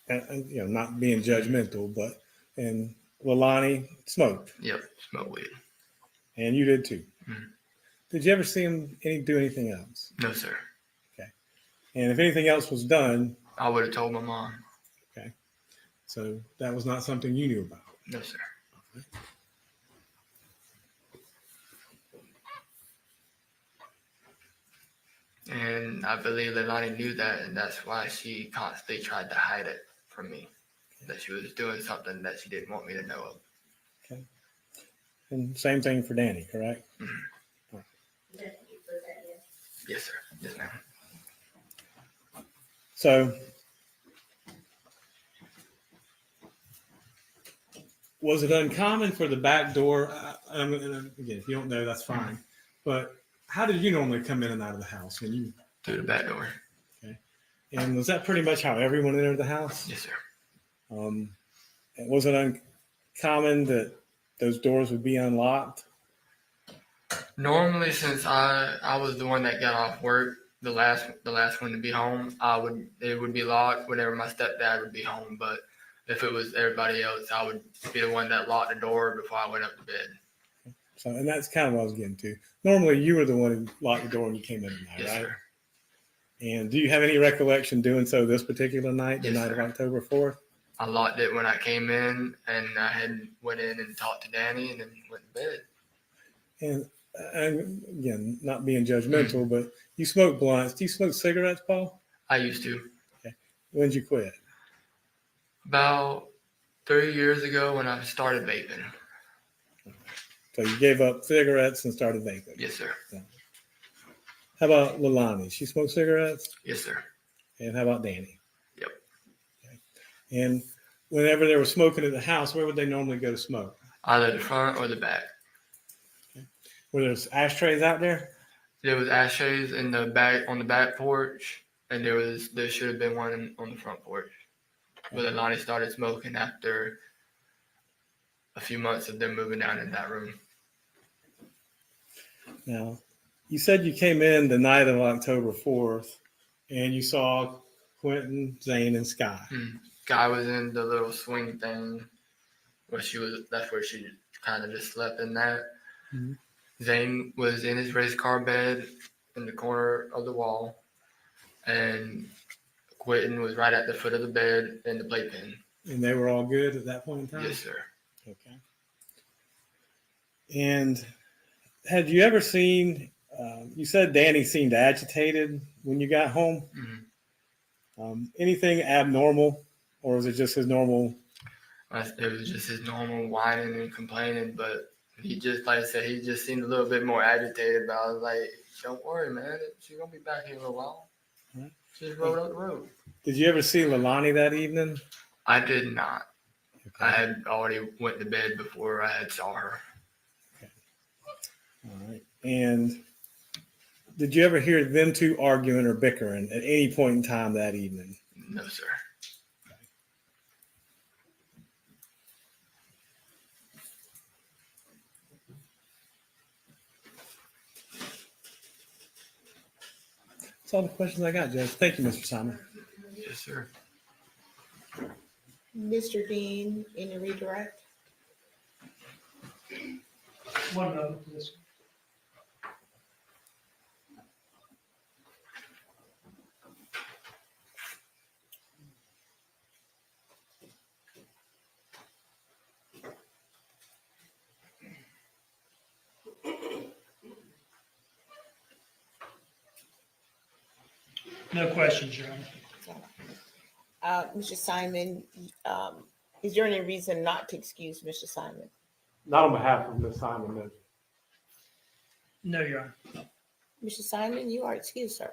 you know, not being judgmental, but and Leilani smoked.
Yep, smoked weed.
And you did too.
Mhm.
Did you ever see him do anything else?
No, sir.
Okay. And if anything else was done,
I would have told my mom.
okay. So that was not something you knew about.
No, sir. And I believe Leilani knew that, and that's why she constantly tried to hide it from me. That she was doing something that she didn't want me to know of.
Okay. And same thing for Danny, correct?
Mm-hmm. Yes, sir. Yes, ma'am.
So was it uncommon for the back door? Again, if you don't know, that's fine. But how did you normally come in and out of the house when you
through the back door?
Okay. And was that pretty much how everyone entered the house?
Yes, sir.
And was it uncommon that those doors would be unlocked?
Normally, since I was the one that got off work, the last one to be home, it would be locked whenever my stepdad would be home. But if it was everybody else, I would be the one that locked the door before I went up to bed.
So, and that's kind of what I was getting to. Normally, you were the one who locked the door when you came in tonight,
Yes,
right?
sir.
And do you have any recollection doing so this particular night, the
Yes,
night
sir.
of October 4th?
I locked it when I came in, and I went in and talked to Danny, and then went to bed.
And again, not being judgmental, but you smoke blunts. Do you smoke cigarettes, Paul?
I used to.
Okay. When did you quit?
About 3 years ago when I started vaping.
So you gave up cigarettes and started vaping.
Yes, sir.
Yeah. How about Leilani? She smoked cigarettes?
Yes, sir.
And how about Danny?
Yep.
Okay. And whenever they were smoking at the house, where would they normally go to smoke?
Either the front or the back.
Were there ashtrays out there?
There was ashtrays in the back on the back porch, and there should have been one on the front porch. But Leilani started smoking after a few months of them moving down in that room.
Now, you said you came in the night of October 4th, and you saw Quinton, Zane, and Sky.
Guy was in the little swing thing where that's where she kind of just slept in that.
Mm-hmm.
Zane was in his race car bed in the corner of the wall, and Quinton was right at the foot of the bed in the playpen.
And they were all good at that point in time?
Yes, sir.
Okay. And had you ever seen, you said Danny seemed agitated when you got home. Anything abnormal, or was it just his normal?
It was just his normal whining and complaining, but he just, like I said, he just seemed a little bit more agitated. But I was like, don't worry, man. She's going to be back here in a little while.
Right.
Just rode up the road.
Did you ever see Leilani that evening?
I did not. Okay. I had already went to bed before I had saw her.
Okay. All right. And did you ever hear them two arguing or bickering at any point in time that evening?
No, sir.
That's all the questions I got, Judge. Thank you, Mr. Simon.
Yes, sir.
Mr. Dean, any redirect?
One moment, please. No questions, Your Honor.
Mr. Simon, is there any reason not to excuse Mr. Simon?
Not on behalf of Ms. Simon, no.
No, Your Honor.
Mr. Simon, you are excused, sir.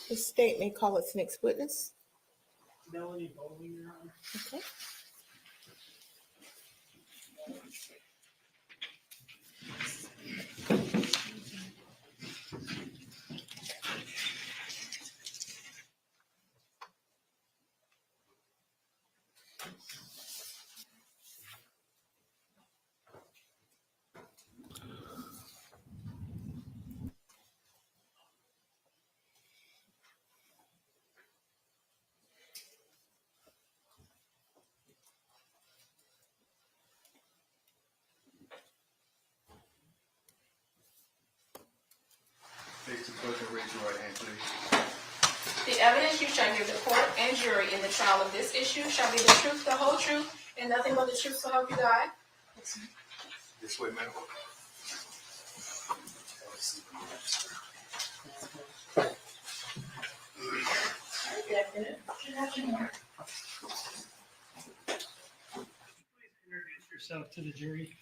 The state may call its next witness.
Leilani Simon, Your Honor.
Okay.
Face the clerk and raise your right hand, please.
The evidence you shall give the court and jury in the trial of this issue shall be the truth, the whole truth, and nothing but the truth, so help you God.
This way, ma'am.
Good afternoon. Good afternoon.
Introduce yourself to the jury.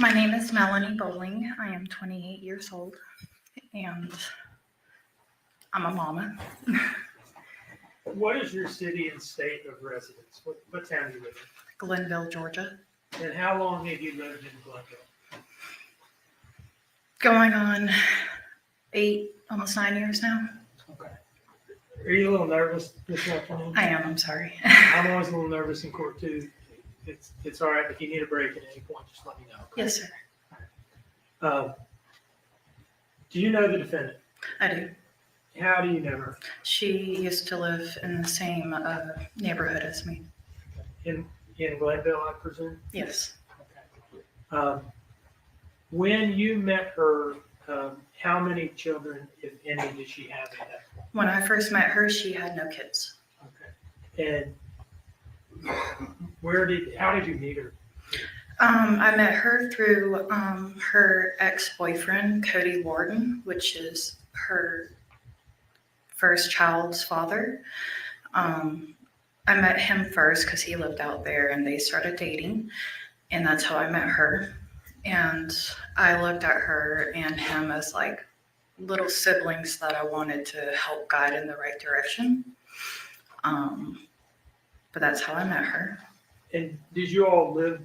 My name is Melanie Bowling. I am 28 years old, and I'm a mama.
What is your city and state of residence? What town do you live in?
Glenville, Georgia.
And how long have you lived in Glenville?
Going on 8, almost 9 years now.
Okay. Are you a little nervous this afternoon?
I am, I'm sorry.
I'm always a little nervous in court too. It's all right. If you need a break at any point, just let me know.
Yes, sir.
Do you know the defendant?
I do.
How do you know her?
She used to live in the same neighborhood as me.
In Glenville, I presume?
Yes.
When you met her, how many children, if any, did she have at that point?
When I first met her, she had no kids.
Okay. And how did you meet her?
I met her through her ex-boyfriend, Cody Warden, which is her first child's father. I met him first because he lived out there and they started dating, and that's how I met her. And I looked at her and him as like little siblings that I wanted to help guide in the right direction. But that's how I met her.
And did you all live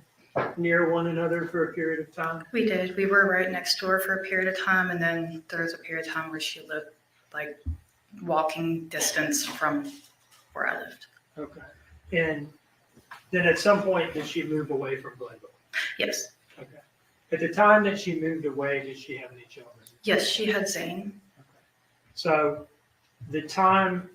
near one another for a period of time?
We did. We were right next door for a period of time, and then there was a period of time where she lived like walking distance from where I lived.
Okay. And then at some point, did she move away from Glenville?
Yes.
Okay. At the time that she moved away, did she have any children?
Yes, she had Zane.
So the time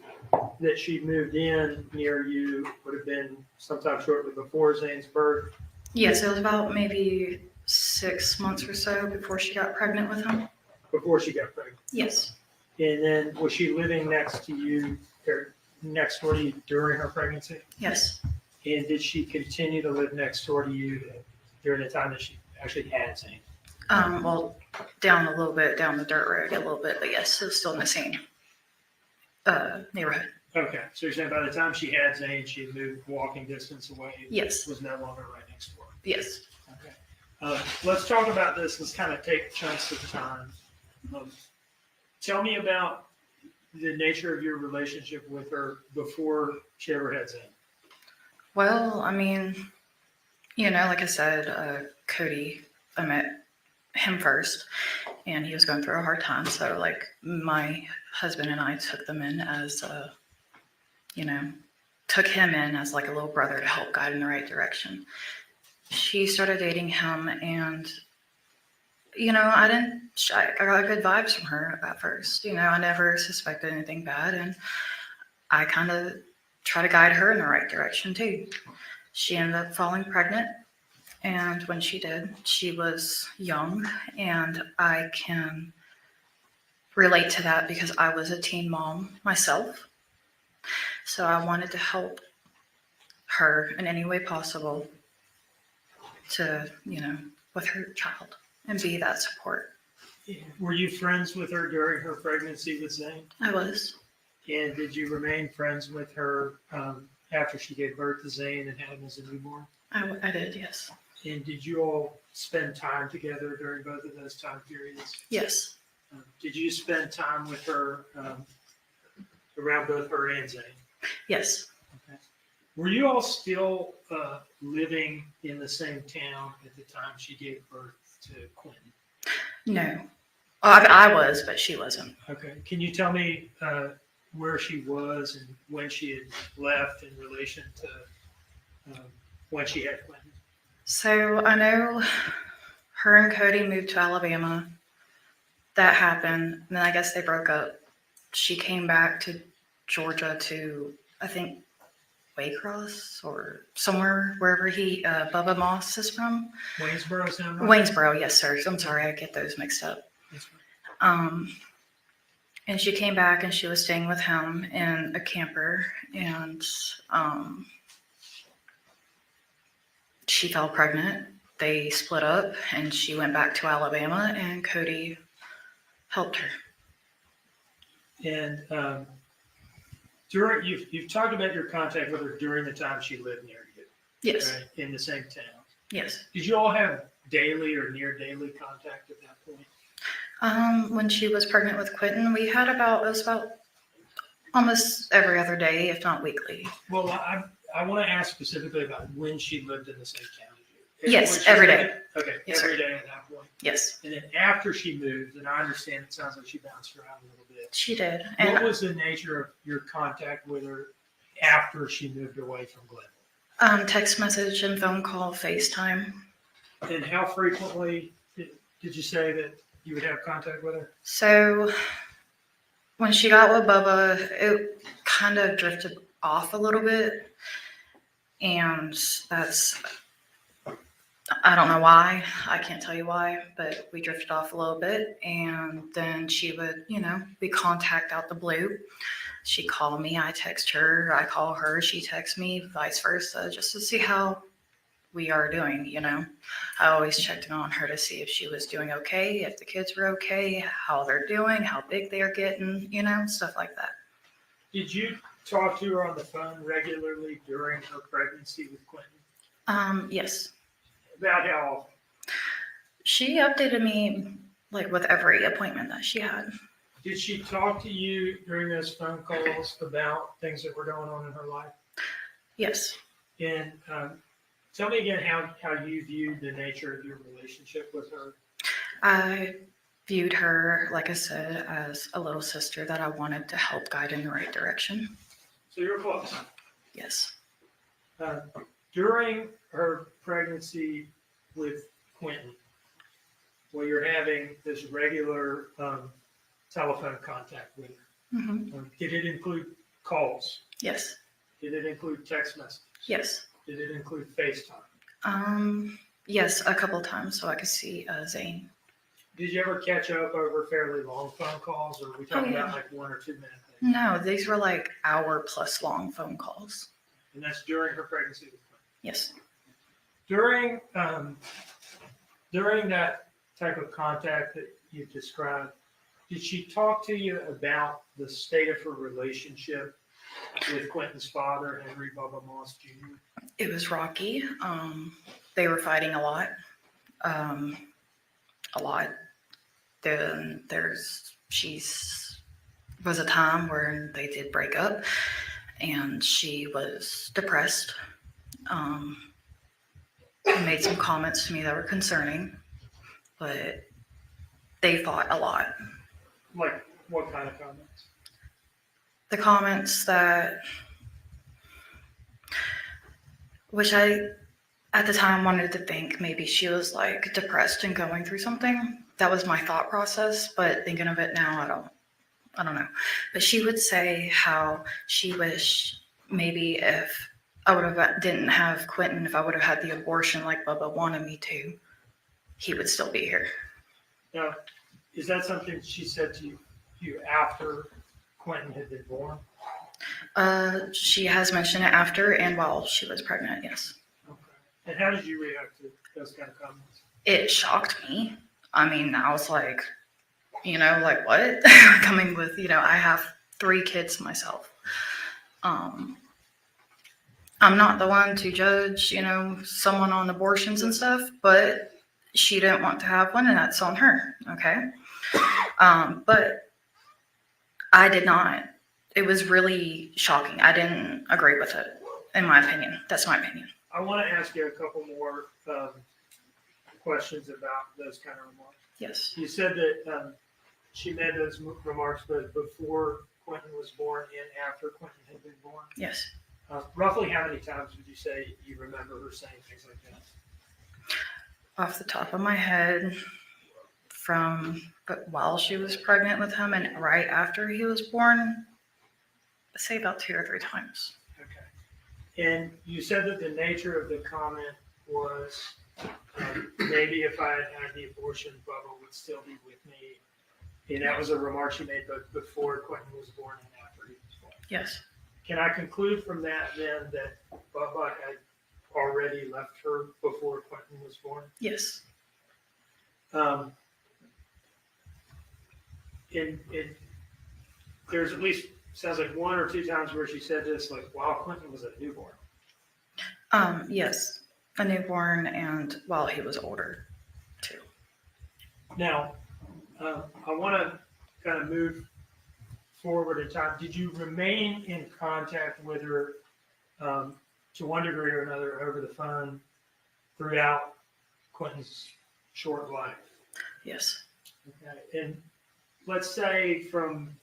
that she moved in near you would have been sometime shortly before Zane's birth?
Yes, it was about maybe 6 months or so before she got pregnant with him.
Before she got pregnant?
Yes.
And then was she living next to you, or next door to you during her pregnancy?
Yes.
And did she continue to live next door to you during the time that she actually had Zane?
Well, down a little bit, down the dirt road a little bit, but yes, it was still in the same neighborhood.
Okay, so you're saying by the time she had Zane, she had moved walking distance away?
Yes.
Was no longer right next door?
Yes.
Okay. Let's talk about this. Let's kind of take chunks of time. Tell me about the nature of your relationship with her before she ever had Zane.
Well, I mean, you know, like I said, Cody, I met him first, and he was going through a hard time. So, like, my husband and I took them in as, you know, took him in as like a little brother to help guide in the right direction. She started dating him, and, you know, I got good vibes from her at first. You know, I never suspected anything bad, and I kind of try to guide her in the right direction too. She ended up falling pregnant, and when she did, she was young, and I can relate to that because I was a teen mom myself. So I wanted to help her in any way possible to, you know, with her child and be that support.
Were you friends with her during her pregnancy with Zane?
I was.
And did you remain friends with her after she gave birth to Zane and had him as a newborn?
I did, yes.
And did you all spend time together during both of those time periods?
Yes.
Did you spend time with her around both her and Zane?
Yes.
Okay. Were you all still living in the same town at the time she gave birth to Quinton?
No. I was, but she wasn't.
Okay. Can you tell me where she was and when she had left in relation to when she had Quinton?
So I know her and Cody moved to Alabama. That happened. And then I guess they broke up. She came back to Georgia to, I think, Waycross or somewhere, wherever Bubba Moss is from.
Waynesboro, sound right?
Waynesboro, yes, sir. I'm sorry, I get those mixed up. And she came back and she was staying with him in a camper, and she fell pregnant. They split up and she went back to Alabama, and Cody helped her.
And during you've talked about your contact with her during the time she lived near you.
Yes.
Right? In the same town.
Yes.
Did you all have daily or near daily contact at that point?
When she was pregnant with Quinton, it was about almost every other day, if not weekly.
Well, I want to ask specifically about when she lived in the same town as you.
Yes, every day.
Okay,
Yes,
every
sir.
day at that point.
Yes.
And then after she moved, and I understand it sounds like she bounced around a little bit.
She did.
What
And
was the nature of your contact with her after she moved away from Glenville?
text message and phone call, FaceTime.
And how frequently did you say that you would have contact with her?
So when she got with Bubba, it kind of drifted off a little bit. And I don't know why. I can't tell you why, but we drifted off a little bit. And then she would, be contact out the blue. She'd call me, I text her, I call her, she texts me, vice versa, just to see how we are doing, I always checked in on her to see if she was doing okay, if the kids were okay, how they're doing, how big they are getting, stuff like that.
Did you talk to her on the phone regularly during her pregnancy with Quinton?
Yes.
About how often?
She updated me like with every appointment that she had.
Did she talk to you during those phone calls about things that were going on in her life?
Yes.
And tell me again how you viewed the nature of your relationship with her.
I viewed her, like I said, as a little sister that I wanted to help guide in the right direction.
So you're close.
Yes.
During her pregnancy with Quinton, where you're having this regular telephone contact with her, did it include calls?
Yes.
Did it include text messages?
Yes.
Did it include FaceTime?
Yes, a couple of times so I could see Zane.
Did you ever catch up over fairly long phone calls, or are we talking
yeah.
about like 1 or 2 minutes?
No, these were like hour-plus long phone calls.
And that's during her pregnancy with Quinton?
Yes.
During that type of contact that you described, did she talk to you about the state of her relationship with Quinton's father, Henry Bubba Moss Jr.?
It was rocky. They were fighting a lot. Then was a time where they did break up, and she was depressed. Made some comments to me that were concerning, but they fought a lot.
Like what kind of comments?
The comments which I at the time wanted to think maybe she was like depressed and going through something. That was my thought process, but thinking of it now, I don't know. But she would say how she wished maybe if I would have didn't have Quinton, if I would have had the abortion like Bubba wanted me to, he would still be here.
Now, is that something she said to you after Quinton had been born?
She has mentioned it after and while she was pregnant, yes.
Okay. And how did you react to those kind of comments?
It shocked me. I mean, I was like, like what? Coming with, I have 3 kids myself. I'm not the one to judge, someone on abortions and stuff, but she didn't want to have one and that's on her. Okay. But I did not. It was really shocking. I didn't agree with it, in my opinion. That's my opinion.
I want to ask you a couple more questions about those kind of remarks.
Yes.
You said that she made those remarks both before Quinton was born and after Quinton had been born?
Yes.
Roughly how many times would you say you remember her saying things like that?
Off the top of my head, but while she was pregnant with him and right after he was born, I'd say about 2 or 3 times.
Okay. And you said that the nature of the comment was maybe if I had had the abortion, Bubba would still be with me. And that was a remark she made both before Quinton was born and after he was born.
Yes.
Can I conclude from that then that Bubba had already left her before Quinton was born?
Yes.
There's at least, sounds like 1 or 2 times where she said this, like, while Quinton was a newborn.
Yes. A newborn and while he was older too.
Now, I want to kind of move forward in time. Did you remain in contact with her to one degree or another over the phone throughout Quinton's short life?
Yes.
Okay. And let's say from,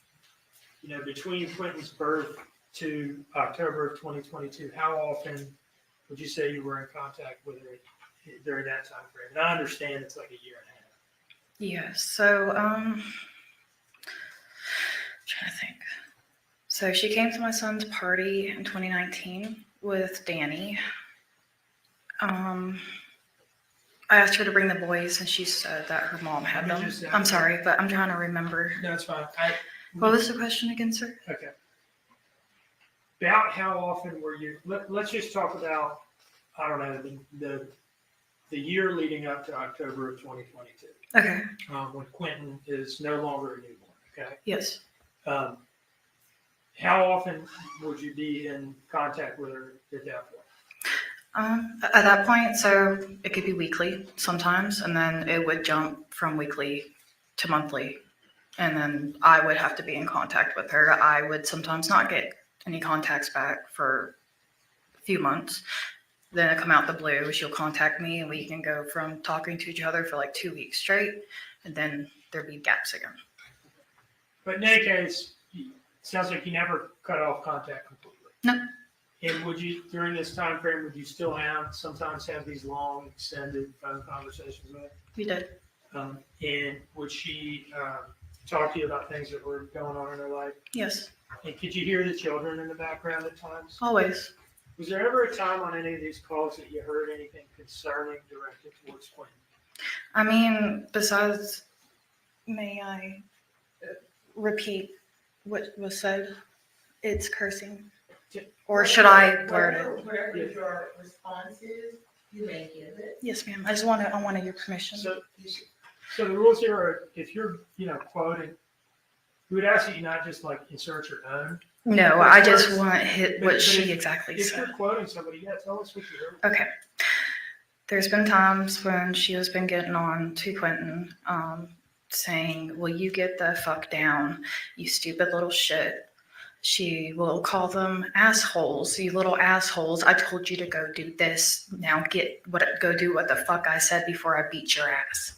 between Quinton's birth to October of 2022, how often would you say you were in contact with her during that time frame? And I understand it's like a year and a half.
Yeah, so trying to think. So she came to my son's party in 2019 with Danny. I asked her to bring the boys and she said that her mom had them. I'm sorry, but I'm trying to remember.
No, it's fine.
What was the question again, sir?
Okay. About how often were you, let's just talk about, I don't know, the year leading up to October of 2022.
Okay.
When Quinton is no longer a newborn, okay?
Yes.
How often would you be in contact with her at that point?
At that point, so it could be weekly sometimes, and then it would jump from weekly to monthly. And then I would have to be in contact with her. I would sometimes not get any contacts back for a few months. Then it come out the blue, she'll contact me and we can go from talking to each other for like 2 weeks straight. And then there'd be gaps again.
But in any case, it sounds like you never cut off contact completely.
No.
And would you, during this time frame, would you still sometimes have these long, extended phone conversations with her?
We did.
And would she talk to you about things that were going on in her life?
Yes.
And could you hear the children in the background at times?
Always.
Was there ever a time on any of these calls that you heard anything concerning directed towards Quinton?
I mean, besides, may I repeat what was said? It's cursing. Or should I blurt it?
Whatever your response is, you may give it.
Yes, ma'am. I wanted your permission.
So the rules here are, if you're, quoting, we would ask that you not just like insert your own.
No, I just want to hit what she exactly
If
said.
you're quoting somebody, tell us what you heard.
Okay. There's been times when she has been getting on to Quinton, saying, will you get the fuck down, you stupid little shit. She will call them assholes, you little assholes. I told you to go do this. Now go do what the fuck I said before I beat your ass.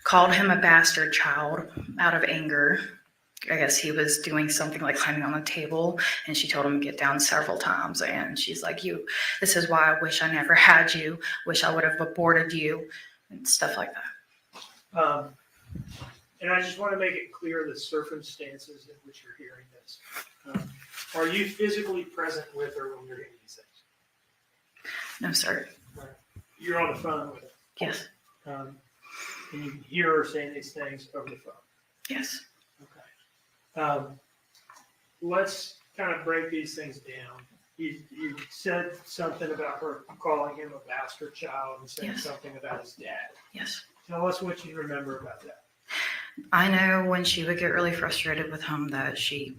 Called him a bastard child out of anger. I guess he was doing something like climbing on the table, and she told him to get down several times. And she's like, this is why I wish I never had you, wish I would have aborted you, and stuff like that.
And I just want to make it clear the circumstances in which you're hearing this. Are you physically present with her when you're hearing these things?
No, sir.
You're on the phone with her?
Yes.
And you can hear her saying these things over the phone?
Yes.
Let's kind of break these things down. You said something about her calling him a bastard child and saying something about his dad.
Yes.
Tell us what you remember about that.
I know when she would get really frustrated with him that she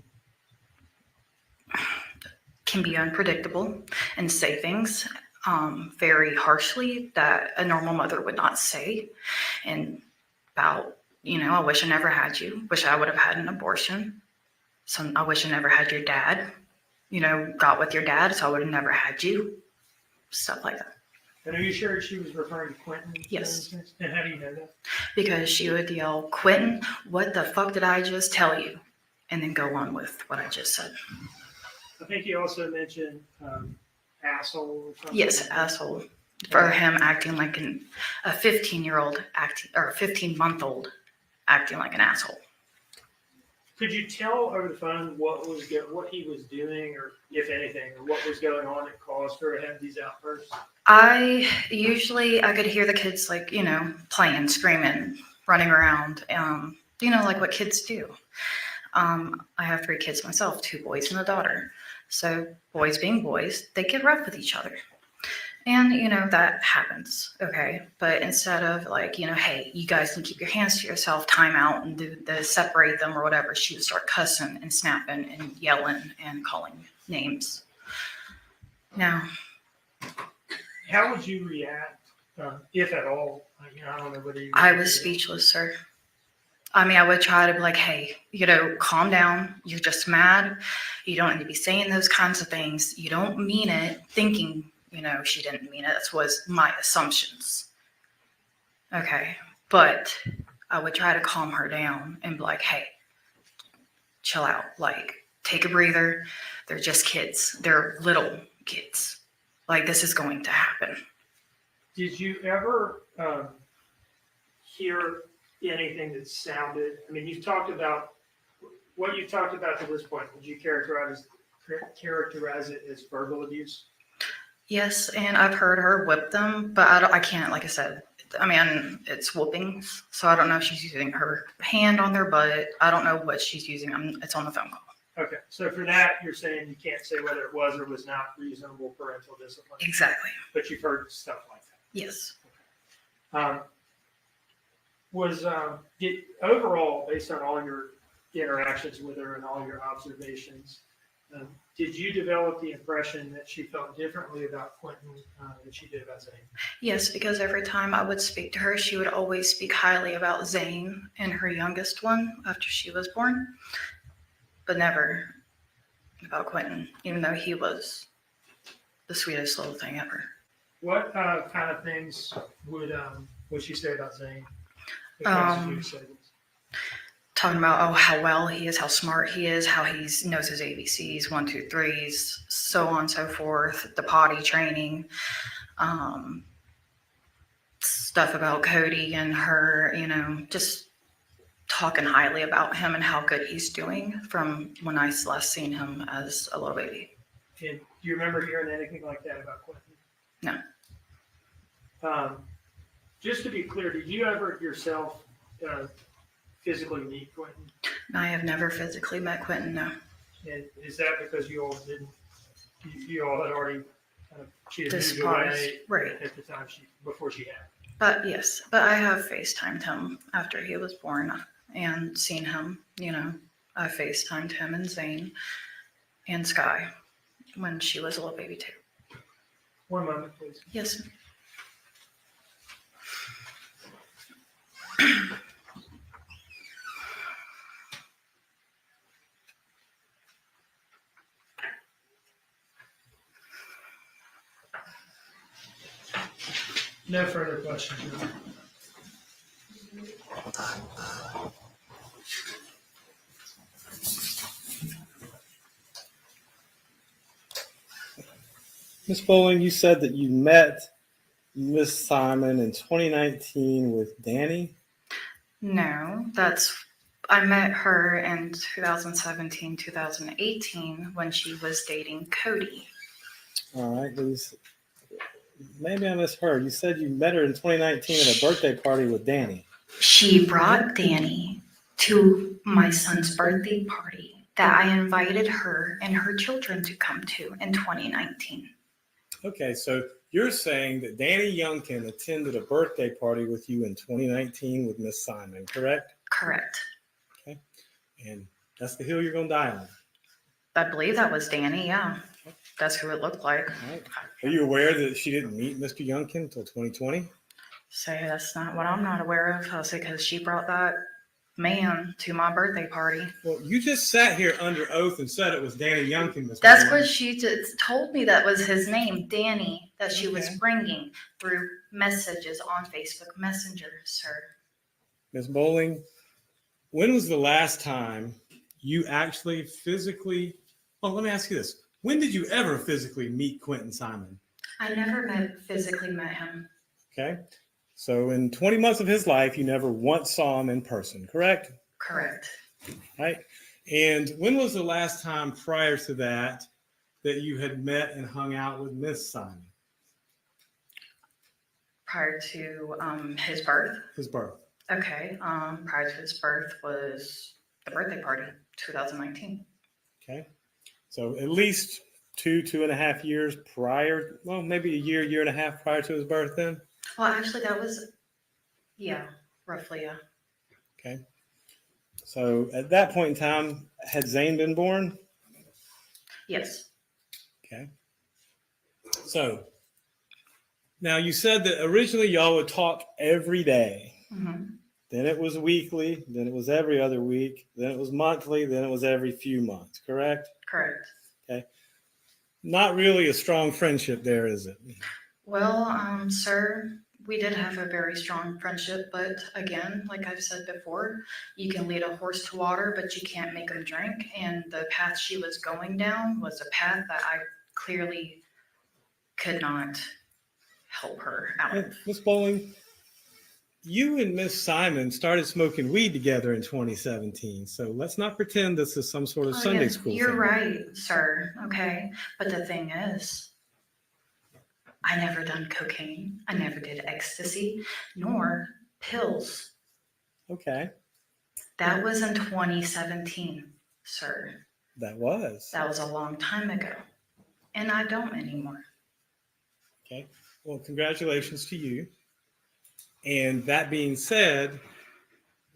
can be unpredictable and say things very harshly that a normal mother would not say. And about, I wish I never had you, wish I would have had an abortion. I wish I never had your dad, got with your dad, so I would have never had you. Stuff like that.
And are you sure she was referring to Quinton?
Yes.
And how do you know that?
Because she would yell, Quinton, what the fuck did I just tell you? And then go on with what I just said.
I think you also mentioned asshole or something.
Yes, asshole. For him acting like a 15-year-old acting, or a 15-month-old acting like an asshole.
Could you tell over the phone what he was doing, or if anything, or what was going on that caused her to have these outbursts?
I could hear the kids playing, screaming, running around, like what kids do. I have 3 kids myself, 2 boys and a daughter. So boys being boys, they get rough with each other. And, that happens, okay? But instead of hey, you guys can keep your hands to yourself, time out and do the separate them or whatever, she would start cussing and snapping and yelling and calling names. Now,
how would you react, if at all? I don't know whether you...
I was speechless, sir. I would try to be like, hey, calm down. You're just mad. You don't need to be saying those kinds of things. You don't mean it, thinking, she didn't mean it. That was my assumptions. Okay. But I would try to calm her down and be like, hey, chill out. Take a breather. They're just kids. They're little kids. This is going to happen.
Did you ever hear anything that sounded, you've talked about, what you've talked about to this point, would you characterize it as verbal abuse?
Yes, and I've heard her whip them, but I can't, like I said, it's whoopings, so I don't know if she's using her hand on their butt. I don't know what she's using. It's on the phone call.
Okay, so for that, you're saying you can't say whether it was or was not reasonable parental discipline?
Exactly.
But you've heard stuff like that?
Yes.
Did overall, based on all your interactions with her and all your observations, Did you develop the impression that she felt differently about Quinton than she did about Zane?
Yes, because every time I would speak to her, she would always speak highly about Zane and her youngest one after she was born, but never about Quinton, even though he was the sweetest little thing ever.
What kind of things would she say about Zane? The kinds that you said.
Talking about how well he is, how smart he is, how he knows his ABCs, 1, 2, 3s, so on and so forth. The potty training, stuff about Cody and her, just talking highly about him and how good he's doing from when I last seen him as a little baby.
And do you remember hearing anything like that about Quinton?
No.
Just to be clear, did you ever yourself physically meet Quinton?
I have never physically met Quinton, no.
And is that because you all didn't? You all had already kind of she had moved
Despised,
away
right.
at the time before she had.
But yes, but I have FaceTimed him after he was born and seen him, I FaceTimed him and Zane and Sky when she was a little baby too.
One moment, please.
Yes.
No further questions.
Ms. Bowling, you said that you met Miss Simon in 2019 with Danny?
No, I met her in 2017, 2018 when she was dating Cody.
All right, maybe I misheard. You said you met her in 2019 at a birthday party with Danny.
She brought Danny to my son's birthday party that I invited her and her children to come to in 2019.
Okay, so you're saying that Danny Youngkin attended a birthday party with you in 2019 with Miss Simon, correct?
Correct.
Okay, and that's the hill you're going to die on.
I believe that was Danny, yeah. That's who it looked like.
All right. Are you aware that she didn't meet Mr. Youngkin until 2020?
So that's not what I'm not aware of. I say because she brought that man to my birthday party.
Well, you just sat here under oath and said it was Danny Youngkin.
That's what she just told me that was his name, Danny, that she was bringing through messages on Facebook Messenger, sir.
Ms. Bowling, when was the last time you actually physically, let me ask you this. When did you ever physically meet Quinton Simon?
I never physically met him.
Okay. So in 20 months of his life, you never once saw him in person, correct?
Correct.
Right. And when was the last time prior to that you had met and hung out with Miss Simon?
Prior to his birth?
His birth.
Okay. Prior to his birth was the birthday party, 2019.
Okay. So at least 2.5 years prior, well, maybe a year and a half prior to his birth then?
Well, actually, that was, roughly, yeah.
Okay. So at that point in time, had Zane been born?
Yes.
Okay. So now you said that originally y'all would talk every day.
Mm-hmm.
Then it was weekly. Then it was every other week. Then it was monthly. Then it was every few months, correct?
Correct.
Okay. Not really a strong friendship there, is it?
Well, sir, we did have a very strong friendship, but again, like I've said before, you can lead a horse to water, but you can't make him drink. And the path she was going down was a path that I clearly could not help her out of.
Miss Bowling, you and Miss Simon started smoking weed together in 2017. So let's not pretend this is some sort of Sunday school
You're
thing.
right, sir. Okay. But the thing is, I never done cocaine. I never did ecstasy, nor pills.
Okay.
That was in 2017, sir.
That was.
That was a long time ago. And I don't anymore.
Okay. Well, congratulations to you. And that being said,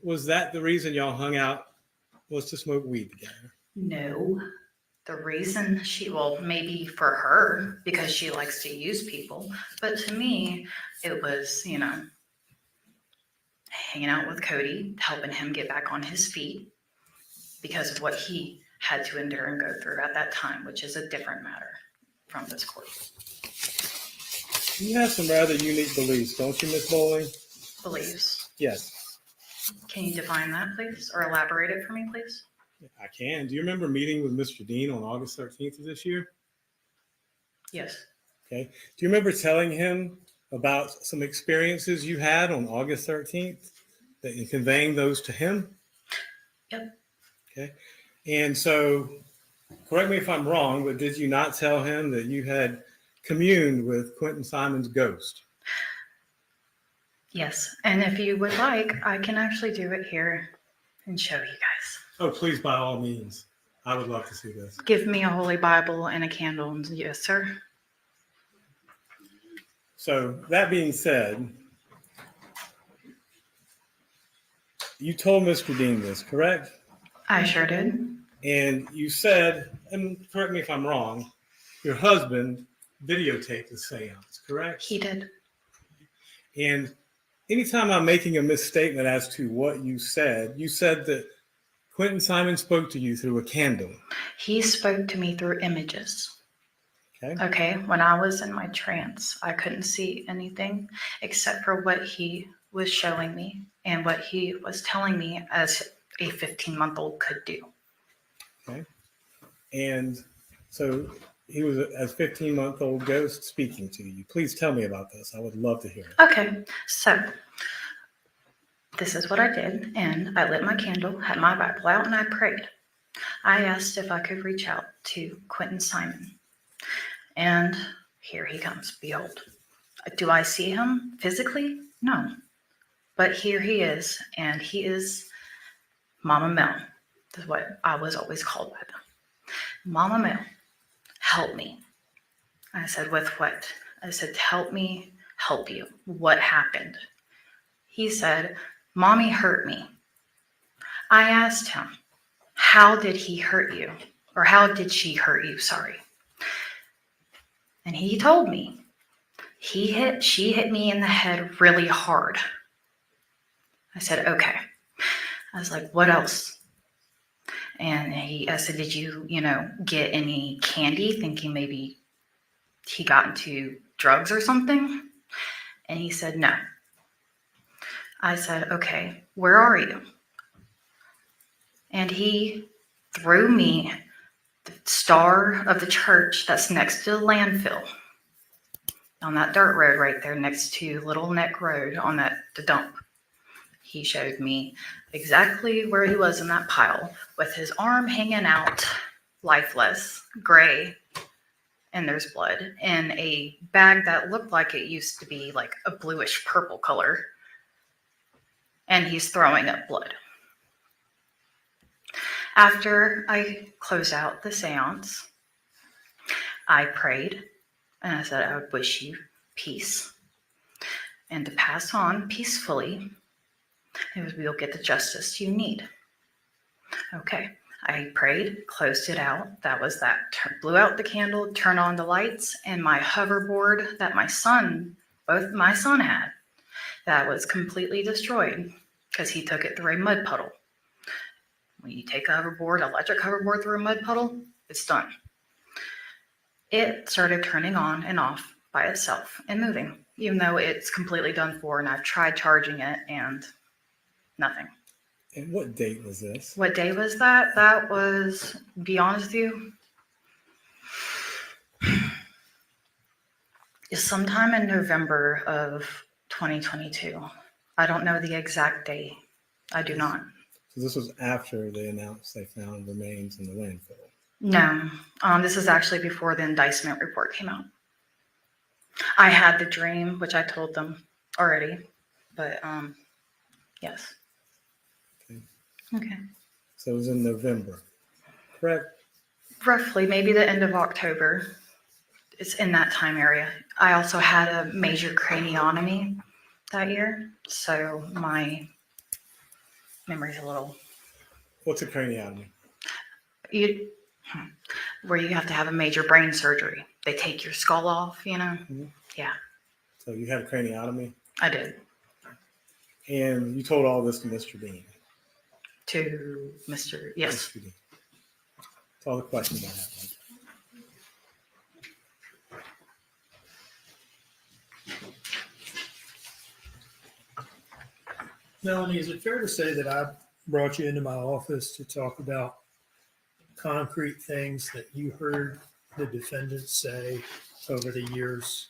was that the reason y'all hung out, was to smoke weed together?
No, The reason well, maybe for her, because she likes to use people, but to me, it was, hanging out with Cody, helping him get back on his feet because of what he had to endure and go through at that time, which is a different matter from this court.
You have some rather unique beliefs, don't you, Miss Bowling?
Beliefs.
Yes,
Can you define that, please, or elaborate it for me, please?
I can. Do you remember meeting with Mr. Dean on August 13th of this year?
Yes.
Okay. Do you remember telling him about some experiences you had on August 13th and conveying those to him?
Yep.
Okay. And so, correct me if I'm wrong, but did you not tell him that you had communed with Quinton Simon's ghost?
Yes. And if you would like, I can actually do it here and show you guys.
Oh, please, by all means. I would love to see this.
Give me a Holy Bible and a candle. Yes, sir.
So, that being said, you told Mr. Dean this, correct?
I sure did.
And you said, and correct me if I'm wrong, your husband videotaped the seance, correct?
He did.
And anytime I'm making a misstatement as to what you said that Quinton Simon spoke to you through a candle.
He spoke to me through images.
Okay.
Okay. When I was in my trance, I couldn't see anything except for what he was showing me and what he was telling me as a 15-month-old could do.
Okay. And so he was a 15-month-old ghost speaking to you. Please tell me about this. I would love to hear it.
Okay. So this is what I did. And I lit my candle, had my Bible out, and I prayed. I asked if I could reach out to Quinton Simon. And here he comes. Behold. Do I see him physically? No. But here he is. And he is Mama Mel. That's what I was always called by them. Mama Mel, help me. I said, with what? I said, help me help you. What happened? He said, Mommy hurt me. I asked him, how did he hurt you? Or how did she hurt you? Sorry. And he told me, she hit me in the head really hard. I said, okay. I was like, what else? And I said, did you, get any candy, thinking maybe he got into drugs or something? And he said, no. I said, okay, where are you? And he threw me the star of the church that's next to the landfill on that dirt road right there next to Little Neck Road on the dump. He showed me exactly where he was in that pile with his arm hanging out, lifeless, gray, and there's blood in a bag that looked like it used to be like a bluish purple color. And he's throwing up blood. After I closed out the seance, I prayed and I said, I would wish you peace and to pass on peacefully. You'll get the justice you need. Okay. I prayed, closed it out. That was that. Blew out the candle, turned on the lights, and my hoverboard that both my son had, that was completely destroyed because he took it through a mud puddle. When you take a electric hoverboard through a mud puddle, it's done. It started turning on and off by itself and moving, even though it's completely done for, and I've tried charging it and nothing.
And what date was this?
What day was that? That was, to be honest with you, sometime in November of 2022. I don't know the exact date. I do not.
So this was after they announced they found remains in the landfill.
No, this is actually before the indictment report came out. I had the dream, which I told them already, but yes. Okay.
So it was in November, correct?
Roughly, maybe the end of October. It's in that time area. I also had a major craniotomy that year, so my memory's a little.
What's a craniotomy?
Where you have to have a major brain surgery. They take your skull off, you know? Yeah,
So you had a craniotomy,
I did.
and you told all this to Mr. Dean.
To Mr. Yes.
Mr. Dean. That's all the questions I have.
Melanie, is it fair to say that I brought you into my office to talk about concrete things that you heard the defendants say over the years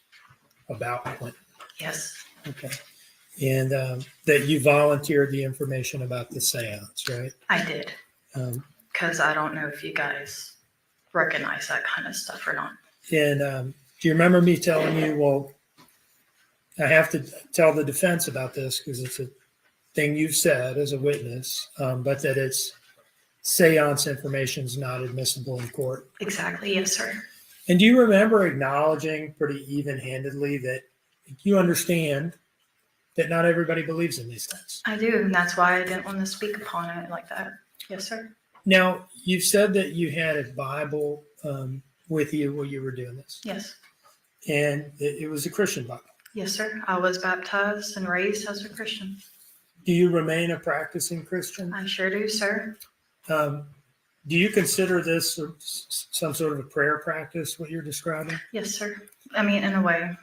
about Quinton?
Yes.
Okay. And that you volunteered the information about the seance, right?
I did. Because I don't know if you guys recognize that kind of stuff or not.
And do you remember me telling you, well, I have to tell the defense about this because it's a thing you've said as a witness, but that it's seance information is not admissible in court.
Exactly. Yes, sir.
And do you remember acknowledging pretty even-handedly that you understand that not everybody believes in these things?
I do. And that's why I didn't want to speak upon it like that. Yes, sir.
Now, you've said that you had a Bible with you while you were doing this.
Yes.
And it was a Christian Bible.
Yes, sir. I was baptized and raised as a Christian.
Do you remain a practicing Christian?
I sure do, sir.
Do you consider this some sort of a prayer practice, what you're describing?
Yes, sir. I mean, in a way.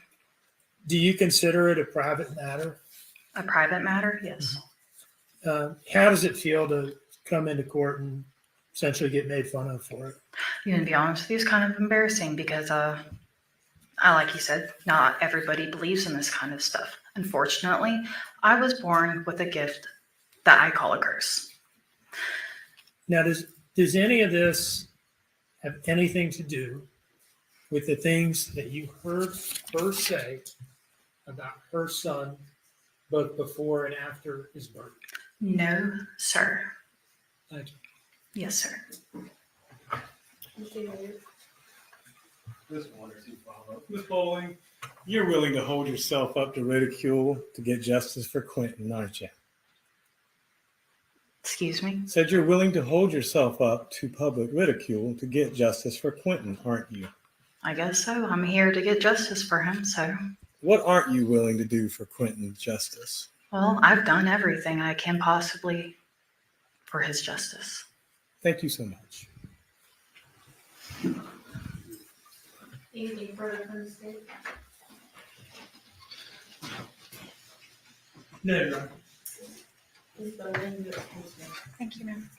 Do you consider it a private matter?
A private matter? Yes.
How does it feel to come into court and essentially get made fun of for it?
You know, to be honest with you, it's kind of embarrassing because, like you said, not everybody believes in this kind of stuff. Unfortunately, I was born with a gift that I call a curse.
Now, does any of this have anything to do with the things that you heard her say about her son, both before and after his birth?
No, sir.
Thank you.
Yes, sir.
This one or two follow. Ms. Bowling, you're willing to hold yourself up to ridicule to get justice for Quinton, aren't you?
Excuse me?
Said you're willing to hold yourself up to public ridicule to get justice for Quinton, aren't you?
I guess so. I'm here to get justice for him, so.
What aren't you willing to do for Quinton's justice?
Well, I've done everything I can possibly for his justice.
Thank you so much.
Anything further from the state?
No, no.
Thank you, ma'am.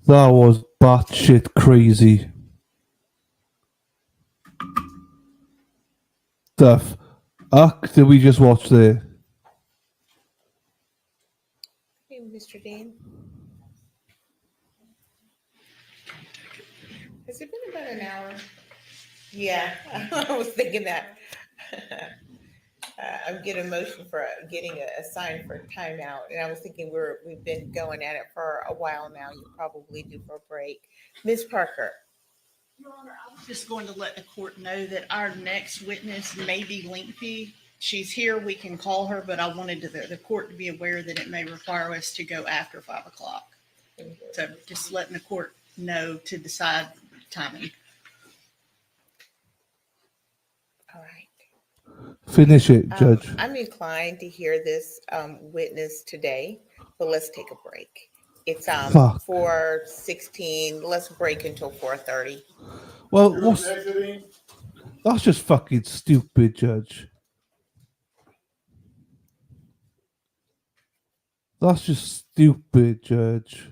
That was batshit crazy. The fuck did we just watch there?
Hey, Mr. Dean. Has it been about an hour? Yeah, I was thinking that. I'm getting a motion for getting a sign for timeout, and I was thinking we've been going at it for a while now. You probably due for a break. Ms. Parker.
Your Honor, I was just going to let the court know that our next witness may be lengthy. She's here, we can call her, but I wanted the court to be aware that it may require us to go after 5 o'clock. So just letting the court know to decide timing.
All right.
Finish it, Judge.
I'm inclined to hear this witness today, but let's take a break. It's
Fuck.
4:16. Let's break until 4:30.
Well, that's just fucking stupid, Judge. That's just stupid, Judge.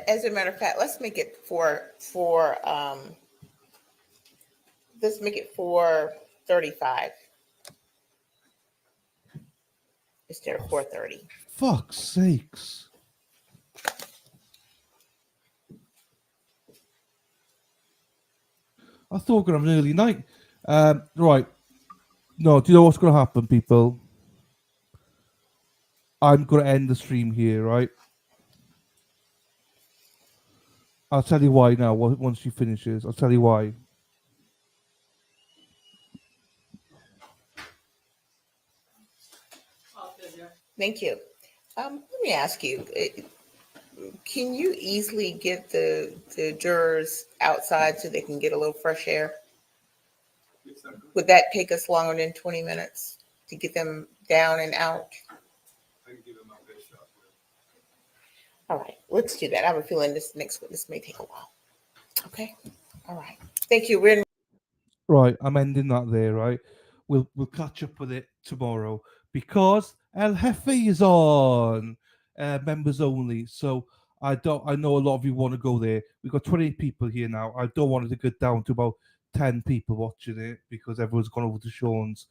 As a matter of fact, let's make it let's make it 4:35 instead of 4:30.
Fuck's sakes. I thought we were going to have an early night. Right. No, do you know what's going to happen, people? I'm going to end the stream here, right? I'll tell you why now, once she finishes. I'll tell you why.
Thank you. Let me ask you, can you easily get the jurors outside so they can get a little fresh air? Would that take us longer than 20 minutes to get them down and out? All right, let's do that. I have a feeling this next witness may take a while. Okay, all right. Thank you. We're
Right, I'm ending that there. Right, we'll catch up with it tomorrow because El Jefe is on, members only. So I know a lot of you want to go there. We've got 28 people here now. I don't want it to get down to about 10 people watching it because everyone's gone over to Sean's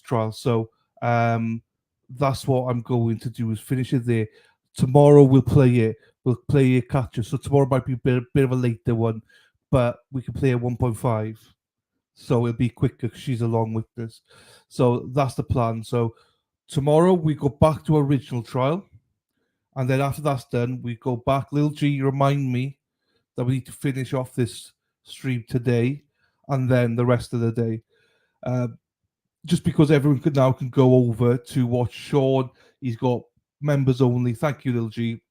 trial. So that's what I'm going to do is finish it there. Tomorrow we'll play it. We'll play a catch-up. So tomorrow might be a bit of a later one, but we can play a 1.5. So it'll be quicker 'cause she's a long witness. So that's the plan. So tomorrow we go back to original trial. And then after that's done, we go back. Lil G, remind me that we need to finish off this stream today and then the rest of the day. Just because everyone can go over to watch Sean. He's got members only. Thank you, Lil G.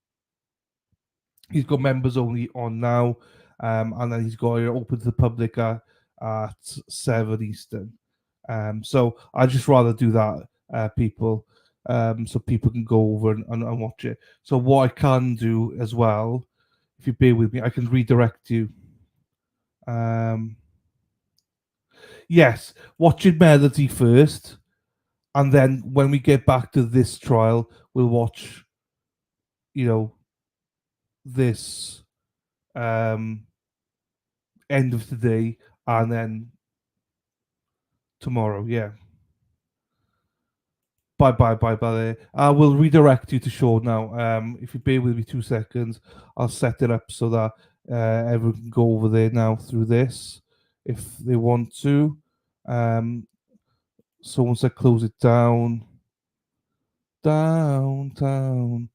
He's got members only on now. And then he's got it open to the public at 7 Eastern. So I'd just rather do that, people, so people can go over and watch it. So what I can do as well, if you bear with me, I can redirect you. Yes, watching Melody first, and then when we get back to this trial, we'll watch, this end of today, and then tomorrow. Yeah. Bye. I will redirect you to Sean now. If you bear with me 2 seconds, I'll set it up so that everyone can go over there now through this if they want to. So once I close it down, downtown,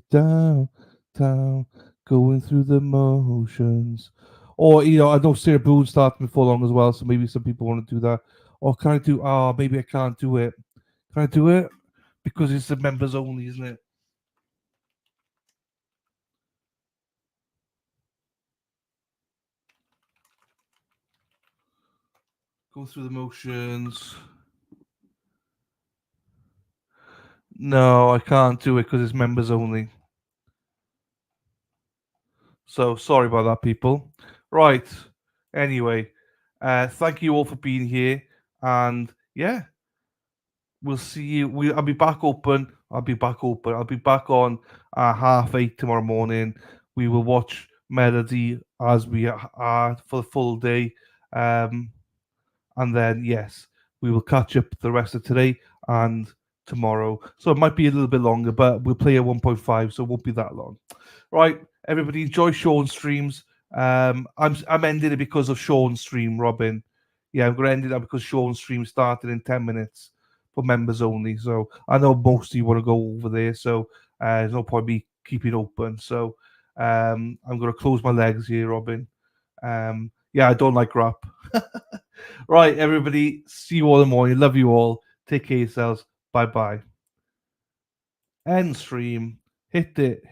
downtown, going through the motions. Or I know Sarah Boone started before long as well, so maybe some people want to do that. Or can I do? Oh, maybe I can't do it. Can I do it? Because it's the members only, isn't it? Go through the motions. No, I can't do it because it's members only. So sorry about that, people. Right. Anyway, thank you all for being here, and yeah, we'll see you. I'll be back open. I'll be back on 8:30 tomorrow morning. We will watch Melody as we are for the full day, and then yes, we will catch up the rest of today and tomorrow. So it might be a little bit longer, but we'll play at 1.5, so it won't be that long. Right, everybody, enjoy Sean's streams. I'm ending it because of Sean's stream, Robin. Yeah, I'm going to end it up because Sean's stream started in 10 minutes for members only. So I know most of you want to go over there, so there's no point me keeping open. So I'm going to close my legs here, Robin. Yeah, I don't like rap. Right, everybody. See you all in the morning. Love you all. Take care of yourselves. Bye. End stream. Hit it.